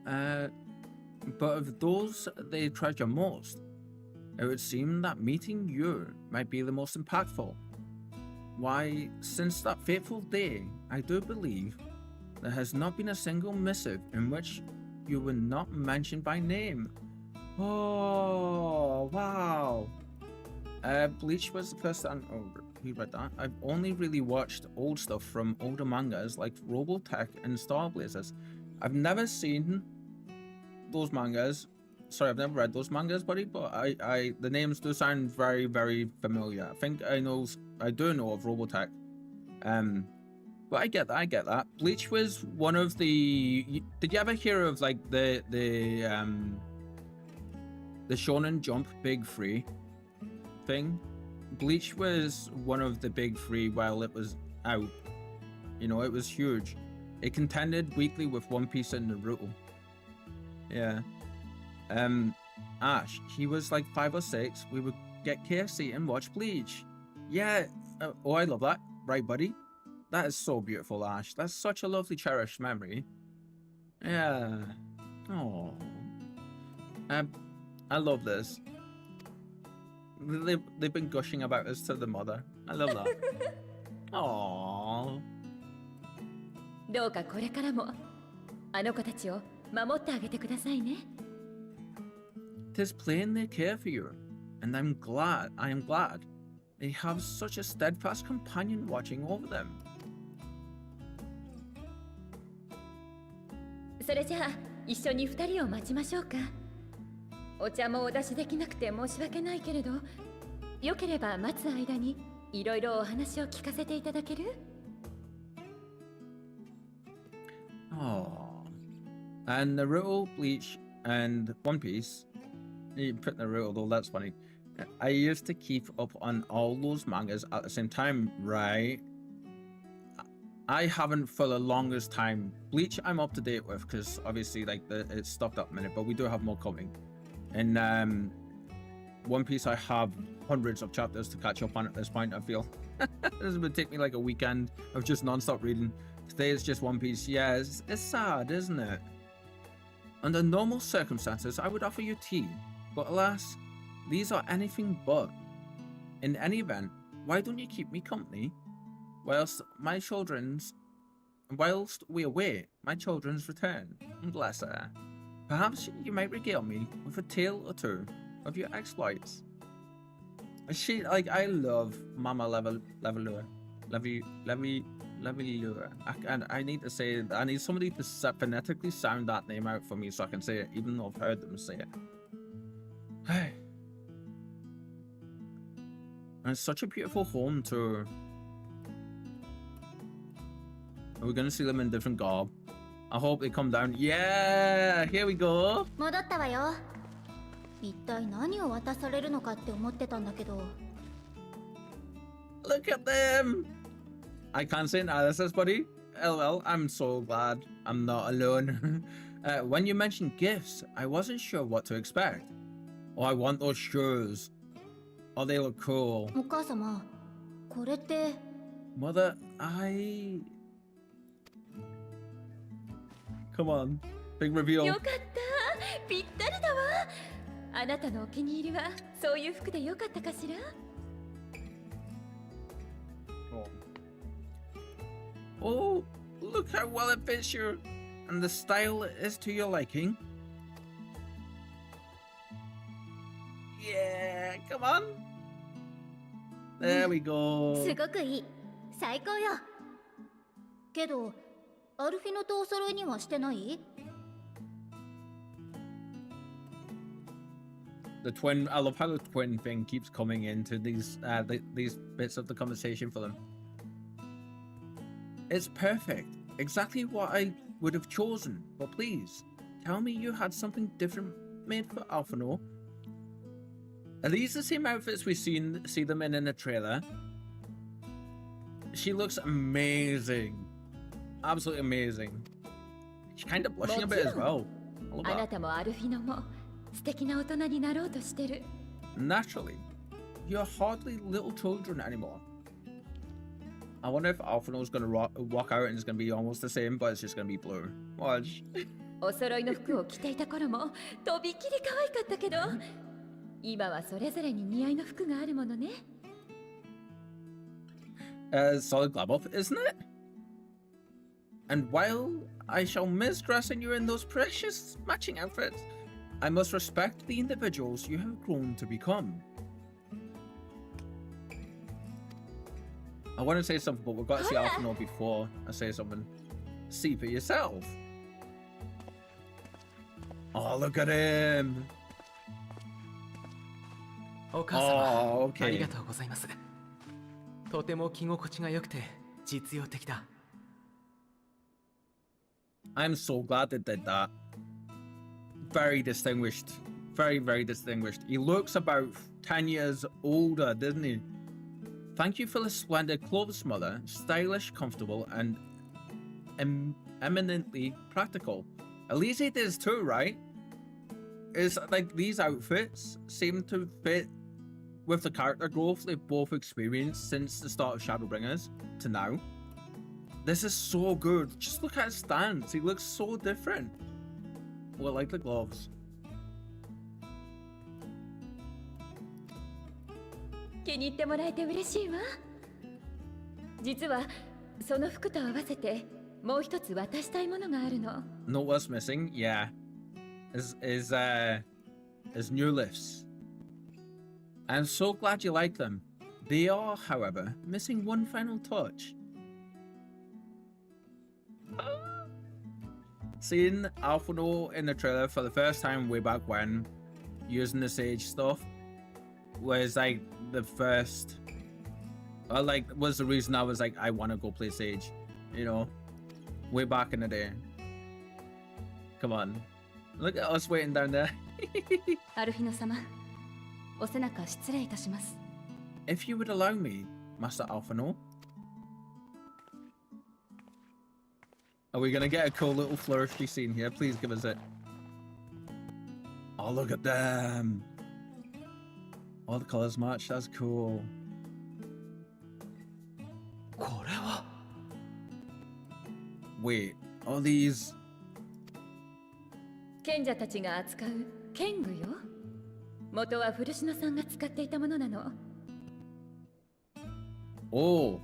But of those they treasure most, it would seem that meeting you might be the most impactful. Why, since that fateful day, I do believe there has not been a single missive in which you were not mentioned by name. Oh, wow. Bleach was the first time. Oh, we read that. I've only really watched old stuff from older mangas like Robotech and Star Blazers. I've never seen those mangas. Sorry, I've never read those mangas, buddy. But the names do sound very, very familiar. I think I do know of Robotech. But I get that. Bleach was one of the. Did you ever hear of like the Shonen Jump Big Three thing? Bleach was one of the big three while it was out. You know, it was huge. It contended weekly with One Piece and Naruto. Yeah. Ash, he was like 5 or 6. We would get KFC and watch Bleach. Yeah. Oh, I love that. Right, buddy? That is so beautiful, Ash. That's such a lovely, cherished memory. Yeah. Oh. I love this. They've been gushing about us to the mother. I love that. Aww. どうかこれからもあの子たちを守ってあげてくださいね。'Tis plain they care for you, and I am glad they have such a steadfast companion watching over them. それじゃあ一緒に二人を待ちましょうか。お茶もお出しできなくて申し訳ないけれど、よければ待つ間にいろいろお話を聞かせていただける？ Oh. And Naruto, Bleach, and One Piece. You put Naruto though, that's funny. I used to keep up on all those mangas at the same time, right? I haven't for the longest time. Bleach I'm up to date with because obviously like it's stopped up a minute, but we do have more coming. And One Piece I have hundreds of chapters to catch up on at this point, I feel. This would take me like a weekend of just non-stop reading Today it's just one piece. Yeah, it's sad, isn't it? Under normal circumstances, I would offer you tea, but alas, these are anything but. In any event, why don't you keep me company whilst we await my children's return? Bless her. Perhaps you might regale me with a tale or two of your exploits. She, like, I love Mama Levelure. And I need to say, I need somebody to phonetically sound that name out for me so I can say it, even though I've heard them say it. And it's such a beautiful home too. We're gonna see them in different garb. I hope they come down. Yeah, here we go. 戻ったわよ。一体何を渡されるのかって思ってたんだけど。Look at them. I can't say analysis, buddy. LL, I'm so glad I'm not alone. When you mentioned gifts, I wasn't sure what to expect. Oh, I want those shoes. Oh, they look cool. お母様、これって。Mother, Come on. Big reveal. よかった。ぴったりだわ。あなたのお気に入りはそういう服でよかったかしら？ Oh, look how well it fits you. And the style is to your liking. Yeah, come on. There we go. すごくいい。最高よ。けど、アルフィノとお揃いにはしてない？ The twin, I love how the twin thing keeps coming into these bits of the conversation for them. It's perfect. Exactly what I would have chosen. But please, tell me you had something different made for Alphino. Are these the same outfits we see them in the trailer? She looks amazing. Absolutely amazing. She's kind of blushing a bit as well. I love that. あなたもアルフィノも素敵な大人になろうとしてる。 Naturally, you're hardly little children anymore. I wonder if Alphino's gonna walk out and it's gonna be almost the same, but it's just gonna be blue. Watch. お揃いの服を着ていた頃もとびっきり可愛かったけど、今はそれぞれに似合いの服があるものね。Solid glove up, isn't it? And while I shall miss dressing you in those precious matching outfits, I must respect the individuals you have grown to become. I want to say something, but we've got to see Alphino before I say something. See for yourself. Oh, look at him. お母様、Oh, okay. ありがとうございます。とても着心地が良くて実用的だ。I'm so glad they did that. Very distinguished. Very, very distinguished. He looks about 10 years older, doesn't he? Thank you for the splendid clothes, Mother. Stylish, comfortable, and eminently practical. Elise does too, right? It's like these outfits seem to fit with the character growth they've both experienced since the start of Shadowbringers to now. This is so good. Just look at his stance. He looks so different. Well, I like the gloves. 気に入ってもらえて嬉しいわ。実はその服と合わせてもう一つ渡したいものがあるの。 Know what's missing? Yeah. Is new lifts. I'm so glad you like them. They are, however, missing one final touch. Seeing Alphino in the trailer for the first time way back when, using the Sage stuff, was like the first, or like was the reason I was like, I want to go play Sage, you know, way back in the day. Come on, look at us waiting down there. アルフィノ様、お背中失礼いたします。If you would allow me, Master Alphino. Are we gonna get a cool little flourishy scene here? Please give us it. Oh, look at them. All the colors match. That's cool. これは Wait, are these... 賢者たちが扱う剣具よ。元は古篠さんが使っていたものなの。Oh,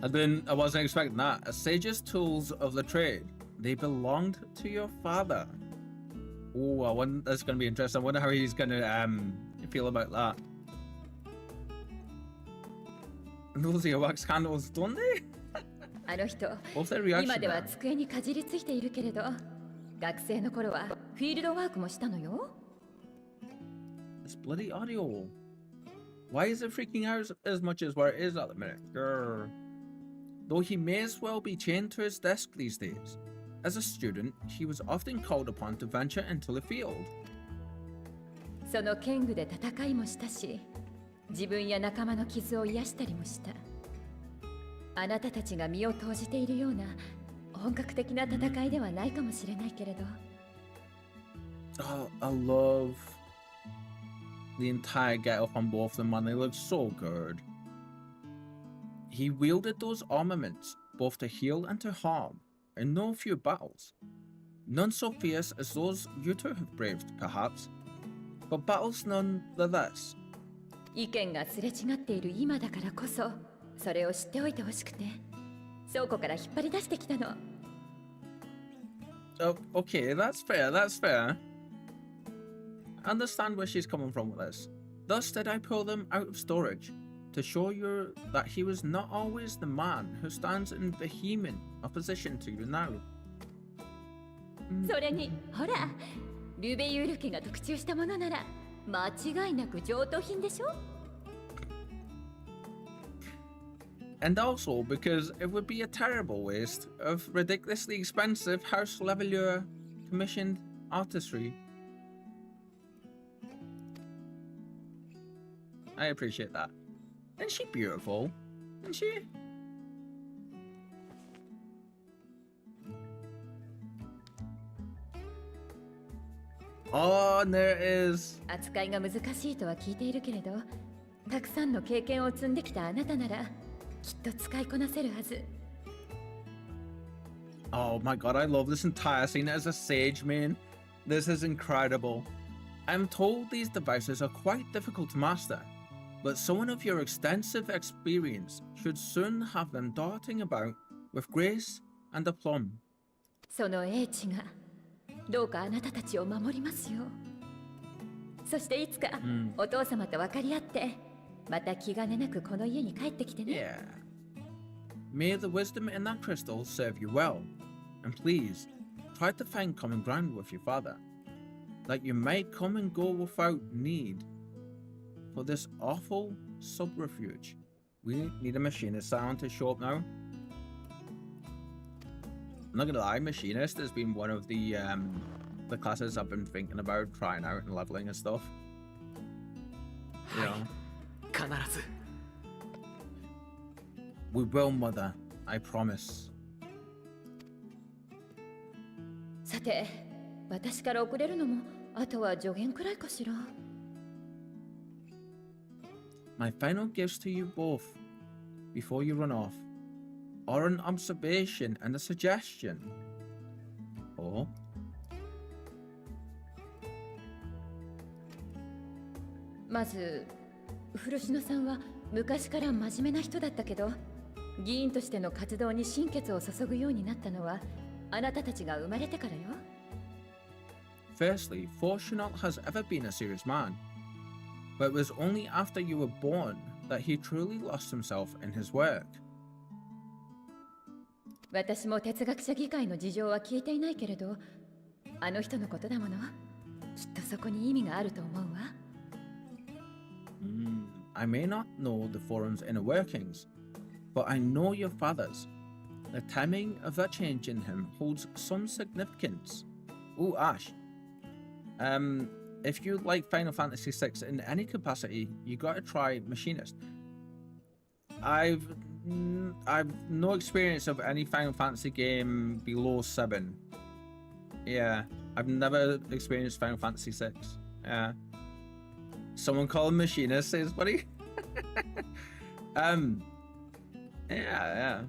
I wasn't expecting that. A sage's tools of the trade. They belonged to your father. Oh, that's going to be interesting. I wonder how he's going to feel about that. Those are your wax candles, don't they? あの人、 What's their reaction 今では there? 机にかじりついているけれど、学生の頃はフィールドワークもしたのよ。This bloody audio. Why is it freaking out as much as where it is at the minute? Grr. Though he may as well be chained to his desk these days. As a student, he was often called upon to venture into the field. その剣具で戦いもしたし、自分や仲間の傷を癒したりもした。あなたたちが身を投じているような本格的な戦いではないかもしれないけれど。Oh, I love the entire get up on both of them, man. They look so good. He wielded those armaments both to heal and to harm in no few battles. None so fierce as those you two have braved, perhaps, but battles nonetheless. 意見がすれ違っている今だからこそ、それを知っておいてほしくて、倉庫から引っ張り出してきたの。Oh, okay, that's fair, that's fair. I understand where she's coming from with this. Thus did I pull them out of storage, to show you that he was not always the man who stands in vehement opposition to you now. それに、ほら、ルベユール家が特注したものなら、間違いなく上等品でしょ? And also because it would be a terrible waste of ridiculously expensive house levelure commissioned artistry. I appreciate that. Isn't she beautiful? Isn't she? Oh, and there it is. 扱いが難しいとは聞いているけれど、たくさんの経験を積んできたあなたなら、きっと使いこなせるはず。Oh my god, I love this entire scene as a sage main. This is incredible. I'm told these devices are quite difficult to master, but someone of your extensive experience should soon have them darting about with grace and aplomb. その英知が、どうかあなたたちを守りますよ。そしていつか、お父様と分かり合って、また気兼ねなくこの家に帰ってきてね。Yeah. May the wisdom in that crystal serve you well, and please, try to find common ground with your father, that you might come and go without need for this awful subterfuge. We need a machinist sound to show up now. I'm not gonna lie, machinist has been one of the classes I've been thinking about trying out and leveling and stuff. You know. 必ず We will, mother. I promise. さて、私から遅れるのも、あとは助言くらいかしら。My final gifts to you both, before you run off, are an observation and a suggestion. Oh? まず、古篠さんは昔から真面目な人だったけど、議員としての活動に心血を注ぐようになったのは、あなたたちが生まれてからよ。Firstly, Fortunate has ever been a serious man, but it was only after you were born that he truly lost himself in his work. 私も哲学者議会の事情は聞いていないけれど、あの人のことだもの。きっとそこに意味があると思うわ。I may not know the forum's inner workings, but I know your father's. The timing of that change in him holds some significance. Ooh, Ash. If you like Final Fantasy VI in any capacity, you gotta try Machinist. I've no experience of any Final Fantasy game below 7. Yeah, I've never experienced Final Fantasy VI. Yeah. Someone call him Machinist, says buddy. Yeah.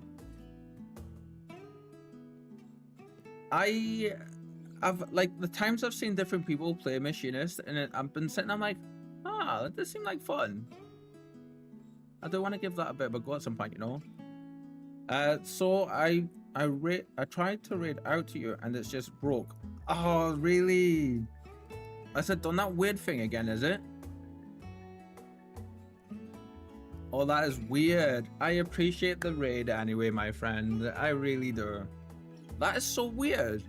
I've like the times I've seen different people play Machinist, and I've been sitting, I'm like, that does seem like fun. I do want to give that a bit of a go at some point, you know. So I tried to read out to you, and it's just broke. Oh, really? I said, done that weird thing again, is it? Oh, that is weird. I appreciate the raid anyway, my friend. I really do. That is so weird.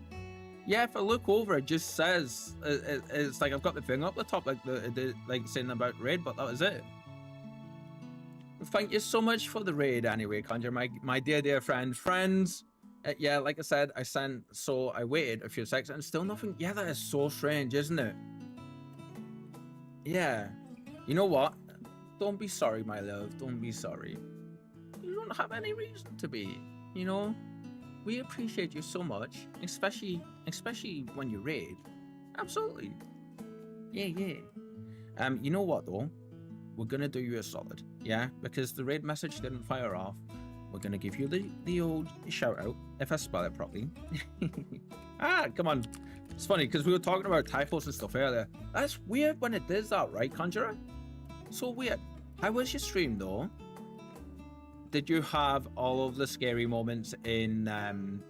Yeah, if I look over, it just says it's like I've got the thing up the top, like like saying about raid, but that was it. Thank you so much for the raid anyway, Conjure, my dear friends. Yeah, like I said, I waited a few seconds and still nothing. Yeah, that is so strange, isn't it? Yeah. You know what? Don't be sorry, my love. Don't be sorry. You don't have any reason to be, you know? We appreciate you so much, especially when you raid. Absolutely. Yeah. You know what though? We're gonna do you a solid, yeah? Because the raid message didn't fire off. We're gonna give you the old shout out, if I spell it properly. Come on. It's funny because we were talking about typos and stuff earlier. That's weird when it does that, right, Conjurer? So weird. How was your stream though? Did you have all of the scary moments in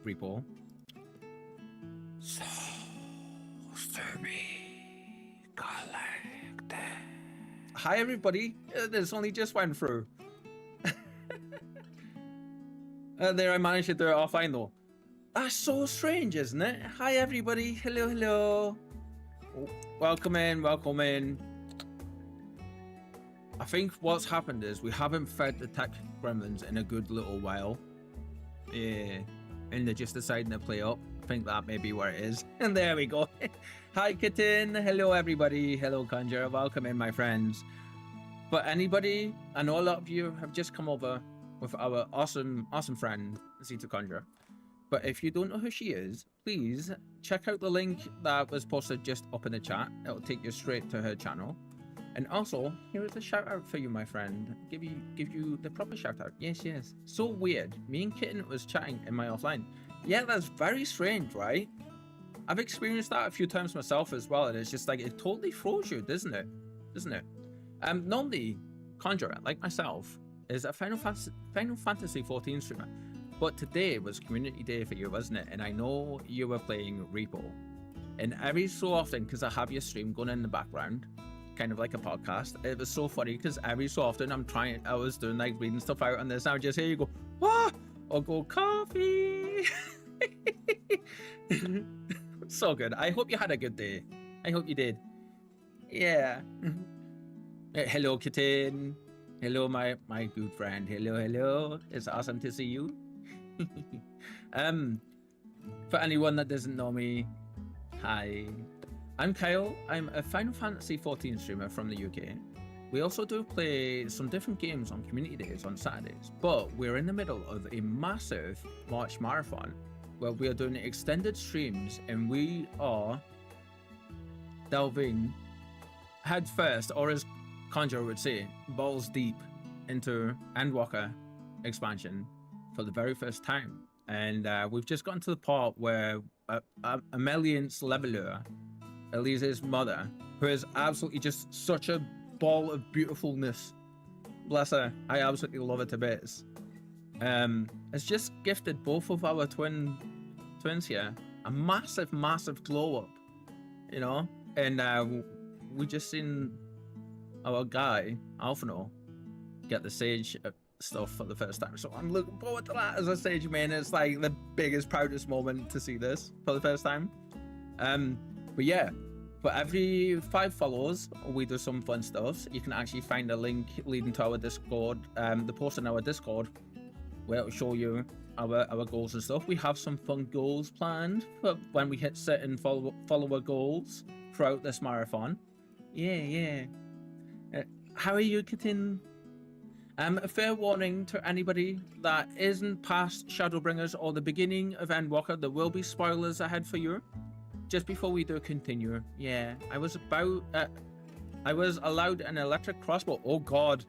Repo? So hi everybody. This only just went through. There I managed to do it offline though. That's so strange, isn't it? Hi everybody. Hello. Welcome in. I think what's happened is we haven't fed the tech gremlins in a good little while. Yeah. And they're just deciding to play up. I think that may be where it is. And there we go. Hi Kitten. Hello everybody. Hello Conjure. Welcome in, my friends. But anybody, I know a lot of you have just come over with our awesome friend, Zeta Conjure. But if you don't know who she is, please check out the link that was posted just up in the chat. It'll take you straight to her channel. And also, here is a shout out for you, my friend. Give you the proper shout out. Yes. So weird. Me and Kitten was chatting in my offline. Yeah, that's very strange, right? I've experienced that a few times myself as well, and it's just like it totally throws you, doesn't it? Normally, Conjurer, like myself, is a Final Fantasy 14 streamer. But today was community day for you, wasn't it? And I know you were playing Repo. And every so often, because I have your stream going in the background, kind of like a podcast, it was so funny because every so often I was doing like reading stuff out on this, and I would just hear you go, "What?" Or go, "Coffee." So good. I hope you had a good day. I hope you did. Yeah. Hello, Kitten. Hello, my good friend. Hello. It's awesome to see you. For anyone that doesn't know me, hi. I'm Kyle. I'm a Final Fantasy 14 streamer from the UK. We also do play some different games on community days on Saturdays, but we're in the middle of a massive March marathon where we are doing extended streams, and we are delving head first, or as Conjure would say, balls deep into Endwalker expansion for the very first time. And we've just gotten to the part where Amelian's leveler, Elise's mother, who is absolutely just such a ball of beautifulness. Bless her. I absolutely love her to bits. Has just gifted both of our twins here a massive glow up, you know. And we just seen our guy Alphino get the sage stuff for the first time, so I'm looking forward to that as a sage main. It's like the biggest, proudest moment to see this for the first time. But yeah, for every 5 followers, we do some fun stuff. You can actually find a link leading to our Discord, the post in our Discord, where it'll show you our goals and stuff. We have some fun goals planned for when we hit certain follower goals throughout this marathon. Yeah. How are you, Kitten? A fair warning to anybody that isn't past Shadowbringers or the beginning of Endwalker, there will be spoilers ahead for you. Just before we do continue, yeah, I was allowed an electric crossbow. Oh God,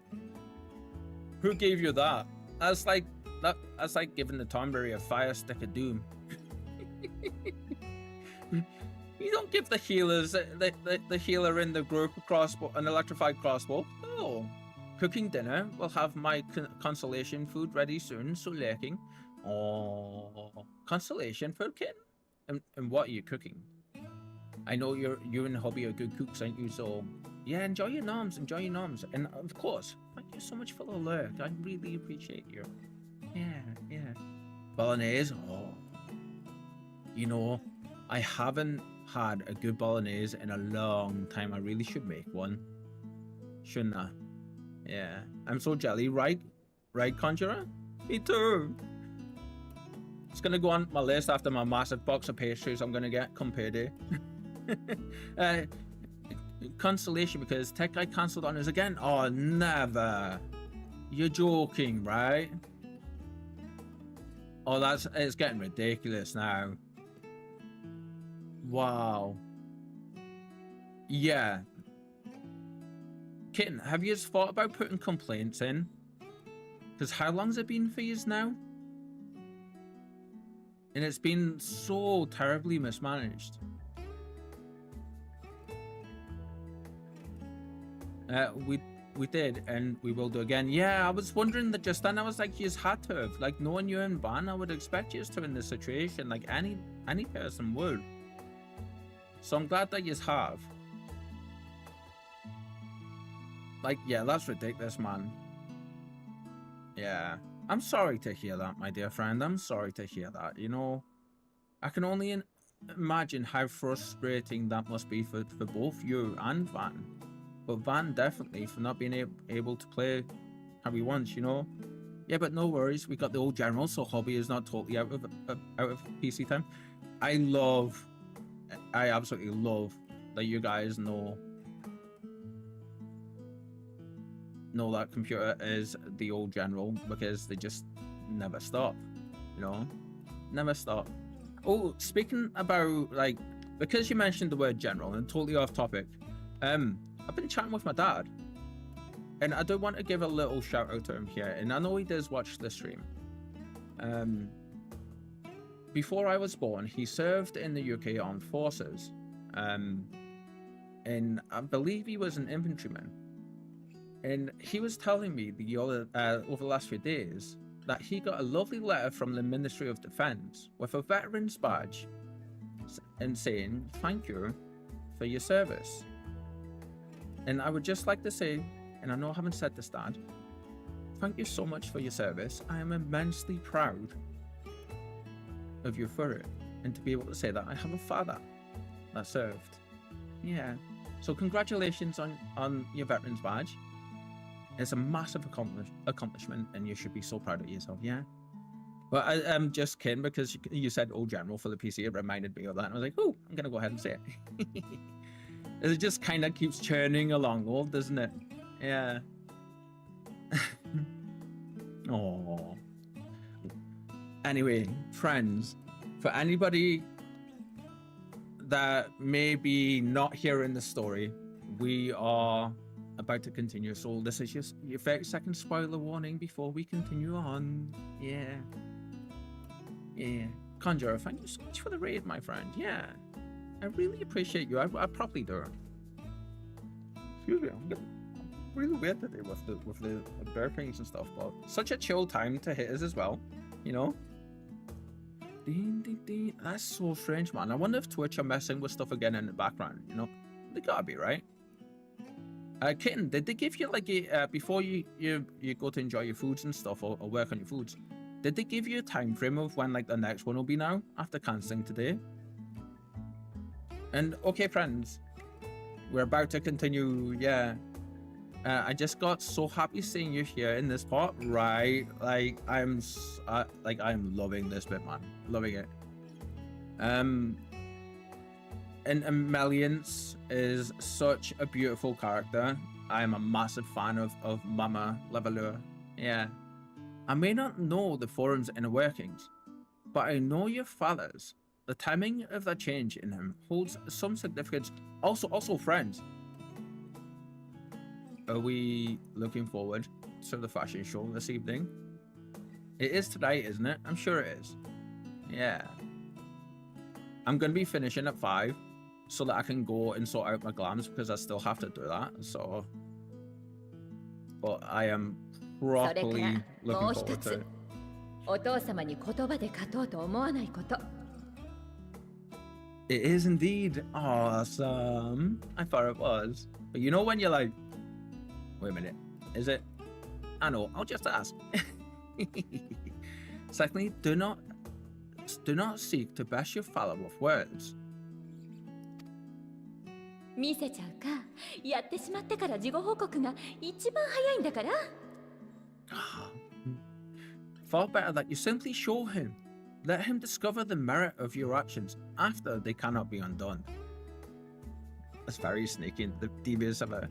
who gave you that? That's like giving the Tomberry a fire stick of doom. You don't give the healers, the healer in the group a crossbow, an electrified crossbow. Oh, cooking dinner. We'll have my consolation food ready soon. So lurking. Oh, consolation food, kitten. And what are you cooking? I know you and Hobby are good cooks, aren't you? So yeah, enjoy your noms, and of course, thank you so much for the lurk. I really appreciate you. Yeah. Bolognese. Oh, you know, I haven't had a good bolognese in a long time. I really should make one, shouldn't I? Yeah, I'm so jelly, right? Right, Conjurer? Me too. It's gonna go on my list after my massive box of pastries I'm gonna get come payday. Consolation because Tech Guy cancelled on us again. Oh, never. You're joking, right? Oh, it's getting ridiculous now. Wow. Yeah. Kitten, have you thought about putting complaints in? Because how long's it been for you now? And it's been so terribly mismanaged. We did, and we will do again. Yeah, I was wondering that just then. I was like, you had to have. Like, knowing you in ban, I would expect you to in this situation. Like, any person would. So I'm glad that you have. Like, yeah, that's ridiculous, man. Yeah. I'm sorry to hear that, my dear friend. I'm sorry to hear that. You know, I can only imagine how frustrating that must be for both you and Van. But Van definitely for not being able to play how he wants, you know? Yeah, but no worries. We got the old general, so Hobby is not totally out of PC time. I absolutely love that you guys know that computer is the old general, because they just never stop, you know? Never stop. Oh, speaking about, like, because you mentioned the word general and totally off topic, I've been chatting with my dad, and I do want to give a little shout out to him here, and I know he does watch the stream. Before I was born, he served in the UK Armed Forces, and I believe he was an infantryman. And he was telling me over the last few days that he got a lovely letter from the Ministry of Defence with a veteran's badge and saying thank you for your service. And I would just like to say, and I know I haven't said this, Dad, thank you so much for your service. I am immensely proud of you for it, and to be able to say that I have a father that served. Yeah. So congratulations on your veteran's badge. It's a massive accomplishment, and you should be so proud of yourself. Yeah. But I'm just kidding, because you said old general for the PC. It reminded me of that. And I was like, oh, I'm gonna go ahead and say it. It just kind of keeps churning along, old, doesn't it? Yeah. Oh. Anyway, friends, for anybody that may be not hearing the story, we are about to continue. So this is just your 30-second spoiler warning before we continue on. Yeah. Conjurer, thank you so much for the raid, my friend. Yeah. I really appreciate you. I probably do. Excuse me, I'm getting really weird today with the burpings and stuff, but such a chill time to hit us as well, you know? Ding, ding, ding. That's so strange, man. I wonder if Twitch are messing with stuff again in the background, you know? They gotta be, right? Kitten, did they give you like a before you go to enjoy your foods and stuff, or work on your foods, did they give you a time frame of when like the next one will be now after cancelling today? And okay, friends, we're about to continue. Yeah. I just got so happy seeing you here in this part, right? Like I'm loving this bit, man. Loving it. And Meliance is such a beautiful character. I am a massive fan of Mama Levalure. Yeah. I may not know the forum's inner workings, but I know your father's. The timing of that change in him holds some significance. Also, friends, are we looking forward to the fashion show this evening? It is tonight, isn't it? I'm sure it is. Yeah. I'm going to be finishing at 5 so that I can go and sort out my glams because I still have to do that. So, but I am それか properly ら looking もう一 forward to つ it. お父様に言葉で勝とうと思わないこと It is indeed awesome. I thought it was. But you know when you're like, wait a minute, is it? I know, I'll just ask. Secondly, do not seek to bash your fellow with words. 見せちゃうかやってしまってから事後報告が一番早いんだから Far better that you simply show him. Let him discover the merit of your actions after they cannot be undone. That's very sneaky, the devious of it.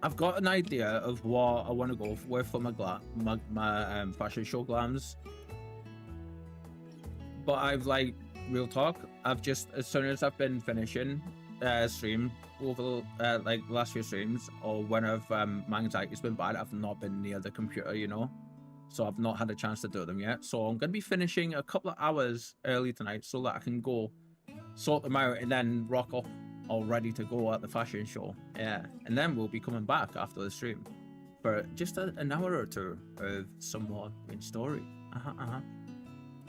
I've got an idea of what I want to go with for my fashion show glams. But I've like, real talk, I've just, as soon as I've been finishing stream over like the last few streams, or when my anxiety's been bad, I've not been near the computer, you know? So I've not had a chance to do them yet. So I'm going to be finishing a couple of hours early tonight so that I can go sort them out and then rock up all ready to go at the fashion show. Yeah. And then we'll be coming back after the stream for just an hour or two of some more main story.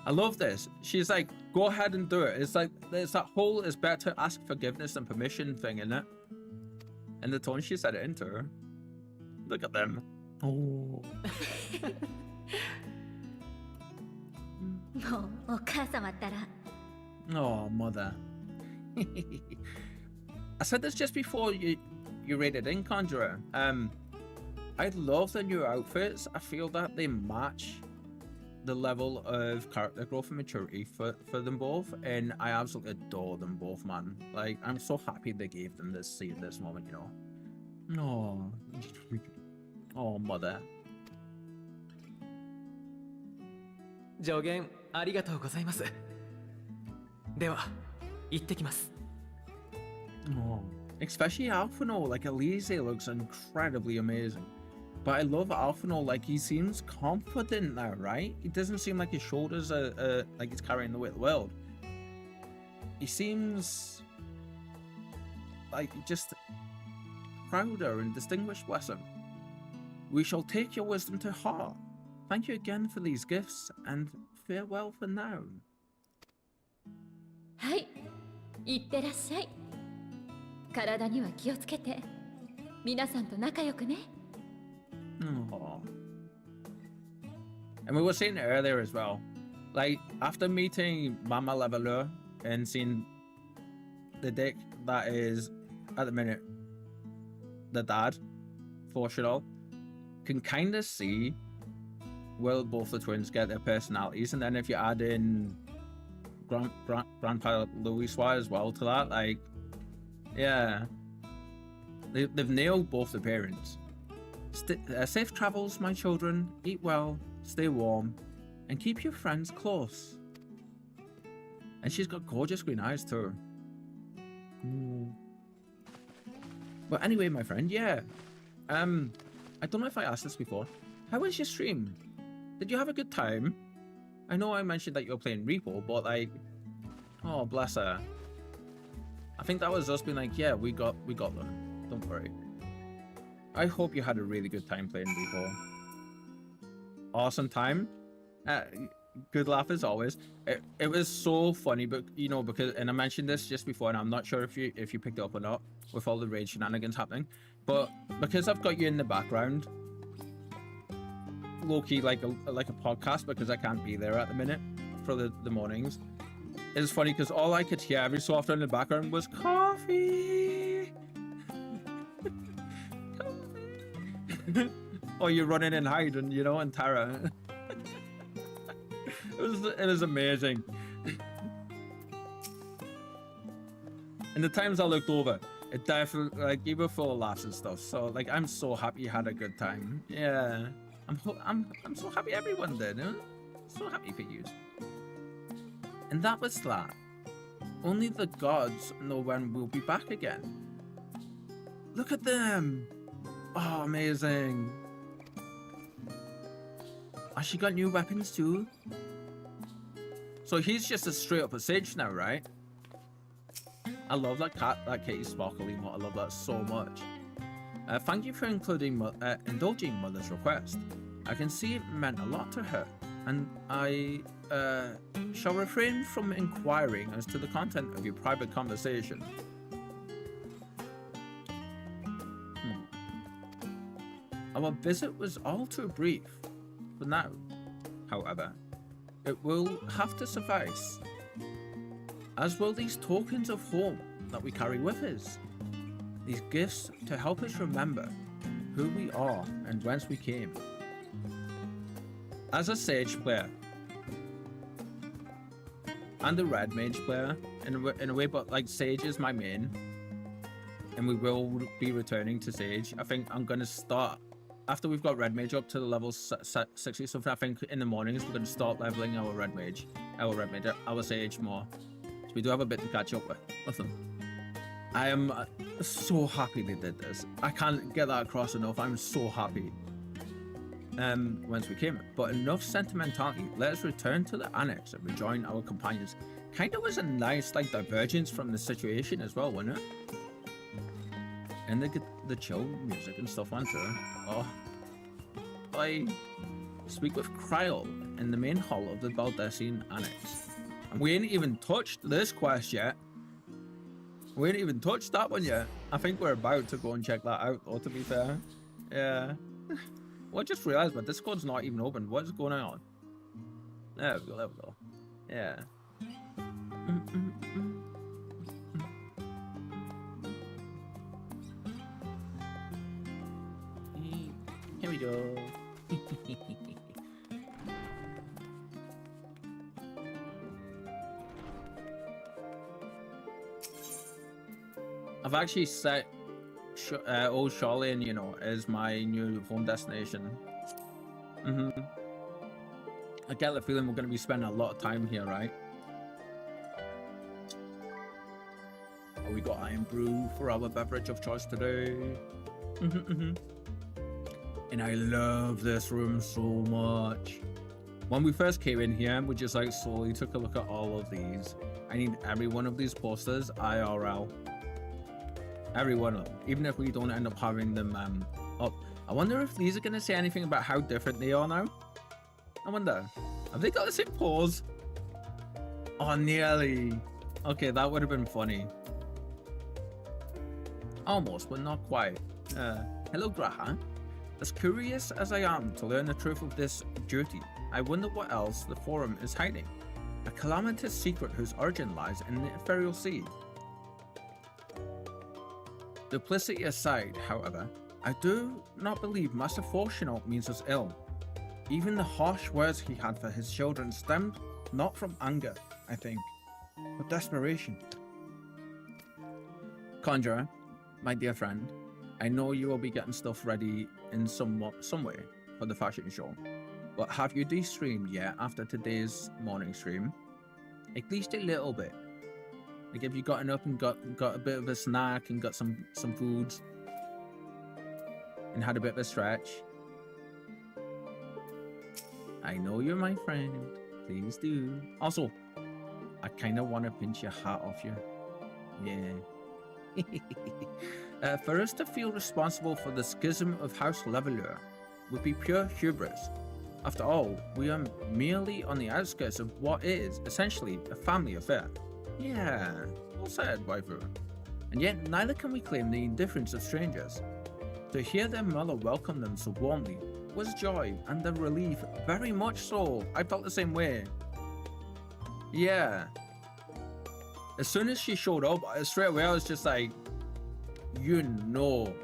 I love this. She's like, go ahead and do it. It's like, there's that whole it's better to ask forgiveness than permission thing in it. And the tone she said it into her. Look at them. Oh. もうお母様ったら Oh, mother. I said this just before you rated in, Conjurer. I love the new outfits. I feel that they match the level of character growth and maturity for them both, and I absolutely adore them both, man. Like, I'm so happy they gave them this moment, you know. Oh, mother. 助言ありがとうございますでは行ってきます Oh, especially Alphino, like Elise looks incredibly amazing. But I love Alphino, like he seems confident now, right? He doesn't seem like his shoulders are like he's carrying the weight of the world. He seems like just prouder and distinguished, bless him. We shall take your wisdom to heart. Thank you again for these gifts, and farewell for now. はい行ってらっしゃい体には気をつけて皆さんと仲良くね Aww. And we were saying it earlier as well. Like, after meeting Mama Leveler and seeing the dick that is, at the minute, the dad, for sure, can kind of see where both the twins get their personalities. And then if you add in Grandpa Louis as well to that, like, yeah. They've nailed both the parents. Safe travels, my children. Eat well, stay warm, and keep your friends close. And she's got gorgeous green eyes too. But anyway, my friend, yeah. I don't know if I asked this before. How was your stream? Did you have a good time? I know I mentioned that you were playing Reaper, but like, oh bless her. I think that was us being like, yeah, we got them. Don't worry. I hope you had a really good time playing Reaper. Awesome time. Good laugh as always. It was so funny, but you know, because, and I mentioned this just before, and I'm not sure if you picked it up or not with all the raid shenanigans happening, but because I've got you in the background, low-key like a podcast, because I can't be there at the minute for the mornings. It's funny because all I could hear every so often in the background was coffee. Coffee. Or you're running and hiding, you know, in terror. It was amazing. And the times I looked over, it definitely, like, you were full of laughs and stuff. So like, I'm so happy you had a good time. Yeah, I'm so happy everyone did. So happy for you. And that was that. Only the gods know when we'll be back again. Look at them. Oh, amazing. Oh, she got new weapons too. So he's just a straight up a sage now, right? I love that cat, that kitty sparkly emote. I love that so much. Thank you for indulging Mother's request. I can see it meant a lot to her, and I shall refrain from inquiring as to the content of your private conversation. Our visit was all too brief. For now, however, it will have to suffice, as will these tokens of home that we carry with us. These gifts to help us remember who we are and whence we came. As a Sage player, and a Red Mage player, in a way, but like Sage is my main, and we will be returning to Sage. I think I'm going to start, after we've got Red Mage up to the level 60 something, I think in the mornings we're going to start leveling our our Sage more. So we do have a bit to catch up with them. I am so happy they did this. I can't get that across enough. I'm so happy. Once we came, but enough sentimentality. Let us return to the annex and rejoin our companions. Kind of was a nice like divergence from the situation as well, wasn't it? And they get the chill music and stuff on too. Oh, I speak with Kryl in the main hall of the Baldessian annex. And we ain't even touched this quest yet. We ain't even touched that one yet. I think we're about to go and check that out, though, to be fair. Yeah. Well, I just realized my Discord's not even open. What's going on? There we go, there we go. Yeah. Here we go. I've actually set Old Charlene, you know, as my new home destination. I get the feeling we're going to be spending a lot of time here, right? Oh, we got Iron Brew for our beverage of choice today. And I love this room so much. When we first came in here, we just like slowly took a look at all of these. I need every one of these posters IRL. Every one of them, even if we don't end up having them up. I wonder if these are going to say anything about how different they are now. I wonder, have they got the same pose? Oh, nearly. Okay, that would have been funny. Almost, but not quite. Hello, Graha. As curious as I am to learn the truth of this duty, I wonder what else the Forum is hiding. A calamitous secret whose origin lies in the Ethereal Sea. Duplicity aside, however, I do not believe Master Fortunaut means us ill. Even the harsh words he had for his children stemmed not from anger, I think, but desperation. Conjurer, my dear friend, I know you will be getting stuff ready in some way for the fashion show, but have you de-streamed yet after today's morning stream? At least a little bit. Like, have you gotten up and got a bit of a snack and got some foods and had a bit of a stretch? I know you're my friend. Please do. Also, I kind of want to pinch your hat off you. Yeah. For us to feel responsible for the schism of House Leveler would be pure hubris. After all, we are merely on the outskirts of what is essentially a family affair. Yeah, well said, waifu. And yet neither can we claim the indifference of strangers. To hear their mother welcome them so warmly was joy and a relief, very much so. I felt the same way. Yeah. As soon as she showed up, straight away I was just like, you know,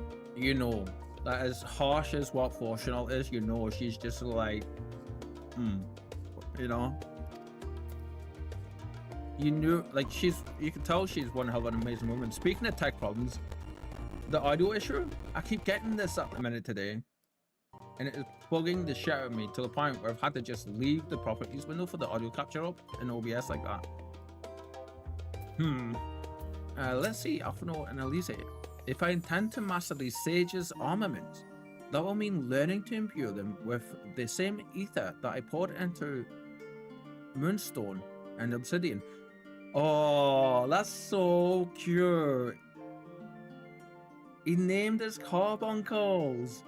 that as harsh as what Fortunaut is, you know, she's just like, you know. You knew, like, you can tell she's one hell of an amazing woman. Speaking of tech problems, the audio issue, I keep getting this up a minute today, and it is bugging the shit out of me to the point where I've had to just leave the properties window for the audio capture up in OBS like that. Let's see, Alphino and Elise. If I intend to master these sages' armaments, that will mean learning to imbue them with the same ether that I poured into Moonstone and obsidian. Oh, that's so cute. He named his carbuncles.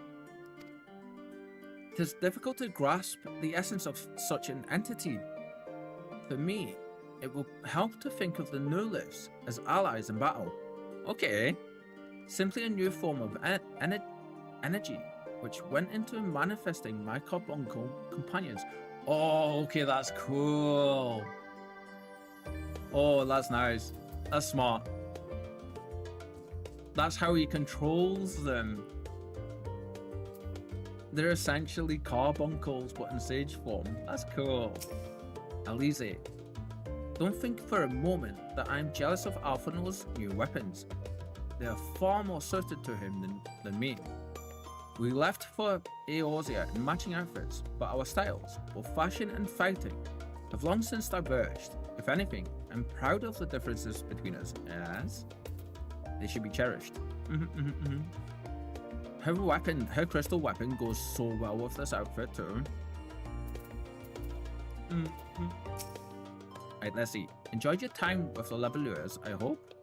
It is difficult to grasp the essence of such an entity. For me, it will help to think of the Nulifs as allies in battle. Okay. Simply a new form of energy, which went into manifesting my carbuncle companions. Oh, okay, that's cool. Oh, that's nice. That's smart. That's how he controls them. They're essentially carbuncles, but in sage form. That's cool. Alize, don't think for a moment that I'm jealous of Alphino's new weapons. They are far more suited to him than me. We left for Eorzea in matching outfits, but our styles, both fashion and fighting, have long since diverged. If anything, I'm proud of the differences between us, as they should be cherished. Her crystal weapon goes so well with this outfit too. Right, let's see. Enjoyed your time with the Levelures, I hope?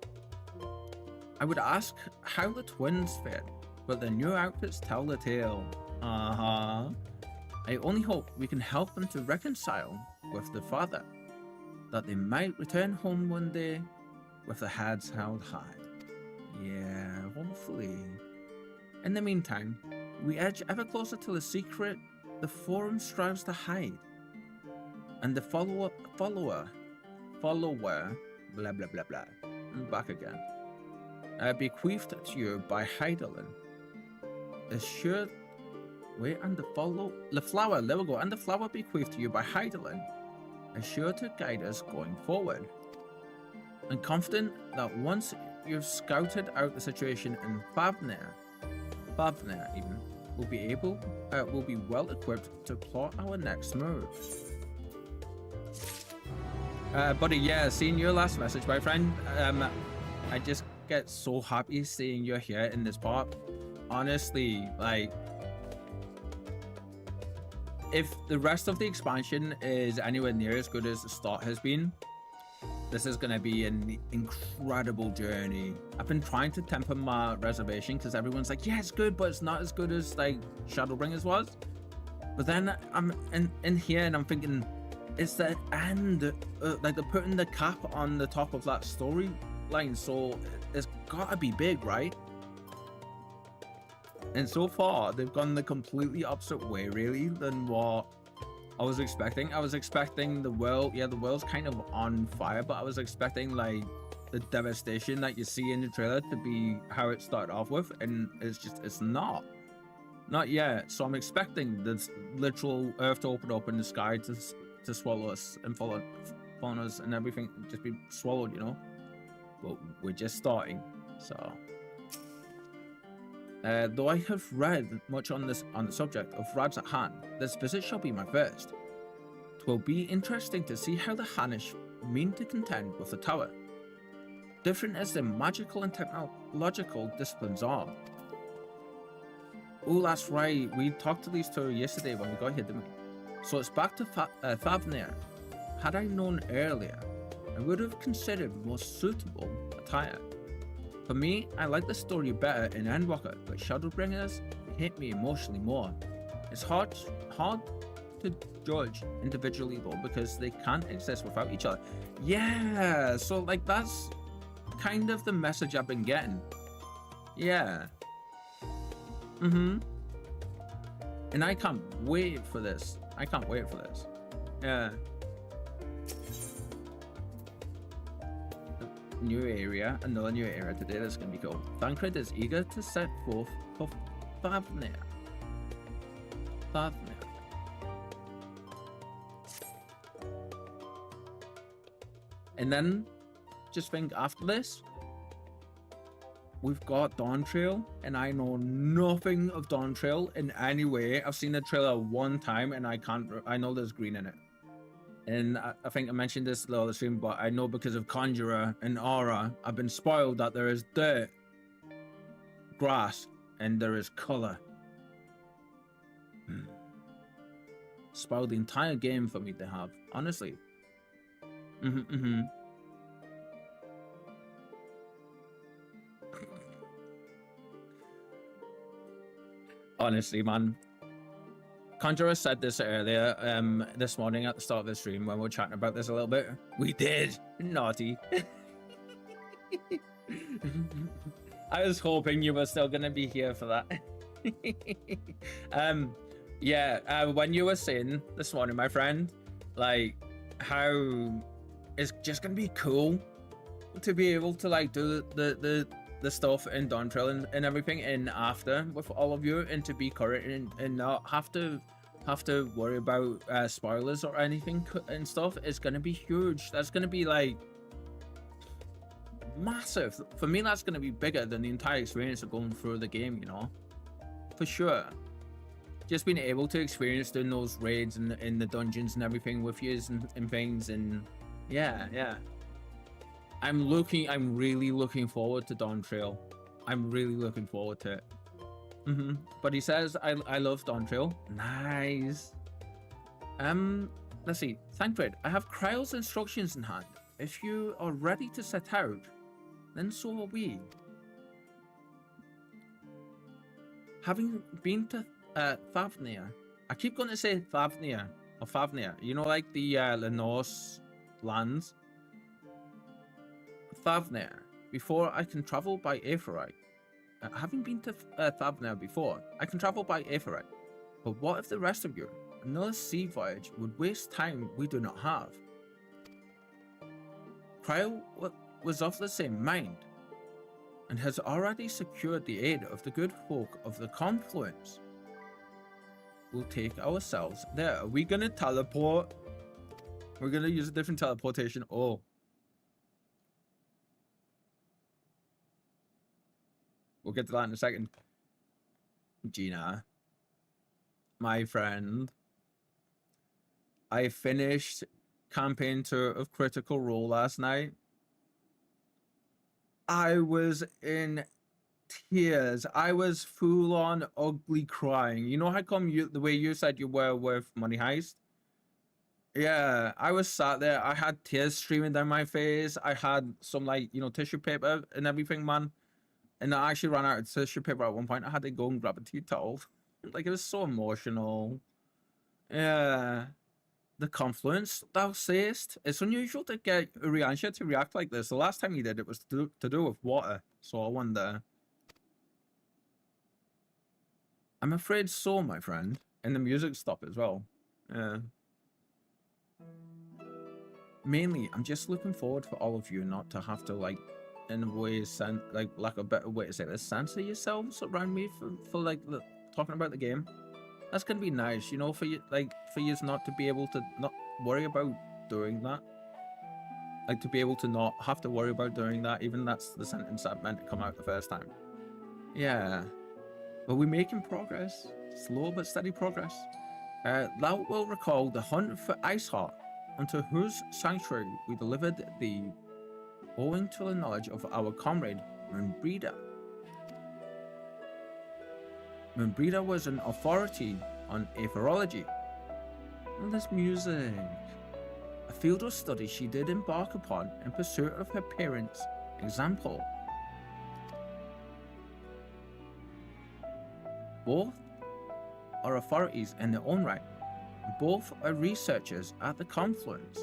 I would ask how the twins fared, but their new outfits tell the tale. I only hope we can help them to reconcile with the father, that they might return home one day with their heads held high. Yeah, hopefully. In the meantime, we edge ever closer to the secret the Forum strives to hide, and the follower, blah blah blah blah, back again. Bequeathed to you by Heidelin. Assured, wait, and the flower, there we go, and the flower bequeathed to you by Heidelin, is sure to guide us going forward. And confident that once you've scouted out the situation in Favnir even, we'll be well equipped to plot our next move. Buddy, yeah, seeing your last message, my friend, I just get so happy seeing you're here in this part. Honestly, like, if the rest of the expansion is anywhere near as good as the start has been, this is going to be an incredible journey. I've been trying to temper my reservation because everyone's like, yeah, it's good, but it's not as good as like Shadowbringers was. But then I'm in here and I'm thinking, it's the end, like they're putting the cap on the top of that storyline, so it's gotta be big, right? And so far, they've gone the completely opposite way, really, than what I was expecting. I was expecting the world, yeah, the world's kind of on fire, but I was expecting like the devastation that you see in the trailer to be how it started off with, and it's not yet. So I'm expecting this literal earth to open up and the sky to swallow us and follow us and everything just be swallowed, you know. But we're just starting, so. Though I have read much on the subject of Rads at hand, this visit shall be my first. 'Twill be interesting to see how the Hanish mean to contend with the tower, different as their magical and technological disciplines are. Oh, that's right, we talked to these two yesterday when we got here, didn't we? So it's back to Favnir. Had I known earlier, I would have considered more suitable attire. For me, I like the story better in Endwalker, but Shadowbringers hit me emotionally more. It's hard to judge individually though, because they can't exist without each other. Yeah, so like that's kind of the message I've been getting. Yeah. And I can't wait for this. Yeah. New area, another new area today. That's gonna be cool. Thancred is eager to set forth for Favnir. And then just think after this, we've got Dawn Trail, and I know nothing of Dawn Trail in any way. I've seen the trailer one time and I know there's green in it. And I think I mentioned this the other stream, but I know because of Conjurer and Aura, I've been spoiled that there is dirt, grass, and there is color. Spoiled the entire game for me to have, honestly. Honestly, man. Conjurer said this earlier, this morning at the start of the stream when we were chatting about this a little bit. We did. Naughty. I was hoping you were still gonna be here for that. Yeah, when you were saying this morning, my friend, like how it's just gonna be cool to be able to like do the stuff in Dawn Trail and everything in after with all of you, and to be current and not have to worry about spoilers or anything and stuff. Is gonna be huge. That's gonna be like massive for me. That's gonna be bigger than the entire experience of going through the game, you know, for sure. Just being able to experience doing those raids and in the dungeons and everything with you and things, and yeah. I'm really looking forward to Dawn Trail. I'm really looking forward to it. But he says I love Dawn Trail. Nice. Let's see. Thancred, I have Kryle's instructions in hand. If you are ready to set out, then so are we. Having been to Thavnir, I keep going to say Thavnir or Thavnir. You know, like the Norse lands. Thavnir. Before I can travel by Aetheryte. Having been to Thavnir before, I can travel by Aetheryte. But what if the rest of you? Another sea voyage would waste time we do not have. Kryle was of the same mind, and has already secured the aid of the good folk of the Confluence. We'll take ourselves there. Are we gonna teleport? We're gonna use a different teleportation. Oh. We'll get to that in a second. Gina, my friend, I finished campaign 2 of Critical Role last night. I was in tears. I was full on ugly crying. You know how come the way you said you were with Money Heist? Yeah, I was sat there. I had tears streaming down my face. I had some like, you know, tissue paper and everything, man. And I actually ran out of tissue paper at one point. I had to go and grab a tea towel. Like, it was so emotional. Yeah. The Confluence, thou sayest. It's unusual to get Uriansha to react like this. The last time he did it was to do with water. So I wonder. I'm afraid so, my friend. And the music stopped as well. Yeah. Mainly, I'm just looking forward for all of you not to have to, like, in a way, like a better way to say this, censor yourselves around me for like talking about the game. That's gonna be nice, you know, for you, like, for you not to be able to not worry about doing that. Like, to be able to not have to worry about doing that, even that's the sentence that meant to come out the first time. Yeah. But we're making progress. Slow but steady progress. Thou will recall the hunt for Iceheart, unto whose sanctuary we delivered thee, owing to the knowledge of our comrade, Moonbreeder. Moonbreeder was an authority on aetherology. And this music. A field of study she did embark upon in pursuit of her parents' example. Both are authorities in their own right. Both are researchers at the Confluence.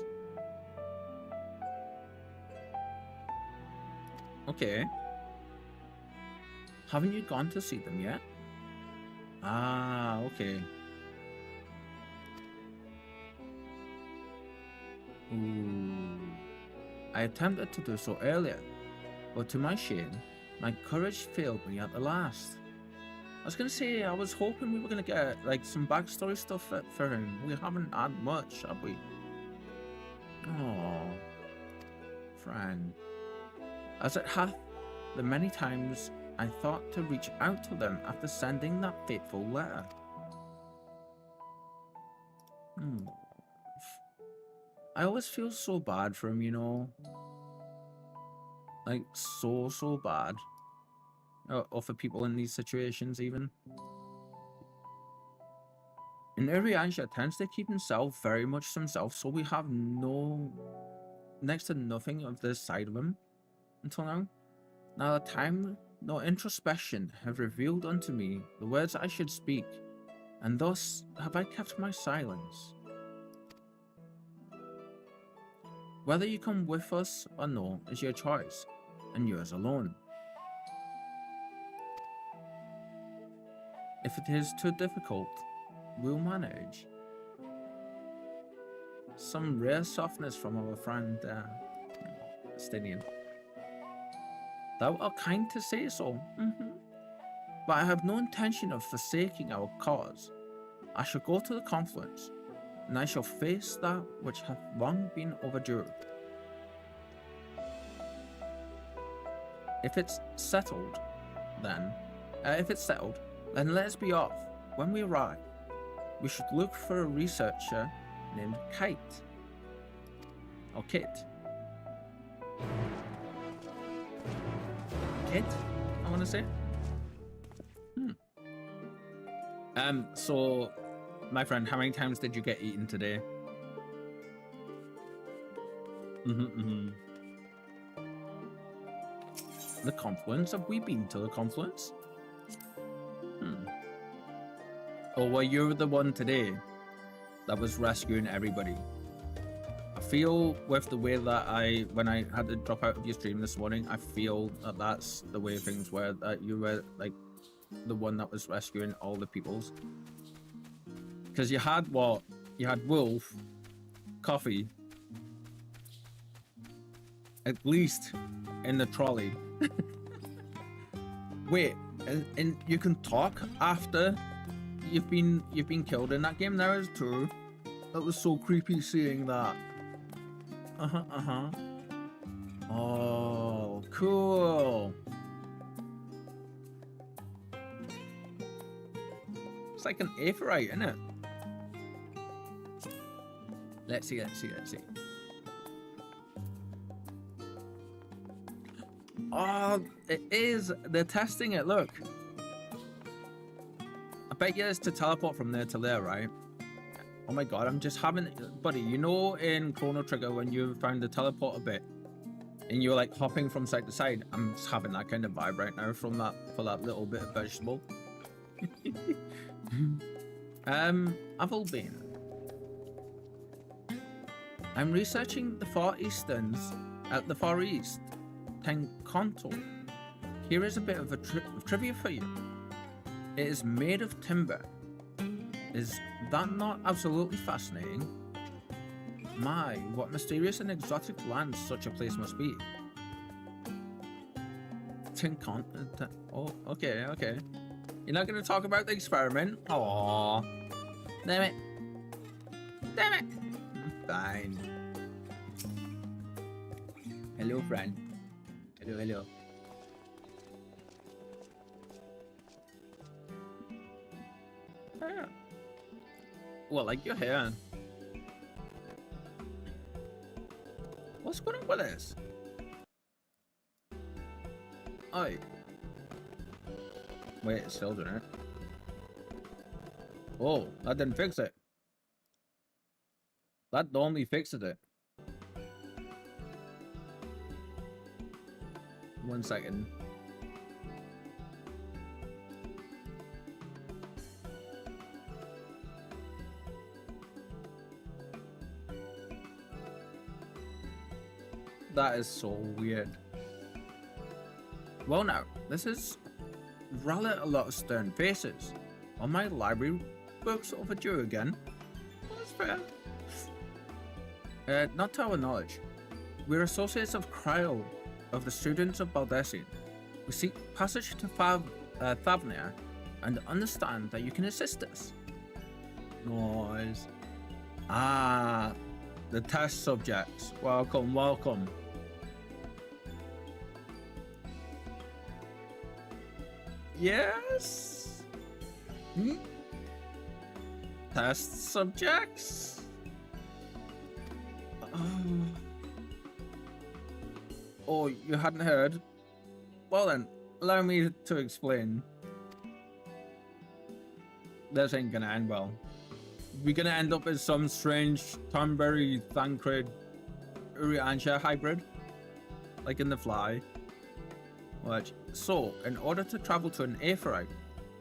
Okay. Haven't you gone to see them yet? Ah, okay. Ooh. I attempted to do so earlier, but to my shame, my courage failed me at the last. I was gonna say, I was hoping we were gonna get like some backstory stuff for him. We haven't had much, have we? Oh, friend. As it hath, the many times I thought to reach out to them after sending that fateful letter. I always feel so bad for him, you know? Like, so bad. Or for people in these situations, even. And Uriansha tends to keep himself very much to himself, so we have no next to nothing of this side of him until now. Neither time nor introspection have revealed unto me the words I should speak, and thus have I kept my silence. Whether you come with us or no is your choice, and yours alone. If it is too difficult, we'll manage. Some rare softness from our friend Stinian. Thou art kind to say so, but I have no intention of forsaking our cause. I shall go to the confluence, and I shall face that which hath long been overdue. If it's settled, then let us be off. When we arrive, we should look for a researcher named Kite. Or Kit. Kit, I want to say. So, my friend, how many times did you get eaten today? The confluence? Have we been to the confluence? Or were you the one today that was rescuing everybody? I feel with the way that when I had to drop out of your stream this morning, I feel that that's the way things were, that you were like the one that was rescuing all the peoples. Because you had what? You had Wolf, Coffee, at least in the trolley. Wait, and you can talk after you've been killed in that game. There is too. That was so creepy seeing that. Oh, cool. It's like an aetheryte, isn't it? Let's see. Oh, it is. They're testing it. Look. I bet you it's to teleport from there to there, right? Oh my god, I'm just having... Buddy, you know in Chrono Trigger when you found the teleport bit and you're like hopping from side to side? I'm just having that kind of vibe right now from that, for that little bit of vegetable. Avalbane. I'm researching the Far Easterns at the Far East. Tenkonto. Here is a bit of trivia for you. It is made of timber. Is that not absolutely fascinating? My, what mysterious and exotic land such a place must be. Oh, okay. You're not going to talk about the experiment? Aww. Damn it. Fine. Hello, friend. Hello. Well, like your hair. What's going on with this? Oi. Wait, it's still doing it. Oh, that didn't fix it. That normally fixes it. 1 second. That is so weird. Well now, this is rather a lot of stern faces. Are my library books overdue again? That's fair. Not to our knowledge. We're associates of Cryo, of the students of Baldessian. We seek passage to Thavnia and understand that you can assist us. Noise. Ah, the test subjects. Welcome. Yes? Test subjects? Oh, you hadn't heard? Well then, allow me to explain. This ain't gonna end well. We're gonna end up as some strange Thornberry Thancred Uri-Anja hybrid, like in The Fly. Which, so, in order to travel to an aetheryte,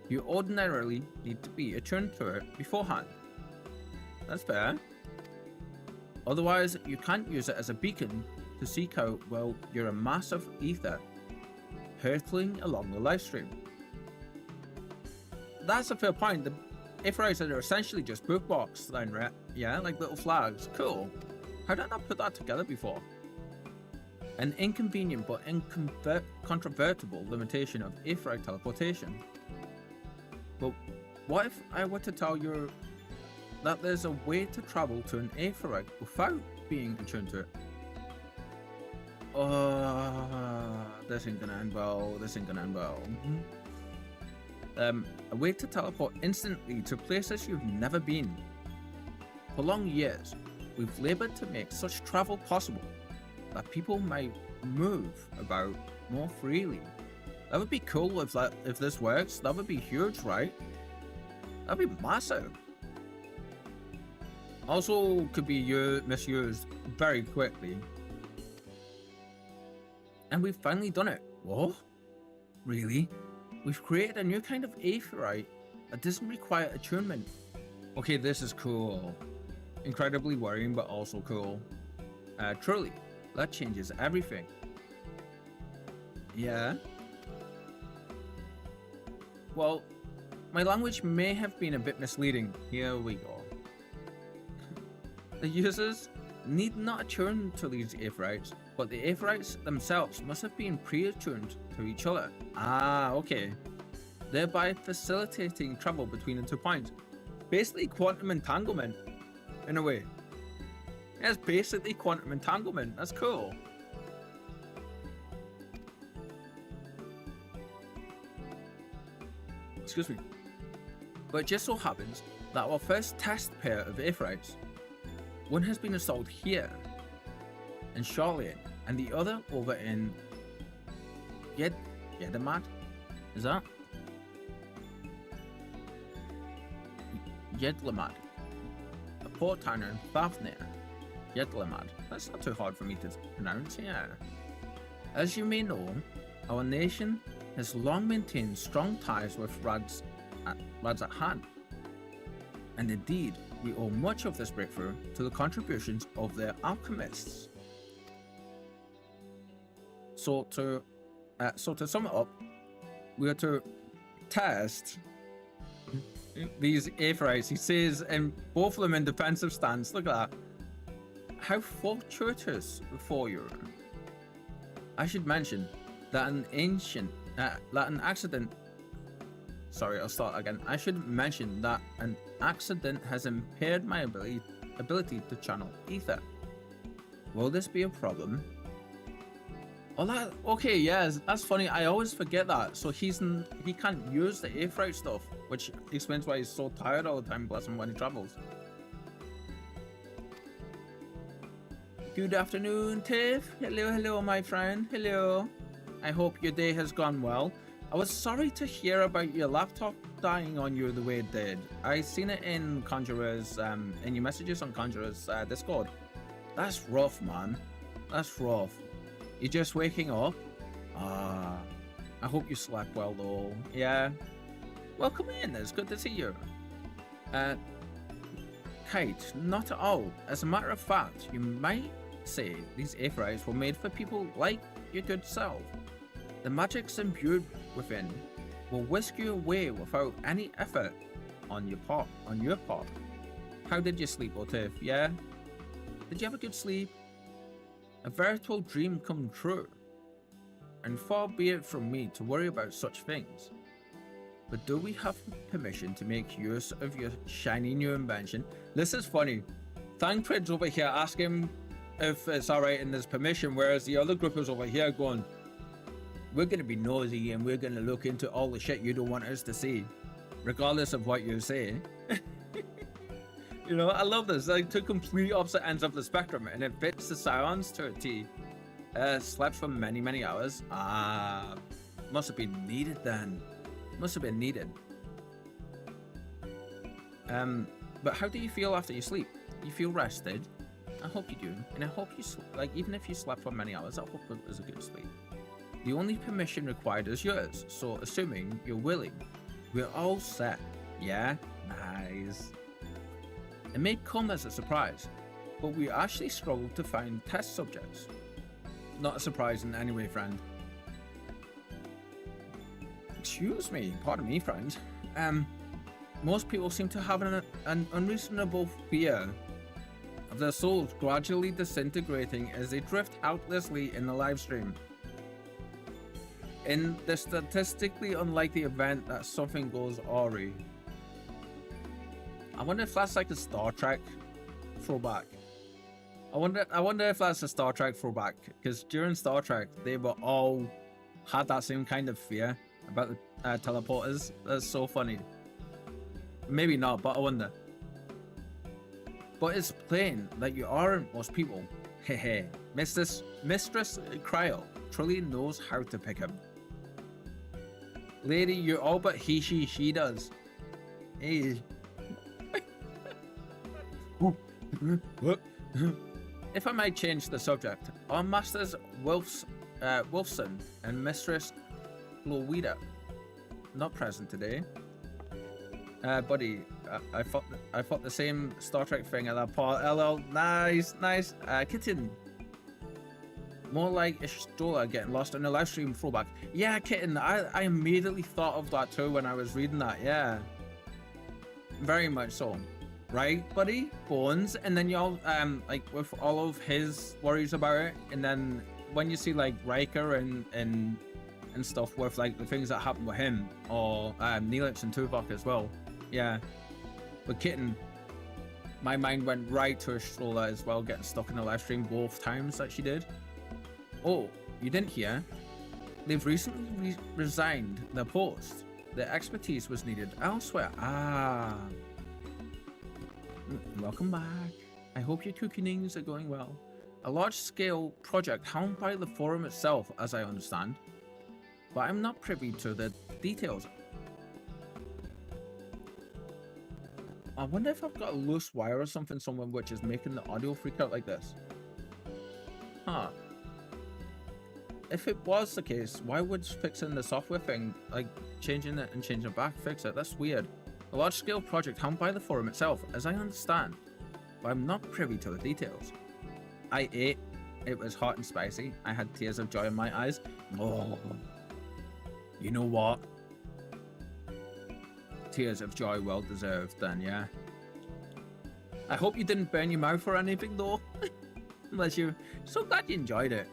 you ordinarily need to be attuned to it beforehand. That's fair. Otherwise, you can't use it as a beacon to seek out while you're a massive ether hurtling along the live stream. That's a fair point. The aetherites are essentially just bookmarks then, right? Yeah, like little flags. Cool. How did I not put that together before? An inconvenient but incontrovertible limitation of aetherite teleportation. But what if I were to tell you that there's a way to travel to an aetheryte without being attuned to it? This ain't gonna end well. This ain't gonna end well. A way to teleport instantly to places you've never been. For long years, we've labored to make such travel possible that people might move about more freely. That would be cool if this works. That would be huge, right? That'd be massive. Also could be misused very quickly. And we've finally done it. What? Really? We've created a new kind of aetherite that doesn't require attunement. Okay, this is cool. Incredibly worrying, but also cool. Truly, that changes everything. Yeah. Well, my language may have been a bit misleading. Here we go. The users need not attune to these aetherites, but the aetherites themselves must have been pre-attuned to each other. Ah, okay. Thereby facilitating travel between the 2 points. Basically quantum entanglement, in a way. Yeah, it's basically quantum entanglement. That's cool. Excuse me. But it just so happens that our first test pair of aetherites, one has been installed here in Charlotte, and the other over in Yedamad? Is that? Yedlamad. A port town in Fafnir. Yedlamad. That's not too hard for me to pronounce, yeah. As you may know, our nation has long maintained strong ties with Rads at hand. And indeed, we owe much of this breakthrough to the contributions of their alchemists. So to sum it up, we are to test these aetherites. He says, and both of them in defensive stance. Look at that. How fortuitous for you. I should mention that I should mention that an accident has impaired my ability to channel ether. Will this be a problem? Oh, okay, yeah, that's funny. I always forget that. So he can't use the aetherite stuff, which explains why he's so tired all the time, bless him, when he travels. Good afternoon, Tiff. Hello, my friend. Hello. I hope your day has gone well. I was sorry to hear about your laptop dying on you the way it did. I seen it in Conjurer's, in your messages on Conjurer's Discord. That's rough, man. That's rough. You're just waking up? I hope you slept well, though. Yeah. Welcome in. It's good to see you. Kate, not at all. As a matter of fact, you might say these aetherites were made for people like your good self. The magic's imbued within will whisk you away without any effort on your part. How did you sleep, Otif? Yeah? Did you have a good sleep? A veritable dream come true. And far be it from me to worry about such things. But do we have permission to make use of your shiny new invention? This is funny. Thancred's over here asking if it's alright and there's permission, whereas the other group is over here going, we're going to be nosy and we're going to look into all the shit you don't want us to see, regardless of what you say. You know, I love this. Like, two complete opposite ends of the spectrum, and it fits the Scions to a T. Slept for many, many hours. Must have been needed then. Must have been needed. But how do you feel after you sleep? You feel rested? I hope you do, and I hope you like even if you slept for many hours, I hope it was a good sleep. The only permission required is yours, so assuming you're willing, we're all set. Yeah, nice. It may come as a surprise, but we actually struggled to find test subjects. Not a surprise in any way, friend. Excuse me, pardon me, friend. Most people seem to have an unreasonable fear of their souls gradually disintegrating as they drift helplessly in the live stream. In the statistically unlikely event that something goes awry. I wonder if that's like a Star Trek throwback. I wonder if that's a Star Trek throwback, because during Star Trek they were all had that same kind of fear about the teleporters. That's so funny. Maybe not, but I wonder. But it's plain that you aren't most people. Hehe. Mistress Cryo truly knows how to pick him. Lady, you're all but he, she does. Hey. If I might change the subject, our masters Wolfson and Mistress Glowita not present today. Buddy, I thought the same Star Trek thing at that part. LL, nice. Kitten. More like Ishtola getting lost in a live stream throwback. Yeah, Kitten, I immediately thought of that too when I was reading that, yeah. Very much so. Right, buddy? Bones, and then y'all, like, with all of his worries about it, and then when you see, like, Riker and stuff with, like, the things that happened with him, or Neelix and Tuvok as well, yeah. But Kitten, my mind went right to Ashtola as well, getting stuck in the live stream both times that she did. Oh, you didn't hear? They've recently resigned their post. Their expertise was needed elsewhere. Ah. Welcome back. I hope your cookinings are going well. A large-scale project helmed by the forum itself, as I understand. But I'm not privy to the details. I wonder if I've got a loose wire or something somewhere which is making the audio freak out like this. Huh. If it was the case, why would fixing the software thing, like changing it and changing it back, fix it? That's weird. A large-scale project helmed by the forum itself, as I understand, but I'm not privy to the details. I ate. It was hot and spicy. I had tears of joy in my eyes. Oh, you know what? Tears of joy well deserved then, yeah. I hope you didn't burn your mouth or anything though. Unless you... So glad you enjoyed it.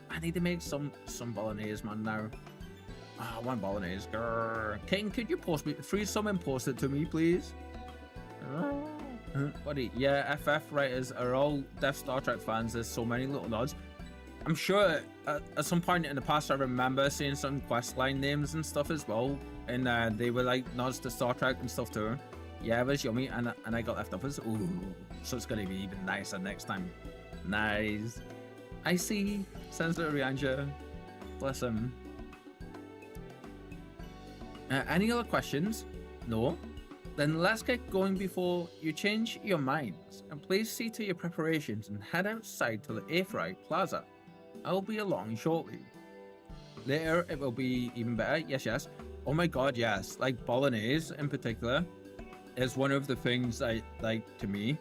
I need to make some bolognese, man, now. I want bolognese. Grrr. King, could you freeze some and post it to me, please? Buddy, yeah, FF writers are all Death Star Trek fans. There's so many little nods. I'm sure at some point in the past I remember seeing some questline names and stuff as well. And they were like nods to Star Trek and stuff too. Yeah, it was yummy, and I got leftovers. Ooh, so it's gonna be even nicer next time. Nice. I see, says the Rianja. Bless him. Any other questions? No? Then let's get going before you change your minds. And please see to your preparations and head outside to the Aetheryte Plaza. I'll be along shortly. Later, it will be even better. Yes. Oh my god, yes. Like bolognese in particular is one of the things I like to me.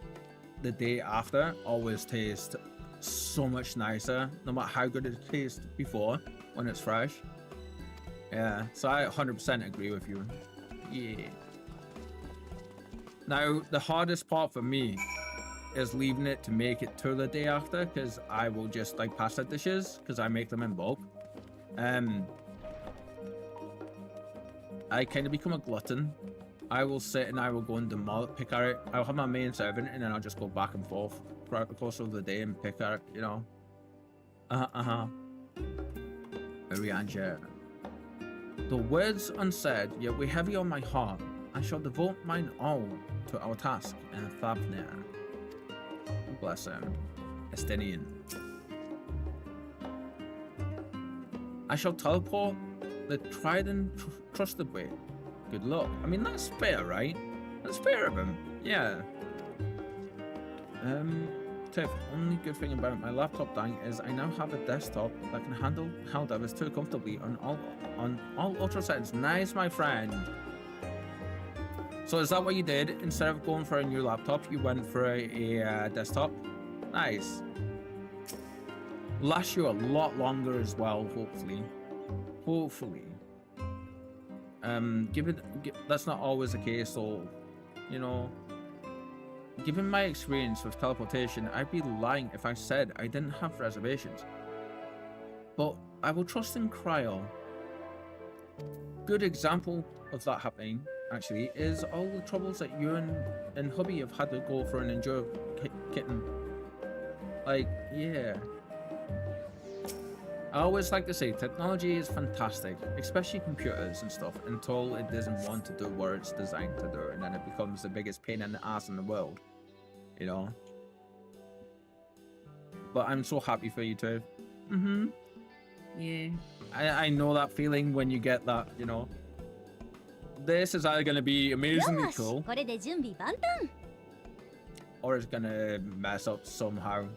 The day after always tastes so much nicer, no matter how good it tastes before when it's fresh. Yeah, so I 100% agree with you. Yeah. Now, the hardest part for me is leaving it to make it to the day after, because I will just like pasta dishes, because I make them in bulk. I kind of become a glutton. I will sit and I will go and pick at it. I'll have my main serving and then I'll just go back and forth throughout the course of the day and pick at it, you know. Rianja. The words unsaid, yet weigh heavy on my heart. I shall devote mine all to our task in Thavnir. Bless him. Estinian. I shall teleport the tried and trusted way. Good luck. I mean, that's fair, right? That's fair of him. Yeah. Tiff, only good thing about my laptop dying is I now have a desktop that can handle Helldivers 2 comfortably on all ultra settings. Nice, my friend. So is that what you did? Instead of going for a new laptop, you went for a desktop? Nice. Last you a lot longer as well, hopefully. Hopefully. That's not always the case, though. You know, given my experience with teleportation, I'd be lying if I said I didn't have reservations. But I will trust in Cryo. Good example of that happening, actually, is all the troubles that you and hubby have had to go for an endure kitten. Like, yeah. I always like to say technology is fantastic, especially computers and stuff, until it doesn't want to do what it's designed to do, and then it becomes the biggest pain in the ass in the world, you know? But I'm so happy for you too. Yeah. I know that feeling when you get that, you know? This is either going to be amazingly cool, or it's going to mess up somehow.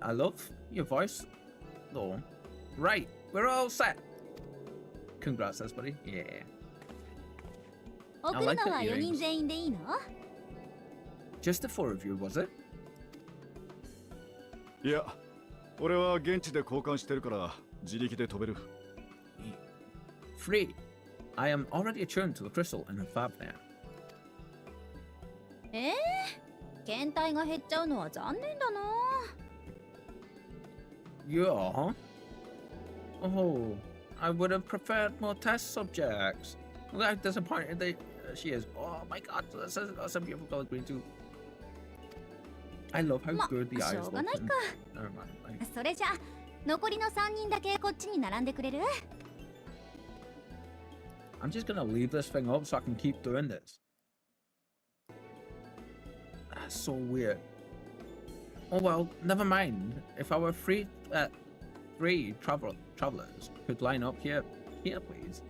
I love your voice, though. Right, we're all set. Congrats, everybody. Yeah. I like the earrings. Just the 4 of you, was it? いや、俺は現地で交換してるから自力で飛べる。Free. I am already attuned to the crystal in the fab there. 検体が減っちゃうのは残念だな。Yeah. Oh, I would have preferred more test subjects. Look how disappointed she is. Oh my god, that's a beautiful color green too. I love how good the eyes look. Never mind. それじゃ残りの3人だけこっちに並んでくれる？ I'm just gonna leave this thing up so I can keep doing this. That's so weird. Oh well, never mind. If our three travelers could line up here, please.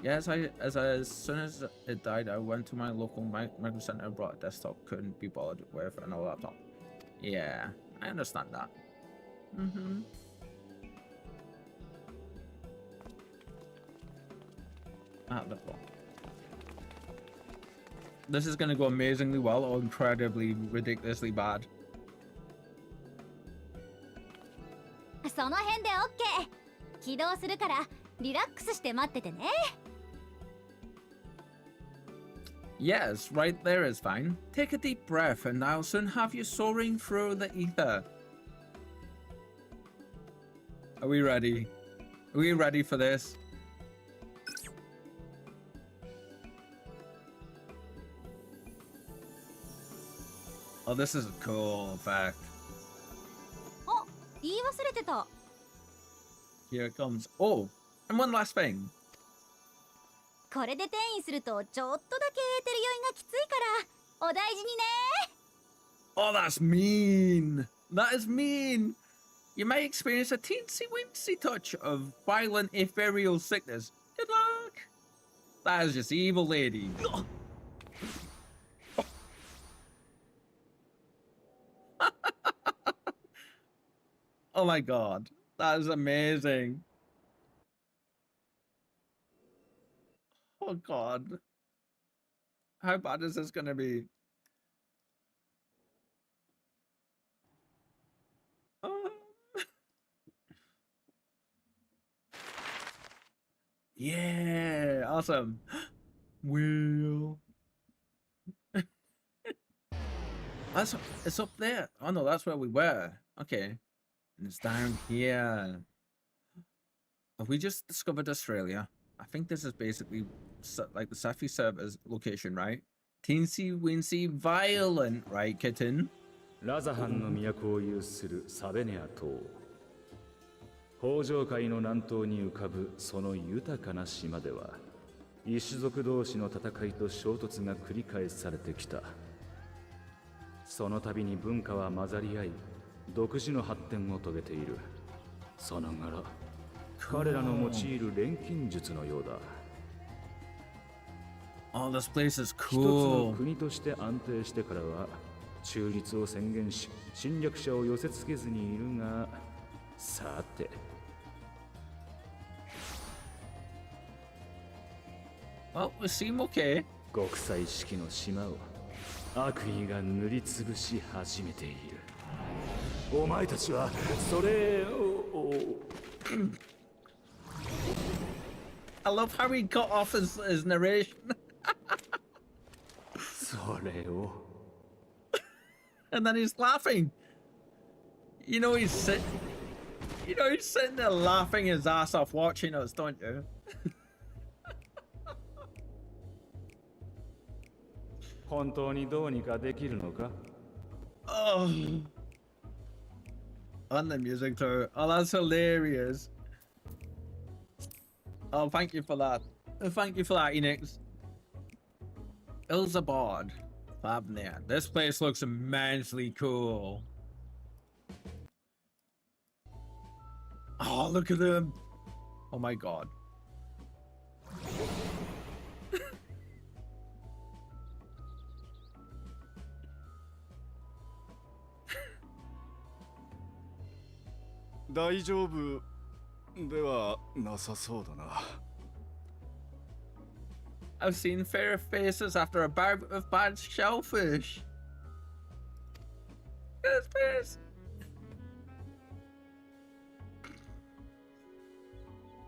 Yes, as soon as it died, I went to my local micro center and brought a desktop. Couldn't be bothered with another laptop. Yeah, I understand that. That's all. This is gonna go amazingly well or incredibly ridiculously bad. その辺で OK。起動するからリラックスして待っててね。Yes, right there is fine. Take a deep breath and I'll soon have you soaring through the ether. Are we ready? Are we ready for this? Oh, this is a cool effect. あ、言い忘れてた。 Here it comes. Oh, and one last thing. これで転移するとちょっとだけエーテル酔いがきついからお大事にね。 Oh, that's mean. That is mean. You may experience a teensy-weensy touch of violent ethereal sickness. Good luck. That is just evil lady. Oh my god. That is amazing. Oh god. How bad is this gonna be? Yeah, awesome. Will. It's up there. Oh no, that's where we were. Okay. And it's down here. Have we just discovered Australia? I think this is basically like the Safi server's location, right? Teensy Wincy Violent, right, kitten? ラザハンの都を有するサベネア島。北上海の南東に浮かぶその豊かな島では、異種族同士の戦いと衝突が繰り返されてきた。その度に文化は混ざり合い、独自の発展を遂げている。さながら彼らの用いる錬金術のようだ。Oh, this place is 一つの cool. 国として安定してからは中立を宣言し侵略者を寄せつけずにいるが、さて Well, we seem okay. 国際式の島を悪意が塗りつぶし始めている。お前たちはそれを I love how he cut off his narration. それを And then he's laughing. You know he's sitting there laughing his ass off watching us, don't you? 本当にどうにかできるのか Oh. And the music too. Oh, that's hilarious. Oh, thank you for that. Thank you for that, Enix. Ilzabard. Fabner. This place looks immensely cool. Oh, look at him. Oh my god. I've seen fairer faces after a bout of bad shellfish. Look at his face.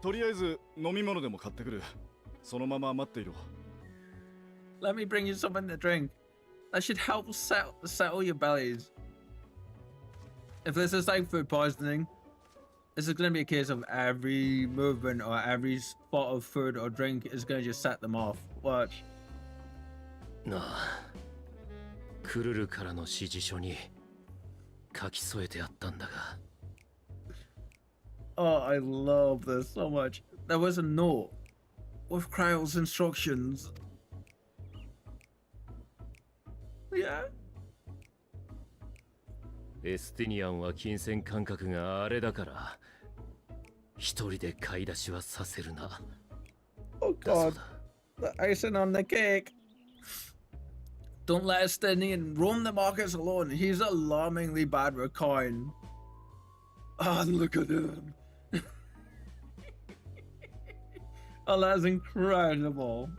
とりあえず飲み物でも買ってくる。そのまま待っていろ。Let me bring you something to drink. That should help settle your bellies. If this is like food poisoning, this is going to be a case of every movement or every spot of food or drink is going to just set them off. Watch. なあ、クルルからの指示書に書き添えてあったんだが。Oh, I love this so much. There was a note with Kryle's instructions. Yeah. エスティニアンは金銭感覚があれだから、一人で買い出しはさせるな。Oh god. The icing on the cake. Don't let Estinian roam the markets alone. He's alarmingly bad with coin. Oh, look at him. Oh, that's incredible.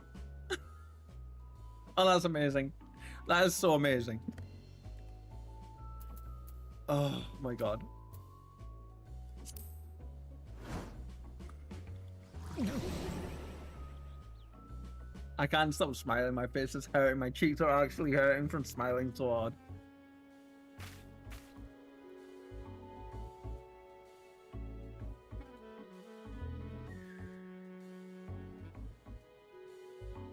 Oh, that's amazing. That is so amazing. Oh my god. I can't stop smiling. My face is hurting. My cheeks are actually hurting from smiling so hard.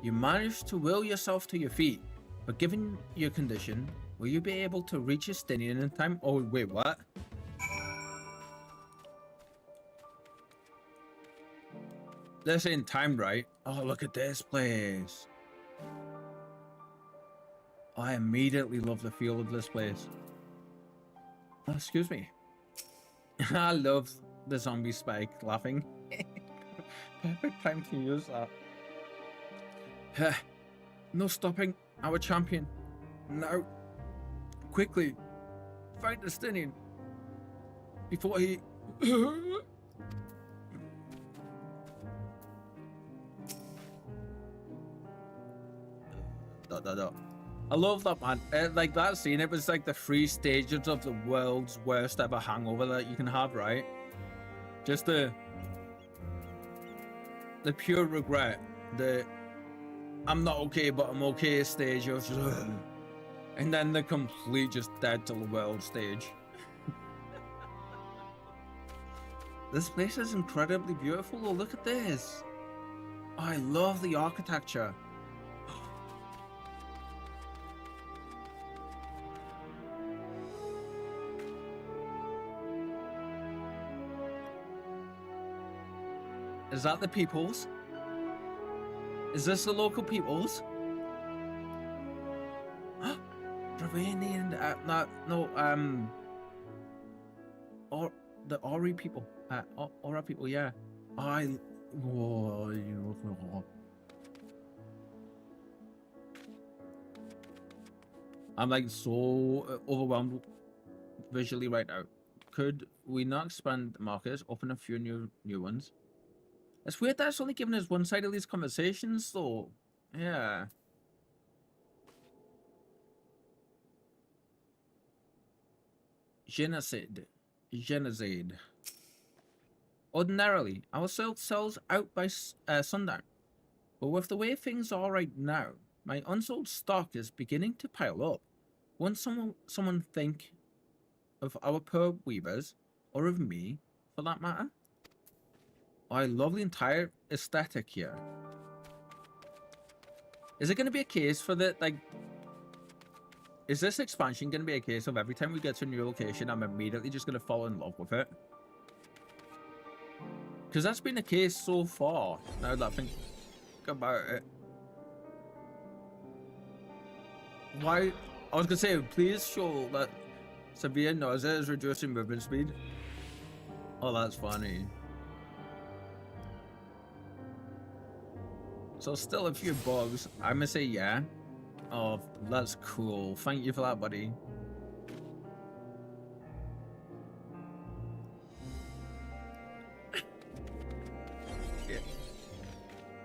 You managed to will yourself to your feet, but given your condition, will you be able to reach Estinian in time? Oh, wait, what? This ain't timed right. Oh, look at this place. I immediately love the feel of this place. Oh, excuse me. I love the zombie spike laughing. Perfect time to use that. No stopping our champion. Now, quickly, fight the Estinian before he... I love that, man. Like that scene, it was like the 3 stages of the world's worst ever hangover that you can have, right? Just the pure regret, the I'm not okay, but I'm okay stage of just, and then the complete just dead to the world stage. This place is incredibly beautiful though. Look at this. Oh, I love the architecture. Is that the peoples? Is this the local peoples? Dravanian, or the Ori people. Aura people, yeah. I'm like so overwhelmed visually right now. Could we not expand the markets, open a few new ones? It's weird that it's only giving us one side of these conversations, though. Yeah. Genocide. Genocide. Ordinarily, our sales sells out by sundown. But with the way things are right now, my unsold stock is beginning to pile up. Won't someone think of our poor weavers, or of me, for that matter? I love the entire aesthetic here. Is it going to be a case for the, like, is this expansion going to be a case of every time we get to a new location, I'm immediately just going to fall in love with it? Because that's been the case so far, now that I think about it. Why? I was going to say, please show that severe nausea is reducing movement speed. Oh, that's funny. So still a few bugs. I'm gonna say yeah. Oh, that's cool. Thank you for that, buddy. Yeah.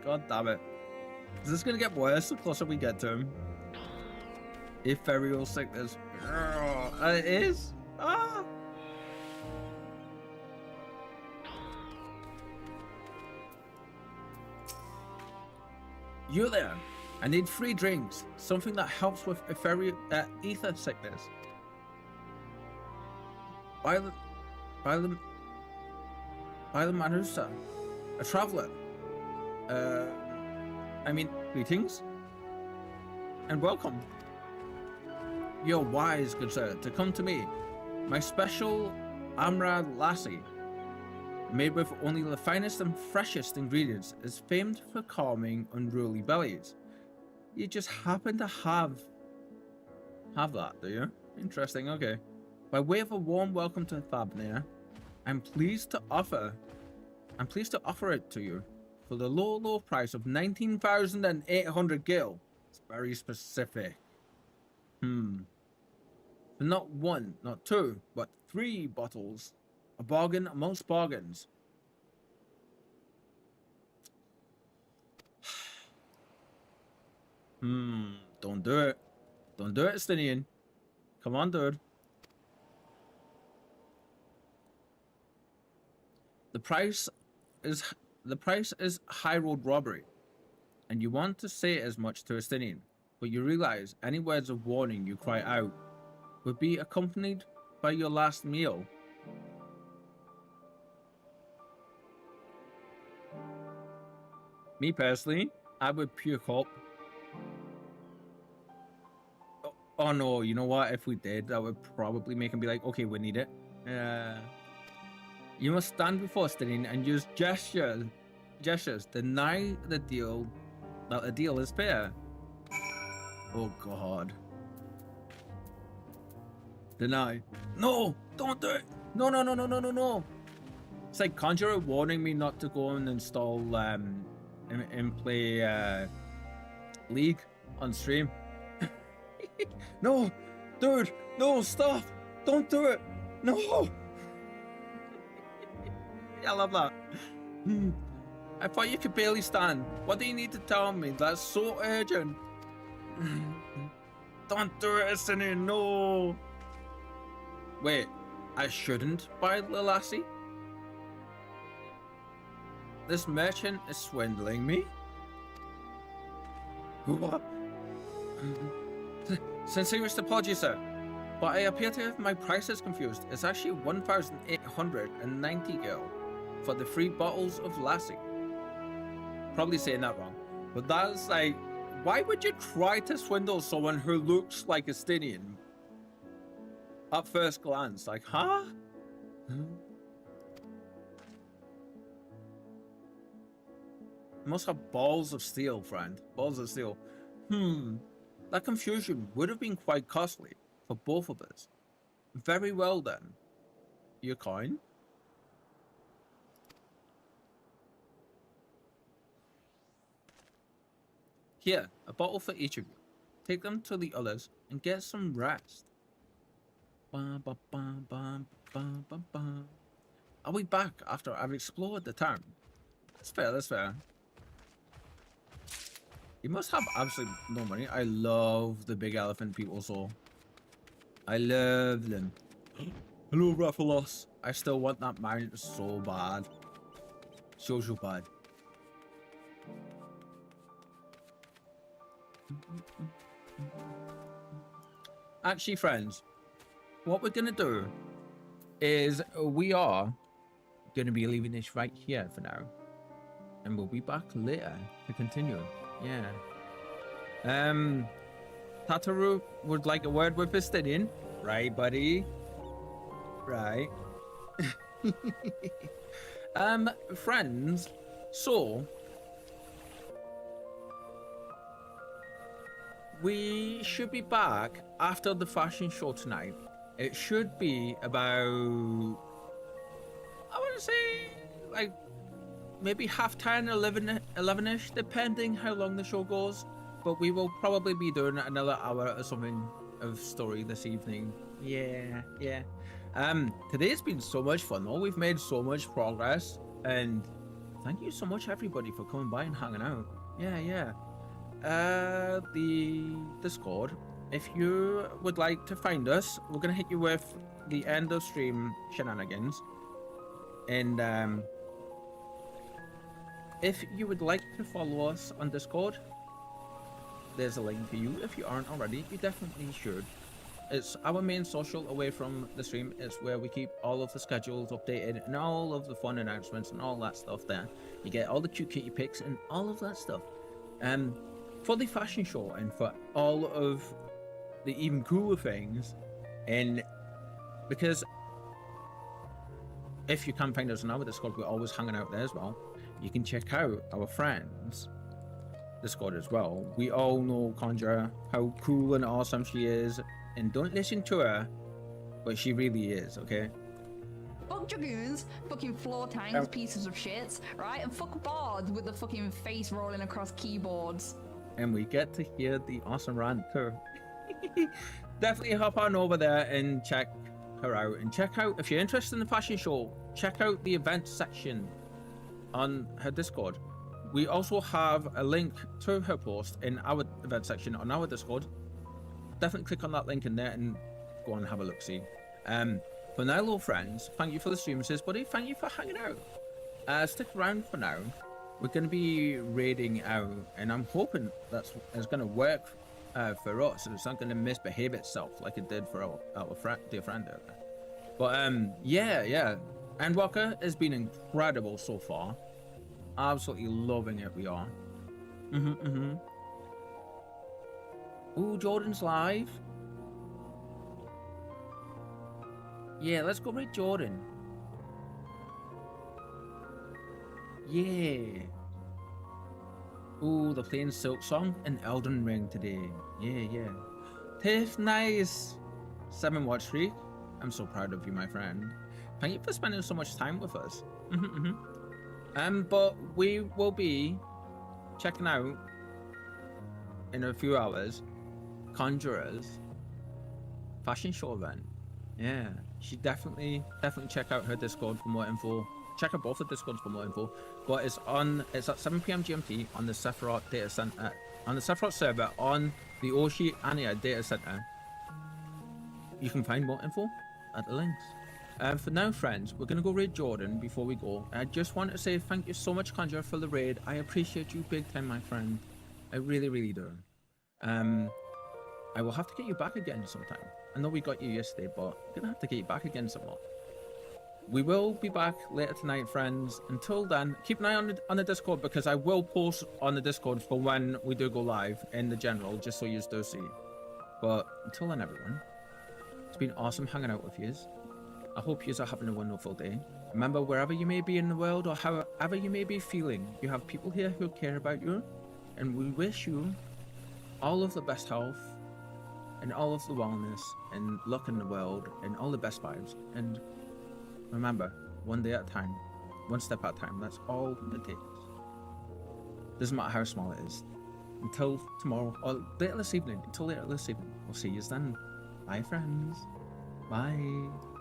God damn it. Is this gonna get worse the closer we get to him? Ethereal sickness. It is? Ah! You there? I need 3 drinks. Something that helps with ether sickness. By the Manusa. A traveler. I mean, greetings. And welcome. You're wise, good sir, to come to me. My special Amrad Lassie, made with only the finest and freshest ingredients, is famed for calming unruly bellies. You just happen to have that, do you? Interesting, okay. By way of a warm welcome to Thabnir, I'm pleased to offer it to you for the low price of 19,800 gil. It's very specific. Not 1, not 2, but 3 bottles. A bargain amongst bargains. Don't do it. Don't do it, Stinian. Come on, dude. The price is high road robbery. And you want to say as much to Estinian, but you realize any words of warning you cry out would be accompanied by your last meal. Me personally, I would puke up. Oh no, you know what? If we did, that would probably make him be like, okay, we need it. You must stand before Stinian and use gestures. Deny the deal that the deal is fair. Oh god. Deny. No! Don't do it! No. It's like Conjurer warning me not to go and install and play League on stream. No! Dude! No, stop! Don't do it! No! I love that. I thought you could barely stand. What do you need to tell me? That's so urgent. Don't do it, Estinian, no! Wait, I shouldn't buy the lassie? This merchant is swindling me? What? Sincerest apologies, sir, but I appear to have my prices confused. It's actually 1,890 gil for the 3 bottles of lassie. Probably saying that wrong, but that's like, why would you try to swindle someone who looks like a Stinian? At first glance, like, huh? Must have balls of steel, friend. Balls of steel. That confusion would have been quite costly for both of us. Very well then. Your coin? Here, a bottle for each of you. Take them to the others and get some rest. Bum, bum, bum, bum, bum, bum, bum. I'll be back after I've explored the town. That's fair, that's fair. You must have absolutely no money. I love the big elephant people, so I love them. Hello, Raphalos. I still want that mount so bad. So bad. Actually, friends, what we're gonna do is we are gonna be leaving this right here for now, and we'll be back later to continue. Yeah. Tataru would like a word with Vestidian, right, buddy? Right. Friends, so we should be back after the fashion show tonight. It should be about, I want to say, like, maybe 10:30, 11-ish, depending how long the show goes. But we will probably be doing another hour or something of story this evening. Yeah. Today's been so much fun, though. We've made so much progress, and thank you so much, everybody, for coming by and hanging out. Yeah. The Discord. If you would like to find us, we're gonna hit you with the end of stream shenanigans, and if you would like to follow us on Discord, there's a link for you. If you aren't already, you definitely should. It's our main social away from the stream. It's where we keep all of the schedules updated and all of the fun announcements and all that stuff there. You get all the cute kitty pics and all of that stuff. For the fashion show and for all of the even cooler things, and because if you can't find us on our Discord, we're always hanging out there as well. You can check out our friends' Discord as well. We all know Conjure, how cool and awesome she is, and don't listen to her, but she really is, okay? Fuck dragoons, fucking floor tanks, pieces of shit, right? And fuck bards with the fucking face rolling across keyboards. And we get to hear the awesome rant too. Definitely hop on over there and check her out. And check out, if you're interested in the fashion show, check out the events section on her Discord. We also have a link to her post in our event section on our Discord. Definitely click on that link in there and go and have a look-see. For now, little friends, thank you for the stream, sis, buddy. Thank you for hanging out. Stick around for now. We're going to be raiding out, and I'm hoping it's going to work for us, and it's not going to misbehave itself like it did for our dear friend there. But yeah. Endwalker has been incredible so far. Absolutely loving it, we are. Ooh, Jordan's live. Yeah, let's go raid Jordan. Yeah. Ooh, they're playing Silk Song and Elden Ring today. Yeah. Tiff, nice. 7 watch streak. I'm so proud of you, my friend. Thank you for spending so much time with us. But we will be checking out in a few hours Conjurer's fashion show event. Yeah, you should definitely check out her Discord for more info. Check out both the Discords for more info. But it's at 7 p.m. GMT on the Sephiroth data center, on the Sephiroth server on the Oceania data center. You can find more info at the links. For now, friends, we're gonna go raid Jordan before we go. I just want to say thank you so much, Conjure, for the raid. I appreciate you big time, my friend. I really do. I will have to get you back again sometime. I know we got you yesterday, but I'm gonna have to get you back again some more. We will be back later tonight, friends. Until then, keep an eye on the Discord, because I will post on the Discord for when we do go live in the general, just so you do see. But until then, everyone, it's been awesome hanging out with you. I hope you are having a wonderful day. Remember, wherever you may be in the world or however you may be feeling, you have people here who care about you, and we wish you all of the best health and all of the wellness and luck in the world and all the best vibes. And remember, one day at a time, one step at a time. That's all it takes. Doesn't matter how small it is. until tomorrow, or later this evening. Until later this evening. We'll see you then. Bye, friends. Bye.